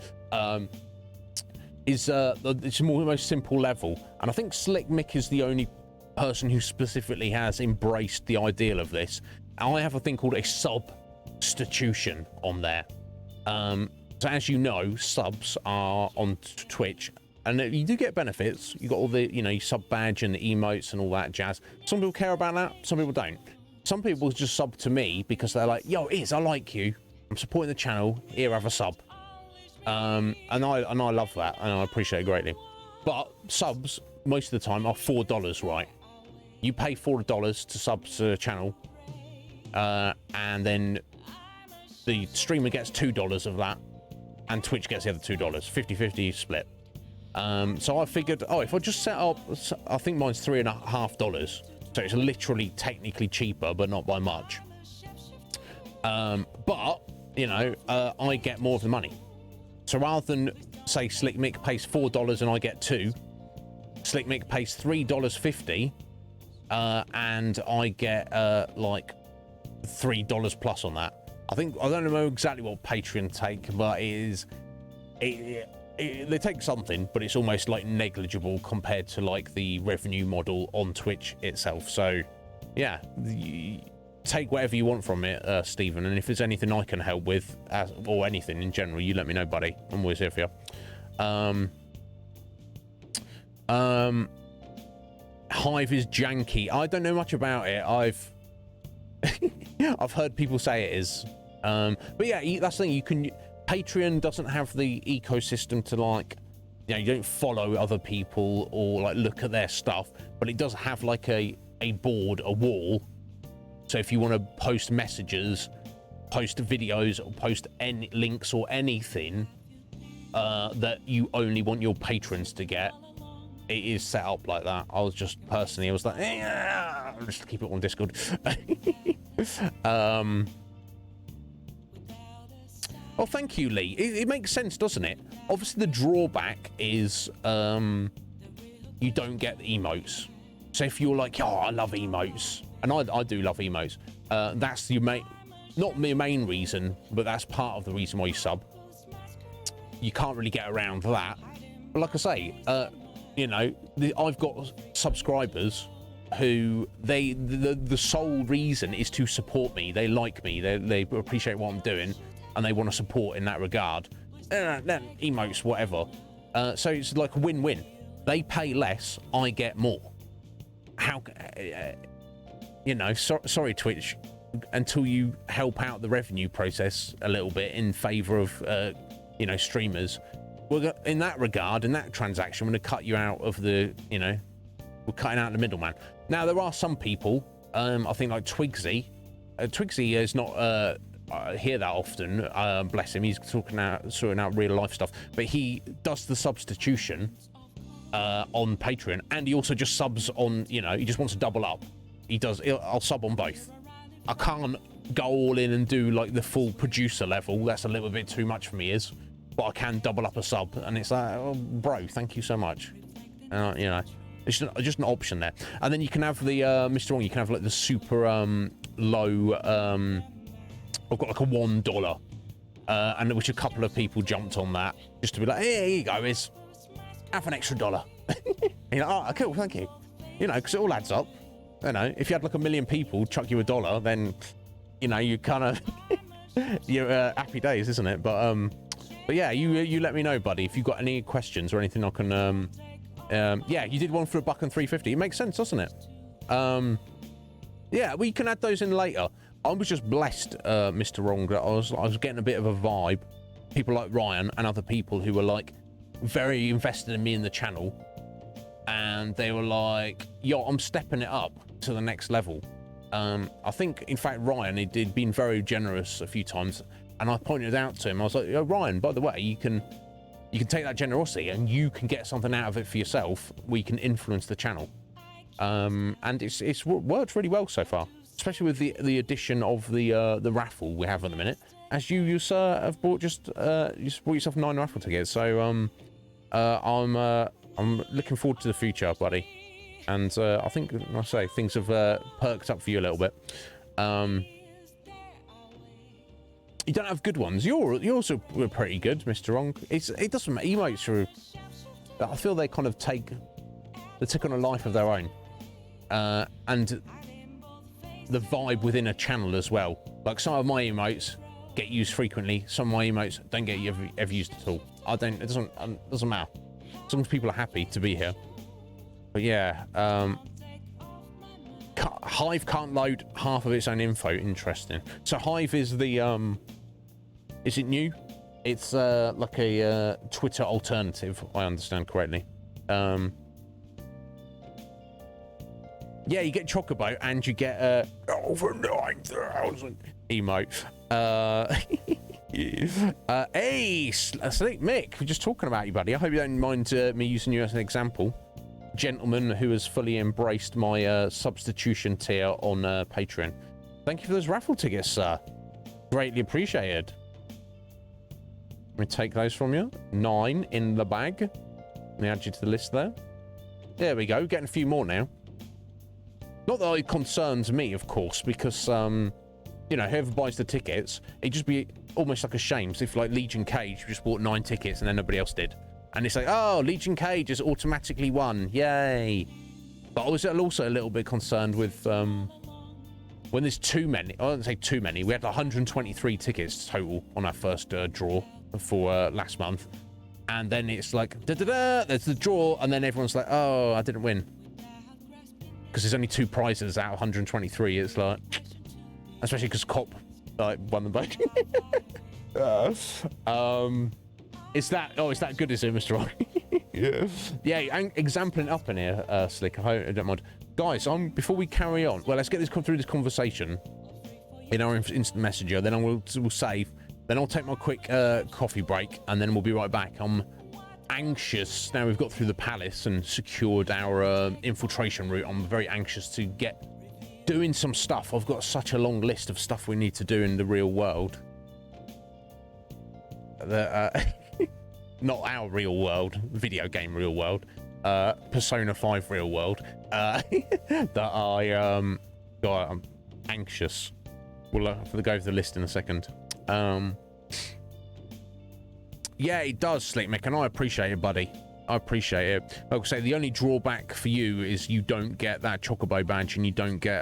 S2: It's the most simple level, and I think Slick Mick is the only person who specifically has embraced the ideal of this. I have a thing called a substitution on there. So as you know, subs are on Twitch, and you do get benefits. You got all the, you know, your sub badge and the emotes and all that jazz. Some people care about that, some people don't. Some people just sub to me because they're like, yo, Iz, I like you, I'm supporting the channel, here, have a sub. And I love that, and I appreciate it greatly. But subs most of the time are $4, right? You pay $4 to sub to the channel, and then the streamer gets $2 of that, and Twitch gets the other $2. 50-50 split. So I figured, oh, if I just set up, I think mine's $3.50, so it's literally technically cheaper, but not by much. But you know, I get more of the money. So rather than say Slick Mick pays $4 and I get $2, Slick Mick pays $3.50, and I get like $3 plus on that. I don't know exactly what Patreon take, but they take something, but it's almost like negligible compared to like the revenue model on Twitch itself. So yeah, take whatever you want from it, Stephen, and if there's anything I can help with, or anything in general, you let me know, buddy. I'm always here for you. Hive is janky. I don't know much about it. I've heard people say it is, but yeah, that's the thing. You can, Patreon doesn't have the ecosystem to, like, you know, you don't follow other people or like look at their stuff, but it does have like a board, a wall. So if you want to post messages, post videos, or post any links or anything that you only want your patrons to get, it is set up like that. I was like, I'll just keep it on Discord. Oh, thank you, Lee. It makes sense, doesn't it? Obviously, the drawback is you don't get the emotes. So if you're like, oh, I love emotes, and I do love emotes, that's your not the main reason, but that's part of the reason why you sub. You can't really get around that. But like I say, you know, I've got subscribers who the sole reason is to support me. They like me. They appreciate what I'm doing, and they want to support in that regard. Emotes, whatever. So it's like a win-win. They pay less, I get more. How, you know, sorry, Twitch, until you help out the revenue process a little bit in favor of, you know, streamers. Well, in that regard, in that transaction, we're going to cut you out of the, you know, we're cutting out the middleman. Now, there are some people, I think like Twigsy. Twigsy is not here that often, bless him. He's sorting out real life stuff, but he does the substitution on Patreon, and he also just subs on, you know, he just wants to double up. I'll sub on both. I can't go all in and do like the full producer level. That's a little bit too much for me, but I can double up a sub, and it's like, oh, bro, thank you so much. You know, it's just an option there. And then you can have the Mr. Wrong. You can have like the super low. I've got like a $1, and which a couple of people jumped on that just to be like, hey, here you go, is have an extra $1. You know, oh, cool, thank you. You know, because it all adds up. You know, if you had like 1 million people chuck you $1, then you know you kind of you're happy days, isn't it? But yeah, you let me know, buddy, if you've got any questions or anything. I can yeah, you did one for $1.350. It makes sense, doesn't it? Yeah, we can add those in later. I was just blessed, Mr. Wrong, that I was getting a bit of a vibe. People like Ryan and other people who were like very invested in me in the channel, and they were like, yo, I'm stepping it up to the next level. I think, in fact, Ryan, he'd been very generous a few times, and I pointed out to him, I was like, yo, Ryan, by the way, you can take that generosity and you can get something out of it for yourself. We can influence the channel. And it's worked really well so far, especially with the addition of the raffle we have at the minute. As you sir have bought you bought yourself 9 raffle tickets, so I'm looking forward to the future, buddy. And I think, like I say, things have perked up for you a little bit. You don't have good ones. Yours were pretty good, Mr. Wrong. It doesn't matter. Emotes are, I feel they kind of take on a life of their own, and the vibe within a channel as well. Like some of my emotes get used frequently. Some of my emotes don't get ever used at all. It doesn't matter. As long as people are happy to be here. But yeah, Hive can't load half of its own info. Interesting. So Hive is the is it new? It's like a Twitter alternative, if I understand correctly. Yeah, you get Chocobo and you get over 9,000 emote. Hey, Slick Mick, we're just talking about you, buddy. I hope you don't mind me using you as an example. Gentleman who has fully embraced my substitution tier on Patreon. Thank you for those raffle tickets, sir. Greatly appreciated. Let me take those from you. 9 in the bag. Let me add you to the list there. There we go. Getting a few more now. Not that it concerns me, of course, because, you know, whoever buys the tickets, it'd just be almost like a shame. So if, like, Legion Cage just bought 9 tickets and then nobody else did. And it's like, oh, Legion Cage has automatically won. Yay. But I was also a little bit concerned with when there's too many. I don't say too many. We had 123 tickets total on our first draw for last month. And then it's like, da-da-da, there's the draw. And then everyone's like, oh, I didn't win. Because there's only 2 prizes out of 123. It's like, especially because Cop like won them both. It's that good, is it, Mr. Rock? Yeah, exampling up in here, Slick. I don't mind. Guys, before we carry on, well, let's get through this conversation in our instant messenger. Then we'll save. Then I'll take my quick coffee break, and then we'll be right back. I'm anxious now. We've got through the palace and secured our infiltration route. I'm very anxious to get doing some stuff. I've got such a long list of stuff we need to do in the real world. Not our real world, video game real world, Persona 5 real world, that I'm anxious. We'll have to go over the list in a second. Yeah, it does, Slick Mick, and I appreciate it, buddy. I appreciate it. Like I say, the only drawback for you is you don't get that Chocobo badge, and you don't get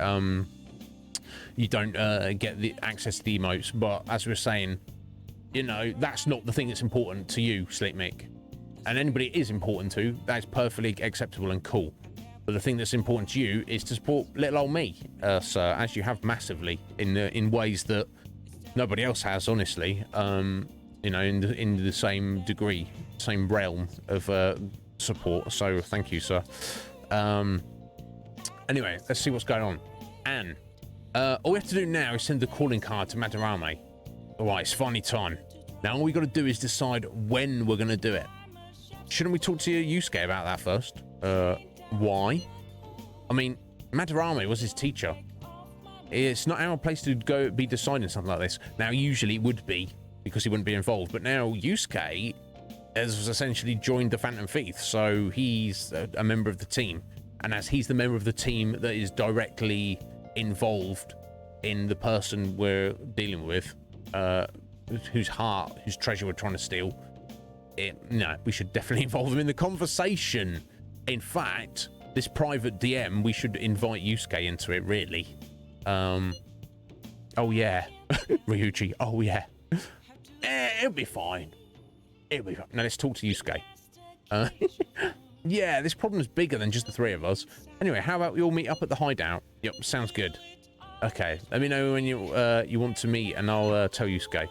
S2: the access to the emotes. But as we were saying, you know, that's not the thing that's important to you, Slick Mick. And anybody it is important to, that's perfectly acceptable and cool. But the thing that's important to you is to support little old me, sir, as you have massively in ways that nobody else has, honestly. You know, in the same degree, same realm of support. So thank you, sir. Anyway, let's see what's going on. Anne, all we have to do now is send the calling card to Madarame. All right, it's finally time. Now all we got to do is decide when we're going to do it. Shouldn't we talk to Yusuke about that first? Why? I mean, Madarame was his teacher. It's not our place to go be deciding something like this. Now, usually it would be, because he wouldn't be involved. But now Yusuke has essentially joined the Phantom Thief, so he's a member of the team. And as he's the member of the team that is directly involved in the person we're dealing with, whose treasure we're trying to steal, no, we should definitely involve him in the conversation. In fact, this private DM, we should invite Yusuke into it, really. Oh yeah, Ryuji, oh yeah. It'll be fine. It'll be fine. Now let's talk to Yusuke. Yeah, this problem's bigger than just the three of us. Anyway, how about we all meet up at the hideout? Yep, sounds good. Okay, let me know when you want to meet, and I'll tell Yusuke.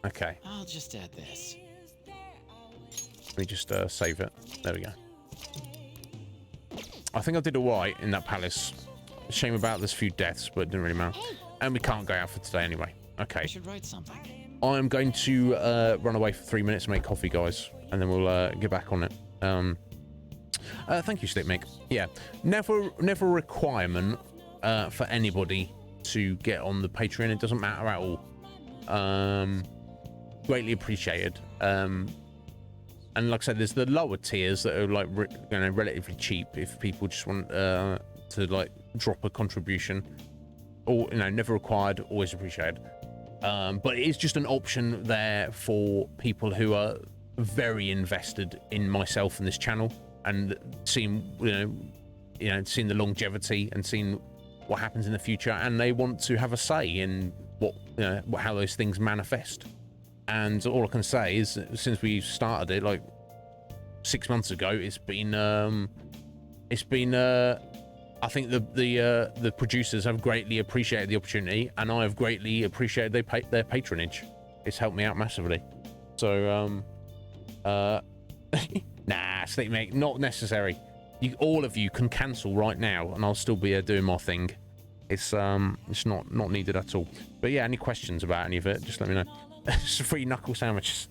S2: Okay.
S4: I'll just add this.
S2: Let me just save it. There we go. I think I did all right in that palace. Shame about this few deaths, but it didn't really matter. And we can't go out for today anyway. Okay.
S4: I should write something.
S2: I'm going to run away for 3 minutes and make coffee, guys, and then we'll get back on it. Thank you, Stickmick. Yeah, never a requirement for anybody to get on the Patreon. It doesn't matter at all. Greatly appreciated. And like I said, there's the lower tiers that are like relatively cheap if people just want to like drop a contribution. Or never required, always appreciated. But it is just an option there for people who are very invested in myself and this channel, and seeing seeing the longevity and seeing what happens in the future, and they want to have a say in how those things manifest. And all I can say is, since we started it like 6 months ago, it's been I think the producers have greatly appreciated the opportunity, and I have greatly appreciated their patronage. It's helped me out massively. So nah, Sleep Mate, not necessary. All of you can cancel right now, and I'll still be doing my thing. It's not needed at all. But yeah, any questions about any of it, just let me know. It's free knuckle sandwiches.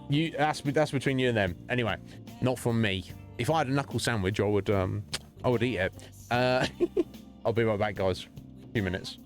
S2: That's between you and them. Anyway, not from me. If I had a knuckle sandwich, I would eat it. I'll be right back, guys. A few minutes.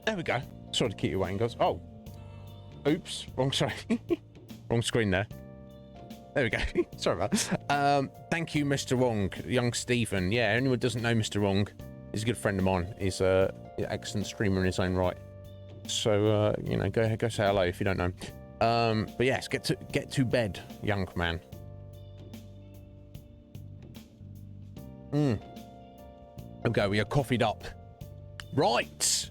S2: There we go. Sorry to keep you waiting, guys. Oh. Oops. Sorry. Wrong screen there. There we go. Sorry about that. Thank you, Mr. Wrong. Young Stephen. Yeah, anyone who doesn't know Mr. Wrong, he's a good friend of mine. He's an excellent streamer in his own right. So, you know, go say hello if you don't know him. But yes, get to bed, young man. Okay, we are coffeeed up. Right.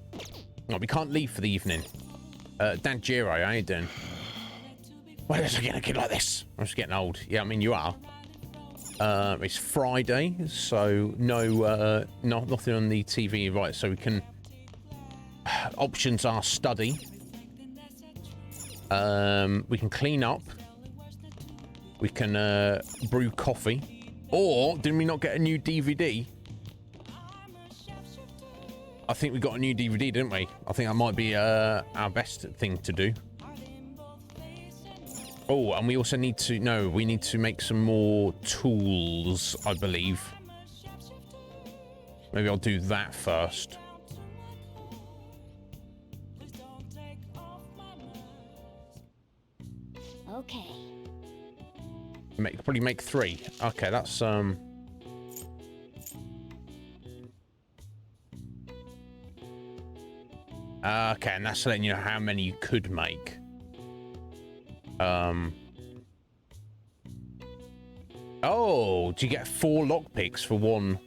S2: Oh, we can't leave for the evening. Dan Giro, how you doing? Why is I getting a kid like this? I'm just getting old. Yeah, I mean, you are. It's Friday, so nothing on the TV, right? So we can... Options are study. We can clean up. We can brew coffee. Or, didn't we not get a new DVD? I think we got a new DVD, didn't we? I think that might be our best thing to do. Oh, and we also need to... No, we need to make some more tools, I believe. Maybe I'll do that first.
S1: Okay.
S2: Probably make 3. Okay, that's... Okay, and that's letting you know how many you could make. Oh, do you get 4 lockpicks for one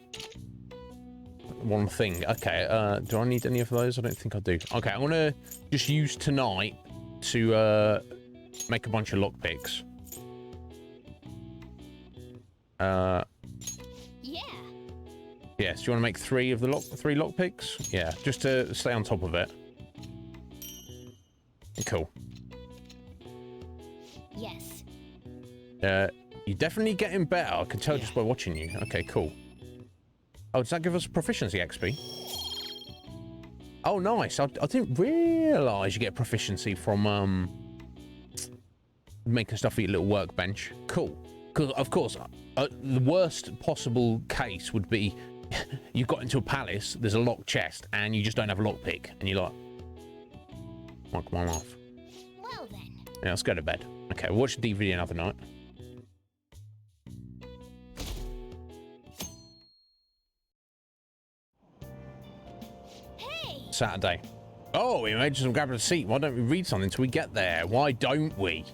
S2: thing? Okay, do I need any of those? I don't think I do. Okay, I'm gonna just use tonight to make a bunch of lockpicks.
S1: Yeah.
S2: Yes, do you want to make 3 of the 3 lockpicks? Yeah, just to stay on top of it. Cool.
S1: Yes.
S2: You're definitely getting better. I can tell just by watching you. Okay, cool. Oh, does that give us proficiency XP? Oh, nice. I didn't realize you get proficiency from making stuff for your little workbench. Cool. Because of course, the worst possible case would be you've got into a palace, there's a locked chest, and you just don't have a lockpick, and you're like, knock one off.
S1: Well then.
S2: Yeah, let's go to bed. Okay, we'll watch DVD another night.
S1: Hey.
S2: Saturday. Oh, we made some grab a seat. Why don't we read something until we get there? Why don't we?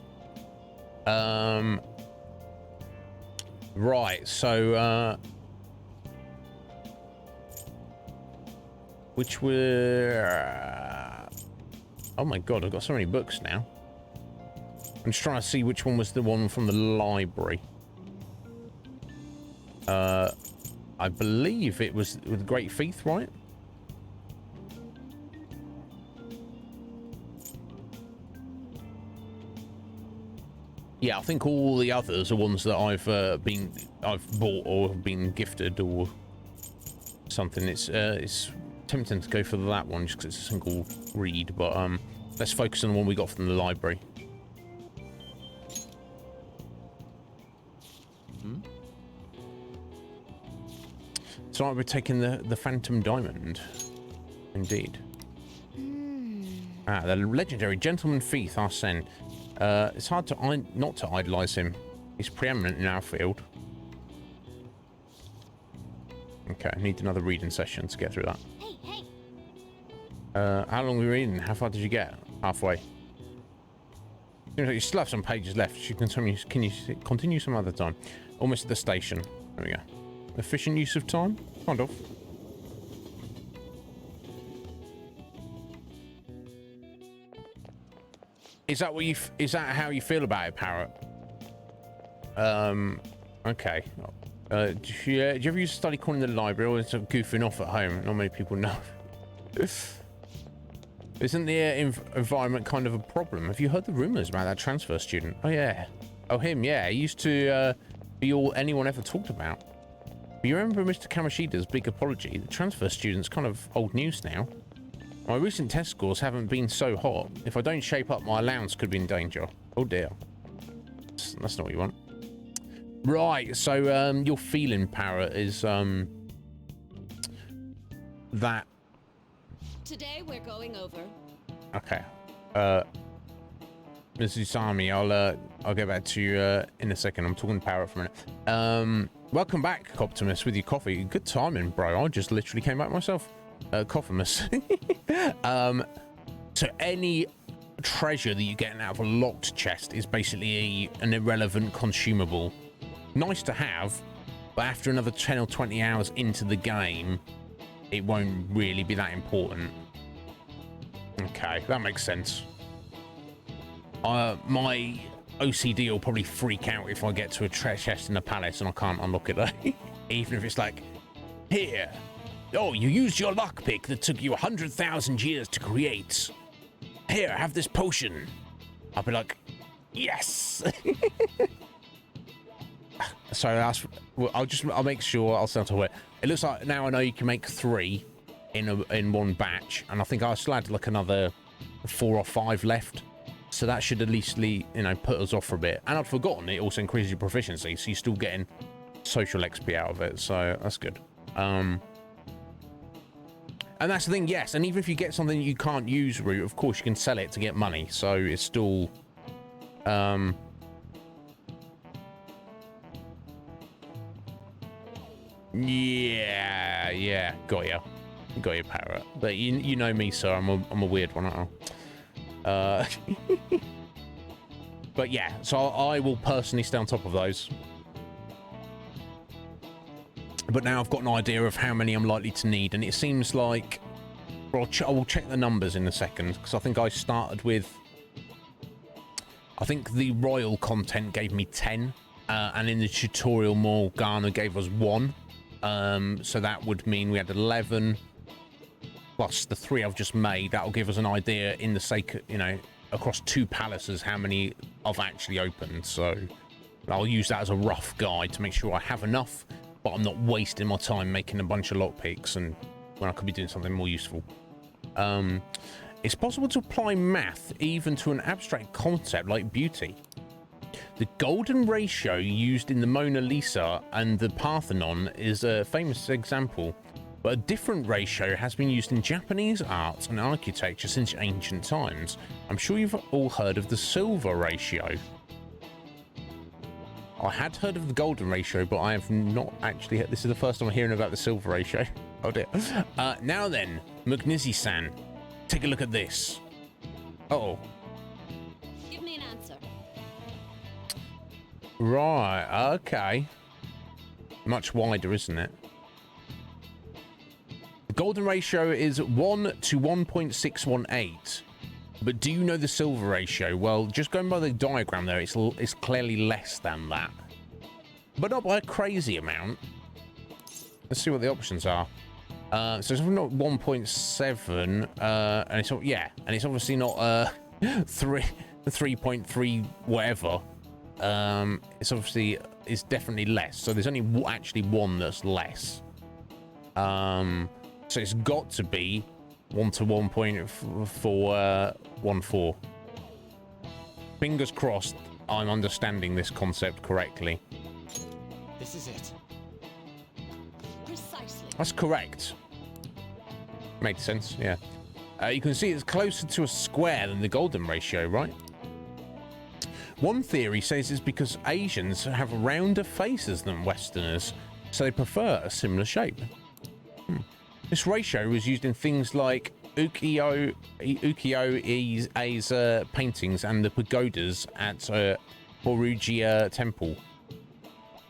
S2: Right, so, which were... oh my god, I've got so many books now. I'm just trying to see which one was the one from the library. I believe it was with Great Feith, right? Yeah, I think all the others are ones that I've bought or have been gifted or something. It's tempting to go for that one just because it's a single read, but let's focus on the one we got from the library. Tonight we're taking the Phantom Diamond. Indeed. Ah, the legendary Gentleman Feith, Arsene. It's hard to not to idolize him. He's preeminent in our field. Okay, I need another reading session to get through that.
S1: Hey, hey.
S2: How long are we reading? How far did you get? Halfway. You still have some pages left. You can continue some other time? Almost at the station. There we go. Efficient use of time? Kind of. Is that what is that how you feel about it, Parrot? Okay. Do you ever use study corner in the library, or is it goofing off at home? Not many people know. Isn't the environment kind of a problem? Have you heard the rumors about that transfer student? Oh yeah. Oh him, yeah. He used to be all anyone ever talked about. But you remember Mr. Kamoshida's big apology? The transfer student's kind of old news now. My recent test scores haven't been so hot. If I don't shape up, my allowance could be in danger. Oh dear. That's not what you want. Right, so your feeling, Parrot, is that
S7: Today we're going over.
S2: Okay. Ms. Usami, I'll get back to you in a second. I'm talking to Parrot for a minute. Welcome back, Coptimus, with your coffee. Good timing, bro. I just literally came back myself. Coptimus. So any treasure that you get out of a locked chest is basically an irrelevant consumable. Nice to have, but after another 10 or 20 hours into the game, it won't really be that important. Okay, that makes sense. My OCD will probably freak out if I get to a treasure chest in a palace and I can't unlock it, though. Even if it's like, here. Oh, you used your lockpick that took you 100,000 years to create. Here, have this potion. I'll be like, yes. So that's. I'll make sure. I'll start to it. It looks like now I know you can make 3 in one batch, and I think I still had like another 4 or 5 left. So that should at least, put us off for a bit. And I'd forgotten it also increases your proficiency, so you're still getting social XP out of it. So that's good. And that's the thing, yes. And even if you get something you can't use, Root, of course you can sell it to get money. So it's still, yeah, got you, Parrot. But you know me, sir. I'm a weird one, aren't I? But yeah, so I will personally stay on top of those. But now I've got an idea of how many I'm likely to need, and it seems like, well, I will check the numbers in a second, because I think I started with, I think the royal content gave me 10, and in the tutorial Morgana gave us 1, so that would mean we had 11, plus the 3 I've just made. That'll give us an idea in the sake, across 2 palaces, how many I've actually opened. So I'll use that as a rough guide to make sure I have enough, but I'm not wasting my time making a bunch of lockpicks and when I could be doing something more useful. It's possible to apply math even to an abstract concept like beauty. The golden ratio used in the Mona Lisa and the Parthenon is a famous example, but a different ratio has been used in Japanese art and architecture since ancient times. I'm sure you've all heard of the silver ratio. I had heard of the golden ratio, but I have not actually. This is the first time I'm hearing about the silver ratio. Oh dear. Now then, Mugnizi-san, take a look at this. Uh-oh.
S7: Give me an answer.
S2: Right, okay. Much wider, isn't it? The golden ratio is 1 to 1.618. But do you know the silver ratio? Well, just going by the diagram there, it's clearly less than that. But not by a crazy amount. Let's see what the options are. So it's not 1.7, and it's and it's obviously not 3.3 whatever. It's definitely less. So there's only actually one that's less. So it's got to be 1 to 1.414. Fingers crossed I'm understanding this concept correctly.
S3: This is it.
S7: Precisely.
S2: That's correct. Makes sense, yeah. You can see it's closer to a square than the golden ratio, right? One theory says it's because Asians have rounder faces than Westerners, so they prefer a similar shape. This ratio was used in things like ukiyo-e's paintings and the pagodas at Borugia Temple.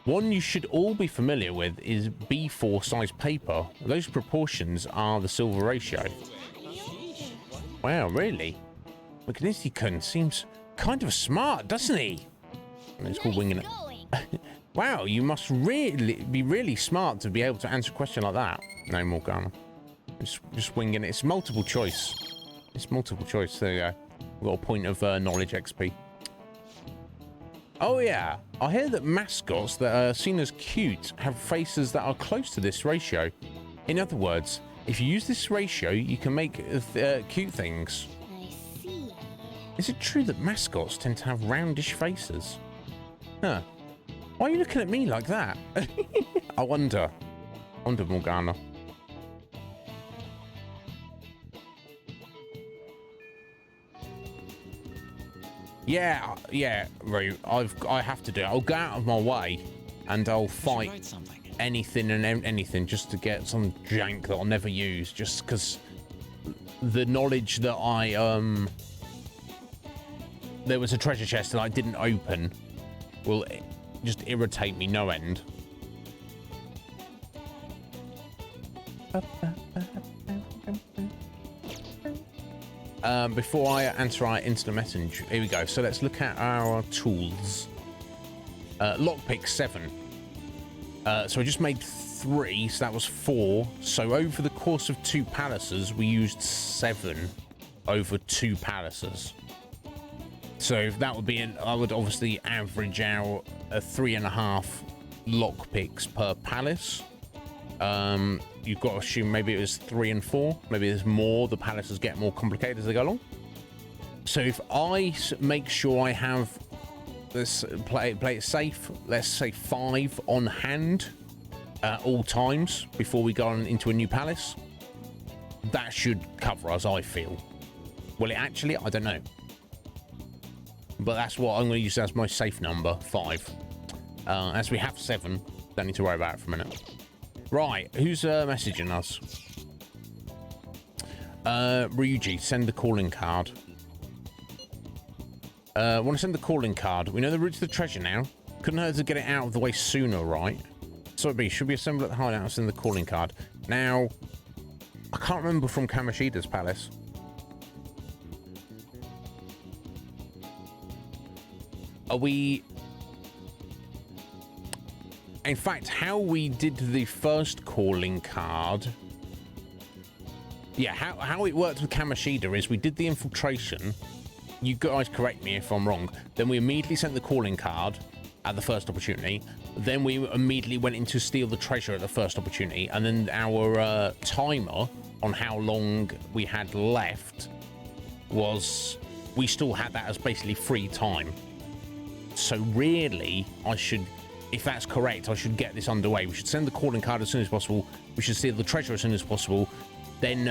S2: One you should all be familiar with is B4 size paper. Those proportions are the silver ratio. Wow, really? Magnificent seems kind of smart, doesn't he? It's called winging it. Wow, you must be really smart to be able to answer a question like that. No, Morgana. Just winging it. It's multiple choice. It's multiple choice. There you go. We've got a point of knowledge XP. Oh yeah, I hear that mascots that are seen as cute have faces that are close to this ratio. In other words, if you use this ratio, you can make cute things.
S1: I see.
S2: Is it true that mascots tend to have roundish faces? Huh. Why are you looking at me like that? I wonder. Morgana. Yeah, yeah, Roo. I have to do it. I'll go out of my way, and I'll fight anything and anything just to get some jank that I'll never use. Just because the knowledge that there was a treasure chest that I didn't open will just irritate me no end. Before I answer our instant message, here we go. So let's look at our tools. Lockpick 7. So I just made 3, so that was 4. So over the course of 2 palaces, we used 7 over 2 palaces. So that would be, I would obviously average out 3.5 lockpicks per palace. You've got to assume maybe it was 3 and 4. Maybe there's more. The palaces get more complicated as they go along. So if I make sure I have this, play it safe, let's say 5 on hand at all times before we go on into a new palace, that should cover us, I feel. Will it actually? I don't know. But that's what I'm going to use as my safe number, 5. As we have 7, don't need to worry about it for a minute. Right, who's messaging us? Ryuji, send the calling card. Want to send the calling card. We know the route to the treasure now. Couldn't hurt to get it out of the way sooner, right? So it'd be, should we assemble at the hideout and send the calling card? Now, I can't remember from Kamoshida's palace. Are we... In fact, how we did the first calling card... Yeah, how it worked with Kamoshida is we did the infiltration. You guys correct me if I'm wrong. Then we immediately sent the calling card at the first opportunity. Then we immediately went in to steal the treasure at the first opportunity. And then our timer on how long we had left was... We still had that as basically free time. So really, I should... If that's correct, I should get this underway. We should send the calling card as soon as possible. We should steal the treasure as soon as possible. Then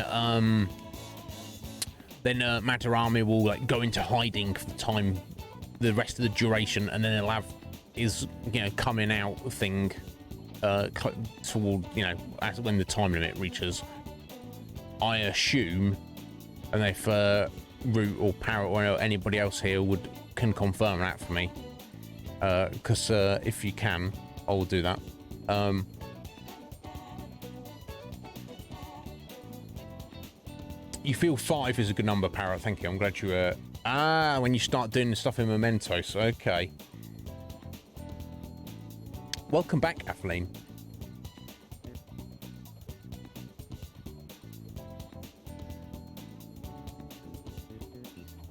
S2: Madarame will like go into hiding for the time, the rest of the duration, and then it'll have his coming out thing toward as when the time limit reaches. I assume, and if Root or Parrot or anybody else here can confirm that for me. Because if you can, I will do that. You feel 5 is a good number, Parrot. Thank you. I'm glad you... when you start doing the stuff in Mementos. Okay. Welcome back, Kathleen.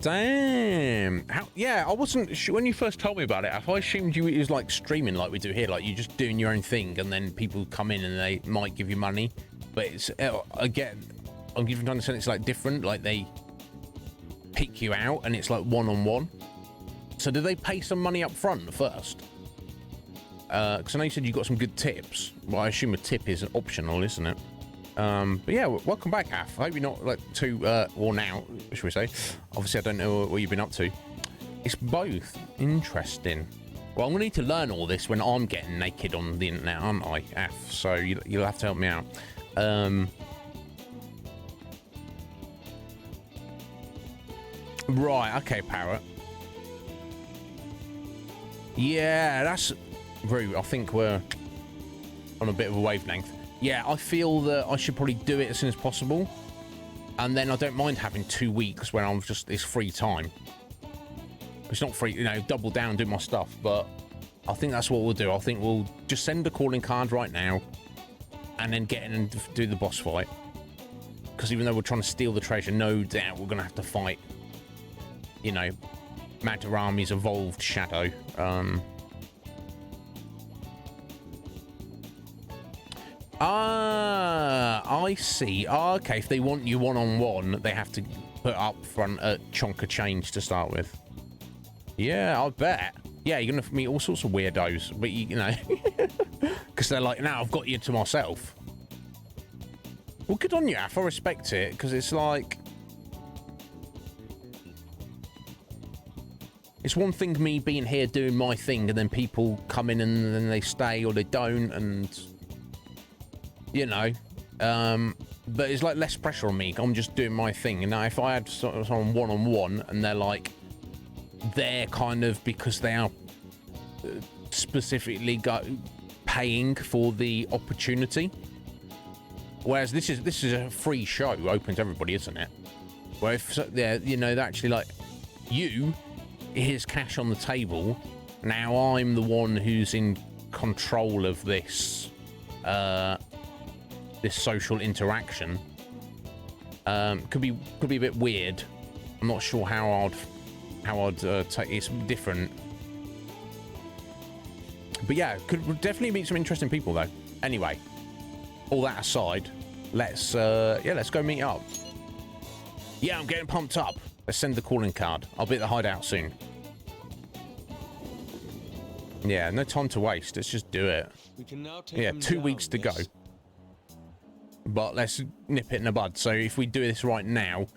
S2: Damn. Yeah, I wasn't sure when you first told me about it. I assumed it was like streaming like we do here, like you're just doing your own thing and then people come in and they might give you money. But it's again, I'm given to understand it's like different, like they pick you out and it's like one-on-one. So do they pay some money up front first? Because I know you said you got some good tips. Well, I assume a tip is optional, isn't it? But yeah, welcome back, Af. I hope you're not like too worn out, should we say. Obviously, I don't know what you've been up to. It's both. Interesting. Well, I'm going to need to learn all this when I'm getting naked on the internet, aren't I, Af? So you'll have to help me out. Right, okay, Parrot. Yeah, that's... Rue, I think we're on a bit of a wavelength. Yeah, I feel that I should probably do it as soon as possible. And then I don't mind having 2 weeks where I'm just... It's free time. It's not free, double down and do my stuff. But I think that's what we'll do. I think we'll just send a calling card right now. And then get in and do the boss fight. Because even though we're trying to steal the treasure, no doubt we're going to have to fight, Madarame's evolved shadow. I see. Okay, if they want you one-on-one, they have to put up front a chunk of change to start with. Yeah, I bet. Yeah, you're going to meet all sorts of weirdos, but because they're like, now I've got you to myself. Well, good on you, Af. I respect it, because it's like... it's one thing me being here doing my thing, and then people come in and then they stay or they don't, and you know, but it's like less pressure on me. I'm just doing my thing. And now if I had someone one-on-one and they're kind of, because they are specifically paying for the opportunity, whereas this is a free show open to everybody, isn't it? Where if they're, you know, they're actually like, here's cash on the table, now I'm the one who's in control of this this social interaction. Could be a bit weird. I'm not sure how I'd take. It's different, but yeah, could definitely meet some interesting people though. Anyway, all that aside, let's go meet up. Yeah, I'm getting pumped up. Let's send the calling card. I'll be at the hideout soon. Yeah, no time to waste. Let's just do it.
S3: We can now take
S2: Yeah,
S3: him
S2: 2
S3: down,
S2: weeks to go.
S3: yes?
S2: But let's nip it in the bud. So if we do this right now,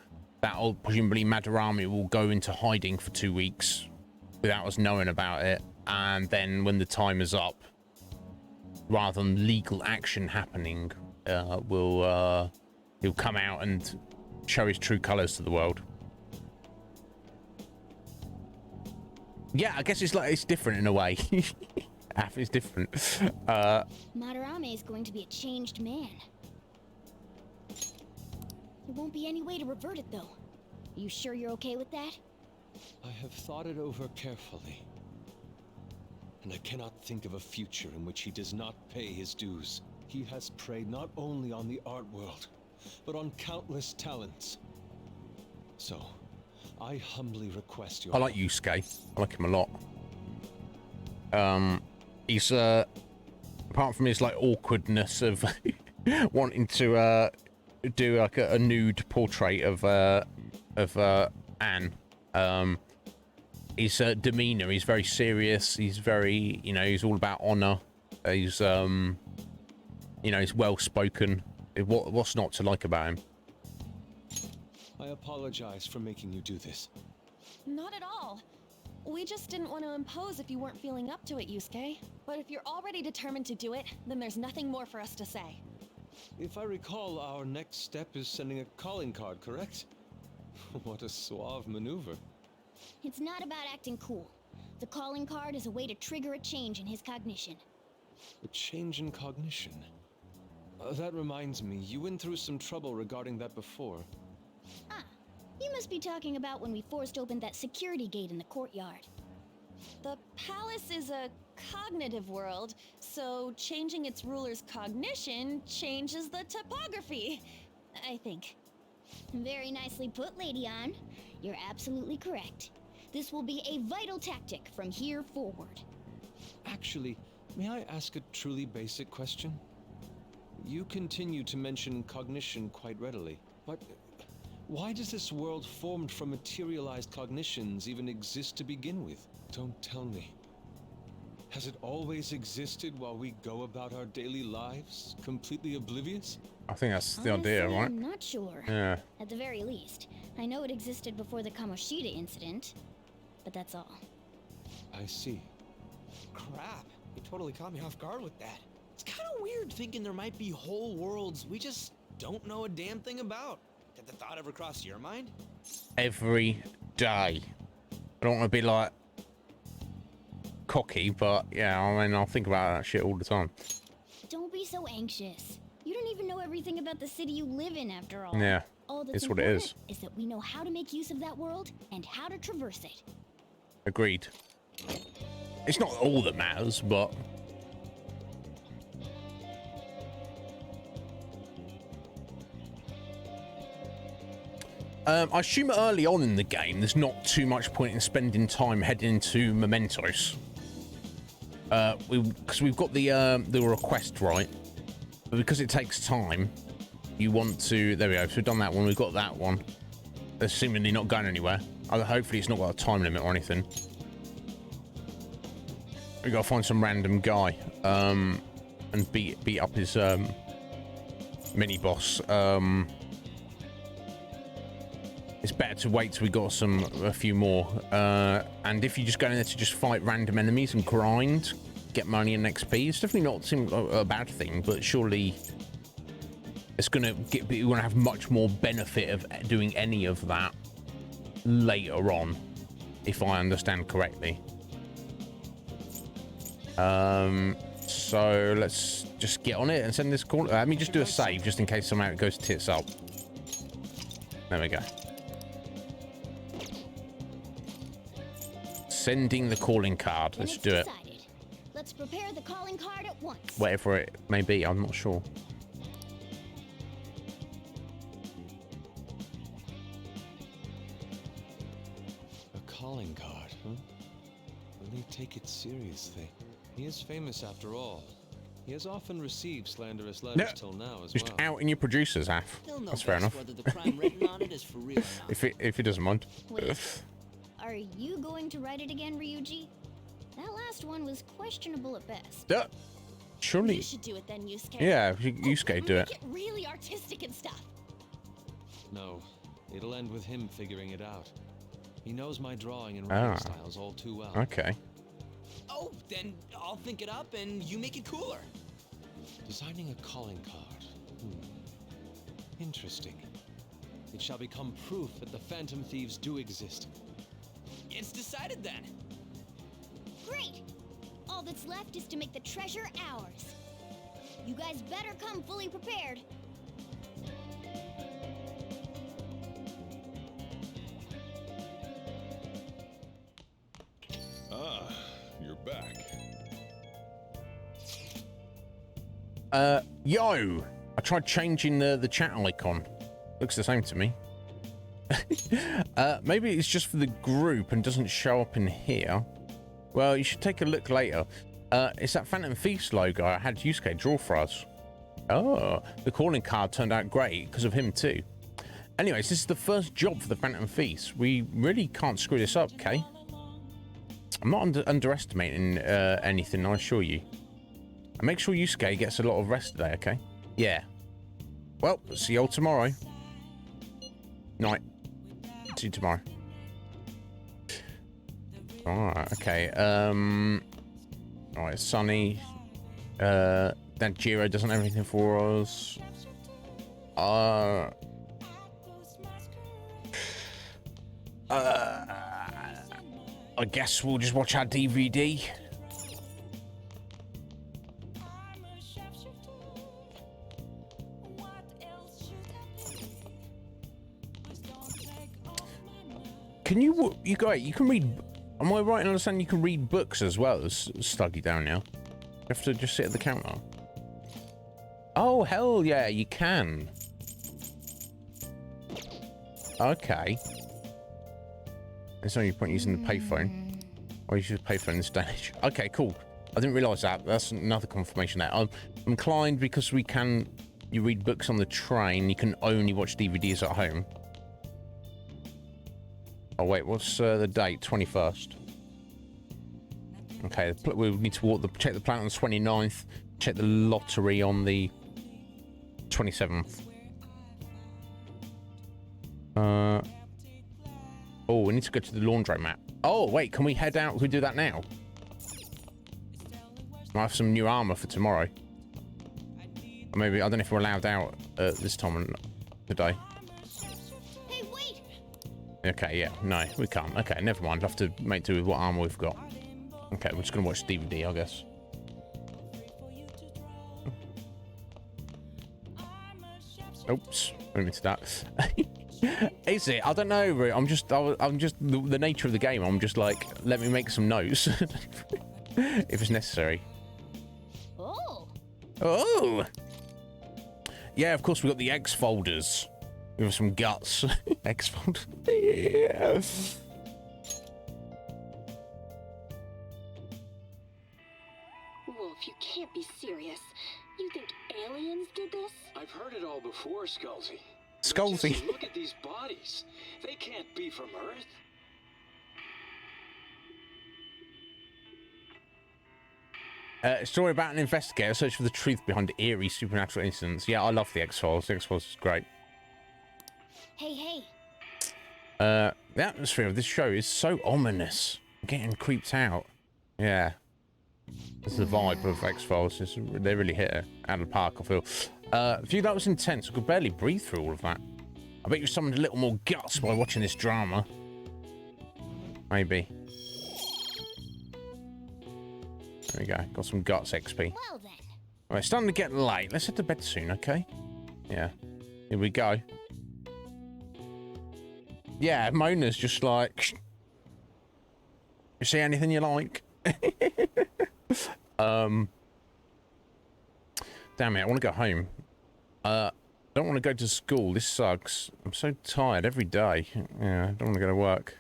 S2: that'll presumably Madarami will go into hiding for 2 weeks without us knowing about it. And then when the time is up, rather than legal action happening, he'll come out and show his true colors to the world. Yeah, I guess it's different in a way. It's different.
S8: Madarame is going to be a changed man. There won't be any way to revert it, though. Are you sure you're okay with that?
S3: I have thought it over carefully. And I cannot think of a future in which he does not pay his dues. He has preyed not only on the art world, but on countless talents. So, I humbly request your...
S2: I like Yusuke. I like him a lot. He's apart from his like awkwardness of wanting to do like a nude portrait of Anne. His demeanor, he's very serious. He's very, you know, he's all about honor. He's you know, he's well spoken. What's not to like about him?
S3: I apologize for making you do this.
S5: Not at all. We just didn't want to impose if you weren't feeling up to it, Yusuke. But if you're already determined to do it, then there's nothing more for us to say.
S3: If I recall, our next step is sending a calling card, correct? What a suave maneuver.
S8: It's not about acting cool. The calling card is a way to trigger a change in his cognition.
S3: A change in cognition. That reminds me, you went through some trouble regarding that before.
S8: Ah, you must be talking about when we forced open that security gate in the courtyard.
S5: The palace is a cognitive world, so changing its ruler's cognition changes the topography, I think.
S8: Very nicely put, Lady Anne. You're absolutely correct. This will be a vital tactic from here forward.
S3: Actually, may I ask a truly basic question? You continue to mention cognition quite readily, but why does this world formed from materialized cognitions even exist to begin with? Don't tell me. Has it always existed while we go about our daily lives, completely oblivious?
S2: I think that's the
S8: Honestly,
S2: idea, right?
S8: I'm not sure.
S2: Yeah.
S8: At the very least, I know it existed before the Kamoshida incident, but that's all.
S3: I see.
S9: Crap, you totally caught me off guard with that. It's kind of weird thinking there might be whole worlds we just don't know a damn thing about. Did the thought ever cross your mind?
S2: Every day. I don't want to be like cocky, but yeah, I mean, I'll think about that shit all the time.
S8: Don't be so anxious. You don't even know everything about the city you live in, after all.
S2: Yeah,
S8: All that's
S2: it's what it
S8: important
S2: is.
S8: that we know how to make use of that world and how to traverse it.
S2: Agreed. It's not all that matters, but I assume early on in the game there's not too much point in spending time heading into Mementos. Because we've got the request, right? But because it takes time, you want to... There we go. So we've done that one. We've got that one. They're seemingly not going anywhere. Hopefully it's not got a time limit or anything. We gotta find some random guy and beat up his mini boss. it's better to wait till we got a few more. And if you just go in there to just fight random enemies and grind, get money and XP, it's definitely not a bad thing, but surely it's gonna you're gonna have much more benefit of doing any of that later on, if I understand correctly. So let's just get on it and send this call. Let me just do a save just in case somehow it goes tits up. There we go. Sending the calling card. Let's do it.
S8: Let's prepare the calling card at once.
S2: Whatever it may be, I'm not sure.
S3: A calling card, huh? Will they take it seriously? He is famous after all. He has often received slanderous letters till now as well.
S2: Just out in your producers, Af. That's fair enough.
S4: Whether the crime written on it is for real or not.
S2: If it doesn't mind.
S8: Wait, are you going to write it again, Ryuji? That last one was questionable at best.
S2: Surely.
S5: You should do it then, Yusuke.
S2: Yeah, Yusuke, do it.
S5: Make it really artistic and stuff.
S3: No, it'll end with him figuring it out. He knows my drawing and writing styles all too well.
S2: Okay.
S4: Oh, then I'll think it up and you make it cooler.
S3: Designing a calling card. Interesting. It shall become proof that the Phantom Thieves do exist.
S4: It's decided then.
S8: Great! All that's left is to make the treasure ours. You guys better come fully prepared.
S6: Ah, you're back.
S2: Yo! I tried changing the chat icon. Looks the same to me. Maybe it's just for the group and doesn't show up in here. Well, you should take a look later. It's that Phantom Thieves logo I had Yusuke draw for us. Oh, the calling card turned out great because of him too. Anyways, this is the first job for the Phantom Thieves. We really can't screw this up, okay? I'm not underestimating anything, I assure you. And make sure Yusuke gets a lot of rest today, okay? Yeah. Well, see you all tomorrow. Night. See you tomorrow. Alright, okay. Alright, Sunny. That Jiro doesn't have anything for us. I guess we'll just watch our DVD. Can you can read, am I right in understanding you can read books as well as study down now? You have to just sit at the counter. Oh, hell yeah, you can. Okay. There's no point using the payphone. Or you should payphone this stage. Okay, cool. I didn't realise that. That's another confirmation there. I'm inclined because you read books on the train, you can only watch DVDs at home. Oh wait, what's the date? 21st. Okay, we need to check the planet on the 29th, check the lottery on the 27th. Oh, we need to go to the laundromat. Oh, wait, can we head out? Can we do that now? I have some new armor for tomorrow. Or maybe, I don't know if we're allowed out this time today.
S8: Hey, wait!
S2: Okay, yeah, no, we can't. Okay, never mind. I'll have to make do with what armor we've got. Okay, we're just gonna watch DVD, I guess. Oops, went into that. Is it? I don't know. I'm just the nature of the game. I'm just like, let me make some notes if it's necessary. Oh. Yeah, of course we got the X folders. We have some guts. X folders. Yeah.
S10: Wolf, you can't be serious. You think aliens did this?
S11: I've heard it all before, Skullsy.
S2: Skullsy.
S11: Just look at these bodies. They can't be from Earth.
S2: A story about an investigator search for the truth behind eerie supernatural incidents. Yeah, I love the X-Files. The X-Files is great.
S8: Hey, hey.
S2: The atmosphere of this show is so ominous. I'm getting creeped out. Yeah. This is the vibe of X-Files. They really hit it out of the park, I feel. A few that was intense. I could barely breathe through all of that. I bet you summoned a little more guts by watching this drama. Maybe. There we go. Got some guts XP.
S8: Well then.
S2: Alright, it's starting to get late. Let's head to bed soon, okay? Yeah. Here we go. Yeah, Mona's just like... You see anything you like? Damn it, I want to go home. I don't want to go to school. This sucks. I'm so tired every day. Yeah, I don't want to go to work.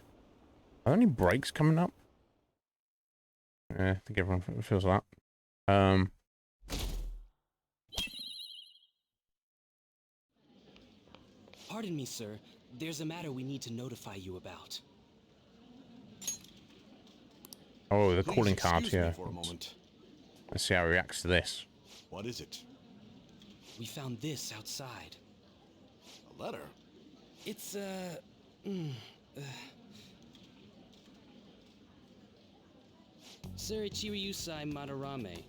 S2: Are there any breaks coming up? Yeah, I think everyone feels like that.
S4: Pardon me, sir. There's a matter we need to notify you about.
S2: Oh, the
S6: Please
S2: calling card,
S6: excuse me
S2: yeah.
S6: for a moment.
S2: Let's see how he reacts to this.
S6: What is it?
S4: We found this outside.
S6: A letter?
S4: It's, Sir Ichiriusai Madarame,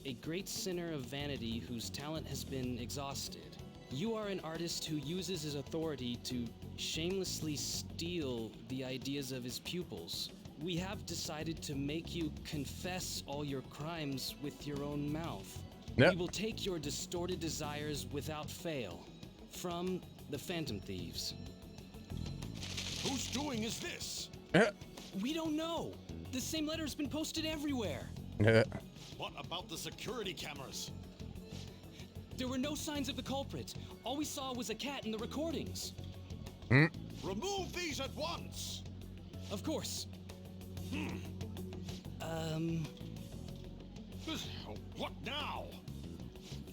S4: a great sinner of vanity whose talent has been exhausted. You are an artist who uses his authority to shamelessly steal the ideas of his pupils. We have decided to make you confess all your crimes with your own mouth.
S2: Yep.
S4: We will take your distorted desires without fail. From the Phantom Thieves.
S6: Whose doing is this?
S4: We don't know. The same letter has been posted everywhere.
S6: What about the security cameras?
S4: There were no signs of the culprit. All we saw was a cat in the recordings.
S6: Remove these at once!
S4: Of course.
S6: What now?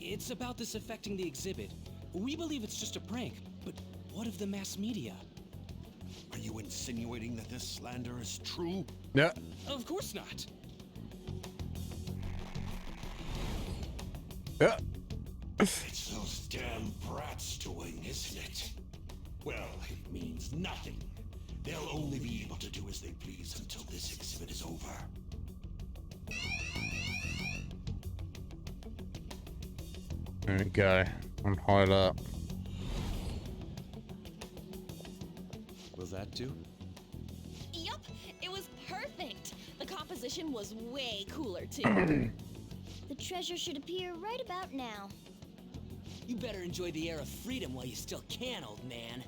S4: It's about this affecting the exhibit. We believe it's just a prank, but what of the mass media?
S6: Are you insinuating that this slander is true?
S2: Yeah.
S4: Of course not.
S2: Yeah.
S6: It's those damn brats doing, isn't it? Well, it means nothing. They'll only be able to do as they please until this exhibit is over.
S2: There we go. On high alert.
S3: Was that do?
S5: Yup, it was perfect. The composition was way cooler too.
S8: The treasure should appear right about now.
S4: You better enjoy the air of freedom while you still can, old man.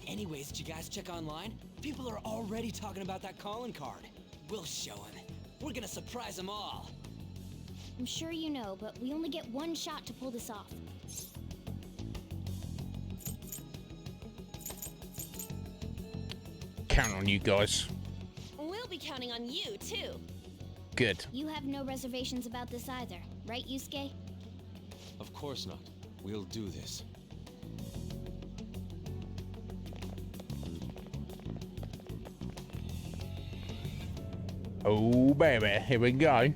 S4: Anyways, did you guys check online? People are already talking about that calling card. We'll show them. We're gonna surprise them all.
S8: I'm sure you know, but we only get one shot to pull this off.
S2: Count on you guys.
S5: We'll be counting on you too.
S2: Good.
S8: You have no reservations about this either, right, Yusuke?
S3: Of course not. We'll do this.
S2: Oh, baby. Here we go.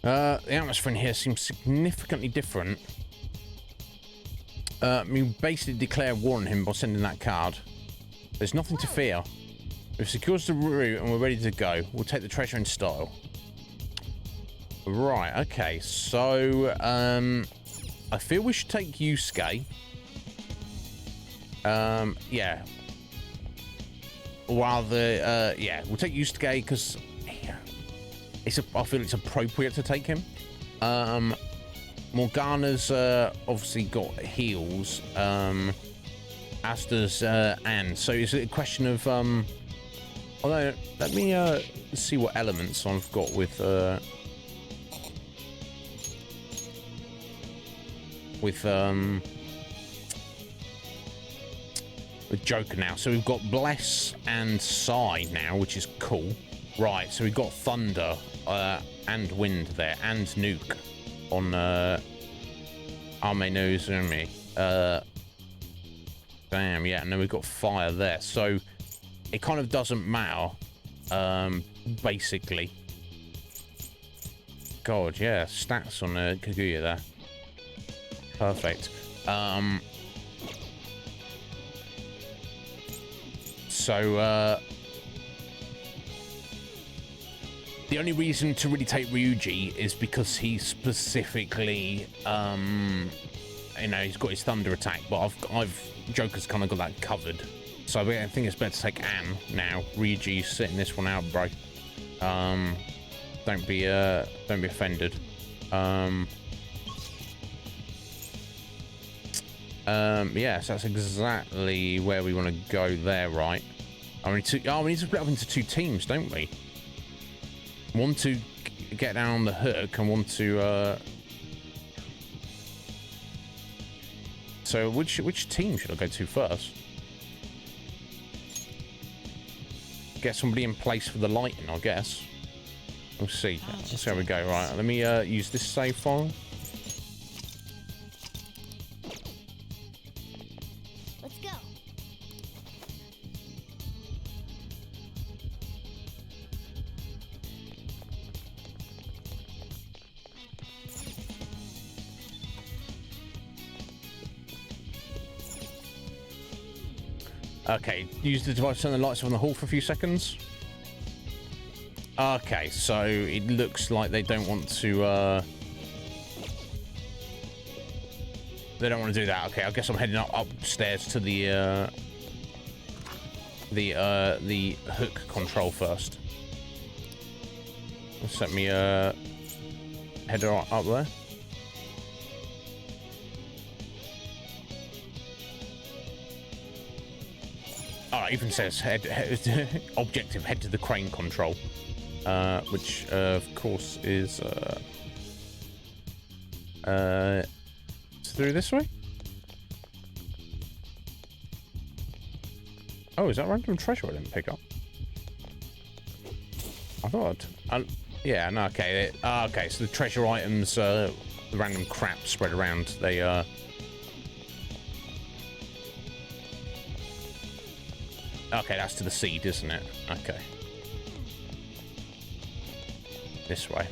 S2: The atmosphere in here seems significantly different. You basically declare war on him by sending that card. There's nothing to fear. We've secured the route and we're ready to go. We'll take the treasure in style. Right, okay, so I feel we should take Yusuke. Yeah. While the yeah, we'll take Yusuke because I feel it's appropriate to take him. Morgana's obviously got heals, as does Anne. So it's a question of although let me see what elements I've got with Joker now. So we've got Bless and Psy now, which is cool. Right, so we've got Thunder and Wind there, and Nuke on Ame no Uzumi. Damn, yeah, and then we've got Fire there. So it kind of doesn't matter, basically. God, yeah, stats on Kaguya there. Perfect. So, the only reason to really take Ryuji is because he specifically, you know, he's got his thunder attack, but Joker's kind of got that covered. So I think it's better to take Anne now. Ryuji's sitting this one out, bro. Don't be offended. Yeah, so that's exactly where we want to go there, right? We need to split up into 2 teams, don't we? One to get down on the hook and one to so which team should I go to first? Get somebody in place for the lighting, I guess. We'll see. Let's see how we go. Right, let me use this save file.
S8: Let's go.
S2: Okay, use the device to turn the lights on the hall for a few seconds. Okay, so it looks like they don't want to do that. Okay, I guess I'm heading upstairs to the hook control first. Let's let me head up there. Oh, it even says objective, head to the crane control, which of course is through this way. Oh, is that random treasure I didn't pick up? I thought yeah, no, okay. Okay, so the treasure items, the random crap spread around, they okay, that's to the seed, isn't it? Okay. This way.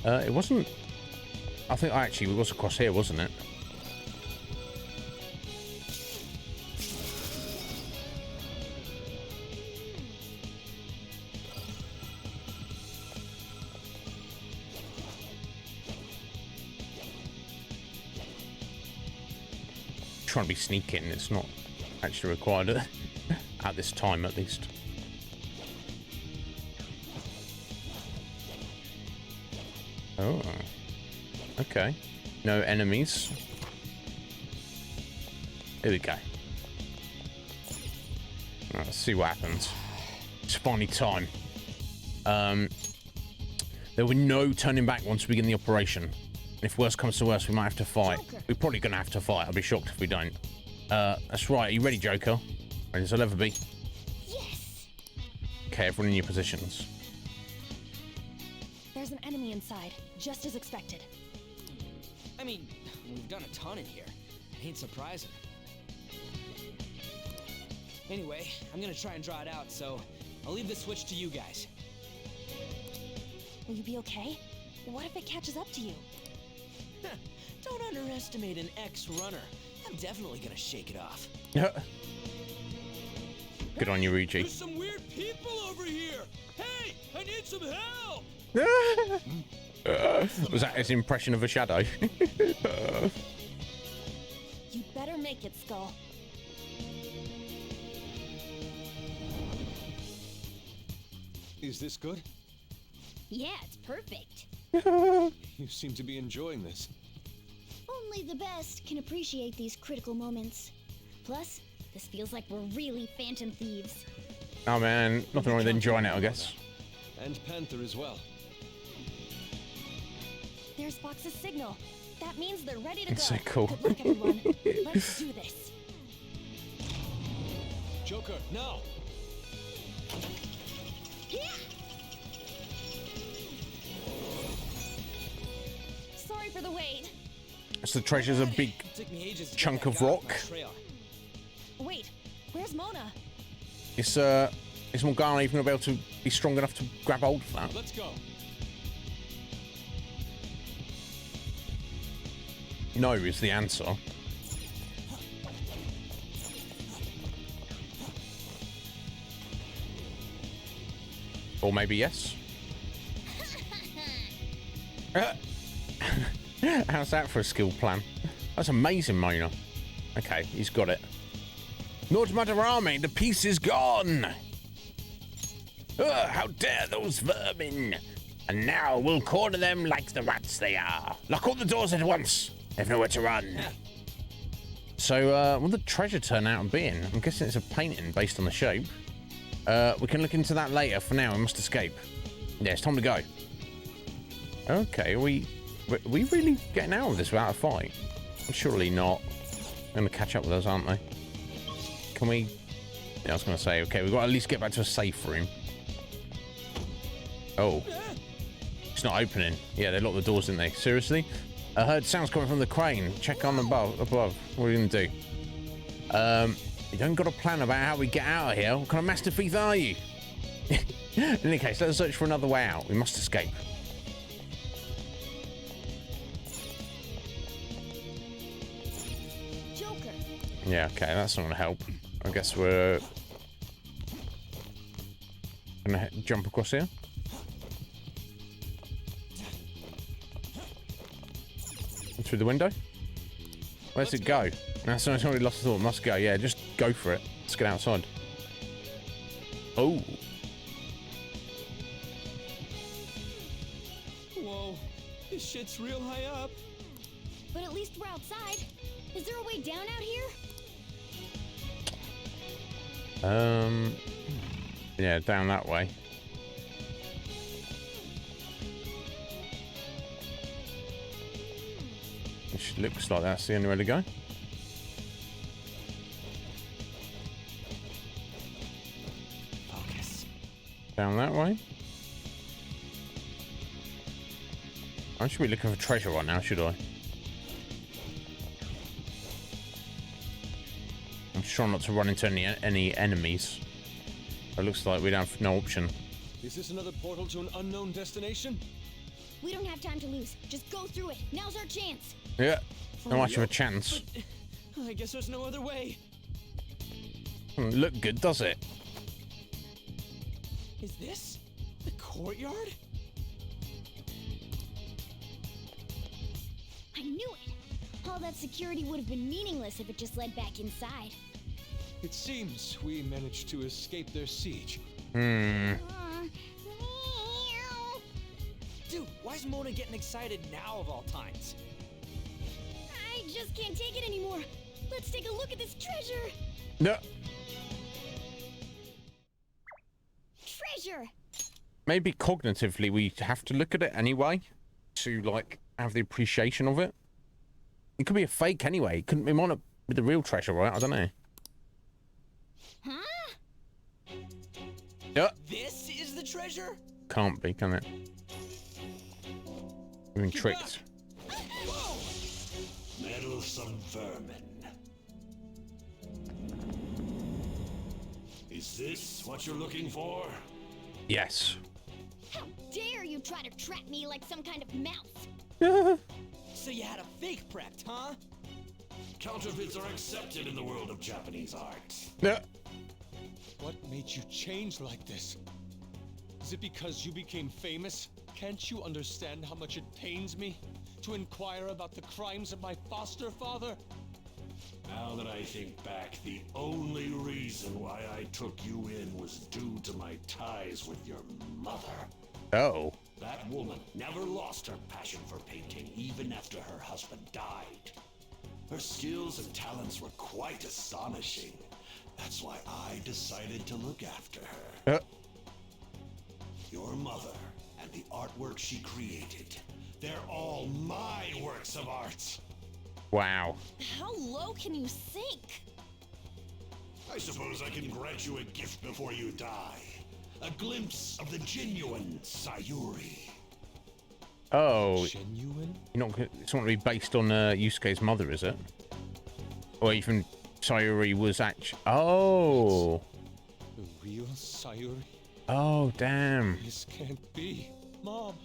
S2: It wasn't... I think actually it was across here, wasn't it? Trying to be sneaking, it's not actually required at this time, at least. Oh, okay. No enemies. Here we go. Right, let's see what happens. It's finally time. There will be no turning back once we begin the operation. And if worse comes to worse, we might have to fight. We're probably gonna have to fight. I'll be shocked if we don't. That's right. Are you ready, Joker? Ready as I'll ever be.
S5: Yes!
S8: Okay,
S2: everyone in your positions.
S5: There's an enemy inside, just as expected.
S9: I mean, we've done a ton in here. It ain't surprising. Anyway, I'm gonna try and draw it out, so I'll leave the switch to you guys.
S5: Will you be okay? What if it catches up to you?
S9: Don't underestimate an ex-runner. I'm definitely gonna shake it off.
S2: Good on you, Ryuji.
S9: There's some weird people over here. Hey, I need some help.
S2: Was that his impression of a shadow?
S5: You better make it, Skull.
S3: Is this good?
S8: Yeah, it's perfect.
S3: You seem to be enjoying this.
S8: Only the best can appreciate these critical moments. Plus, this feels like we're really Phantom Thieves.
S2: Oh man, nothing wrong with enjoying it, I guess.
S3: And Panther as well.
S5: There's Fox's signal. That means they're ready to
S2: It's
S5: go.
S2: so cool.
S5: Good luck, everyone. Let's do this.
S3: Joker, now!
S5: Sorry for the wait.
S2: So the treasure's a big chunk of rock.
S5: Wait, where's Mona?
S2: Is Morgana even gonna be able to be strong enough to grab hold of that?
S3: Let's go.
S2: No is the answer. Or maybe yes. How's that for a skill plan? That's amazing, Mona. Okay, he's got it. Lord Madarame, the piece is gone! How dare those vermin! And now we'll corner them like the rats they are. Lock all the doors at once. They've nowhere to run. So, what did the treasure turn out being? I'm guessing it's a painting based on the shape. We can look into that later. For now, we must escape. Yeah, it's time to go. Okay, are we really getting out of this without a fight? Surely not. They're going to catch up with us, aren't they? Can we... Yeah, I was going to say, okay, we've got to at least get back to a safe room. Oh. It's not opening. Yeah, they locked the doors, didn't they? Seriously? I heard sounds coming from the crane. Check on above. What are we going to do? You don't got a plan about how we get out of here. What kind of master thief are you? In any case, let's search for another way out. We must escape.
S8: Joker.
S2: Yeah, okay, that's not going to help. I guess we're going to jump across here. Through the window? Where's it go? That's no, somebody lost the thought. Must go. Yeah, just go for it. Let's get outside. Oh.
S3: Whoa, this shit's real high up.
S8: But at least we're outside. Is there a way down out here?
S2: Yeah, down that way. Which looks like that's the only way to go.
S3: Focus.
S2: Down that way. I should be looking for treasure right now, should I? I'm trying not to run into any enemies. It looks like we'd have no option.
S3: Is this another portal to an unknown destination?
S8: We don't have time to lose. Just go through it. Now's our chance.
S2: Yeah, not much of a chance.
S9: But I guess there's no other way.
S2: Doesn't look good, does it?
S9: Is this the courtyard?
S8: I knew it. All that security would have been meaningless if it just led back inside.
S3: It seems we managed to escape their siege.
S9: Dude, why is Mona getting excited now of all times?
S8: I just can't take it anymore. Let's take a look at this treasure.
S2: No.
S8: Treasure.
S2: Maybe cognitively we have to look at it anyway to like have the appreciation of it. It could be a fake anyway. It couldn't be on with the real treasure, right? I don't know.
S8: Huh?
S2: Yeah.
S9: This is the treasure?
S2: Can't be, can it? We've been tricked.
S6: Meddlesome vermin. Is this what you're looking for?
S2: Yes.
S8: How dare you try to trap me like some kind of mouse?
S9: So you had a fake prepped, huh?
S6: Counterfeits are accepted in the world of Japanese art.
S2: Yeah.
S3: What made you change like this? Is it because you became famous? Can't you understand how much it pains me to inquire about the crimes of my foster father?
S6: Now that I think back, the only reason why I took you in was due to my ties with your mother.
S2: Oh.
S6: That woman never lost her passion for painting, even after her husband died. Her skills and talents were quite astonishing. That's why I decided to look after her. Your mother and the artwork she created, they're all my works of art.
S2: Wow.
S5: How low can you sink?
S6: I suppose I can grant you a gift before you die. A glimpse of the genuine Sayuri.
S2: Oh.
S3: Genuine?
S2: You're not. It's not going to be based on Yusuke's mother, is it? Or even Sayuri was actually. Oh.
S3: real Sayuri?
S2: Oh, damn.
S3: This can't be. Mom.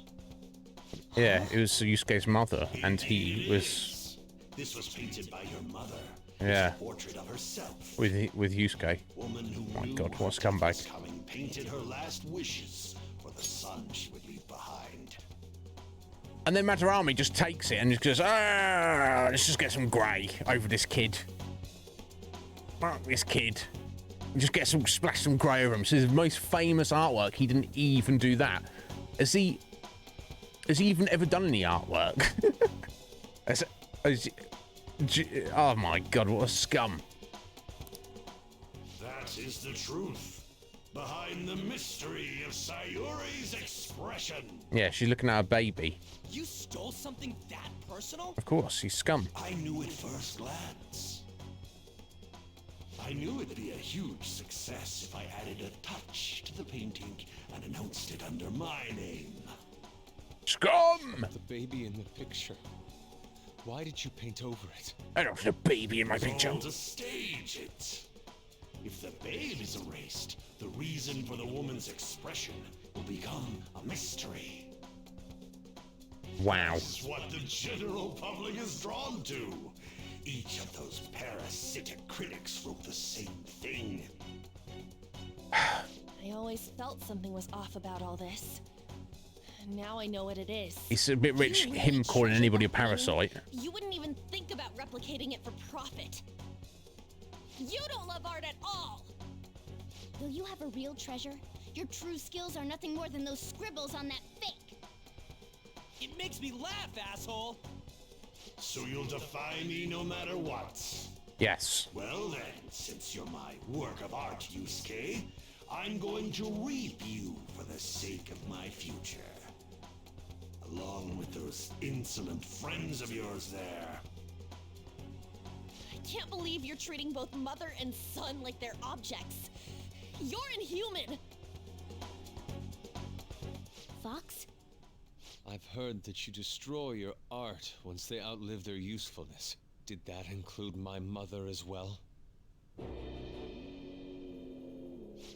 S2: Yeah, it was Yusuke's mother, and he was...
S6: This was painted by your mother.
S2: Yeah.
S6: It's a portrait of herself.
S2: With Yusuke.
S6: Woman who
S2: Oh my
S6: knew
S2: god, what a
S6: her time was
S2: scumbag.
S6: coming, painted her last wishes for the son she would leave behind.
S2: And then Madarame just takes it and just goes, ah, let's just get some grey over this kid. Fuck this kid. Just get some, splash some grey over him. So his most famous artwork, he didn't even do that. Has he even ever done any artwork? Oh my god, what a scum.
S6: That is the truth behind the mystery of Sayuri's expression.
S2: Yeah, she's looking at a baby.
S9: You stole something that personal?
S2: Of course, he's scum.
S6: I knew at first glance. I knew it'd be a huge success if I added a touch to the painting and announced it under my name.
S2: Scum!
S3: The baby in the picture. Why did you paint over it?
S2: I don't have a baby in my
S6: It's
S2: picture.
S6: all to stage it. If the babe is erased, the reason for the woman's expression will become a mystery.
S2: Wow.
S6: This is what the general public is drawn to. Each of those parasitic critics wrote the same thing.
S5: I always felt something was off about all this. Now I know what it is.
S2: It's a bit rich,
S5: You really
S2: him calling
S5: treasure
S2: anybody a
S5: that painting?
S2: parasite.
S5: You wouldn't even think about replicating it for profit. You don't love art at all!
S8: Though you have a real treasure, your true skills are nothing more than those scribbles on that fake.
S9: It makes me laugh, asshole!
S6: So you'll defy me no matter what?
S2: Yes.
S6: Well then, since you're my work of art, Yusuke, I'm going to reap you for the sake of my future. Along with those insolent friends of yours there.
S5: I can't believe you're treating both mother and son like they're objects. You're inhuman!
S8: Fox?
S3: I've heard that you destroy your art once they outlive their usefulness. Did that include my mother as well?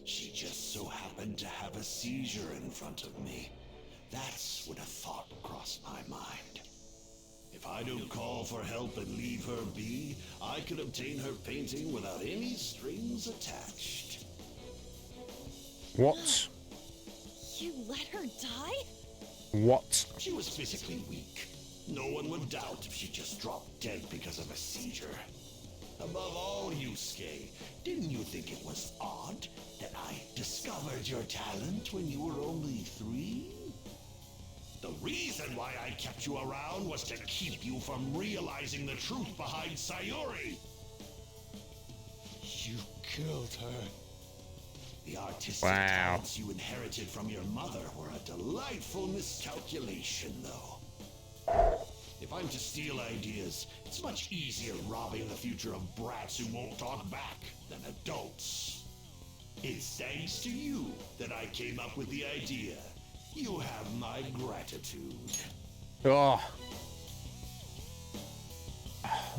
S6: She just so happened to have a seizure in front of me. That's when a thought crossed my mind. If I don't call for help and leave her be, I could obtain her painting without any strings attached.
S2: What?
S5: You let her die?
S2: What?
S6: She was physically weak. No one would doubt if she just dropped dead because of a seizure. Above all, Yusuke, didn't you think it was odd that I discovered your talent when you were only 3? The reason why I kept you around was to keep you from realizing the truth behind Sayuri.
S3: You killed her.
S6: The artistic
S2: Wow.
S6: talents you inherited from your mother were a delightful miscalculation, though. If I'm to steal ideas, it's much easier robbing the future of brats who won't talk back than adults. It's thanks to you that I came up with the idea. You have my gratitude.
S2: Oh.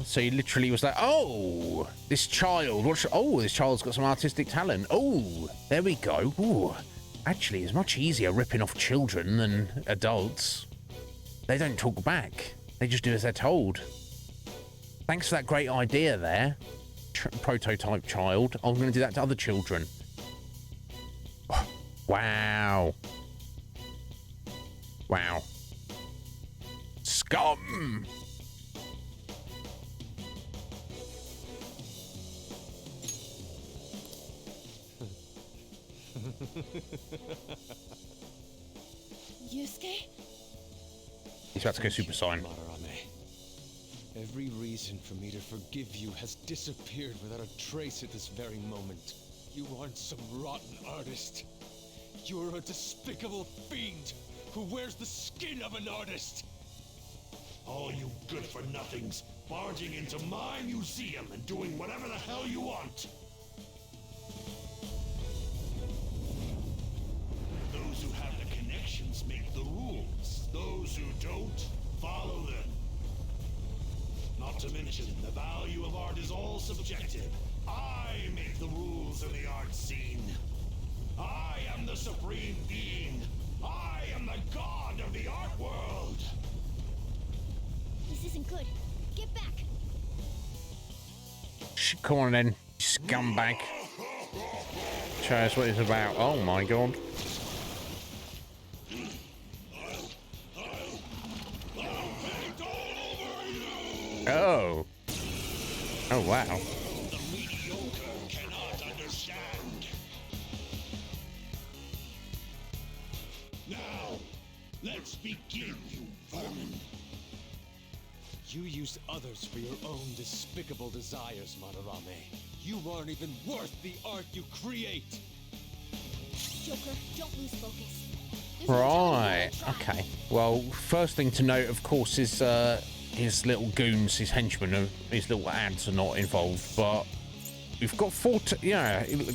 S2: So he literally was like, oh, this child, this child's got some artistic talent. Oh, there we go. Ooh, actually, it's much easier ripping off children than adults. They don't talk back. They just do as they're told. Thanks for that great idea there, prototype child. I'm going to do that to other children. Wow. Wow. Scum!
S5: Yusuke?
S2: He's about to go Super Saiyan.
S3: Madarame. Every reason for me to forgive you has disappeared without a trace at this very moment. You aren't some rotten artist. You're a despicable fiend who wears the skin of an artist.
S6: All you good-for-nothings barging into my museum and doing whatever the hell you want. Those who have the connections make the rules. Those who don't, follow them. Not to mention, the value of art is all subjective. I make the rules in the art scene. I am the supreme being. I am the god of the art world.
S8: This isn't good. Get back.
S2: Come on then, scumbag. Show us what it's about. Oh my god. Oh. Oh wow.
S6: The mediocre cannot understand. Now, let's begin, you vermin.
S3: You used others for your own despicable desires, Madarame. You aren't even worth the art you create.
S8: Joker, don't lose focus. There's
S2: Right.
S8: no time to
S2: Okay. Well, first thing to note, of course, is his little goons, his henchmen, his little ads are not involved. But we've got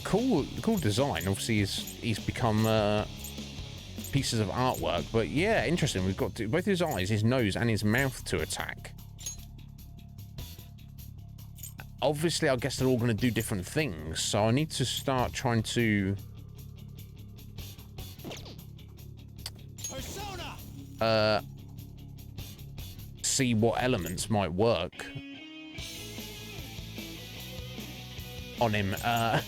S2: cool design. Obviously, he's become pieces of artwork. But yeah, interesting. We've got both his eyes, his nose, and his mouth to attack. Obviously, I guess they're all going to do different things. So I need to start trying to see what elements might work on him. I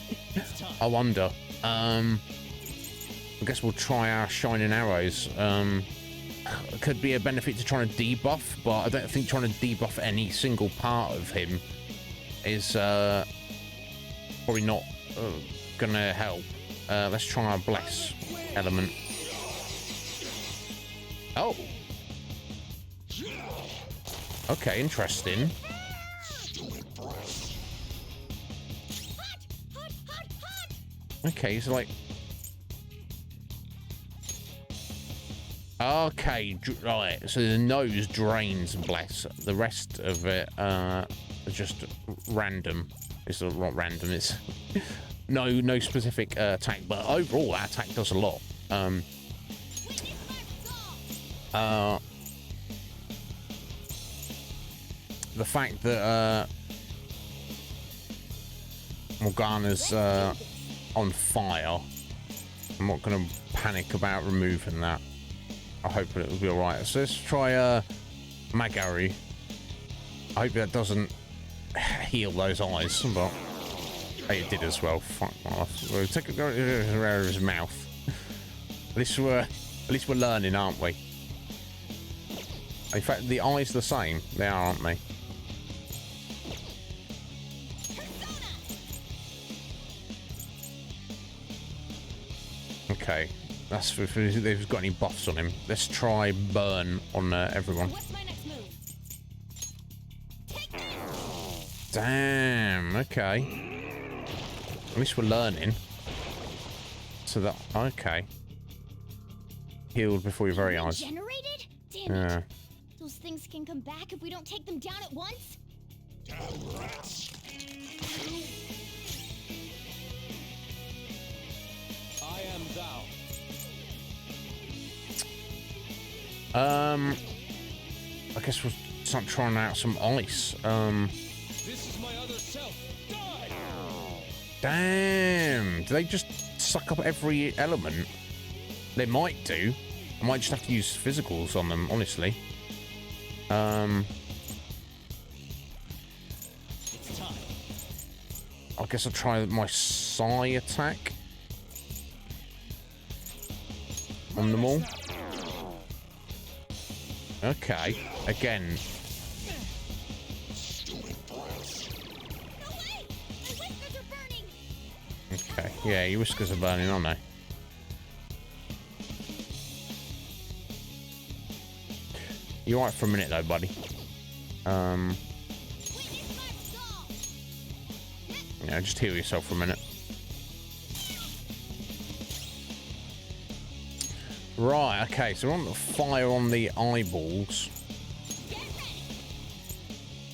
S2: wonder. I guess we'll try our shining arrows. Could be a benefit to trying to debuff, but I don't think trying to debuff any single part of him is probably not gonna help. Let's try our bless element. Oh. Okay, interesting. Okay, so like... Okay, right, so the nose drains bless. The rest of it is just random. It's not random, it's... no specific attack, but overall that attack does a lot. The fact that Morgana's on fire, I'm not going to panic about removing that. I hope that it'll be alright. So let's try Magari. I hope that doesn't heal those eyes, but hey, it did as well. Fuck off. We'll take it out of his mouth. At least we're learning, aren't we? In fact, the eyes are the same. They are, aren't they? Okay, that's if they've got any buffs on him. Let's try burn on everyone.
S5: What's my next move?
S2: Damn. Okay. At least we're learning. So that okay. Healed before your very eyes.
S8: Generated? Damn it. Those things can come back if we don't take them down at once.
S3: I am thou.
S2: I guess we'll start trying out some ice.
S3: This is my other self. Die!
S2: Damn. Do they just suck up every element? They might do. I might just have to use physicals on them, honestly.
S3: It's time.
S2: I guess I'll try my Psi attack on them all. Okay, again. Okay, yeah, your whiskers are burning, aren't they? You alright for a minute though, buddy? Yeah, just heal yourself for a minute. Right, okay, so we're on the fire on the eyeballs.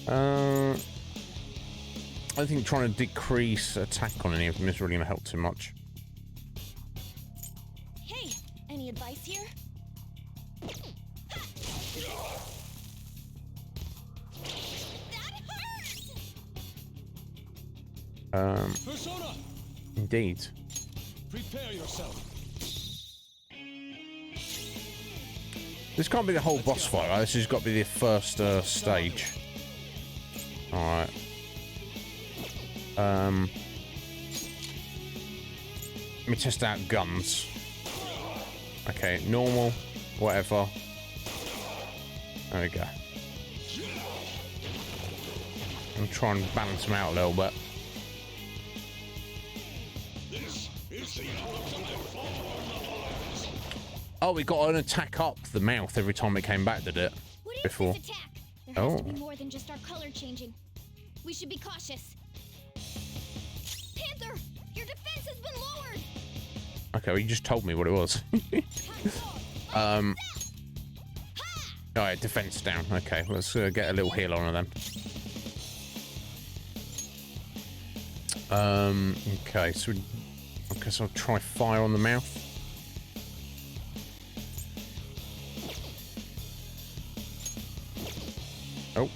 S2: I don't think trying to decrease attack on any of them is really going to help too much.
S5: Hey, any advice here?
S3: Persona!
S2: Indeed.
S3: Prepare yourself.
S2: This can't be the whole boss fight, right? This has got to be the first stage. Alright. Let me test out guns. Okay, normal, whatever. There we go. I'm trying to balance them out a little bit. Oh, we got an attack up the mouth every time it came back, did it? Before.
S8: There has to be more than just our color changing. We should be cautious. Panther, your defense has been lowered.
S2: Okay, well, you just told me what it was. Alright, defense down. Okay, let's get a little heal on her then. Okay, so I guess I'll try fire on the mouth. Oh.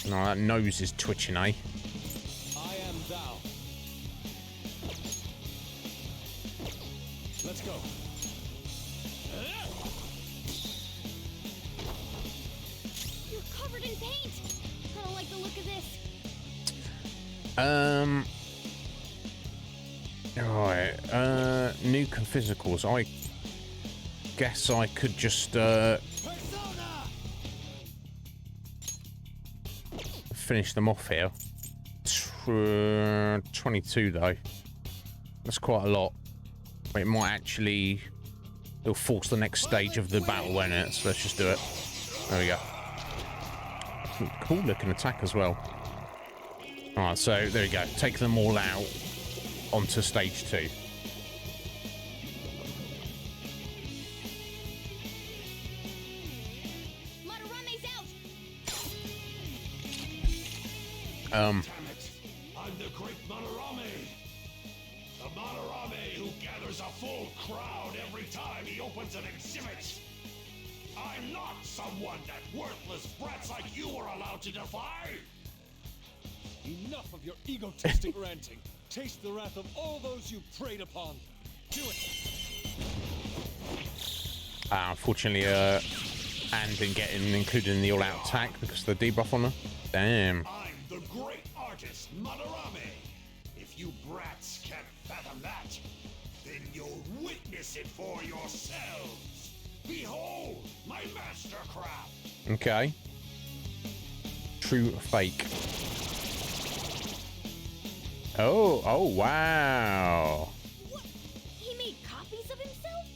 S2: No, that nose is twitching, eh?
S3: I am thou. Let's go.
S8: You're covered in paint. I don't like the look of this.
S2: Alright, nuke and physicals. I guess I could just finish them off here. 22 though. That's quite a lot. But it might actually, it'll force the next stage of the battle, won't it? So let's just do it. There we go. Cool looking attack as well. Alright, so there we go. Take them all out onto stage 2.
S6: Damn it. I'm the great Manorame. The Manorame who gathers a full crowd every time he opens an exhibit. I'm not someone that worthless brats like you are allowed to defy.
S3: Enough of your egotistic ranting. Taste the wrath of all those you preyed upon. Do it.
S2: Unfortunately, Anne didn't get included in the all-out attack because of the debuff on her. Damn.
S6: I'm the great artist Manorame. If you brats can't fathom that, then you'll witness it for yourselves. Behold my mastercraft.
S2: Okay. True or fake? Oh, wow.
S8: What? He made copies of himself?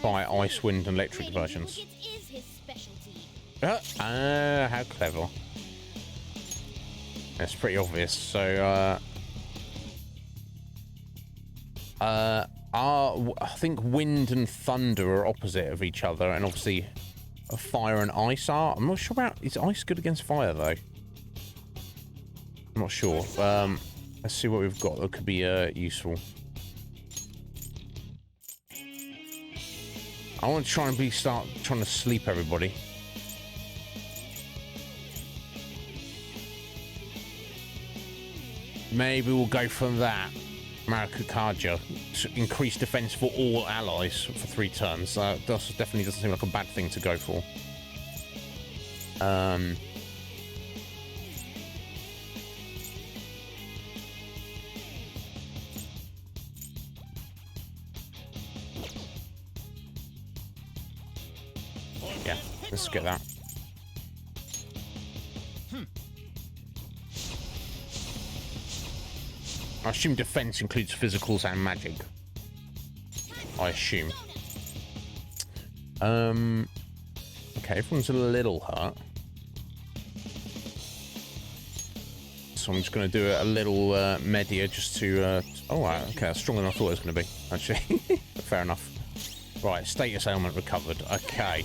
S2: By Ice, Wind, and Electric versions.
S8: Is his specialty.
S2: How clever. That's pretty obvious. So, I think wind and thunder are opposite of each other, and obviously fire and ice are. I'm not sure about, is ice good against fire though? I'm not sure. Let's see what we've got that could be useful. I want to try and start trying to sleep everybody. Maybe we'll go for that. Maracucaja. Increase defense for all allies for 3 turns. That definitely doesn't seem like a bad thing to go for. Yeah, let's get that. I assume defense includes physicals and magic. I assume. Okay, everyone's a little hurt. So I'm just going to do a little media just to... oh, wow, okay, that's stronger than I thought it was going to be, actually. Fair enough. Right, status ailment recovered. Okay.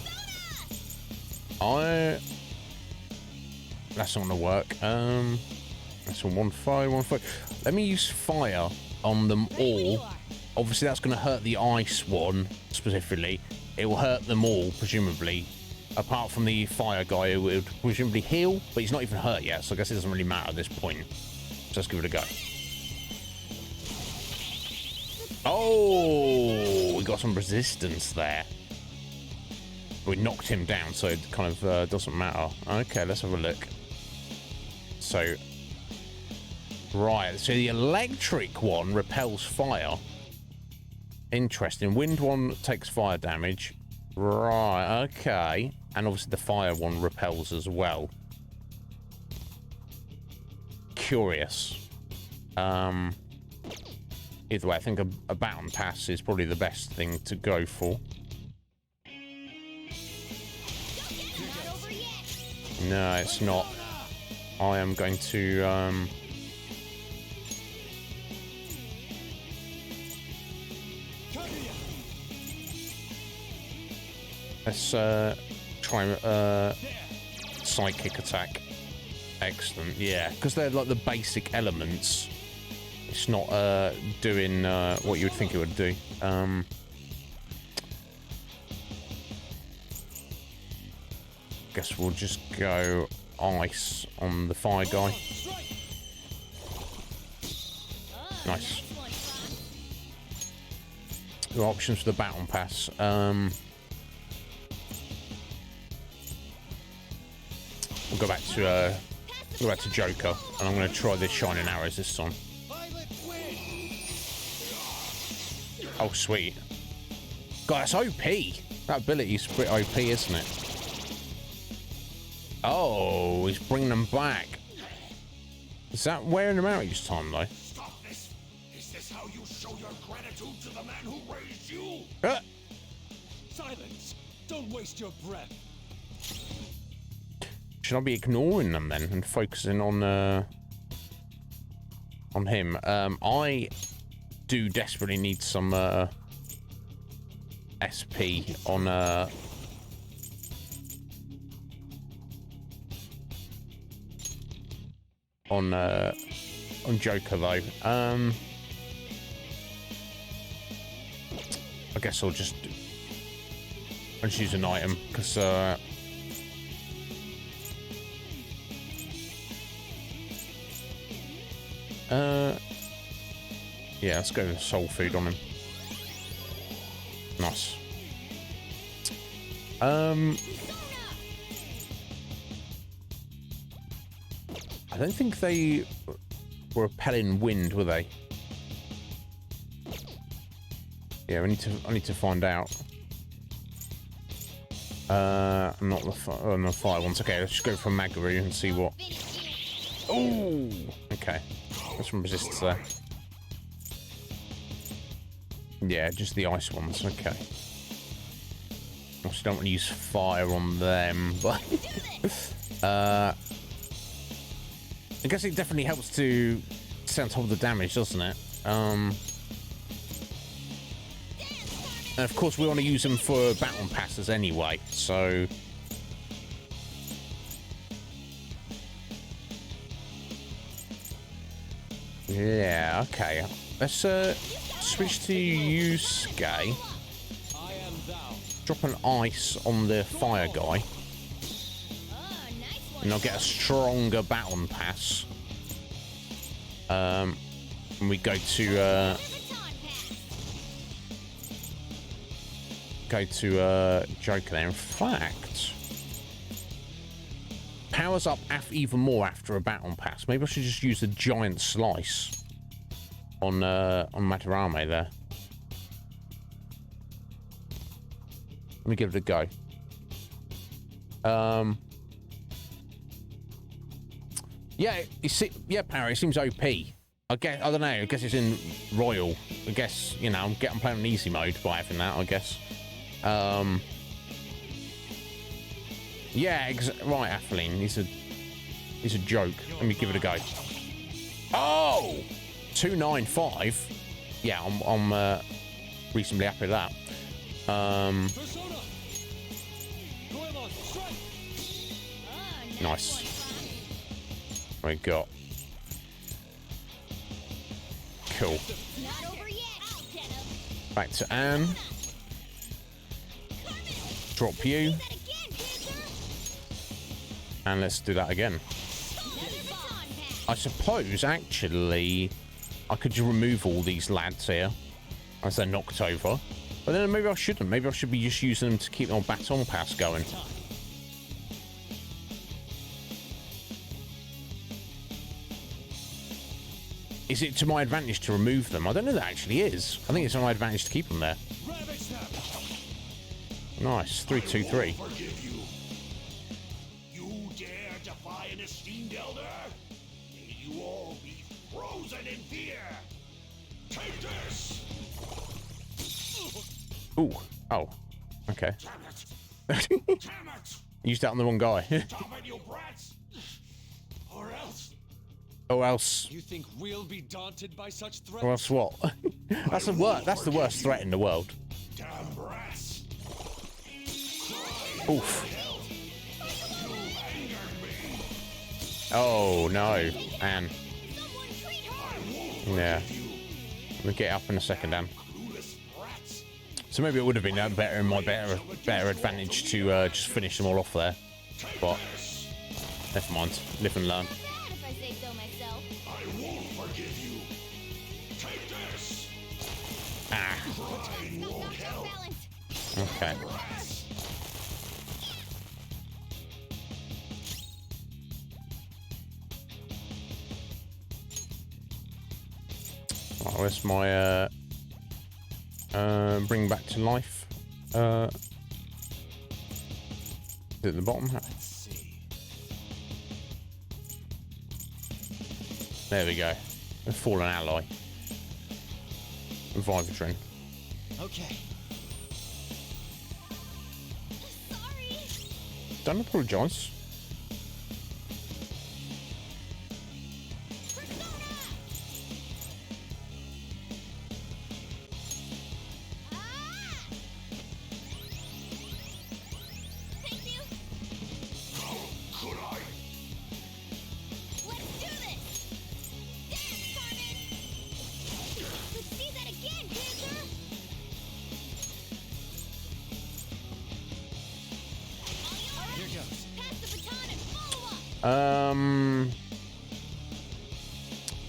S2: That's not going to work. That's on 1-5. Let me use fire on them all. Obviously, that's going to hurt the ice one specifically. It will hurt them all, presumably. apart from the fire guy who would presumably heal, but he's not even hurt yet, so I guess it doesn't really matter at this point. So let's give it a go. Oh, we got some resistance there. We knocked him down, so it kind of doesn't matter. Okay, let's have a look. So, right, so the electric one repels fire. Interesting. Wind one takes fire damage. Right, okay. And obviously the fire one repels as well. Curious. Either way, I think a baton pass is probably the best thing to go for. No, it's not. I am going to let's try psychic attack. Excellent, yeah, because they're like the basic elements. It's not doing what you would think it would do. Guess we'll just go ice on the fire guy. Nice. There are options for the baton pass. We'll go back to Joker, and I'm going to try this shining arrows this time. Oh, sweet. God, that's OP. That ability's pretty OP, isn't it? Oh, he's bringing them back. Is that wearing them out each time, though?
S6: Stop this! Is this how you show your gratitude to the man who raised you?
S3: Silence! Don't waste your breath.
S2: Should I be ignoring them then and focusing on him? I do desperately need some SP on Joker though. I guess I'll just use an item because yeah, let's go with soul food on him. Nice. I don't think they were repelling wind, were they? Yeah, I need to find out. Not the fire ones. Okay, let's just go for Magaru and see what. Oh, okay. There's some resistance there. Yeah, just the ice ones. Okay. Also, don't want to use fire on them, but I guess it definitely helps to stay on top of the damage, doesn't it? And of course, we want to use them for baton passes anyway, so. Yeah, okay. Let's switch to Yusuke. Drop an ice on the fire guy. And I'll get a stronger baton pass. And we go to Joker there. In fact, powers up even more after a baton pass. Maybe I should just use the giant slice on Matarame there. Let me give it a go. Yeah, Parry seems OP. I don't know. I guess it's in Royal. I guess, you know, I'm playing on easy mode by having that, I guess. Yeah, right, Atheline. He's a joke. Let me give it a go. Oh! 295. Yeah, I'm reasonably happy with that. Nice. What we got? Cool. Back to Anne. Drop you. And let's do that again. I suppose, actually, I could just remove all these lads here as they're knocked over. But then maybe I shouldn't. Maybe I should be just using them to keep my baton pass going. Is it to my advantage to remove them? I don't know if that actually is. I think it's to my advantage to keep them there. Nice. 3-2-3.
S6: You dare defy an esteemed elder? May you all be frozen in fear. Take this!
S2: Ooh. Oh. Okay.
S6: Damn it!
S2: Used that on the wrong guy.
S6: Stop it, you brats! Or else.
S2: Or else.
S3: You think we'll be daunted by such threats?
S2: Or else what? That's the worst. That's the worst threat in the world.
S6: Damn brats!
S2: Oof. Oh no, Anne. Yeah. We'll get up in a second, Anne. So maybe it would have been better in my better advantage to just finish them all off there. But never mind. Live and learn. Ah. Okay. Right, where's my bring back to life? Is it at the bottom?
S3: Let's see.
S2: There we go. A fallen ally. Vivatrin.
S9: Okay.
S5: Sorry.
S2: Don't apologise.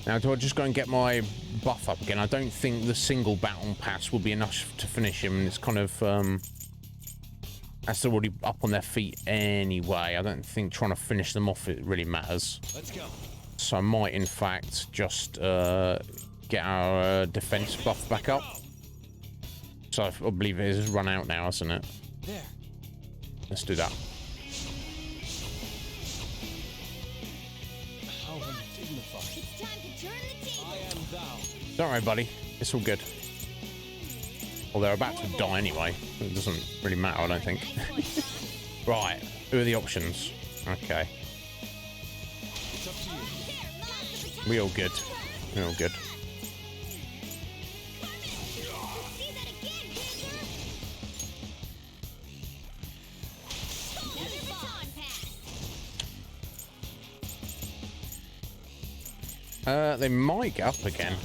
S2: Now, do I just go and get my buff up again? I don't think the single battle pass will be enough to finish him. It's kind of, as they're already up on their feet anyway. I don't think trying to finish them off it really matters.
S3: Let's go.
S2: So I might, in fact, just get our defense buff back up. So I believe it has run out now, hasn't it?
S3: There.
S2: Let's do that.
S3: How undignified.
S5: It's time to turn the table.
S3: I am thou.
S2: Don't worry, buddy. It's all good. Well, they're about to die anyway. It doesn't really matter, I don't think. Right. Who are the options? Okay.
S3: It's up to you.
S2: We all good. We all good. They might get up again.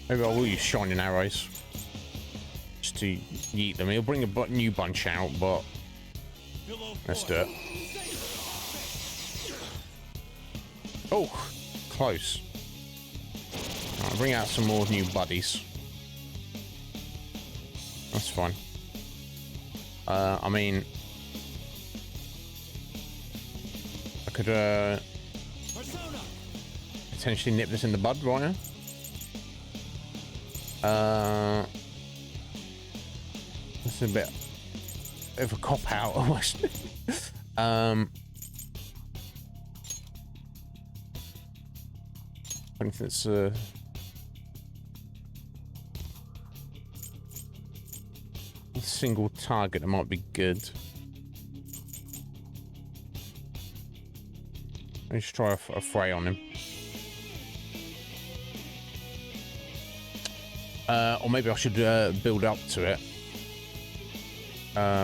S2: Maybe I will use shining arrows just to yeet them. He'll bring a new bunch out, but let's do it. Oh, close. I'll bring out some more new buddies. That's fine. I mean, I could potentially nip this in the bud right now. This is a bit of a cop out almost. I think it's a single target that might be good. Let's try a fray on him. Or maybe I should build up to it.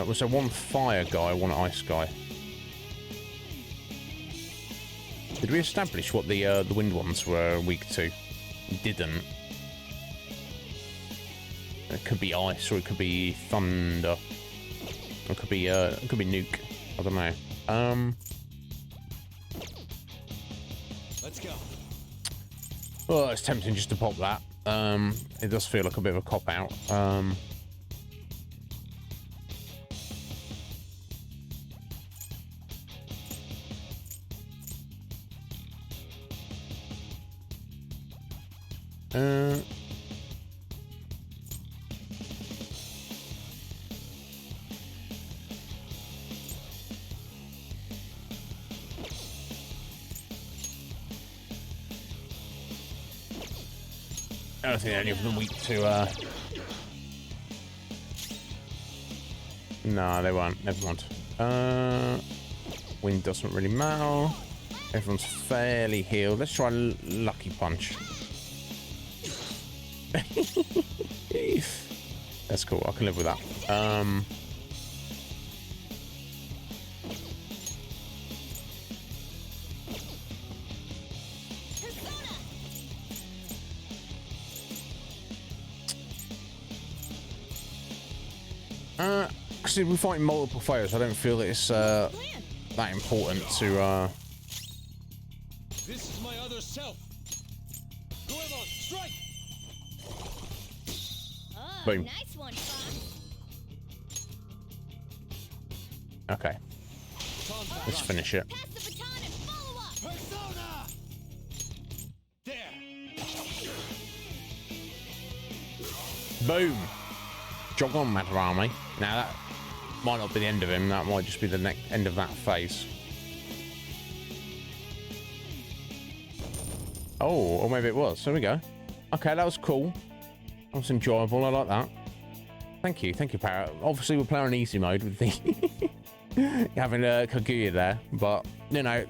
S2: Was there one fire guy, one ice guy? Did we establish what the wind ones were weak to? We didn't. It could be ice or it could be thunder. It could be Nuke. I don't know.
S3: Let's go.
S2: Well, it's tempting just to pop that. It does feel like a bit of a cop out. I don't think any of them weak to, no, they weren't. Never mind. Wind doesn't really matter. Everyone's fairly healed. Let's try Lucky Punch. That's cool. I can live with that. Actually, we're fighting multiple foes. I don't feel that it's that important to.
S3: This is my other self. Goemon, strike!
S8: Oh,
S2: Boom.
S8: nice one, Fox.
S2: Okay, let's finish it.
S8: Pass the baton and follow up.
S6: Persona! There!
S2: Boom. Jog on, Madarame. Now that might not be the end of him. That might just be the end of that phase. Oh, or maybe it was. There we go. Okay, that was cool. That was enjoyable. I like that. Thank you, Parrot. Obviously, we're playing on easy mode with the having Kaguya there, but you know,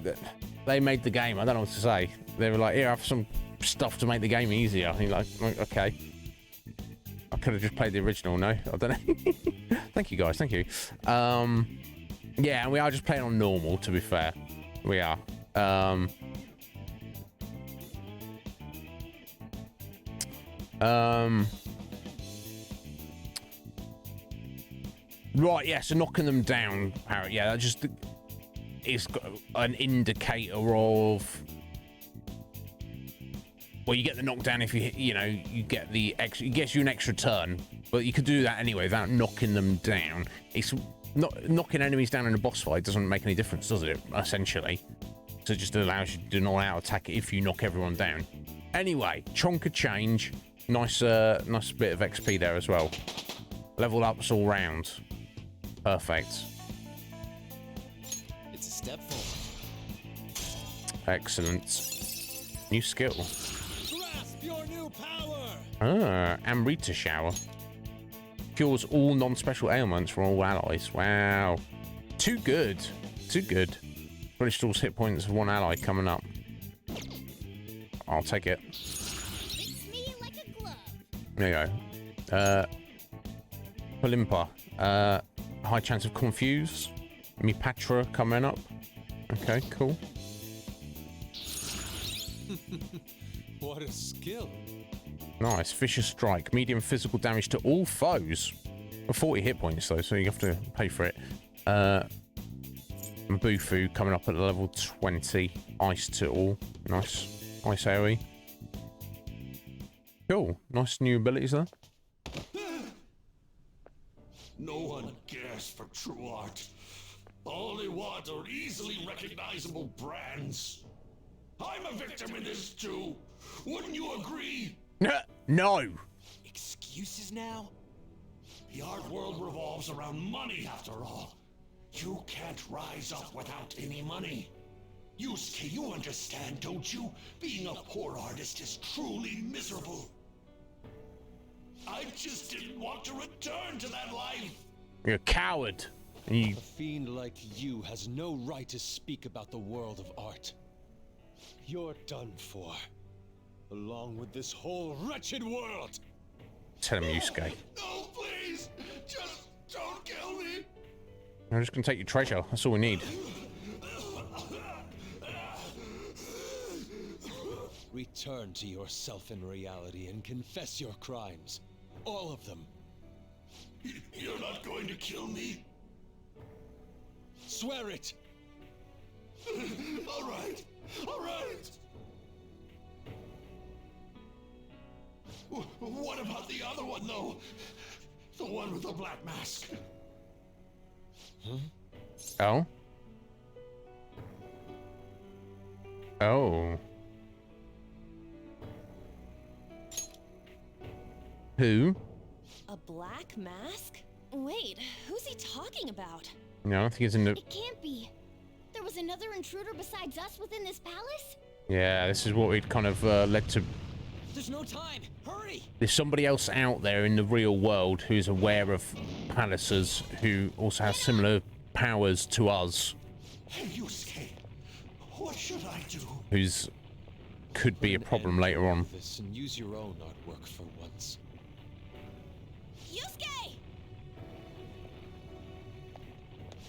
S2: they made the game. I don't know what to say. They were like, "Here, have some stuff to make the game easier." And you're like, okay. I could have just played the original. No, I don't know. Thank you, guys. Thank you. Yeah, and we are just playing on normal. To be fair, we are. Right, yeah, so knocking them down, Parrot. Yeah, that just is an indicator of. Well, you get the knockdown if you know, you get the extra. It gets you an extra turn, but you could do that anyway without knocking them down. It's not knocking enemies down in a boss fight doesn't make any difference, does it? Essentially, so it just allows you to do an all-out attack if you knock everyone down. Anyway, chunk of change. Nice bit of XP there as well. Level ups all round. Perfect.
S9: It's a step forward.
S2: Excellent. New skill.
S3: Grasp your new power!
S2: Amrita Shower. Cures all non-special ailments from all allies. Wow. Too good. Too good. Restores hit points of one ally coming up. I'll take it.
S8: Fits me like a glove.
S2: There you go. Polimpa. High chance of confuse. Mipatra coming up. Okay, cool.
S3: What a skill.
S2: Nice. Vicious Strike. Medium physical damage to all foes. 40 hit points though, so you have to pay for it. Mabufu coming up at level 20. Ice to all. Nice. Ice AoE. Cool. Nice new abilities there.
S6: No one cares for true art. All they want are easily recognizable brands. I'm a victim in this too. Wouldn't you agree?
S2: No.
S9: Excuses now?
S6: The art world revolves around money after all. You can't rise up without any money. Yusuke, you understand, don't you? Being a poor artist is truly miserable. I just didn't want to return to that life.
S2: You're a coward. And you...
S3: A fiend like you has no right to speak about the world of art. You're done for. Along with this whole wretched world.
S2: Tell him, Yusuke.
S6: No, please. Just don't kill me.
S2: I'm just gonna take your treasure. That's all we need.
S3: Return to yourself in reality and confess your crimes. All of them.
S6: You're not going to kill me?
S3: Swear it!
S6: All right, all right. What about the other one, though? The one with the black mask.
S2: Oh. Oh. Who?
S5: A black mask? Wait, who's he talking about?
S2: No, I think it's in the...
S8: It can't be. There was another intruder besides us within this palace?
S2: Yeah, this is what we'd kind of led to.
S9: There's no time. Hurry!
S2: There's somebody else out there in the real world who's aware of palaces, who also has similar powers to us.
S6: Hey, Yusuke, what should I do?
S2: Who's could be a problem later on.
S3: This and use your own artwork for once.
S5: Yusuke!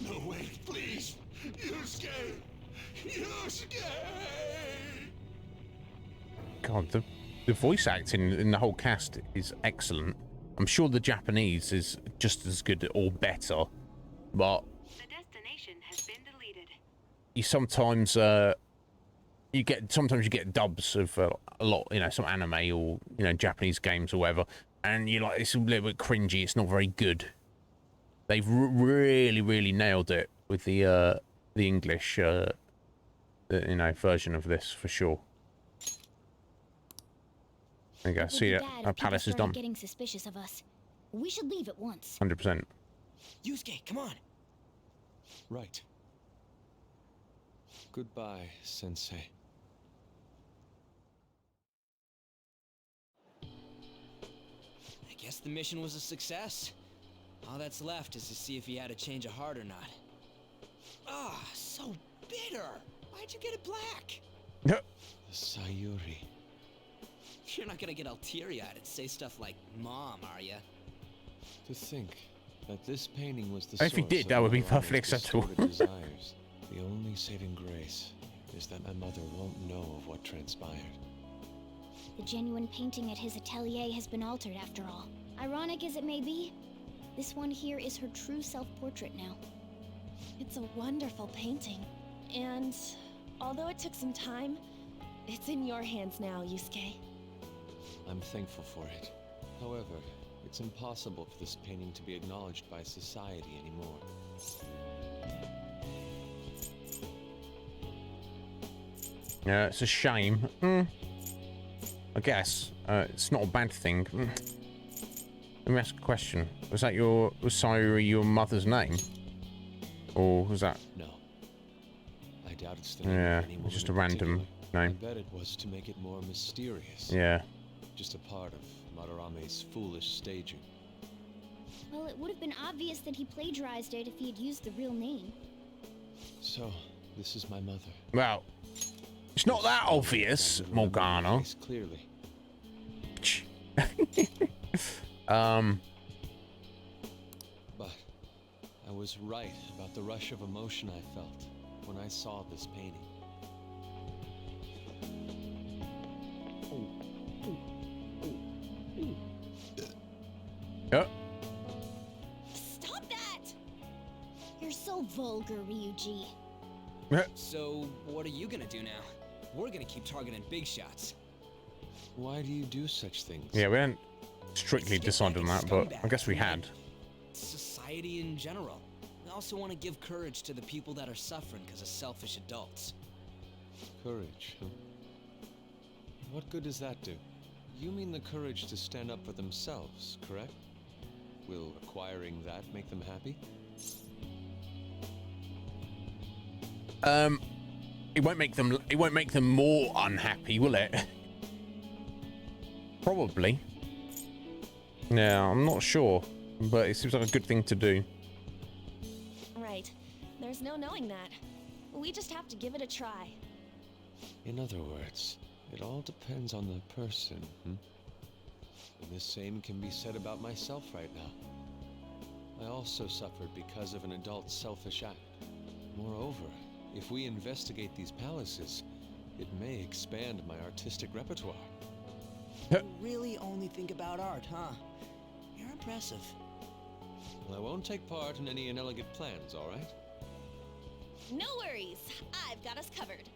S6: No, wait, please. Yusuke! Yusuke!
S2: God, the voice acting in the whole cast is excellent. I'm sure the Japanese is just as good or better, but
S10: The destination has been deleted.
S2: you sometimes you get dubs of a lot, you know, some anime or, you know, Japanese games or whatever, and you're like, it's a little bit cringy, it's not very good. They've really nailed it with the English you know, version of this for sure. There you go. See, our palace is done.
S8: Getting suspicious of us. We should leave at once.
S2: 100%.
S9: Yusuke, come on.
S3: Right. Goodbye, Sensei.
S9: I guess the mission was a success. All that's left is to see if he had a change of heart or not. Ah, so bitter. Why'd you get it black?
S3: The Sayuri.
S9: You're not gonna get all teary-eyed and say stuff like "Mom," are ya?
S3: To think that this painting was the
S2: If he
S3: source
S2: did,
S3: of
S2: that would be
S3: Madarame's
S2: perfectly acceptable.
S3: distorted desires. The only saving grace is that my mother won't know of what transpired.
S8: The genuine painting at his atelier has been altered after all. Ironic as it may be, this one here is her true self-portrait now.
S5: It's a wonderful painting. And although it took some time, it's in your hands now, Yusuke.
S3: I'm thankful for it. However, it's impossible for this painting to be acknowledged by society anymore.
S2: Yeah, it's a shame. I guess it's not a bad thing. Let me ask a question. Was Sayuri your mother's name, or was that?
S3: No. I doubt it's the name
S2: Yeah,
S3: of anyone
S2: it's just
S3: in
S2: a random
S3: particular.
S2: name.
S3: I bet it was to make it more mysterious.
S2: Yeah.
S3: Just a part of Madarame's foolish staging.
S8: Well, it would have been obvious that he plagiarized it if he had used the real name.
S3: So, this is my mother.
S2: Well, it's not that obvious, Morgana.
S3: Clearly. But I was right about the rush of emotion I felt when I saw this painting.
S5: Stop that!
S8: You're so vulgar, Ryuji.
S9: So, what are you gonna do now? We're gonna keep targeting big shots.
S3: Why do you do such things?
S2: Yeah, we hadn't strictly decided on that, but I guess we had.
S9: Society in general. We also want to give courage to the people that are suffering because of selfish adults.
S3: Courage, huh? What good does that do? You mean the courage to stand up for themselves, correct? Will acquiring that make them happy?
S2: It won't make them more unhappy, will it? Probably. Yeah, I'm not sure, but it seems like a good thing to do.
S5: Right. There's no knowing that. We just have to give it a try.
S3: In other words, it all depends on the person, And the same can be said about myself right now. I also suffered because of an adult's selfish act. Moreover, if we investigate these palaces, it may expand my artistic repertoire.
S9: You really only think about art, huh? You're impressive.
S3: Well, I won't take part in any inelegant plans, all right?
S5: No worries. I've got us covered.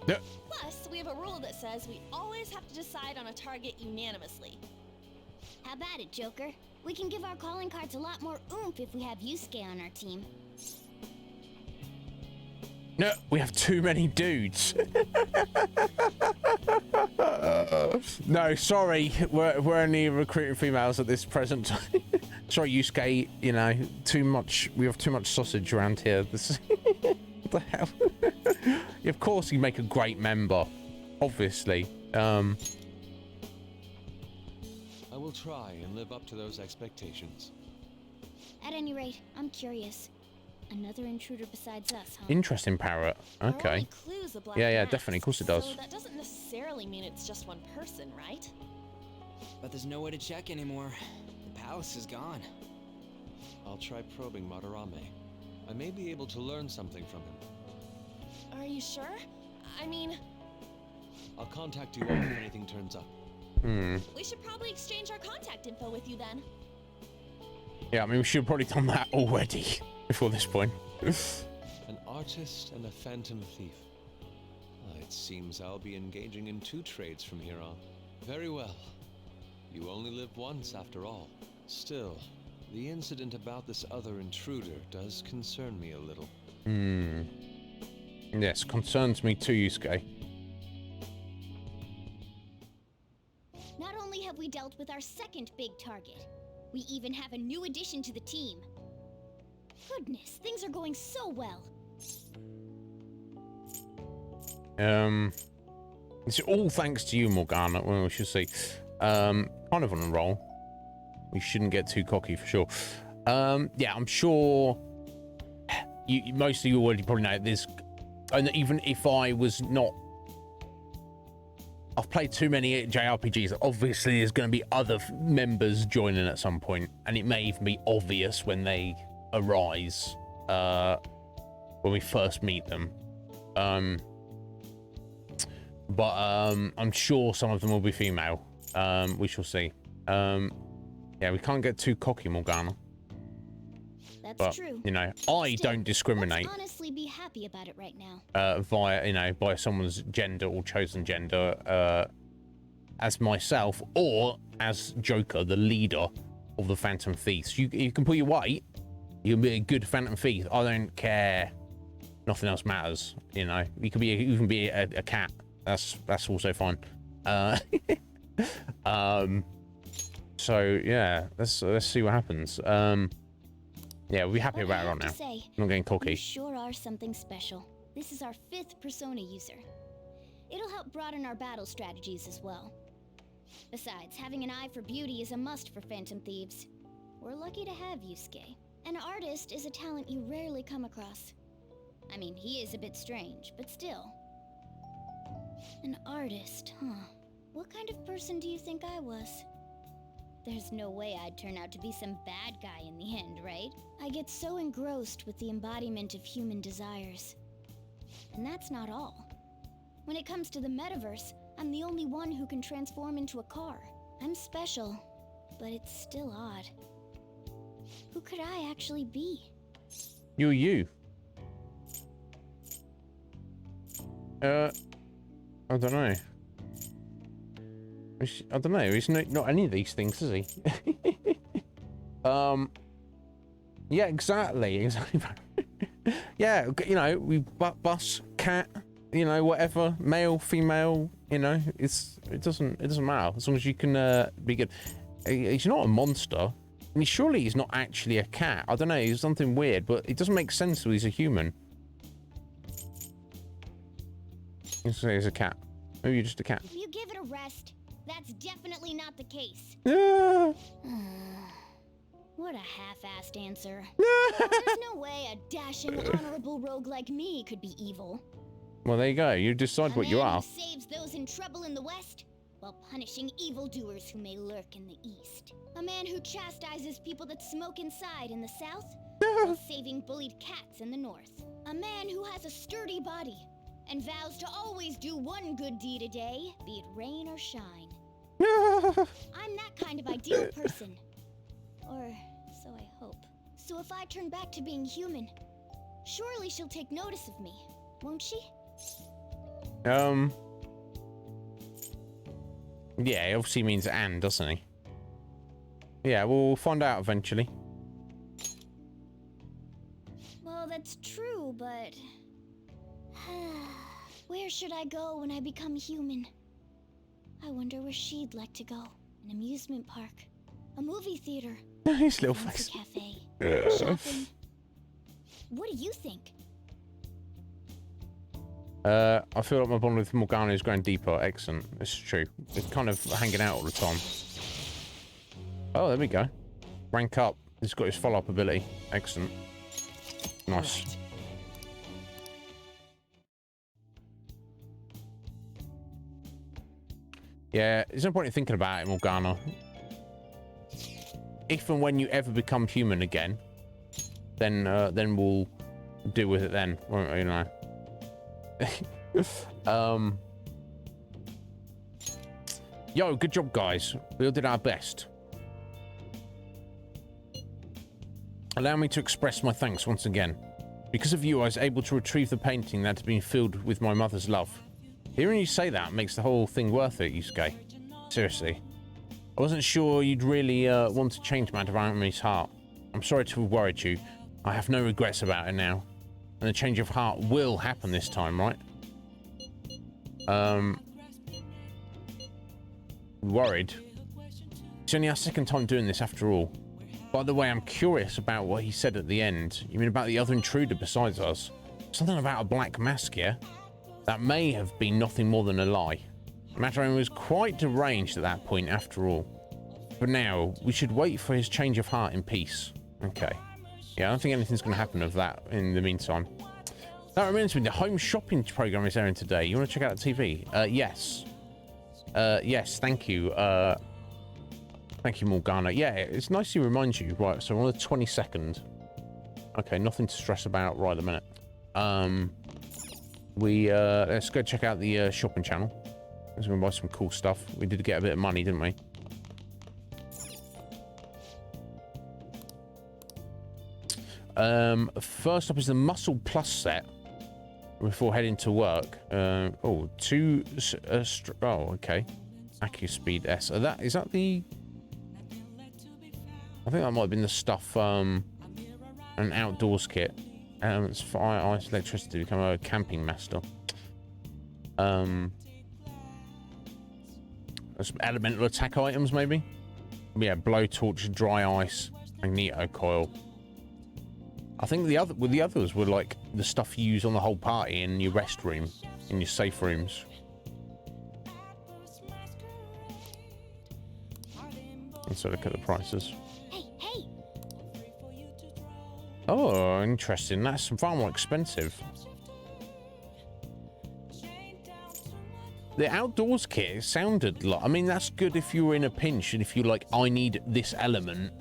S2: Yep.
S5: Plus, we have a rule that says we always have to decide on a target unanimously.
S8: How about it, Joker? We can give our calling cards a lot more oomph if we have Yusuke on our team.
S2: No, we have too many dudes. No, sorry. We're only recruiting females at this present time. Sorry, Yusuke, you know, too much. We have too much sausage around here. This, what the hell? Of course, you make a great member. Obviously.
S3: I will try and live up to those expectations.
S8: At any rate, I'm curious. Another intruder besides us, huh?
S2: Interesting, Parrot. Okay. Yeah, definitely. Of course it does.
S5: So that doesn't necessarily mean it's just one person, right?
S9: But there's no way to check anymore. The palace is gone.
S3: I'll try probing Madarame. I may be able to learn something from him.
S5: Are you sure? I mean...
S3: I'll contact you all if anything turns up.
S5: We should probably exchange our contact info with you then.
S2: Yeah, I mean, we should have probably done that already before this point.
S3: An artist and a phantom thief. It seems I'll be engaging in 2 trades from here on. Very well. You only live once after all. Still, the incident about this other intruder does concern me a little.
S2: Yes, concerns me too, Yusuke.
S8: Not only have we dealt with our second big target, we even have a new addition to the team. Goodness, things are going so well.
S2: It's all thanks to you, Morgana. Well, we should see. Kind of on a roll. We shouldn't get too cocky for sure. Yeah, I'm sure most of you already probably know this. And even if I was not, I've played too many JRPGs. Obviously, there's going to be other members joining at some point, and it may even be obvious when they arise, when we first meet them. But I'm sure some of them will be female. We shall see. Yeah, we can't get too cocky, Morgana.
S8: That's true.
S2: You know, I don't discriminate.
S8: Let's honestly be happy about it right now.
S2: Via, you know, by someone's gender or chosen gender, as myself or as Joker, the leader of the Phantom Thieves. You can put your weight. You can be a good Phantom Thief. I don't care. Nothing else matters. You know, you can be a cat. That's also fine. So yeah, let's see what happens. Yeah, we'll be happy about it right now. I'm not getting cocky.
S8: You sure are something special. This is our 5th persona user. It'll help broaden our battle strategies as well. Besides, having an eye for beauty is a must for Phantom Thieves. We're lucky to have Yusuke. An artist is a talent you rarely come across. I mean, he is a bit strange, but still. An artist, huh? What kind of person do you think I was? There's no way I'd turn out to be some bad guy in the end, right? I get so engrossed with the embodiment of human desires. And that's not all. When it comes to the metaverse, I'm the only one who can transform into a car. I'm special, but it's still odd. Who could I actually be?
S2: You're you. I don't know. I don't know. He's not any of these things, is he? Yeah, exactly. Yeah, you know, we bus, cat, you know, whatever, male, female, you know, it doesn't matter as long as you can be good. He's not a monster. I mean, surely he's not actually a cat. I don't know. He's something weird, but it doesn't make sense that he's a human. Let's say he's a cat. Maybe you're just a cat.
S8: If you give it a rest, that's definitely not the case.
S2: Yeah.
S8: What a half-assed answer. There's no way a dashing, honorable rogue like me could be evil.
S2: Well, there you go. You decide what you are.
S8: A man who saves those in trouble in the West, while punishing evildoers who may lurk in the East. A man who chastises people that smoke inside in the South, while saving bullied cats in the North. A man who has a sturdy body, and vows to always do one good deed a day, be it rain or shine. I'm that kind of ideal person. Or so I hope. So if I turn back to being human, Surely she'll take notice of me, won't she?
S2: Yeah, he obviously means and, doesn't he? Yeah, we'll find out eventually.
S8: Well, that's true, but... where should I go when I become human? I wonder where she'd like to go. An amusement park. A movie theater.
S2: His little
S8: fancy
S2: face.
S8: cafe. Shopping. What do you think?
S2: I feel like my bond with Morgana is growing deeper. Excellent. It's true. It's kind of hanging out all the time. Oh, there we go. Rank up. He's got his follow-up ability. Excellent. Nice.
S9: Right.
S2: Yeah, there's no point in thinking about it, Morgana. If and when you ever become human again, then we'll deal with it then, won't we, you know? Yo, good job, guys. We all did our best. Allow me to express my thanks once again. Because of you, I was able to retrieve the painting that had been filled with my mother's love. Hearing you say that makes the whole thing worth it, Yusuke. Seriously. I wasn't sure you'd really want to change Madame Arami's heart. I'm sorry to have worried you. I have no regrets about it now. And the change of heart will happen this time, right? Worried? It's only our second time doing this after all. By the way, I'm curious about what he said at the end. You mean about the other intruder besides us? Something about a black mask, yeah? That may have been nothing more than a lie. Matarami was quite deranged at that point after all. For now, we should wait for his change of heart in peace. Okay. Yeah, I don't think anything's going to happen of that in the meantime. That reminds me, the home shopping program is airing today. You want to check out the TV? Yes. Yes, thank you. Thank you, Morgana. Yeah, it's nice to remind you. Right, so on the 22nd. Okay, nothing to stress about right at the minute. Let's go check out the shopping channel. Let's go buy some cool stuff. We did get a bit of money, didn't we? First up is the Muscle Plus set before heading to work. Oh, okay. AccuSpeed S. Is that the? I think that might have been the stuff. An outdoors kit. Elements, fire, ice, electricity. Become a camping master. Some elemental attack items, maybe. Yeah, blowtorch, dry ice, magneto coil. I think the others were like the stuff you use on the whole party in your rest room, in your safe rooms. Let's look at the prices.
S8: Hey!
S2: Oh, interesting. That's far more expensive. The outdoors kit sounded like... I mean, that's good if you were in a pinch and if you're like, I need this element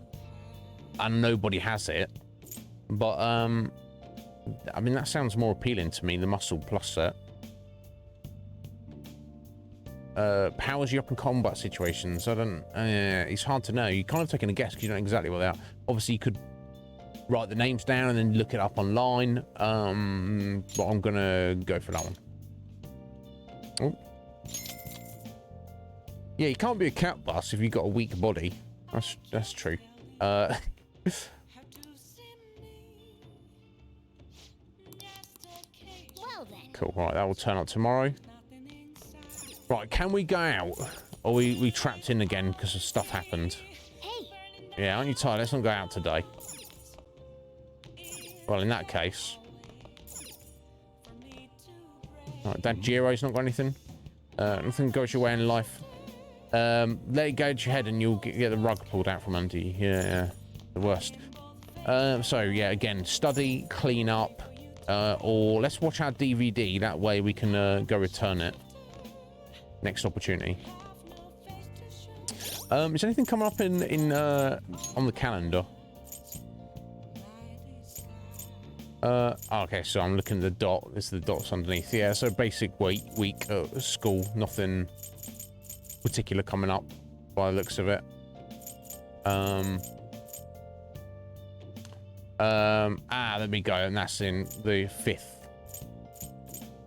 S2: and nobody has it. But, I mean, that sounds more appealing to me, the Muscle Plus set. Powers you up in combat situations. I don't... it's hard to know. You're kind of taking a guess because you don't know exactly what they are. Obviously, you could write the names down and then look it up online. But I'm going to go for that one. Oh. Yeah, you can't be a cat bus if you've got a weak body. That's true. Cool. Right, that will turn up tomorrow. Right, can we go out? Or we trapped in again because stuff happened?
S8: Hey!
S2: Yeah, aren't you tired? Let's not go out today. Well, in that case. Right, Dad Jiro's not got anything. Nothing goes your way in life. Let it go to your head and you'll get the rug pulled out from under you. Yeah, the worst. So, yeah, again, study, clean up. Or let's watch our DVD. That way we can go return it. Next opportunity. Is anything coming up in on the calendar? Okay, so I'm looking at the dot. This is the dots underneath. Yeah, so basic week at school. Nothing particular coming up by the looks of it. There we go, and that's in the 5th.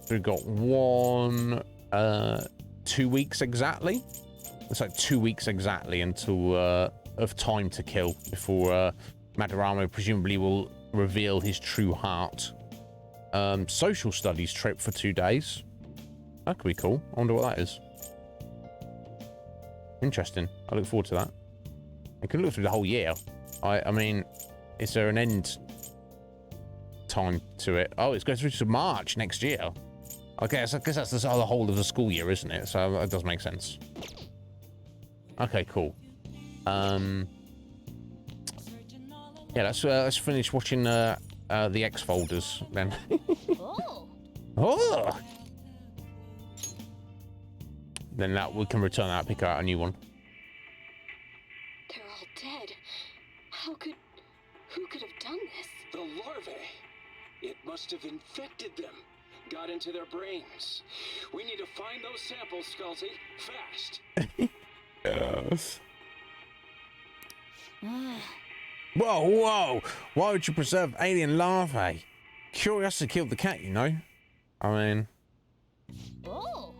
S2: So we've got 2 weeks exactly. It's like 2 weeks exactly until of time to kill before Madarame presumably will reveal his true heart. Social studies trip for 2 days. That could be cool. I wonder what that is. Interesting. I look forward to that. I can look through the whole year. I mean, is there an end time to it? Oh, it's going through to March next year. Okay, so I guess that's the whole of the school year, isn't it? So it does make sense. Okay, cool. Yeah, let's finish watching the X folders then. Oh. Then we can return that, pick out a new one.
S10: They're all dead. Who could have done this?
S11: The larvae. It must have infected them. Got into their brains. We need to find those samples, Skullsy. Fast.
S2: Yes. Whoa. Why would you preserve alien larvae? Curiosity killed the cat, you know. I mean...
S8: Oh.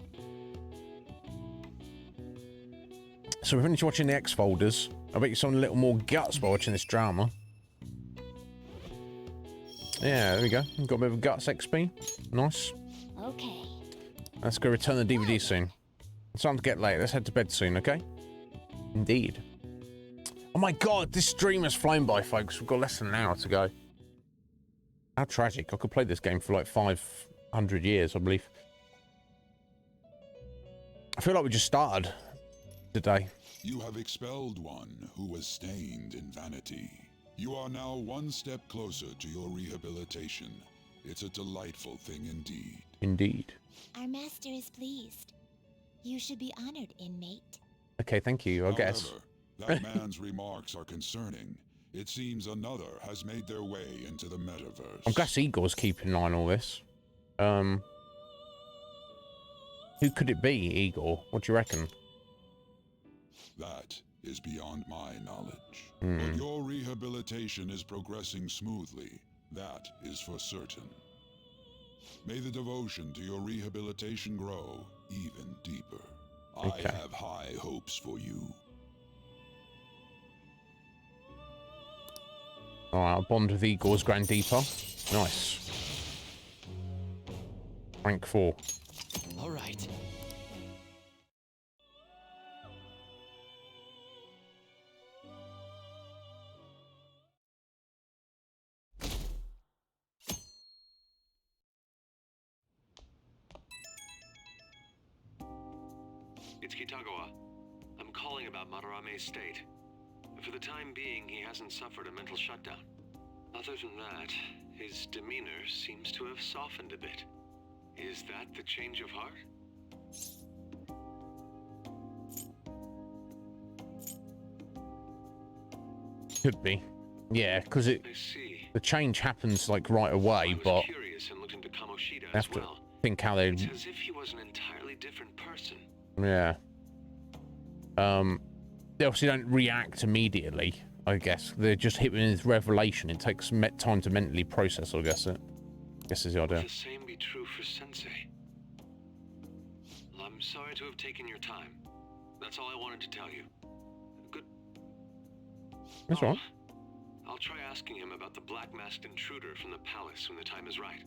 S2: So we finished watching the X folders. I bet you saw a little more guts by watching this drama. Yeah, there we go. Got a bit of guts XP. Nice.
S8: Okay.
S2: Let's go return the DVD soon. It's time to get late. Let's head to bed soon, okay? Indeed. Oh my god, this stream has flown by, folks. We've got less than an hour to go. How tragic. I could play this game for like 500 years, I believe. I feel like we just started today.
S12: You have expelled one who was stained in vanity. You are now one step closer to your rehabilitation. It's a delightful thing indeed.
S2: Indeed.
S1: Our master is pleased. You should be honored, inmate.
S2: Okay, thank you, I guess.
S12: However, that man's remarks are concerning. It seems another has made their way into the metaverse.
S2: I'm glad Igor's keeping an eye on all this. Who could it be, Igor? What do you reckon?
S12: That is beyond my knowledge. But your rehabilitation is progressing smoothly. That is for certain. May the devotion to your rehabilitation grow even deeper.
S2: Okay.
S12: I have high hopes for you.
S2: Alright, I'll bond with Igor's Grand Deeper. Nice. Rank 4.
S9: All right.
S13: It's Kitagawa. I'm calling about Madarame's state. For the time being, he hasn't suffered a mental shutdown. Other than that, his demeanor seems to have softened a bit. Is that the change of heart?
S2: Could be. Yeah, because the change happens like right away, but
S13: Curious and looked into Kamoshida
S2: they have
S13: as
S2: to
S13: well.
S2: think how they...
S13: It's as if he was an entirely different person.
S2: Yeah. They obviously don't react immediately, I guess. They're just hit with this revelation. It takes time to mentally process, I guess. I guess is the idea.
S13: Would the same be true for Sensei? I'm sorry to have taken your time. That's all I wanted to tell you. Good.
S2: That's all right.
S13: I'll try asking him about the black-masked intruder from the palace when the time is right.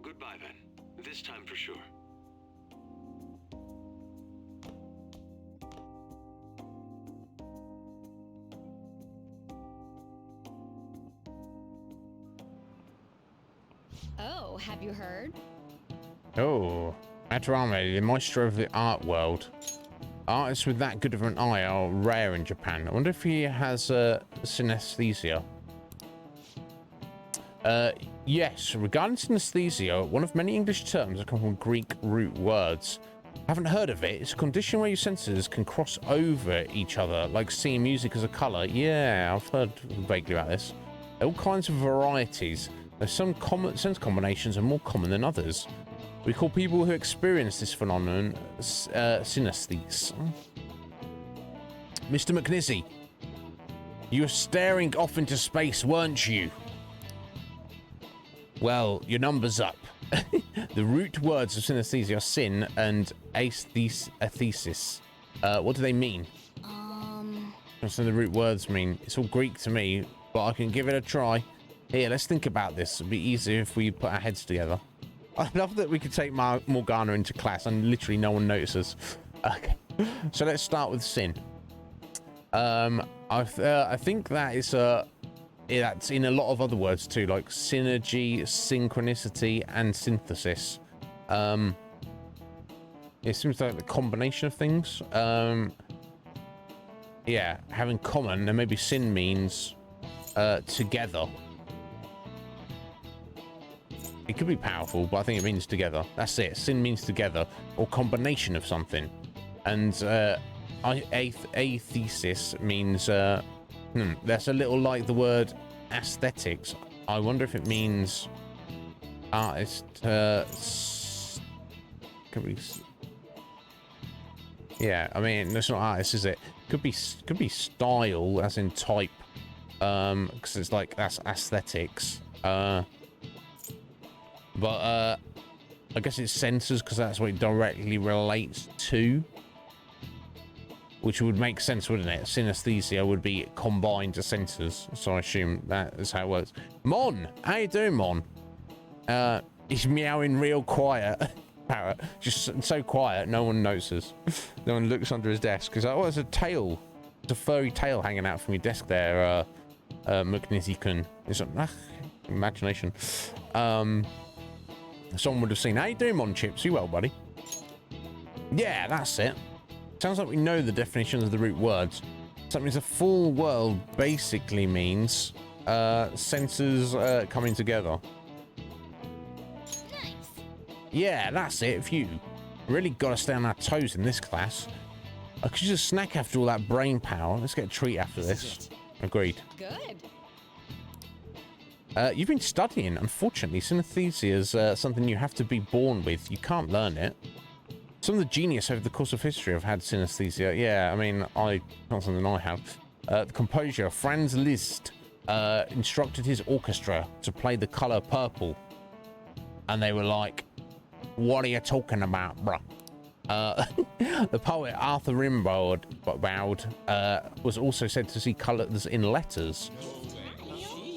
S13: Goodbye, then. This time for sure.
S5: Oh, have you heard?
S2: Oh, Madarame, the maestro of the art world. Artists with that good of an eye are rare in Japan. I wonder if he has synesthesia. Yes, regarding synesthesia, one of many English terms that come from Greek root words. Haven't heard of it? It's a condition where your senses can cross over each other, like seeing music as a colour. Yeah, I've heard vaguely about this. All kinds of varieties. There's some common sense combinations are more common than others. We call people who experience this phenomenon synesthetes. Mr. McNizzy, you were staring off into space, weren't you? Well, your number's up. The root words of synesthesia are sin and aesthesis. What do they mean? What's the root words mean? It's all Greek to me, but I can give it a try. Here, let's think about this. It'd be easier if we put our heads together. I love that we could take Morgana into class and literally no one notices. Okay, so let's start with sin. I think that is that's in a lot of other words too, like synergy, synchronicity, and synthesis. It seems like the combination of things. Yeah, having common, and maybe sin means together. It could be powerful, but I think it means together. That's it. Sin means together or combination of something. And aesthesis means that's a little like the word aesthetics. I wonder if it means artist. Could be. Yeah, I mean, it's not artist, is it? Could be style, as in type, because it's like that's aesthetics. But I guess it's senses because that's what it directly relates to, which would make sense, wouldn't it? Synesthesia would be combined to senses, so I assume that is how it works. Mon, how you doing, Mon? He's meowing real quiet. Parrot, just so quiet, no one notices. No one looks under his desk because oh, there's a tail, there's a furry tail hanging out from your desk there. Mugnizi-kun. It's imagination. Someone would have seen. How you doing, Mon Chips? You well, buddy? Yeah, that's it. Sounds like we know the definitions of the root words. Something as a full world basically means senses coming together. Yeah, that's it. If you really got to stay on our toes in this class, I could just snack after all that brain power. Let's get a treat after this. Agreed.
S5: Good.
S2: You've been studying. Unfortunately, synesthesia is something you have to be born with. You can't learn it. Some of the genius over the course of history have had synesthesia. Yeah, I mean, not something I have. The composer Franz Liszt instructed his orchestra to play the color purple, and they were like, "What are you talking about, bruh?" The poet Arthur Rimbaud was also said to see colors in letters.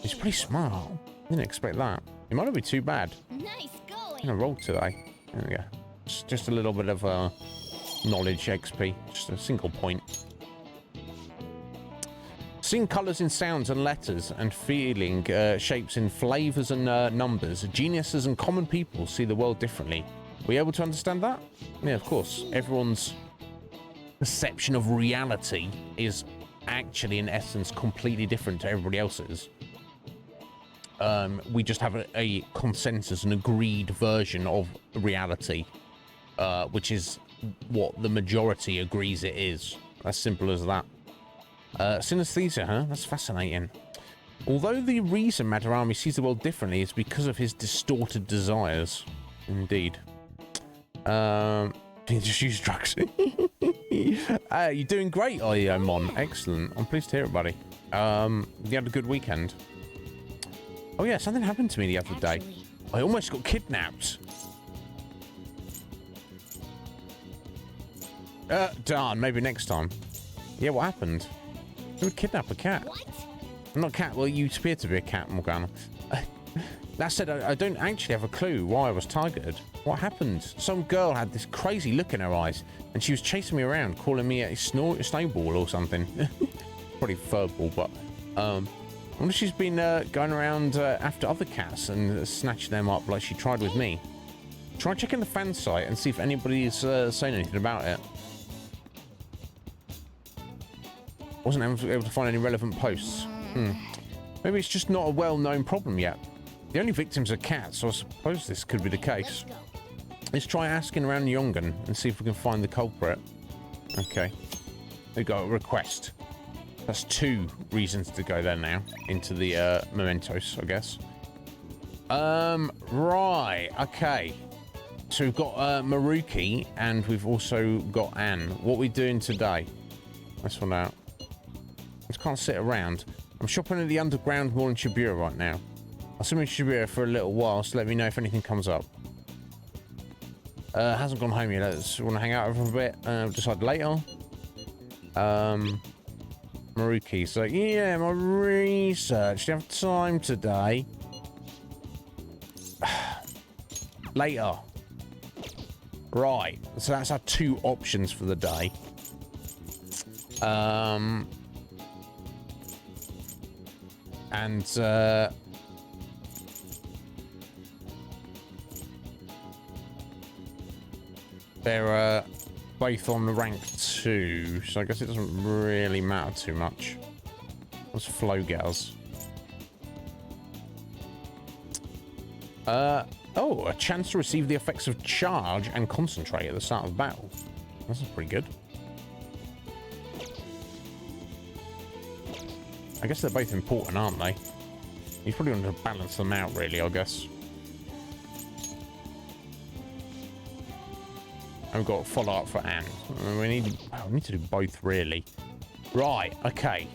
S2: He's pretty smart. Didn't expect that. It might not be too bad.
S8: Nice going.
S2: I'm gonna roll today. There we go. Just a little bit of knowledge XP. Just a single point. Seeing colors in sounds and letters and feeling shapes in flavors and numbers, geniuses and common people see the world differently. Were you able to understand that? Yeah, of course. Everyone's perception of reality is actually, in essence, completely different to everybody else's. We just have a consensus, an agreed version of reality, which is what the majority agrees it is. As simple as that. Synesthesia, huh? That's fascinating. Although the reason Madarame sees the world differently is because of his distorted desires. Indeed. Just use drugs. You're doing great, are you, Mon? Excellent. I'm pleased to hear it, buddy. You had a good weekend. Oh yeah, something happened to me the other day. I almost got kidnapped. Darn, maybe next time. Yeah, what happened? Who would kidnap a cat?
S8: What?
S2: I'm not a cat. Well, you appear to be a cat, Morgana. That said, I don't actually have a clue why I was targeted. What happened? Some girl had this crazy look in her eyes, and she was chasing me around, calling me a snowball or something. Probably furball, but I wonder if she's been going around after other cats and snatching them up like she tried with me. Try checking the fan site and see if anybody's saying anything about it. Wasn't able to find any relevant posts. Maybe it's just not a well-known problem yet. The only victims are cats, so I suppose this could be the case. Let's try asking around Yongan and see if we can find the culprit. Okay. We got a request. That's 2 reasons to go there now. Into the mementos, I guess. Right. Okay. So we've got Maruki and we've also got Anne. What are we doing today? Let's find out. I just can't sit around. I'm shopping at the underground mall in Shibuya right now. assume we should be here for a little while, so let me know if anything comes up. Hasn't gone home yet. Let's want to hang out for a bit. Decide later. Maruki's like, yeah, my research. Do you have time today? Later. Right. So that's our 2 options for the day. They're both on the rank 2, so I guess it doesn't really matter too much. What's Flow get us? Oh, a chance to receive the effects of charge and concentrate at the start of battle. This is pretty good. I guess they're both important, aren't they? You probably want to balance them out, really, I guess. I've got follow up for Anne. We need to do both, really. Right, okay.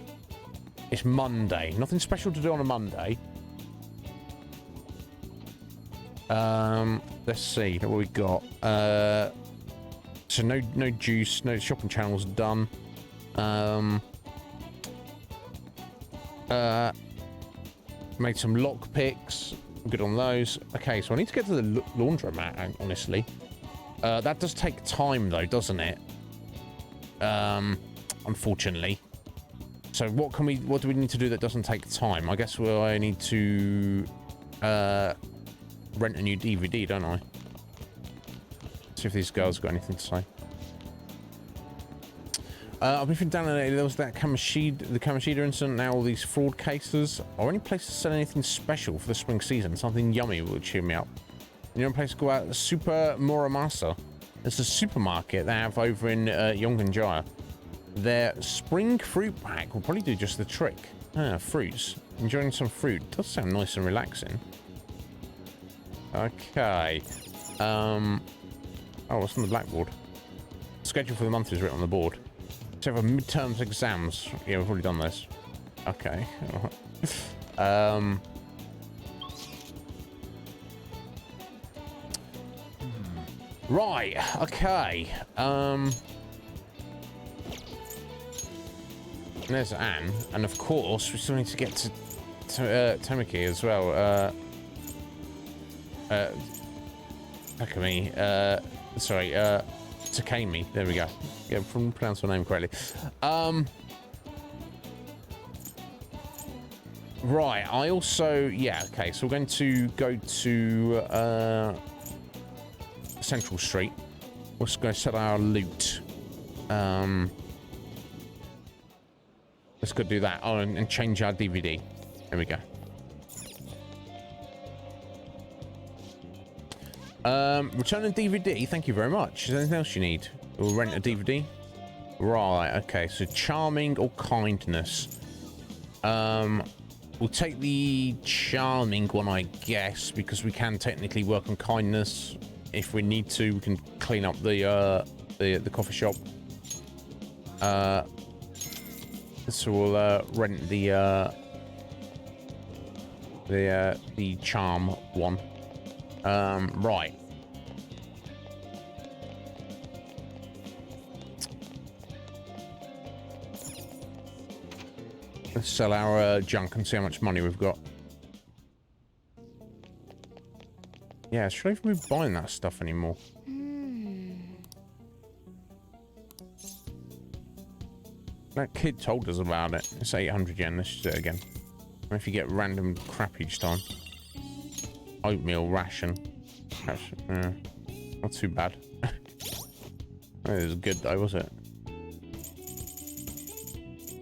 S2: It's Monday. Nothing special to do on a Monday. Let's see what we got. So no juice, no shopping channels done. Made some lock picks. Good on those. Okay, so I need to get to the laundromat, honestly. That does take time, though, doesn't it? Unfortunately. So what do we need to do that doesn't take time? I guess I need to rent a new DVD, don't I? See if these girls got anything to say. I've been down there was that the Kamishida incident, now all these fraud cases. Are any places selling anything special for the spring season? Something yummy would cheer me up. You know a place to go out? Super Muramasa. It's a supermarket they have over in Yonganjaya. Their spring fruit pack will probably do just the trick. Fruits. Enjoying some fruit. Does sound nice and relaxing. Okay. Oh, what's on the blackboard? Schedule for the month is written on the board. So for midterms exams. Yeah, we've already done this. Okay. Right, okay. There's Anne, and of course we still need to get to Tamaki as well. Takami, sorry, Takami, there we go. Yeah, pronounce her name correctly. Right, I also, yeah, okay, so we're going to go to Central Street. We're just going to set our loot. Let's go do that. Oh, and change our DVD. There we go. Return a DVD. Thank you very much. Is there anything else you need? We'll rent a DVD. Right. Okay. So charming or kindness. We'll take the charming one, I guess, because we can technically work on kindness if we need to. We can clean up the coffee shop. So we'll rent the charm one. Right. Let's sell our junk and see how much money we've got. Yeah, should I even be buying that stuff anymore? That kid told us about it. It's 800 yen. Let's just do it again. What if you get random crap each time? Oatmeal ration. That's, not too bad. It was good though, was it?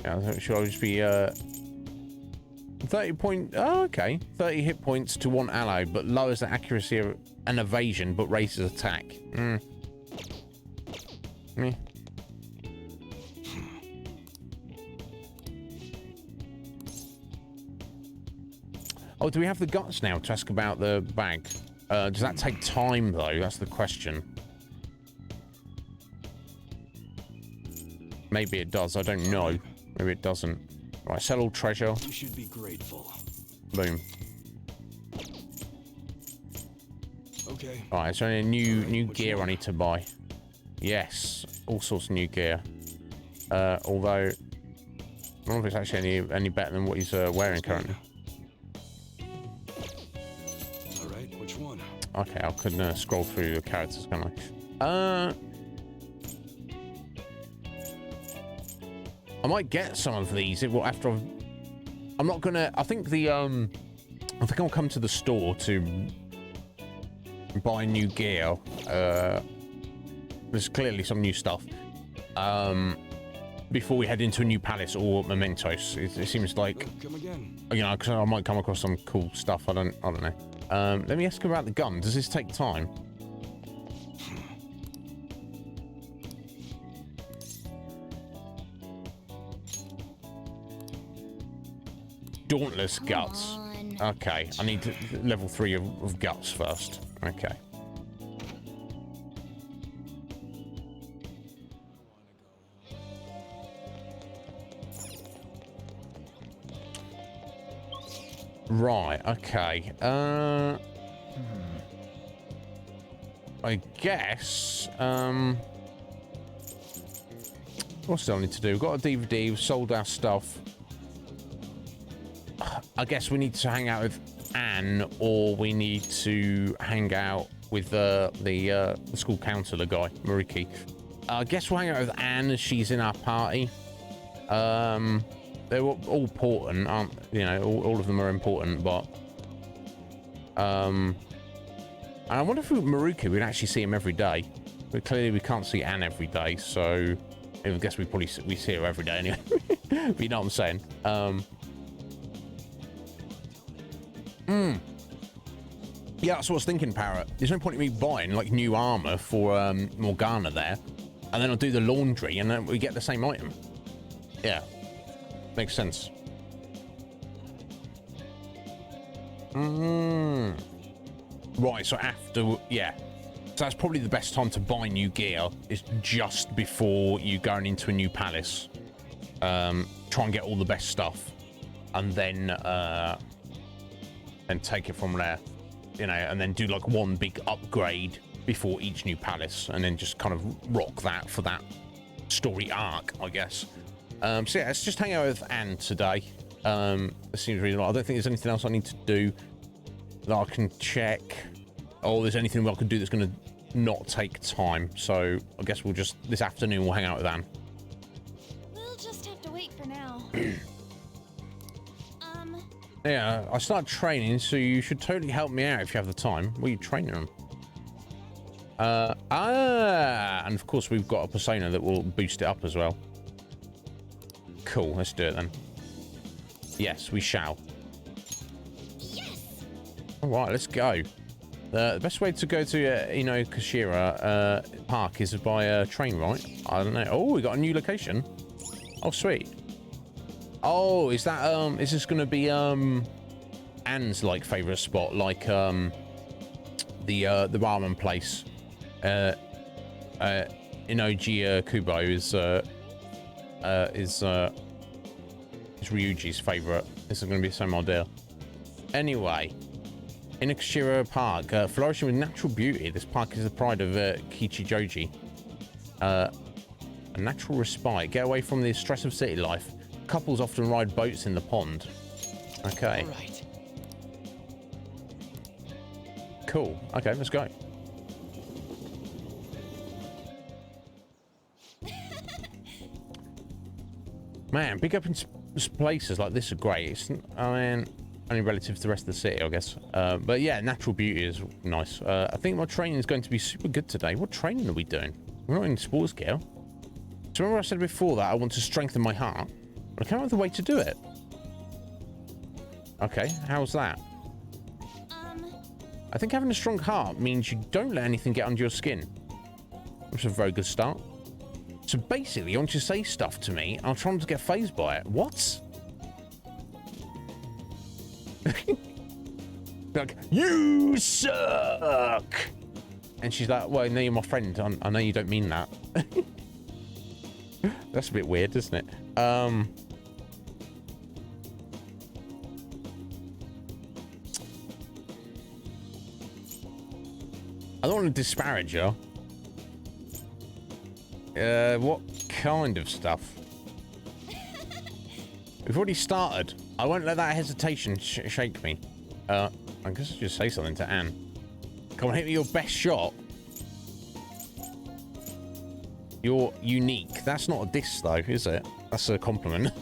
S2: Yeah, I think I'll just be 30 point. Oh, okay. 30 hit points to one ally, but lowers the accuracy of an evasion, but raises attack. Oh, do we have the guts now to ask about the bag? Does that take time, though? That's the question. Maybe it does. I don't know. Maybe it doesn't. Right, sell all treasure.
S6: You should be grateful.
S2: Boom.
S3: Okay.
S2: All right, so any new gear I need to buy. Yes, all sorts of new gear. Although, I don't know if it's actually any better than what he's wearing currently.
S3: All right, which one?
S2: Okay, I couldn't scroll through the characters, can I? I might get some of these after I'm not gonna. I think I'll come to the store to buy new gear. There's clearly some new stuff. Before we head into a new palace or mementos, it seems like,
S3: Come again.
S2: you know, because I might come across some cool stuff. I don't know. Let me ask about the gun. Does this take time? Dauntless guts. Okay, I need level 3 of guts first. Okay. Right, okay. I guess, what still need to do? We've got a DVD, we've sold our stuff. I guess we need to hang out with Anne, or we need to hang out with the school counselor guy, Maruki. I guess we'll hang out with Anne as she's in our party. They're all important, aren't you know? All of them are important, but and I wonder if Maruki we'd actually see him every day. But clearly we can't see Anne every day, so I guess we see her every day anyway. But you know what I'm saying? Yeah, that's what I was thinking, Parrot. There's no point in me buying like new armor for Morgana there, and then I'll do the laundry, and then we get the same item. Yeah. Makes sense. Right, so after, yeah. So that's probably the best time to buy new gear, is just before you going into a new palace. Try and get all the best stuff, and then take it from there. You know, and then do like one big upgrade before each new palace, and then just kind of rock that for that story arc, I guess. So yeah, let's just hang out with Anne today. It seems really nice. I don't think there's anything else I need to do that I can check. Or there's anything I can do that's going to not take time. So I guess we'll just, this afternoon, we'll hang out with Anne.
S5: We'll just have to wait for now.
S2: Yeah, I started training, so you should totally help me out if you have the time. What are you training on? And of course we've got a persona that will boost it up as well. Cool, let's do it then. Yes, we shall.
S5: Yes.
S2: All right, let's go. The best way to go to Kashira Park is by train, right? I don't know. Oh, we got a new location. Oh, sweet. Oh, is that is this going to be Anne's like favorite spot, like the ramen place? Inoji Kubo is Ryuji's favorite. This is going to be the same idea. Anyway, in Kashira Park, flourishing with natural beauty, this park is the pride of Kichijoji. A natural respite. Get away from the stress of city life. Couples often ride boats in the pond. Okay.
S9: All right.
S2: Cool. Okay, let's go. Man, big open places like this are great. It's, I mean, only relative to the rest of the city, I guess. But yeah, natural beauty is nice. I think my training is going to be super good today. What training are we doing? We're not in sports gear. So remember I said before that I want to strengthen my heart? I can't have the way to do it. Okay, how's that? I think having a strong heart means you don't let anything get under your skin. That's a very good start. So basically, you want to say stuff to me, and I'll try not to get fazed by it. What? Like, you suck! And she's like, well, no, you're my friend. I know you don't mean that. That's a bit weird, isn't it? I don't want to disparage her. What kind of stuff? We've already started. I won't let that hesitation shake me. I guess I'll just say something to Anne. Come on, hit me your best shot. You're unique. That's not a diss, though, is it? That's a compliment.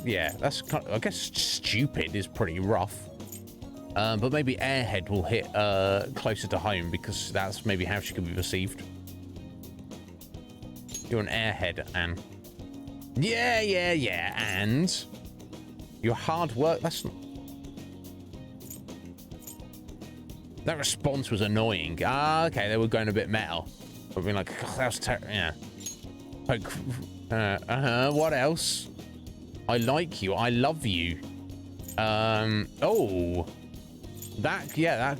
S2: Yeah, that's kind of, I guess stupid is pretty rough. But maybe airhead will hit closer to home because that's maybe how she could be perceived. You're an airhead, Anne. Yeah, and your hard work, that's not... That response was annoying. Ah, okay, they were going a bit meta. But being like, oh, that was terrible. Yeah. What else? I like you. I love you. Oh. That,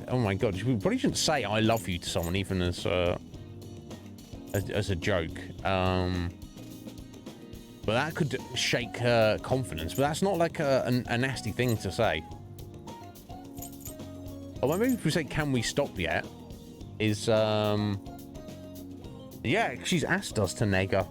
S2: oh my god. We probably shouldn't say I love you to someone, even as a joke. But that could shake her confidence. But that's not like a nasty thing to say. Oh, well, maybe if we say, can we stop yet? Is, yeah, she's asked us to neg her.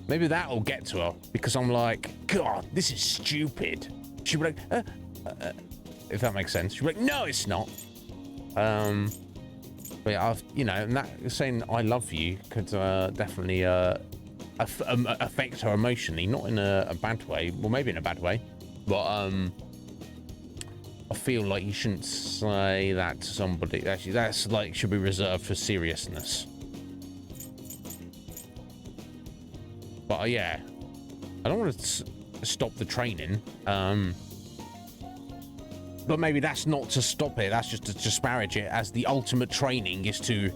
S2: Maybe that'll get to her, because I'm like, God, this is stupid. She'll be like, if that makes sense. She'll be like, no, it's not. But yeah, you know, and that saying I love you could definitely affect her emotionally, not in a bad way. Well, maybe in a bad way, but I feel like you shouldn't say that to somebody. Actually, that's like should be reserved for seriousness. But yeah, I don't want to stop the training. But maybe that's not to stop it. That's just to disparage it, as the ultimate training is to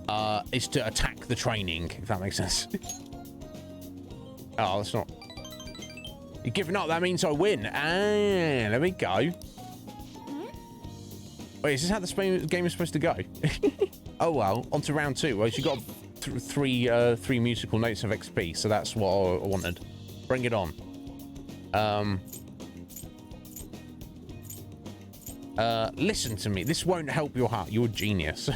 S2: attack the training. If that makes sense. Oh, that's not. You're giving up. That means I win. Ah, there we go. Wait, is this how the game is supposed to go? Oh well, on to round 2. Well, she got three musical notes of XP, so that's what I wanted. Bring it on. Listen to me. This won't help your heart. You're a genius.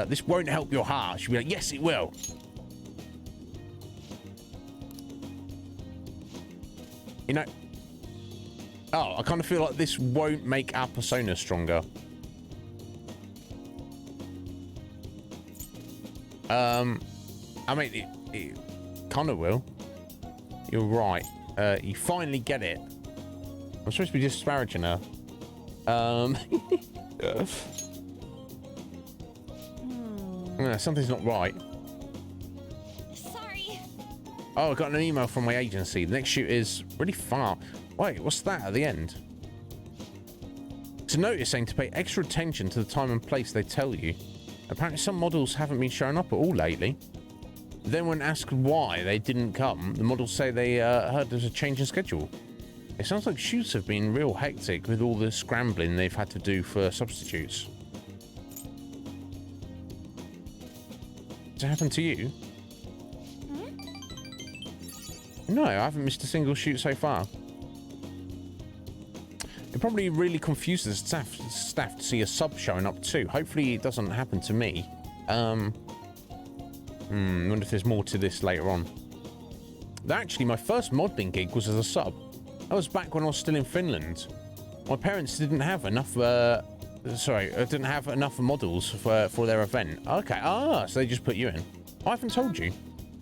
S2: This won't help your heart. She'll be like, yes, it will. You know. Oh, I kind of feel like this won't make our persona stronger. I mean, it kind of will. You're right. You finally get it. I'm supposed to be disparaging her. Something's not right.
S5: Sorry.
S2: Oh, I got an email from my agency. The next shoot is really far. Wait, what's that at the end? It's a notice saying to pay extra attention to the time and place they tell you. Apparently some models haven't been showing up at all lately. Then when asked why they didn't come, the models say they heard there's a change in schedule. It sounds like shoots have been real hectic with all the scrambling they've had to do for substitutes. Does it happen to you? No, I haven't missed a single shoot so far. It probably really confuses staff to see a sub showing up too. Hopefully it doesn't happen to me. I wonder if there's more to this later on. Actually, my first modeling gig was as a sub. That was back when I was still in Finland. My parents didn't have enough. Didn't have enough models for their event. Okay, so they just put you in. I haven't told you.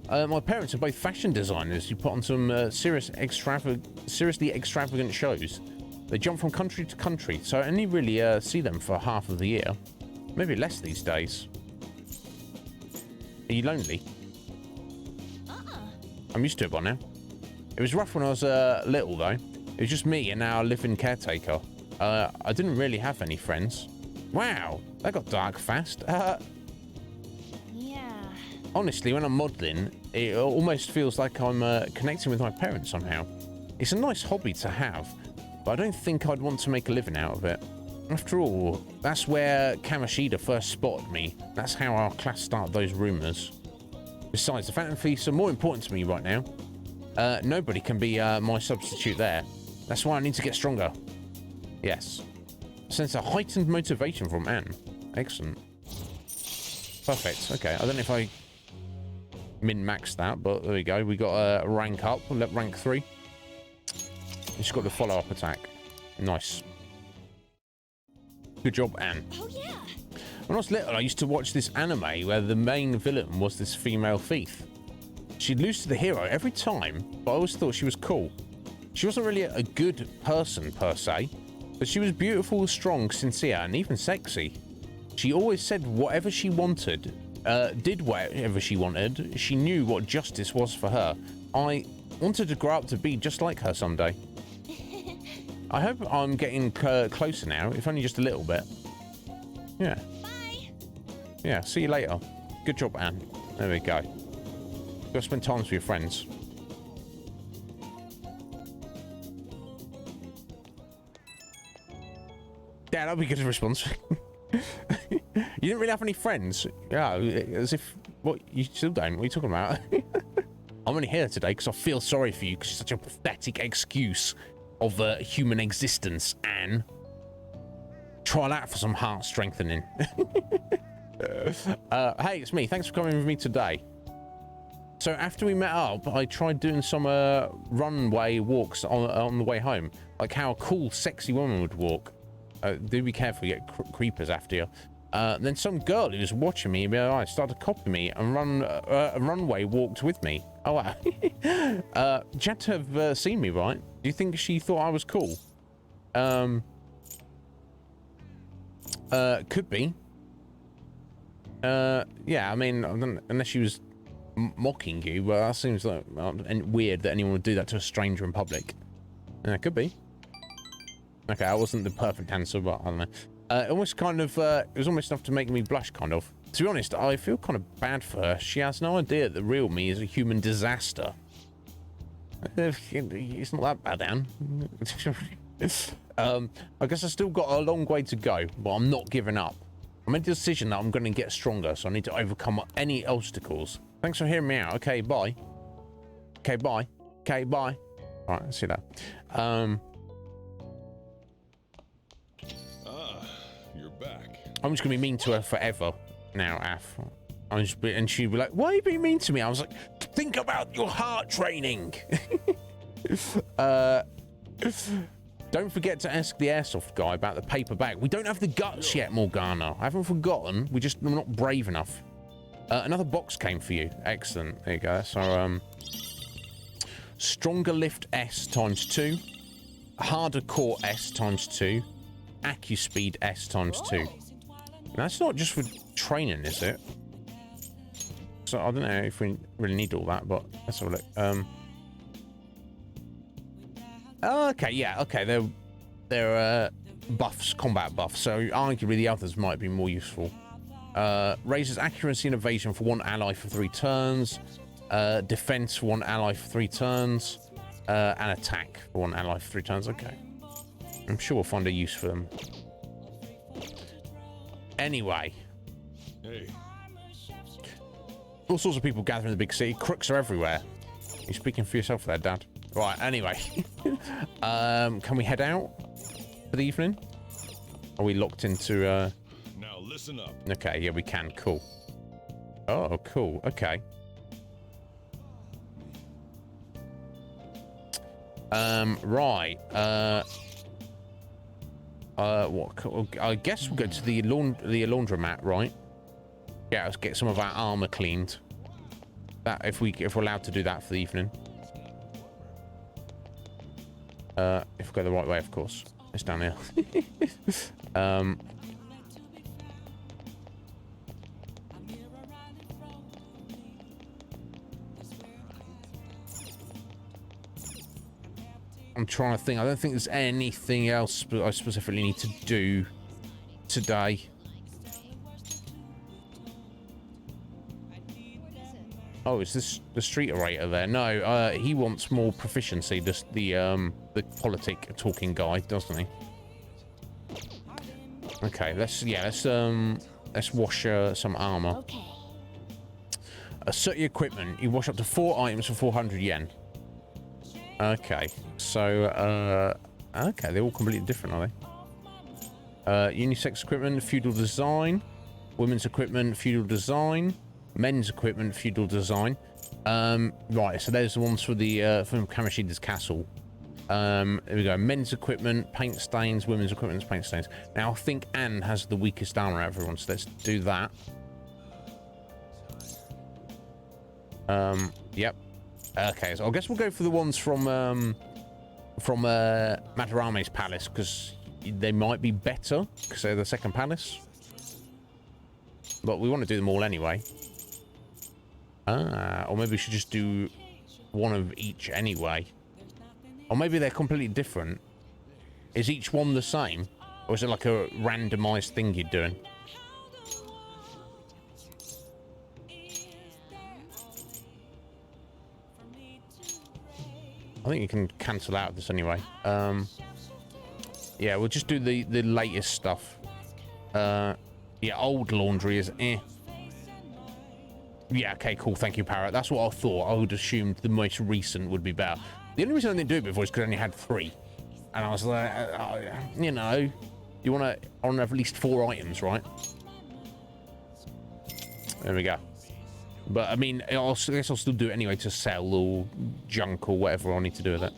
S2: My parents are both fashion designers who put on some seriously extravagant shows. They jump from country to country, so I only really see them for half of the year. Maybe less these days. Are you lonely? I'm used to it by now. It was rough when I was little, though. It was just me and our living caretaker. I didn't really have any friends. Wow, that got dark fast.
S5: Yeah.
S2: Honestly, when I'm modelling, it almost feels like I'm connecting with my parents somehow. It's a nice hobby to have, but I don't think I'd want to make a living out of it. After all, that's where Kamashida first spotted me. That's how our class started those rumours. Besides, the Phantom Thieves are more important to me right now. Nobody can be my substitute there. That's why I need to get stronger. Yes. Sense a heightened motivation from Anne. Excellent. Perfect. Okay, I don't know if I min-maxed that, but there we go. We got a rank up. Rank 3. Just got the follow-up attack. Nice. Good job, Anne.
S5: Oh, yeah.
S2: When I was little, I used to watch this anime where the main villain was this female thief. She'd lose to the hero every time, but I always thought she was cool. She wasn't really a good person, per se, but she was beautiful, strong, sincere, and even sexy. She always said whatever she wanted, did whatever she wanted. She knew what justice was for her. I wanted to grow up to be just like her someday. I hope I'm getting closer now, if only just a little bit. Yeah.
S5: Bye.
S2: Yeah, see you later. Good job, Anne. There we go. Gotta spend time with your friends. Yeah, that'd be a good response. You didn't really have any friends? Yeah, as if... What? You still don't? What are you talking about? I'm only here today because I feel sorry for you because you're such a pathetic excuse of human existence, Anne. Try that for some heart strengthening. Hey, it's me. Thanks for coming with me today. So after we met up, I tried doing some runway walks on the way home, like how a cool, sexy woman would walk. Do be careful, you get creepers after you. Then some girl who was watching me started to copy me and run a runway walked with me. Oh wow. She had to have seen me, right? Do you think she thought I was cool? Could be. Yeah, I mean, unless she was mocking you, but that seems like weird that anyone would do that to a stranger in public. Could be. Okay, that wasn't the perfect answer, but I don't know. Almost kind of, it was almost enough to make me blush, kind of. To be honest, I feel kind of bad for her. She has no idea that the real me is a human disaster. It's not that bad, Anne. I guess I still got a long way to go, but I'm not giving up. I made the decision that I'm going to get stronger, so I need to overcome any obstacles. Thanks for hearing me out. Okay, bye. Okay, bye. Okay, bye. All right, see you later.
S12: You're back.
S2: I'm just going to be mean to her forever now, Af. And she'd be like, why are you being mean to me? I was like, think about your heart training. Don't forget to ask the airsoft guy about the paper bag. We don't have the guts yet, Morgana. I haven't forgotten. We're not brave enough. Another box came for you. Excellent. There you go. So, Stronger Lift S ×2. Harder Core S ×2. AccuSpeed S ×2. That's not just for training, is it? So I don't know if we really need all that, but let's have a look. Okay, yeah, okay, they're buffs, combat buffs, so arguably the others might be more useful. Raises accuracy and evasion for 1 ally for 3 turns, defense for 1 ally for 3 turns, and attack for 1 ally for 3 turns. Okay, I'm sure we'll find a use for them. Anyway,
S12: hey,
S2: all sorts of people gather in the big city. Crooks are everywhere. You're speaking for yourself there, Dad. Right, anyway. Can we head out for the evening? Are we locked into...
S12: Now listen up.
S2: Okay, yeah, we can. Cool. Oh, cool. Okay. Right. What? I guess we'll go to the laundromat, right? Yeah, let's get some of our armor cleaned. That if we're allowed to do that for the evening. If we go the right way, of course. It's down here. I'm trying to think. I don't think there's anything else I specifically need to do today. Oh, is this the street orator there? No, he wants more proficiency. The politic talking guy, doesn't he? Okay, let's wash some armor.
S8: Okay.
S2: Sooty equipment. You wash up to 4 items for 400 yen. Okay. So, okay, they're all completely different, are they? Unisex equipment, feudal design. Women's equipment, feudal design. Men's equipment, feudal design. Right, so there's the ones for the from Kamoshida's castle. There we go. Men's equipment, paint stains. Women's equipment, paint stains. Now I think Anne has the weakest armor out of everyone, so let's do that. Yep. Okay, so I guess we'll go for the ones from Matarame's palace, because they might be better because they're the second palace. But we want to do them all anyway. Or maybe we should just do one of each anyway. Or maybe they're completely different. Is each one the same? Or is it like a randomized thing you're doing? I think you can cancel out this anyway. Yeah, we'll just do the latest stuff. Yeah, old laundry is eh. Yeah, okay, cool. Thank you, Parrot. That's what I thought. I would assume the most recent would be better. The only reason I didn't do it before is because I only had 3. And I was like, you know, you want to have at least 4 items, right? There we go. But, I mean, I guess I'll still do it anyway to sell or junk or whatever I need to do with it.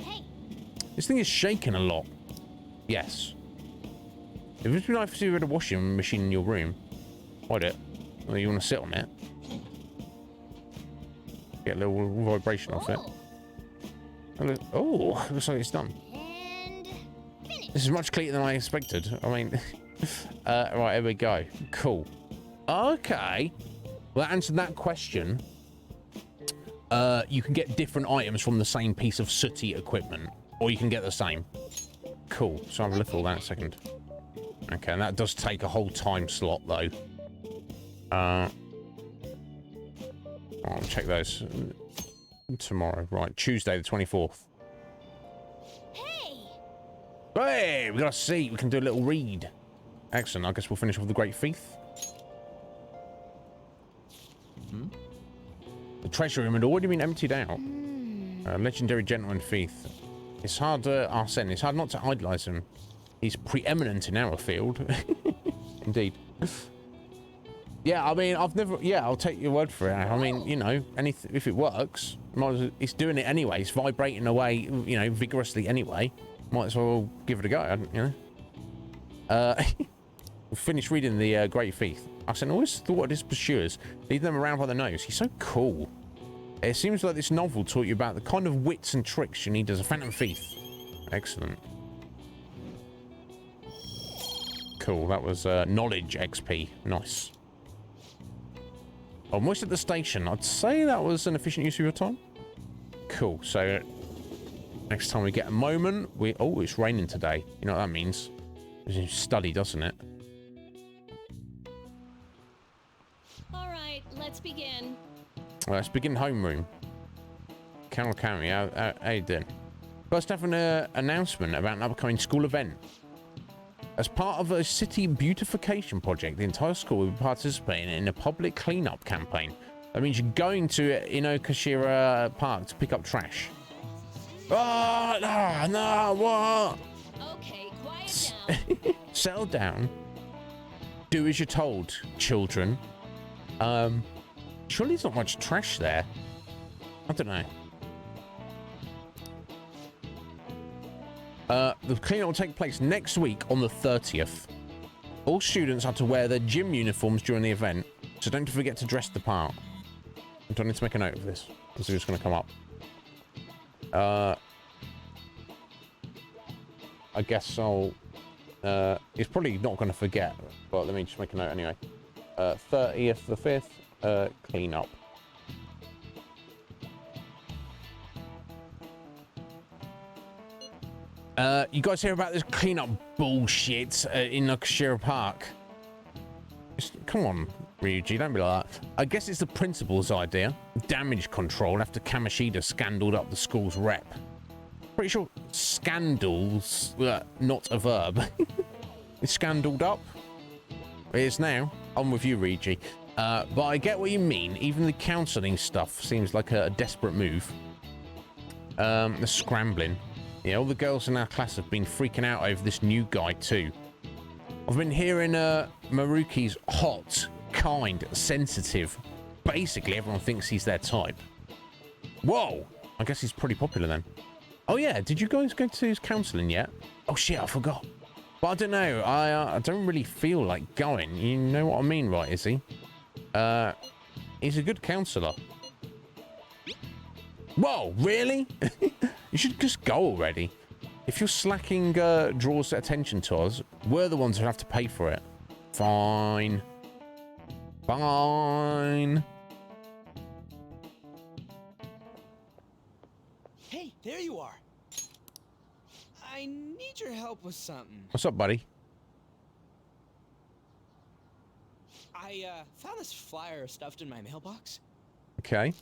S2: This thing is shaking a lot. Yes. If it's been nice to have a washing machine in your room, why'd it? Well, you want to sit on it. Get a little vibration off it. Oh, looks like it's done. This is much cleaner than I expected. I mean, right, here we go. Cool. Okay. Well, that answered that question. You can get different items from the same piece of sooty equipment, or you can get the same. Cool. So I'll have a look at all that in a second. Okay, and that does take a whole time slot, though. I'll check those tomorrow. Right, Tuesday the 24th. Hey, we got a seat. We can do a little read. Excellent. I guess we'll finish with the Great Thief. The treasure room had already been emptied out. Legendary gentleman thief. It's hard, Arsene. It's hard not to idolize him. He's preeminent in our field. Indeed. Yeah, I mean, I've never... Yeah, I'll take your word for it. I mean, you know, if it works, it's doing it anyway. It's vibrating away, you know, vigorously anyway. Might as well give it a go, you know. We'll finish reading the Great Thief. I always thought of his pursuers, leading them around by the nose. He's so cool. It seems like this novel taught you about the kind of wits and tricks you need as a phantom thief. Excellent. Cool, that was knowledge XP. Nice. Almost at the station. I'd say that was an efficient use of your time. Cool, so next time we get a moment, oh, it's raining today. You know what that means? It's study, doesn't it?
S5: Alright, let's begin.
S2: Well, let's begin homeroom. Carol County, how you doing? First, have an announcement about an upcoming school event. As part of a city beautification project, the entire school will be participating in a public cleanup campaign. That means you're going to Inokashira Park to pick up trash. Oh, no, what?
S5: Okay, quiet down.
S2: Settle down. Do as you're told, children. Surely there's not much trash there. I don't know. The cleanup will take place next week on the 30th. All students are to wear their gym uniforms during the event, so don't forget to dress the part. Do I need to make a note of this? This is just going to come up. I guess I'll... he's probably not going to forget, but let me just make a note anyway. 30th the 5th, cleanup. You guys hear about this cleanup bullshit in Inokashira Park? Come on, Ryuji, don't be like that. I guess it's the principal's idea. Damage control after Kamoshida scandaled up the school's rep. Pretty sure scandals, not a verb. It's scandaled up. It is now. I'm with you, Ryuji. But I get what you mean. Even the counseling stuff seems like a desperate move. The scrambling. Yeah, all the girls in our class have been freaking out over this new guy too. I've been hearing Maruki's hot, kind, sensitive. Basically, everyone thinks he's their type. Whoa! I guess he's pretty popular then. Oh yeah, did you guys go to his counseling yet? Oh shit, I forgot. But I don't know. I don't really feel like going. You know what I mean, right, Izzy? He's a good counselor. Whoa, really? You should just go already. If your slacking draws attention to us, we're the ones who have to pay for it. Fine. Fine.
S9: Hey, there you are. I need your help with something.
S2: What's up, buddy?
S9: I found this flyer stuffed in my mailbox.
S2: Okay.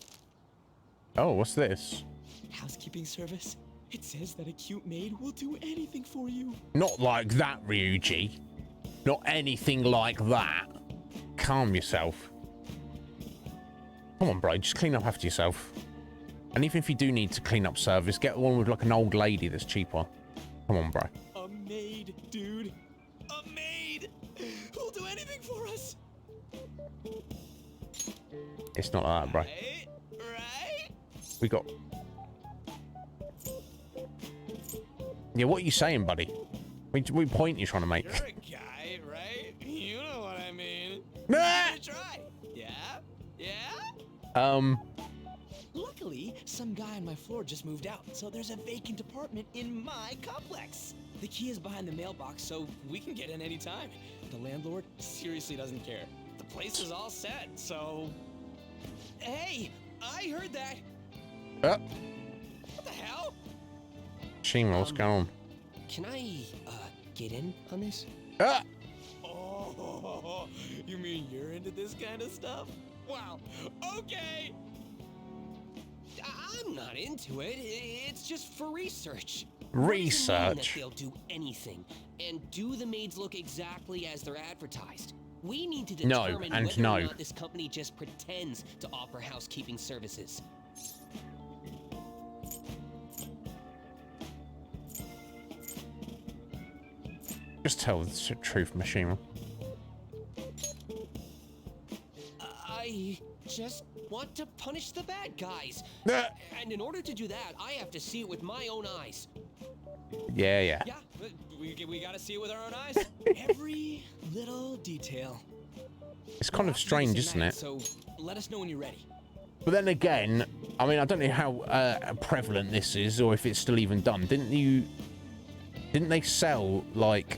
S2: Oh, what's this?
S9: Housekeeping service. It says that a cute maid will do anything for you.
S2: Not like that, Ryuji. Not anything like that. Calm yourself. Come on, bro. Just clean up after yourself. And even if you do need to clean up service, get one with like an old lady that's cheaper. Come on, bro.
S9: A maid, dude. A maid. Who'll do anything for us.
S2: It's not like that, bro.
S9: Right?
S2: We got... Yeah, what are you saying, buddy? What point are you trying to make?
S9: You're a guy, right? You know what I mean.
S2: Ah!
S9: Give it a try. Yeah? Yeah? Luckily, some guy on my floor just moved out, so there's a vacant apartment in my complex. The key is behind the mailbox, so we can get in anytime. The landlord seriously doesn't care. The place is all set, so... Hey, I heard that. What the hell?
S2: Shima, what's going on?
S9: Can I, get in on this? Oh, you mean you're into this kind of stuff? Wow, okay. I'm not into it. It's just for research.
S2: Research?
S14: They'll do anything. And do the maids look exactly as they're advertised? We need to determine whether or not this company just pretends to offer housekeeping services.
S2: Just tell the truth, Mishima.
S14: I just want to punish the bad guys. And in order to do that, I have to see it with my own eyes.
S2: Yeah.
S9: Yeah, we gotta see it with our own eyes. Every little detail.
S2: It's kind of strange, isn't it?
S9: So let us know when you're ready.
S2: But then again, I mean, I don't know how prevalent this is, or if it's still even done. Didn't they sell like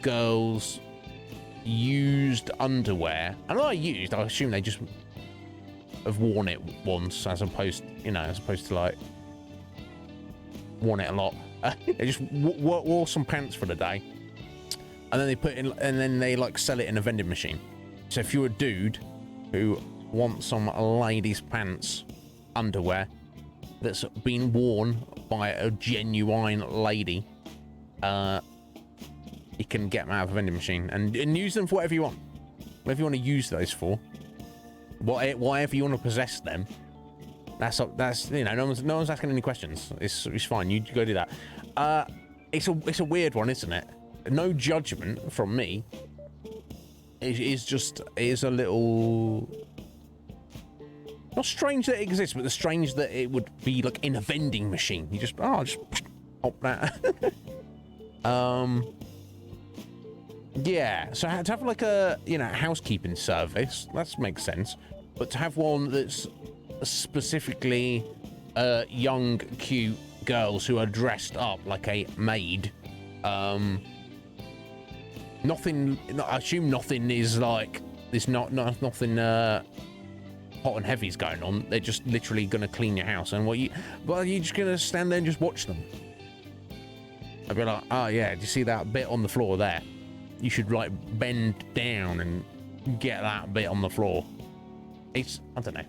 S2: girls' used underwear? And not used. I assume they just have worn it once, as opposed to like worn it a lot. They just wore some pants for the day, and then they put in, and then they like sell it in a vending machine. So if you're a dude who wants some ladies' pants underwear that's been worn by a genuine lady, you can get them out of a vending machine and use them for whatever you want. Whatever you want to use those for, whatever you want to possess them. That's no one's asking any questions. It's fine. You go do that. It's a weird one, isn't it? No judgment from me. It is a little not strange that it exists, but the strange that it would be like in a vending machine. You just pop that. Yeah. So to have like a housekeeping service, that makes sense. But to have one that's specifically young, cute girls who are dressed up like a maid, nothing. I assume nothing is like there's nothing hot and heavy's going on. They're just literally gonna clean your house, and you're just gonna stand there and just watch them. I'd be like, oh yeah, do you see that bit on the floor there? You should like bend down and get that bit on the floor. I don't know.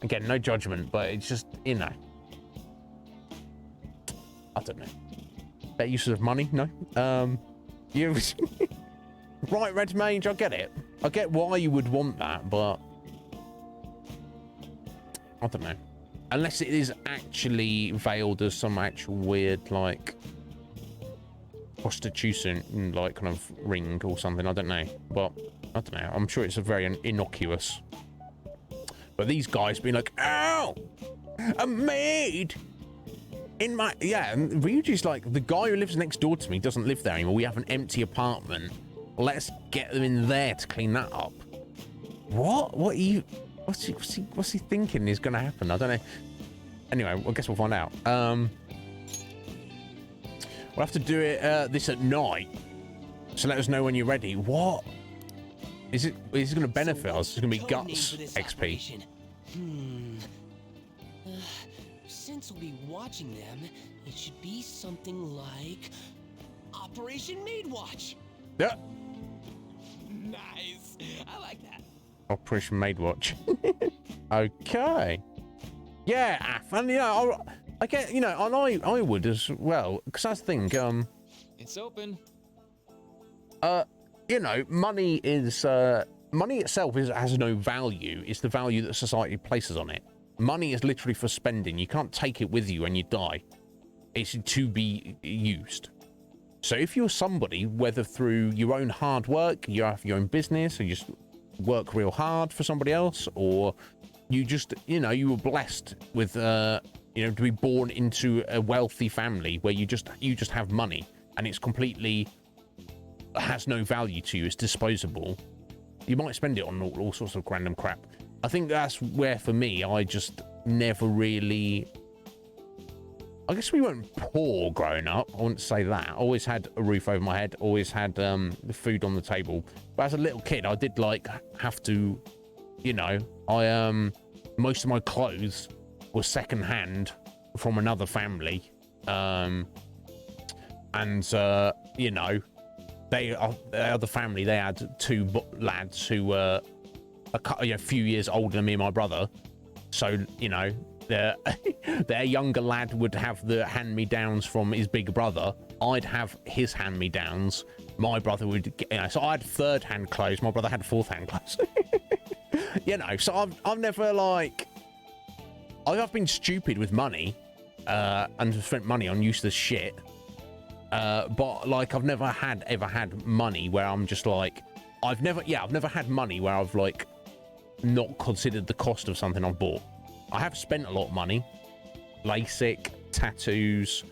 S2: Again, no judgment, but it's just, I don't know. Better uses of money? No. You right, Red Mage, I get it. I get why you would want that, but I don't know. Unless it is actually veiled as some actual weird, like, prostitution, like, kind of ring or something. I don't know. But, I don't know. I'm sure it's a very innocuous. But these guys being like, ow! A maid! In my... Yeah, and Ryuji's like, the guy who lives next door to me doesn't live there anymore. We have an empty apartment. Let's get them in there to clean that up. What? What are you... What's he thinking is going to happen? I don't know. Anyway, I guess we'll find out. We'll have to do it this at night. So let us know when you're ready. What? Is it going to benefit us? It's going to be Guts XP.
S14: Since we'll be watching them, it should be something like Operation Maid Watch.
S2: Yeah.
S14: Nice. I like that.
S2: Operation Maid Watch. Okay. Yeah, and yeah, I get, you know, and I would as well, because that's the thing.
S9: It's open.
S2: You know, money is money itself has no value. It's the value that society places on it. Money is literally for spending. You can't take it with you when you die. It's to be used. So if you're somebody, whether through your own hard work, you have your own business, or you just work real hard for somebody else, or you just, you know, you were blessed with, you know, to be born into a wealthy family where you just have money and it's completely has no value to you, it's disposable. You might spend it on all sorts of random crap. I think that's where, for me, I just never really... I guess we weren't poor growing up. I wouldn't say that. I always had a roof over my head. Always had the food on the table. But as a little kid, I did, like, have to... You know, most of my clothes were second-hand from another family. You know... the other family, they had two lads who were a few years older than me and my brother. So, you know, their younger lad would have the hand-me-downs from his big brother. I'd have his hand-me-downs. My brother would get, you know, so I had third-hand clothes. My brother had fourth-hand clothes. You know, so I've never, like... I've been stupid with money and spent money on useless shit. But like I've never ever had money where I'm just like I've never had money where I've like not considered the cost of something I've bought. I have spent a lot of money, LASIK, tattoos,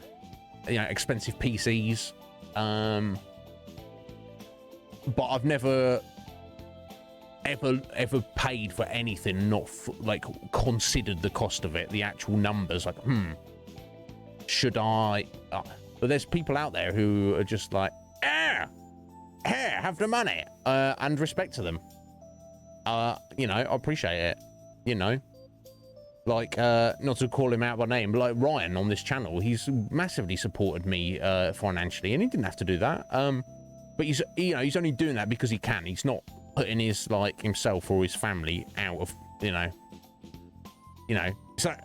S2: you know, expensive PCs, but I've never ever paid for anything, not like considered the cost of it, the actual numbers, like should I but there's people out there who are just like, here, have the money, and respect to them. You know, I appreciate it. You know, like, not to call him out by name, but like Ryan on this channel, he's massively supported me financially, and he didn't have to do that. But he's, you know, he's only doing that because he can. He's not putting his like himself or his family out of, you know. So,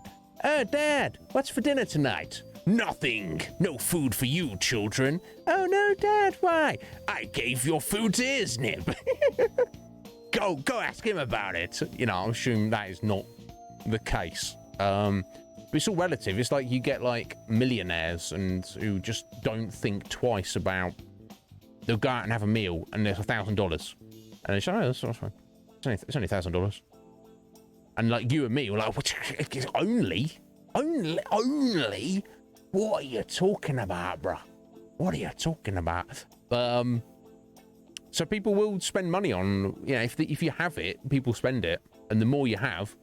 S2: Dad, what's for dinner tonight? Nothing. No food for you, children. Oh, no, Dad, why? I gave your food to Iznib. Go ask him about it. You know, I'm assuming that is not the case. But it's all relative. It's like you get, like, millionaires and who just don't think twice about... They'll go out and have a meal, and there's $1,000. And they say, oh, that's fine. It's only $1,000. And, like, you and me were like, only? What are you talking about, bruh? What are you talking about? So people will spend money on, you know, if you have it, people spend it, and the more you have,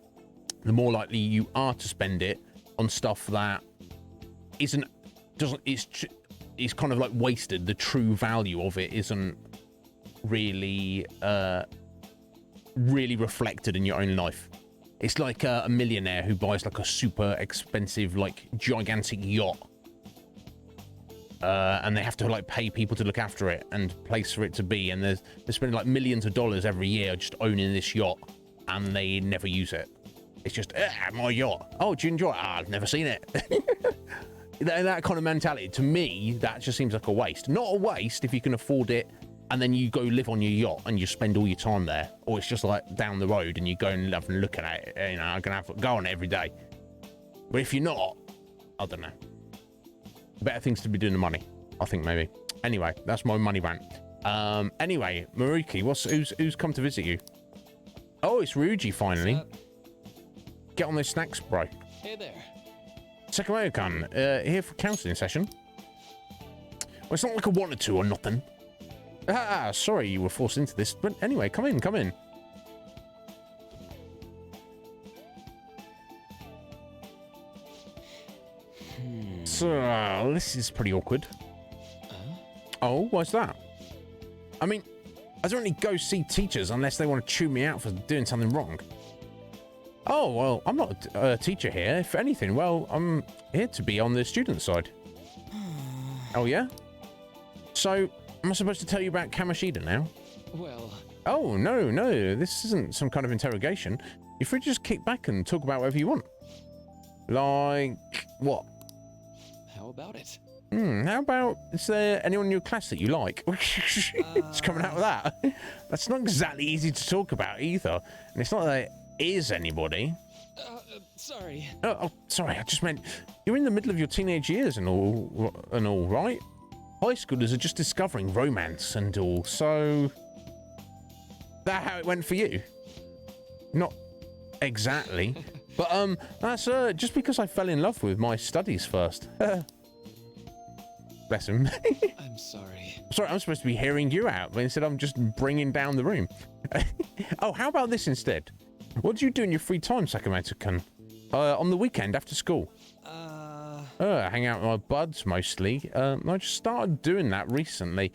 S2: the more likely you are to spend it on stuff that is kind of like wasted. The true value of it isn't really reflected in your own life. It's like a millionaire who buys like a super expensive, like gigantic yacht. And they have to like pay people to look after it and place for it to be. And they're spending like millions of dollars every year just owning this yacht, and they never use it. It's just, my yacht. Oh, do you enjoy it? I've never seen it. that kind of mentality, to me, that just seems like a waste. Not a waste if you can afford it and then you go live on your yacht and you spend all your time there, or it's just like down the road and you go and live and look at it. You know, I'm gonna go on it every day. But if you're not, I don't know. Better things to be doing the money, I think maybe. Anyway, that's my money rant. Anyway, Maruki, who's come to visit you? Oh, it's Ryuji finally. Get on those snacks, bro.
S4: Hey there.
S2: Sakamoto-kun, here for counselling session. Well, it's not like I wanted to or nothing. Sorry you were forced into this, but anyway, come in, come in. So, this is pretty awkward. Oh, why's that? I mean, I don't really go see teachers unless they want to chew me out for doing something wrong. Oh, well, I'm not a teacher here. If anything, well, I'm here to be on the student side. Oh, yeah? So, am I supposed to tell you about Kamoshida now?
S3: Well...
S2: Oh, no, this isn't some kind of interrogation. You're free to just kick back and talk about whatever you want. Like, what?
S3: How about it?
S2: How about, is there anyone in your class that you like? It's coming out with that. That's not exactly easy to talk about either. And it's not that there is anybody.
S3: Sorry.
S2: Oh, sorry, I just meant, you're in the middle of your teenage years and all, right? High schoolers are just discovering romance and all, so... That how it went for you? Not exactly. But, that's, just because I fell in love with my studies first. Bless him.
S3: I'm sorry.
S2: Sorry, I'm supposed to be hearing you out, but instead I'm just bringing down the room. Oh, how about this instead? What do you do in your free time, Sakamoto-kun? On the weekend after school? Hang out with my buds, mostly. I just started doing that recently.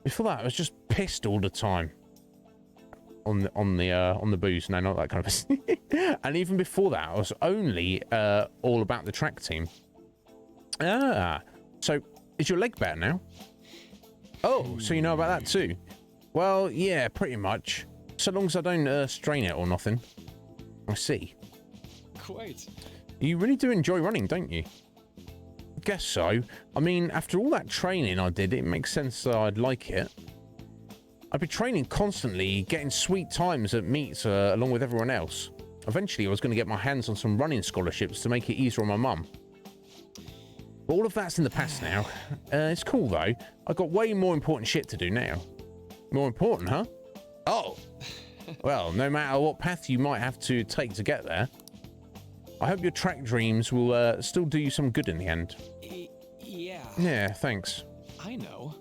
S2: Before that, I was just pissed all the time. On the booze. No, not that kind of... And even before that, I was only all about the track team. So... Is your leg better now? Oh, so you know about that too? Well, yeah, pretty much. So long as I don't strain it or nothing. I see.
S3: Quite.
S2: You really do enjoy running, don't you? Guess so. I mean, after all that training I did, it makes sense that I'd like it. I'd be training constantly, getting sweet times at meets along with everyone else. Eventually, I was going to get my hands on some running scholarships to make it easier on my mum. But all of that's in the past now. It's cool, though. I've got way more important shit to do now. More important, huh? Oh. Well, no matter what path you might have to take to get there, I hope your track dreams will still do you some good in the end.
S3: Yeah.
S2: Yeah, thanks.
S3: I know.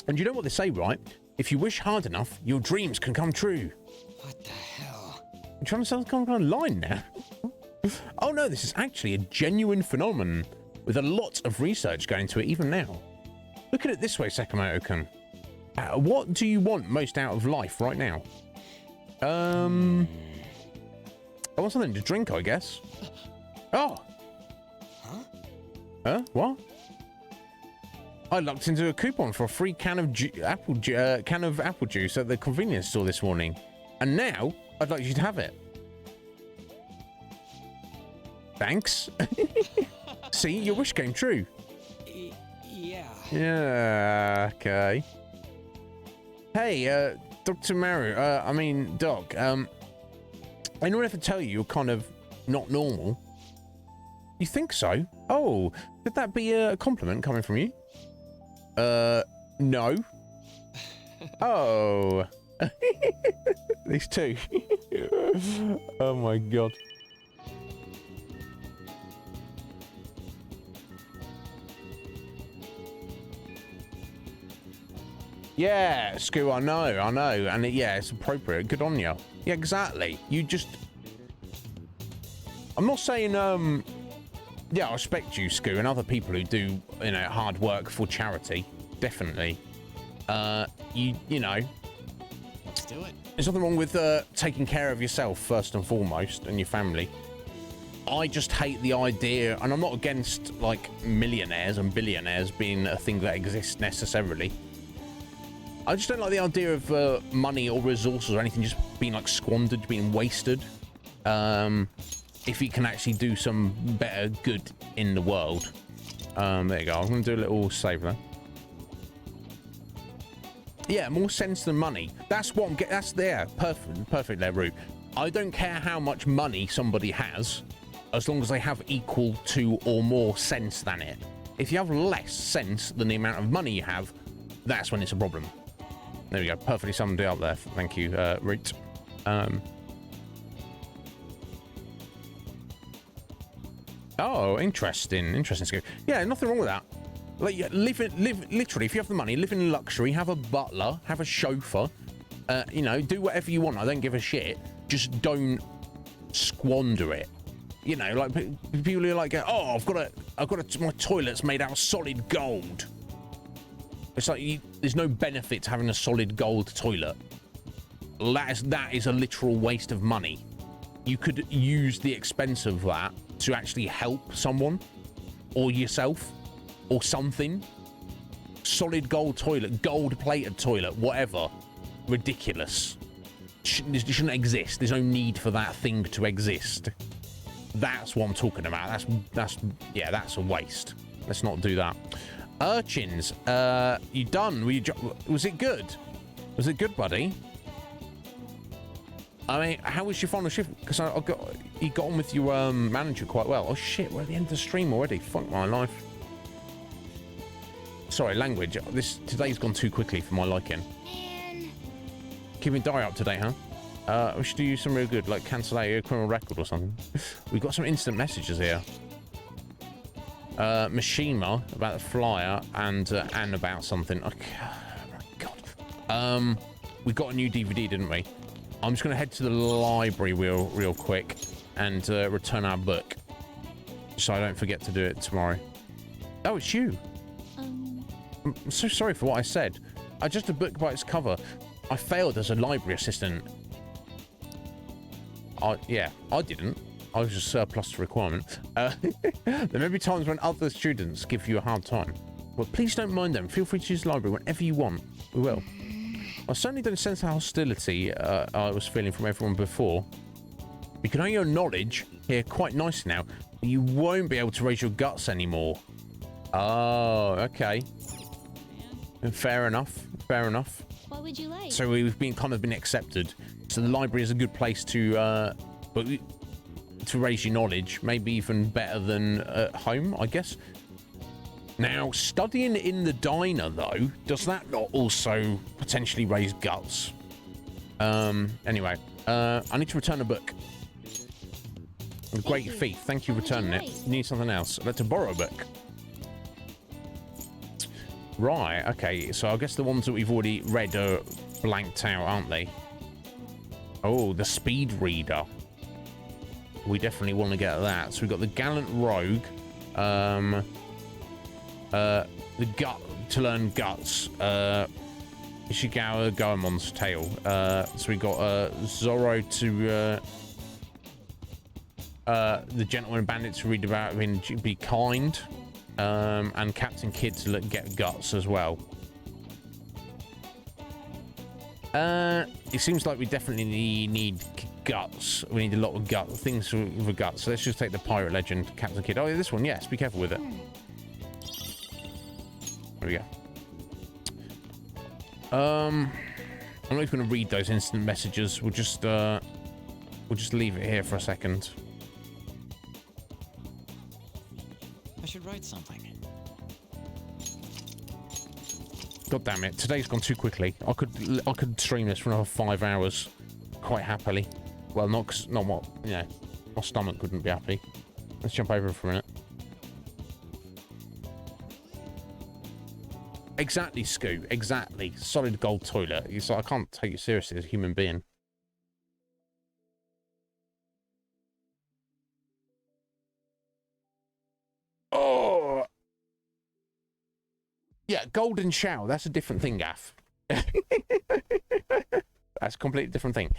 S2: And you know what they say, right? If you wish hard enough, your dreams can come true.
S3: What the hell?
S2: I'm trying to sound some kind of line now. Oh, no, this is actually a genuine phenomenon, with a lot of research going into it even now. Look at it this way, Sakamoto-kun. What do you want most out of life right now? I want something to drink, I guess. Oh. Huh? What? I lucked into a coupon for a free can of apple juice at the convenience store this morning. And now, I'd like you to have it. Thanks. See, your wish came true.
S3: Yeah.
S2: Yeah, okay. Hey, Dr. Maru, Doc, anyone ever tell you you're kind of not normal? You think so? Oh, could that be a compliment coming from you? No. Oh. These two. Oh my god. Yeah, Scoo, I know, and yeah, it's appropriate. Good on you. Yeah, exactly. You just... I'm not saying, yeah, I respect you, Scoo, and other people who do, you know, hard work for charity. Definitely. You know...
S3: Let's do it.
S2: There's nothing wrong with taking care of yourself, first and foremost, and your family. I just hate the idea, and I'm not against, like, millionaires and billionaires being a thing that exists necessarily. I just don't like the idea of money or resources or anything just being like squandered, being wasted. If you can actually do some better good in the world. There you go. I'm going to do a little save there. Yeah, more sense than money. That's what I'm getting. That's there. Perfect there, Root. I don't care how much money somebody has, as long as they have equal to or more sense than it. If you have less sense than the amount of money you have, that's when it's a problem. There we go. Perfectly summed it up there. Thank you, Root. Oh, interesting. Interesting scoop. Yeah, nothing wrong with that. Like, live literally, if you have the money, live in luxury, have a butler, have a chauffeur, you know, do whatever you want. I don't give a shit. Just don't squander it. You know, like people are like, oh, my toilet's made out of solid gold. It's like there's no benefit to having a solid gold toilet. That is a literal waste of money. You could use the expense of that to actually help someone or yourself or something. Solid gold toilet, gold plated toilet, whatever. Ridiculous. It shouldn't exist. There's no need for that thing to exist. That's what I'm talking about. That's a waste. Let's not do that. Urchins, you done? Was it good? Was it good, buddy? I mean, how was your final shift? Because you got on with your manager quite well. Oh shit, we're at the end of the stream already. Fuck my life. Sorry, language. Today's gone too quickly for my liking.
S8: Man.
S2: Keeping diary up to date, huh? We should do some real good, like cancel out your criminal record or something. We've got some instant messages here. Mishima about the flyer and about something. Okay. Oh my god. We got a new DVD, didn't we? I'm just gonna head to the library real quick and return our book, so I don't forget to do it tomorrow. Oh, it's you. I'm so sorry for what I said. I just a book by its cover. I failed as a library assistant. Yeah, I didn't. I was just surplus to requirement. There may be times when other students give you a hard time. Well, please don't mind them. Feel free to use the library whenever you want. We will. I certainly don't sense the hostility I was feeling from everyone before. You can own your knowledge here quite nice now, but you won't be able to raise your guts anymore. Oh, okay. Fair enough. Fair enough.
S8: What would you like?
S2: So we've been accepted. So the library is a good place to raise your knowledge, maybe even better than at home, I guess. Now, studying in the diner, though, does that not also potentially raise guts? Anyway, I need to return a book. A great thief. Thank you for returning it. Need something else. I'd like to borrow a book. Right, okay. So I guess the ones that we've already read are blanked out, aren't they? Oh, the speed reader. We definitely want to get that. So we've got the gallant rogue. The gut to learn guts. Ishigawa Goemon's tale. So we got Zoro to the gentleman and bandit to read about him, be kind, and Captain Kidd to get guts as well. It seems like we definitely need guts. We need a lot of things for guts. So let's just take the pirate legend, Captain Kidd. Oh, yeah, this one, yes. Be careful with it. There we go. I'm not even going to read those instant messages. We'll just leave it here for a second.
S9: I should write something.
S2: God damn it! Today's gone too quickly. I could stream this for another 5 hours, quite happily. Well, not what, you know, my stomach wouldn't be happy. Let's jump over for a minute. Exactly, Scoo. Exactly. Solid gold toilet. So I can't take you seriously as a human being. Oh. Yeah, golden shower. That's a different thing, Gaff. That's a completely different thing.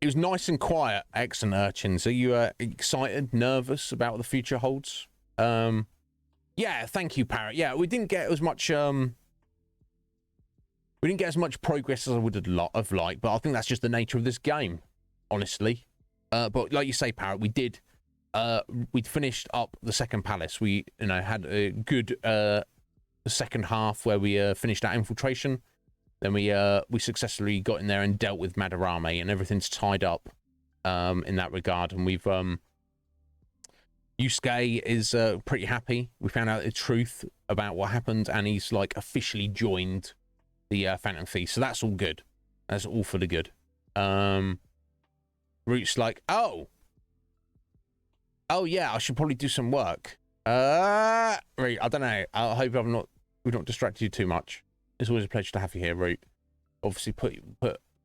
S2: It was nice and quiet. Excellent, Urchins. Are you excited, nervous about what the future holds? Yeah, thank you, Parrot. Yeah, we didn't get as much progress as I would have liked, but I think that's just the nature of this game, honestly. But like you say, Parrot, we did we'd finished up the second palace. We, you know, had a good second half where we finished our infiltration. Then we successfully got in there and dealt with Madarame, and everything's tied up in that regard. And we've Yusuke is pretty happy. We found out the truth about what happened, and he's like officially joined the Phantom Thief. So that's all good. That's all for the good. Root's like, oh yeah, I should probably do some work. Right, I don't know. I hope we've not distracted you too much. It's always a pleasure to have you here, Root. Obviously, put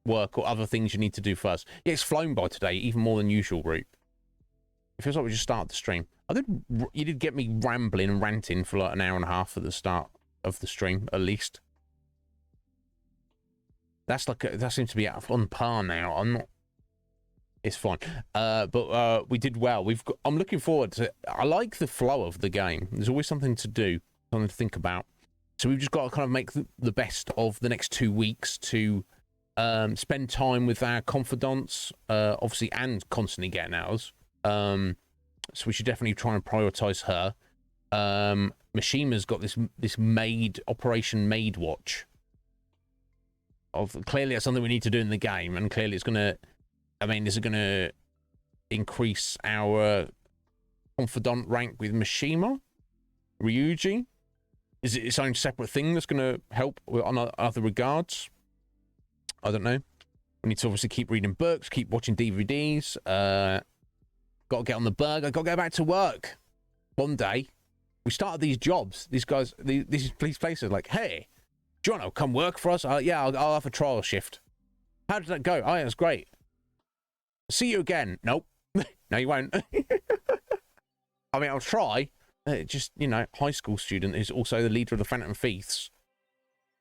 S2: work or other things you need to do first. Yeah, it's flown by today, even more than usual, Root. It feels like we just started the stream. You did get me rambling and ranting for like an hour and a half at the start of the stream, at least. That seems to be on par now. I'm not. It's fine. But we did well. I'm looking forward to it. I like the flow of the game. There's always something to do, something to think about. So we've just got to kind of make the best of the next 2 weeks to spend time with our confidants, obviously, and constantly getting ours. So we should definitely try and prioritize her. Mishima's got this Operation Maid Watch. Clearly, that's something we need to do in the game, and clearly it's gonna. I mean, is it gonna increase our confidant rank with Mishima, Ryuji? Is it its own separate thing that's gonna help on other regards? I don't know. We need to obviously keep reading books, keep watching DVDs. Got to get on the burger. Got to go back to work. One day, we started these jobs. These guys, these police places, like, hey, do you want to come work for us? Yeah, I'll have a trial shift. How did that go? Oh, yeah, it was great. See you again. Nope. No, you won't. I mean, I'll try. Just, you know, high school student who's also the leader of the Phantom Thieves.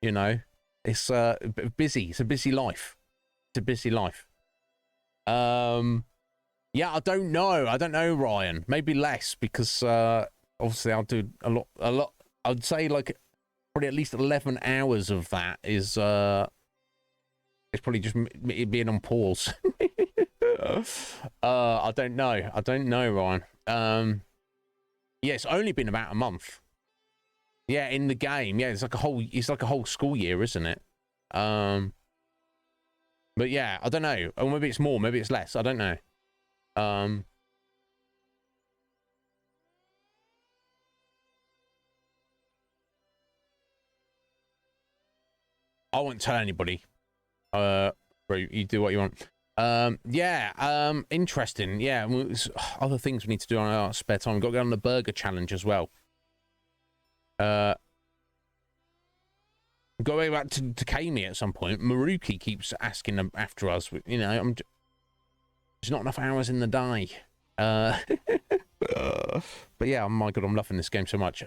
S2: You know, it's busy. It's a busy life. It's a busy life. Yeah, I don't know. I don't know, Ryan. Maybe less, because obviously I'll do a lot. I'd say like probably at least 11 hours of that is it's probably just it being on pause. I don't know, Ryan. Yeah, it's only been about a month. Yeah, in the game. Yeah, it's like a whole school year, isn't it? But yeah, I don't know. Or maybe it's more, maybe it's less. I don't know. I won't tell anybody. You do what you want. Yeah, interesting. Yeah, other things we need to do on our spare time. We've got to go on the burger challenge as well. We've got to go back to Kami at some point. Maruki keeps asking after us. You know, there's not enough hours in the day. But yeah, oh my god, I'm loving this game so much.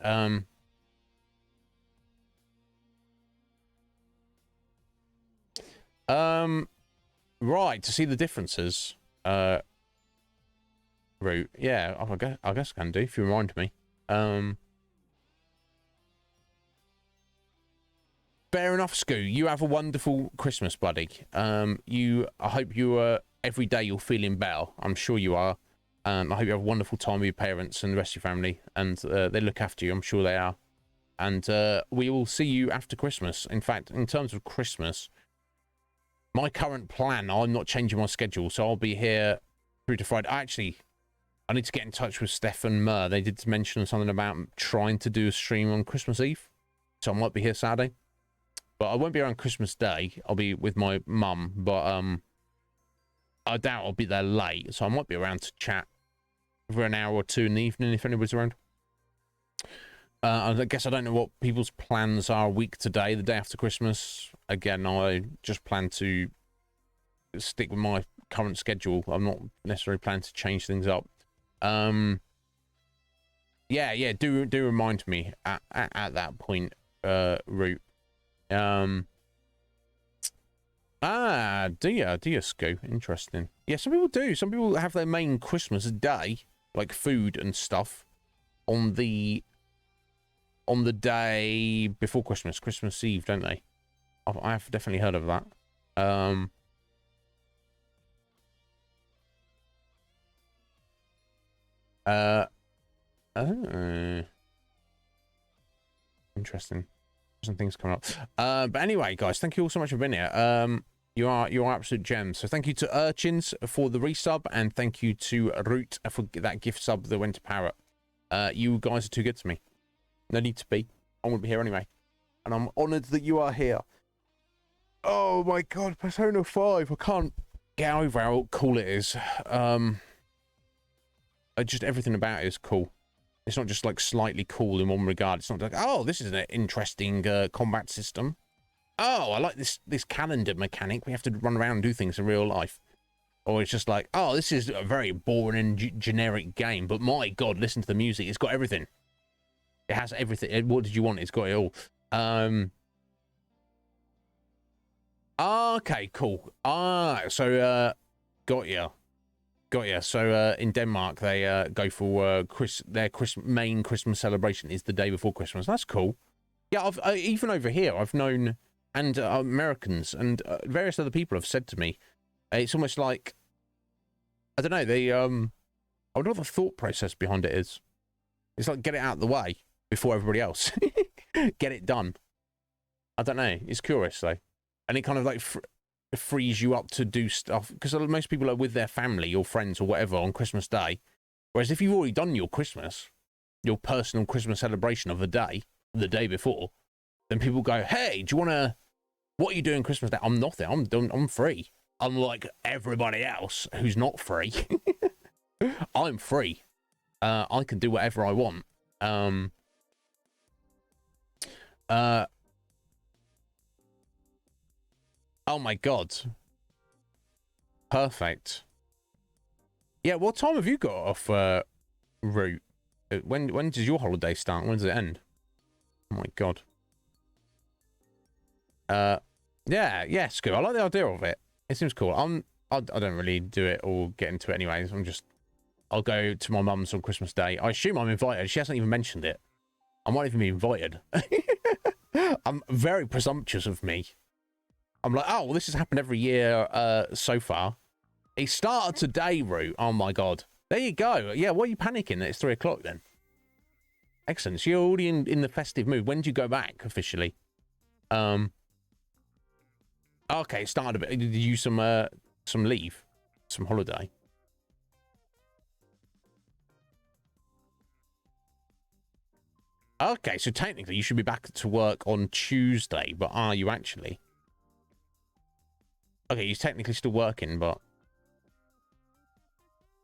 S2: Right, to see the differences. Route. Yeah, I guess I can do if you remind me. Fair enough, Scoo. You have a wonderful Christmas, buddy. I hope you every day you're feeling better. I'm sure you are. And I hope you have a wonderful time with your parents and the rest of your family, and they look after you. I'm sure they are. And we will see you after Christmas. In fact, in terms of Christmas, my current plan, I'm not changing my schedule, so I'll be here through to Friday. Actually, I need to get in touch with Steph and Mer. They did mention something about trying to do a stream on Christmas Eve, so I might be here Saturday. But I won't be around Christmas Day. I'll be with my mum, but I doubt I'll be there late, so I might be around to chat for an hour or two in the evening if anybody's around. I guess I don't know what people's plans are a week today, the day after Christmas. Again, I just plan to stick with my current schedule. I'm not necessarily planning to change things up. Yeah, do remind me at that point, Root. Do you, Scoo? Interesting. Yeah, some people do. Some people have their main Christmas day, like food and stuff, on the day before Christmas, Christmas Eve, don't they? I've definitely heard of that. Oh. Interesting. Some things coming up. But anyway, guys, thank you all so much for being here. You're absolute gems. So thank you to Urchins for the resub, and thank you to Root for that gift sub that went to Parrot. You guys are too good to me. No need to be. I wouldn't be here anyway. And I'm honoured that you are here. Oh my god, Persona 5. I can't get over how cool it is. Just everything about it is cool. It's not just like slightly cool in one regard. It's not like, oh, this is an interesting combat system. Oh, I like this calendar mechanic. We have to run around and do things in real life. Or it's just like, oh, this is a very boring and generic game. But my god, listen to the music. It's got everything. It has everything. What did you want? It's got it all. Okay, cool. So got ya. So in Denmark, they go for their main Christmas celebration is the day before Christmas. That's cool. Yeah, even over here, I've known, and Americans and various other people have said to me, it's almost like, I don't know, I wonder what the thought process behind it is. It's like, get it out of the way before everybody else. Get it done. I don't know. It's curious, though. And it kind of like frees you up to do stuff, because most people are with their family or friends or whatever on Christmas Day. Whereas if you've already done your Christmas, your personal Christmas celebration of the day before, then people go, hey, do you want to, what are you doing Christmas Day? I'm nothing. I'm done. I'm free. Unlike everybody else who's not free. I'm free. I can do whatever I want. Oh my god. Perfect. Yeah, what time have you got off route? When does your holiday start? When does it end? Oh my god. Yeah, it's good. I like the idea of it. It seems cool. I don't really do it or get into it anyways. I'll go to my mum's on Christmas Day. I assume I'm invited. She hasn't even mentioned it. I might even be invited. I'm very presumptuous of me. I'm like, oh, well, this has happened every year so far. It started today, Root. Oh my god. There you go. Yeah, why are you panicking that it's 3 o'clock then? Excellent. So you're already in the festive mood. When do you go back officially? Okay, it started a bit. Did you use some leave? Some holiday? Okay, so technically you should be back to work on Tuesday, but are you actually? Okay, you're technically still working, but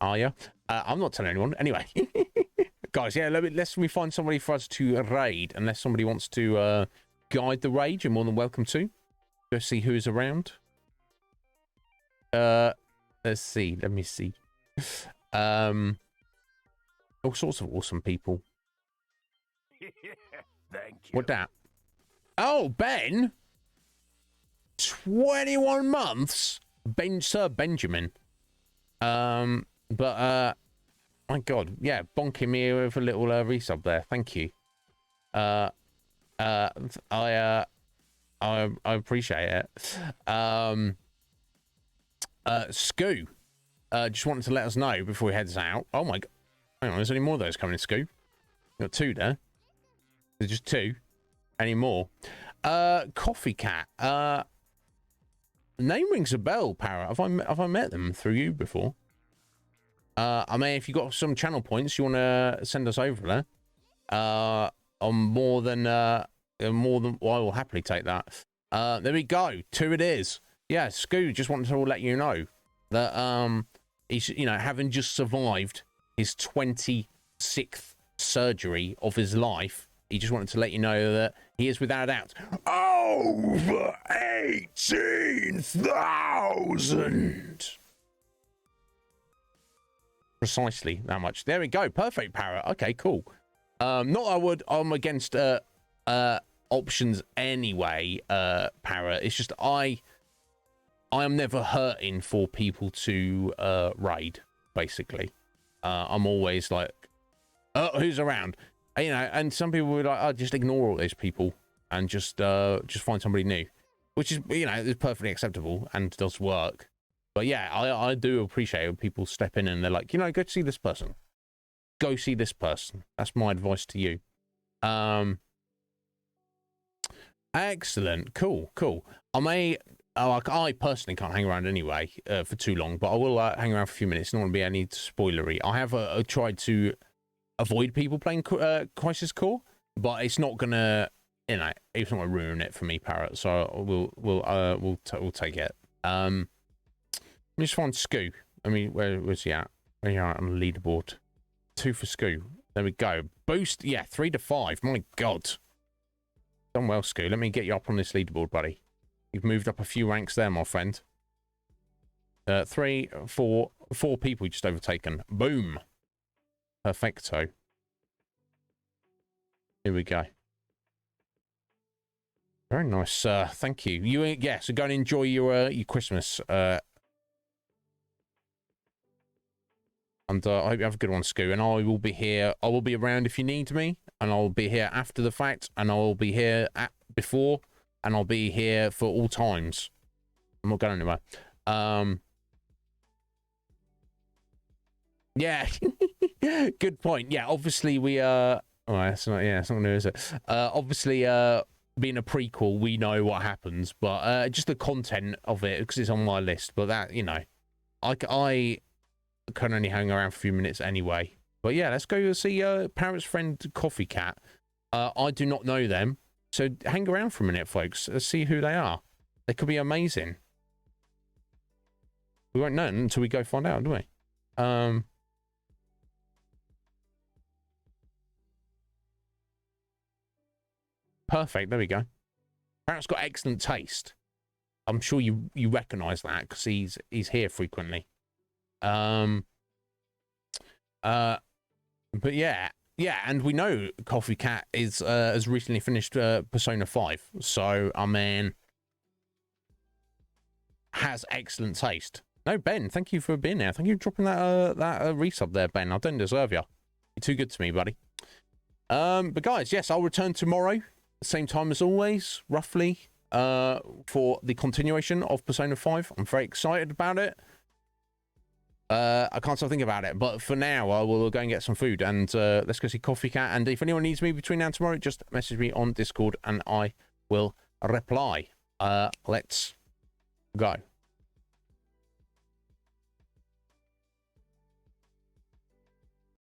S2: are you? I'm not telling anyone. Anyway, guys, yeah, let's find somebody for us to raid. Unless somebody wants to guide the raid, you're more than welcome to. Go see who's around. Let's see. Let me see. All sorts of awesome people.
S6: Thank you.
S2: What that? Oh, Ben. 21 months, Sir Benjamin. My god, yeah, bonking me with a little resub there. Thank you. I appreciate it. Scoo, just wanted to let us know before he heads out. Oh my god, hang on, there's any more of those coming in, Scoo? Got 2 there. There's just 2. Any more? Coffee Cat. Name rings a bell, Parrot. Have I met them through you before? I mean, if you got some channel points you want to send us over there, I'm more than well, I will happily take that. There we go. 2 it is. Yeah, Scoo just wanted to let you know that he's, you know, having just survived his 26th surgery of his life. He just wanted to let you know that he is without a doubt over 18,000. Precisely that much. There we go. Perfect, Parrot. Okay, cool. I'm against options anyway, Parrot. It's just I am never hurting for people to raid, basically. I'm always like, oh, who's around? You know, and some people would like, oh, just ignore all those people and just find somebody new, which is, you know, is perfectly acceptable and does work. But yeah, I do appreciate when people step in and they're like, you know, go to see this person. go see this person. That's my advice to you. Excellent. Cool. I personally can't hang around anyway for too long, but I will hang around for a few minutes. Not want to be any spoilery. I have tried to avoid people playing Crisis Core, but it's not gonna, it's not gonna ruin it for me, Parrot. So we'll take it. Let me just find Scoo. I mean, where's he at? Where are you at on the leaderboard? 2 for Scoo. There we go. Boost, yeah, 3 to 5. My God. Done well, Scoo. Let me get you up on this leaderboard, buddy. You've moved up a few ranks there, my friend. 3, 4 people just overtaken. Boom. Perfecto. Here we go. Very nice. Thank you. So go and enjoy your Christmas. And I hope you have a good one, Scoo. And I will be here. I will be around if you need me. And I'll be here after the fact. And I'll be here before. And I'll be here for all times. I'm not going anywhere. Yeah. Good point. Yeah, obviously we oh, it's not new, is it? Obviously being a prequel, we know what happens, but just the content of it, because it's on my list, but that, I can only hang around for a few minutes anyway. But yeah, let's go see Parrot's friend Coffee Cat. I do not know them, so hang around for a minute, folks. Let's see who they are. They could be amazing. We won't know until we go find out, do we? Perfect. There we go. Parrot's got excellent taste. I'm sure you recognise that because he's here frequently. But yeah, and we know Coffee Cat is has recently finished Persona 5, so I mean, has excellent taste. No, Ben, thank you for being there. Thank you for dropping that resub there, Ben. I don't deserve you. You're too good to me, buddy. But guys, yes, I'll return tomorrow, same time as always, roughly, for the continuation of Persona 5. I'm very excited about it. I can't stop thinking about it, but for now, I will go and get some food, and let's go see Coffee Cat. And if anyone needs me between now and tomorrow, just message me on Discord, and I will reply. Let's go.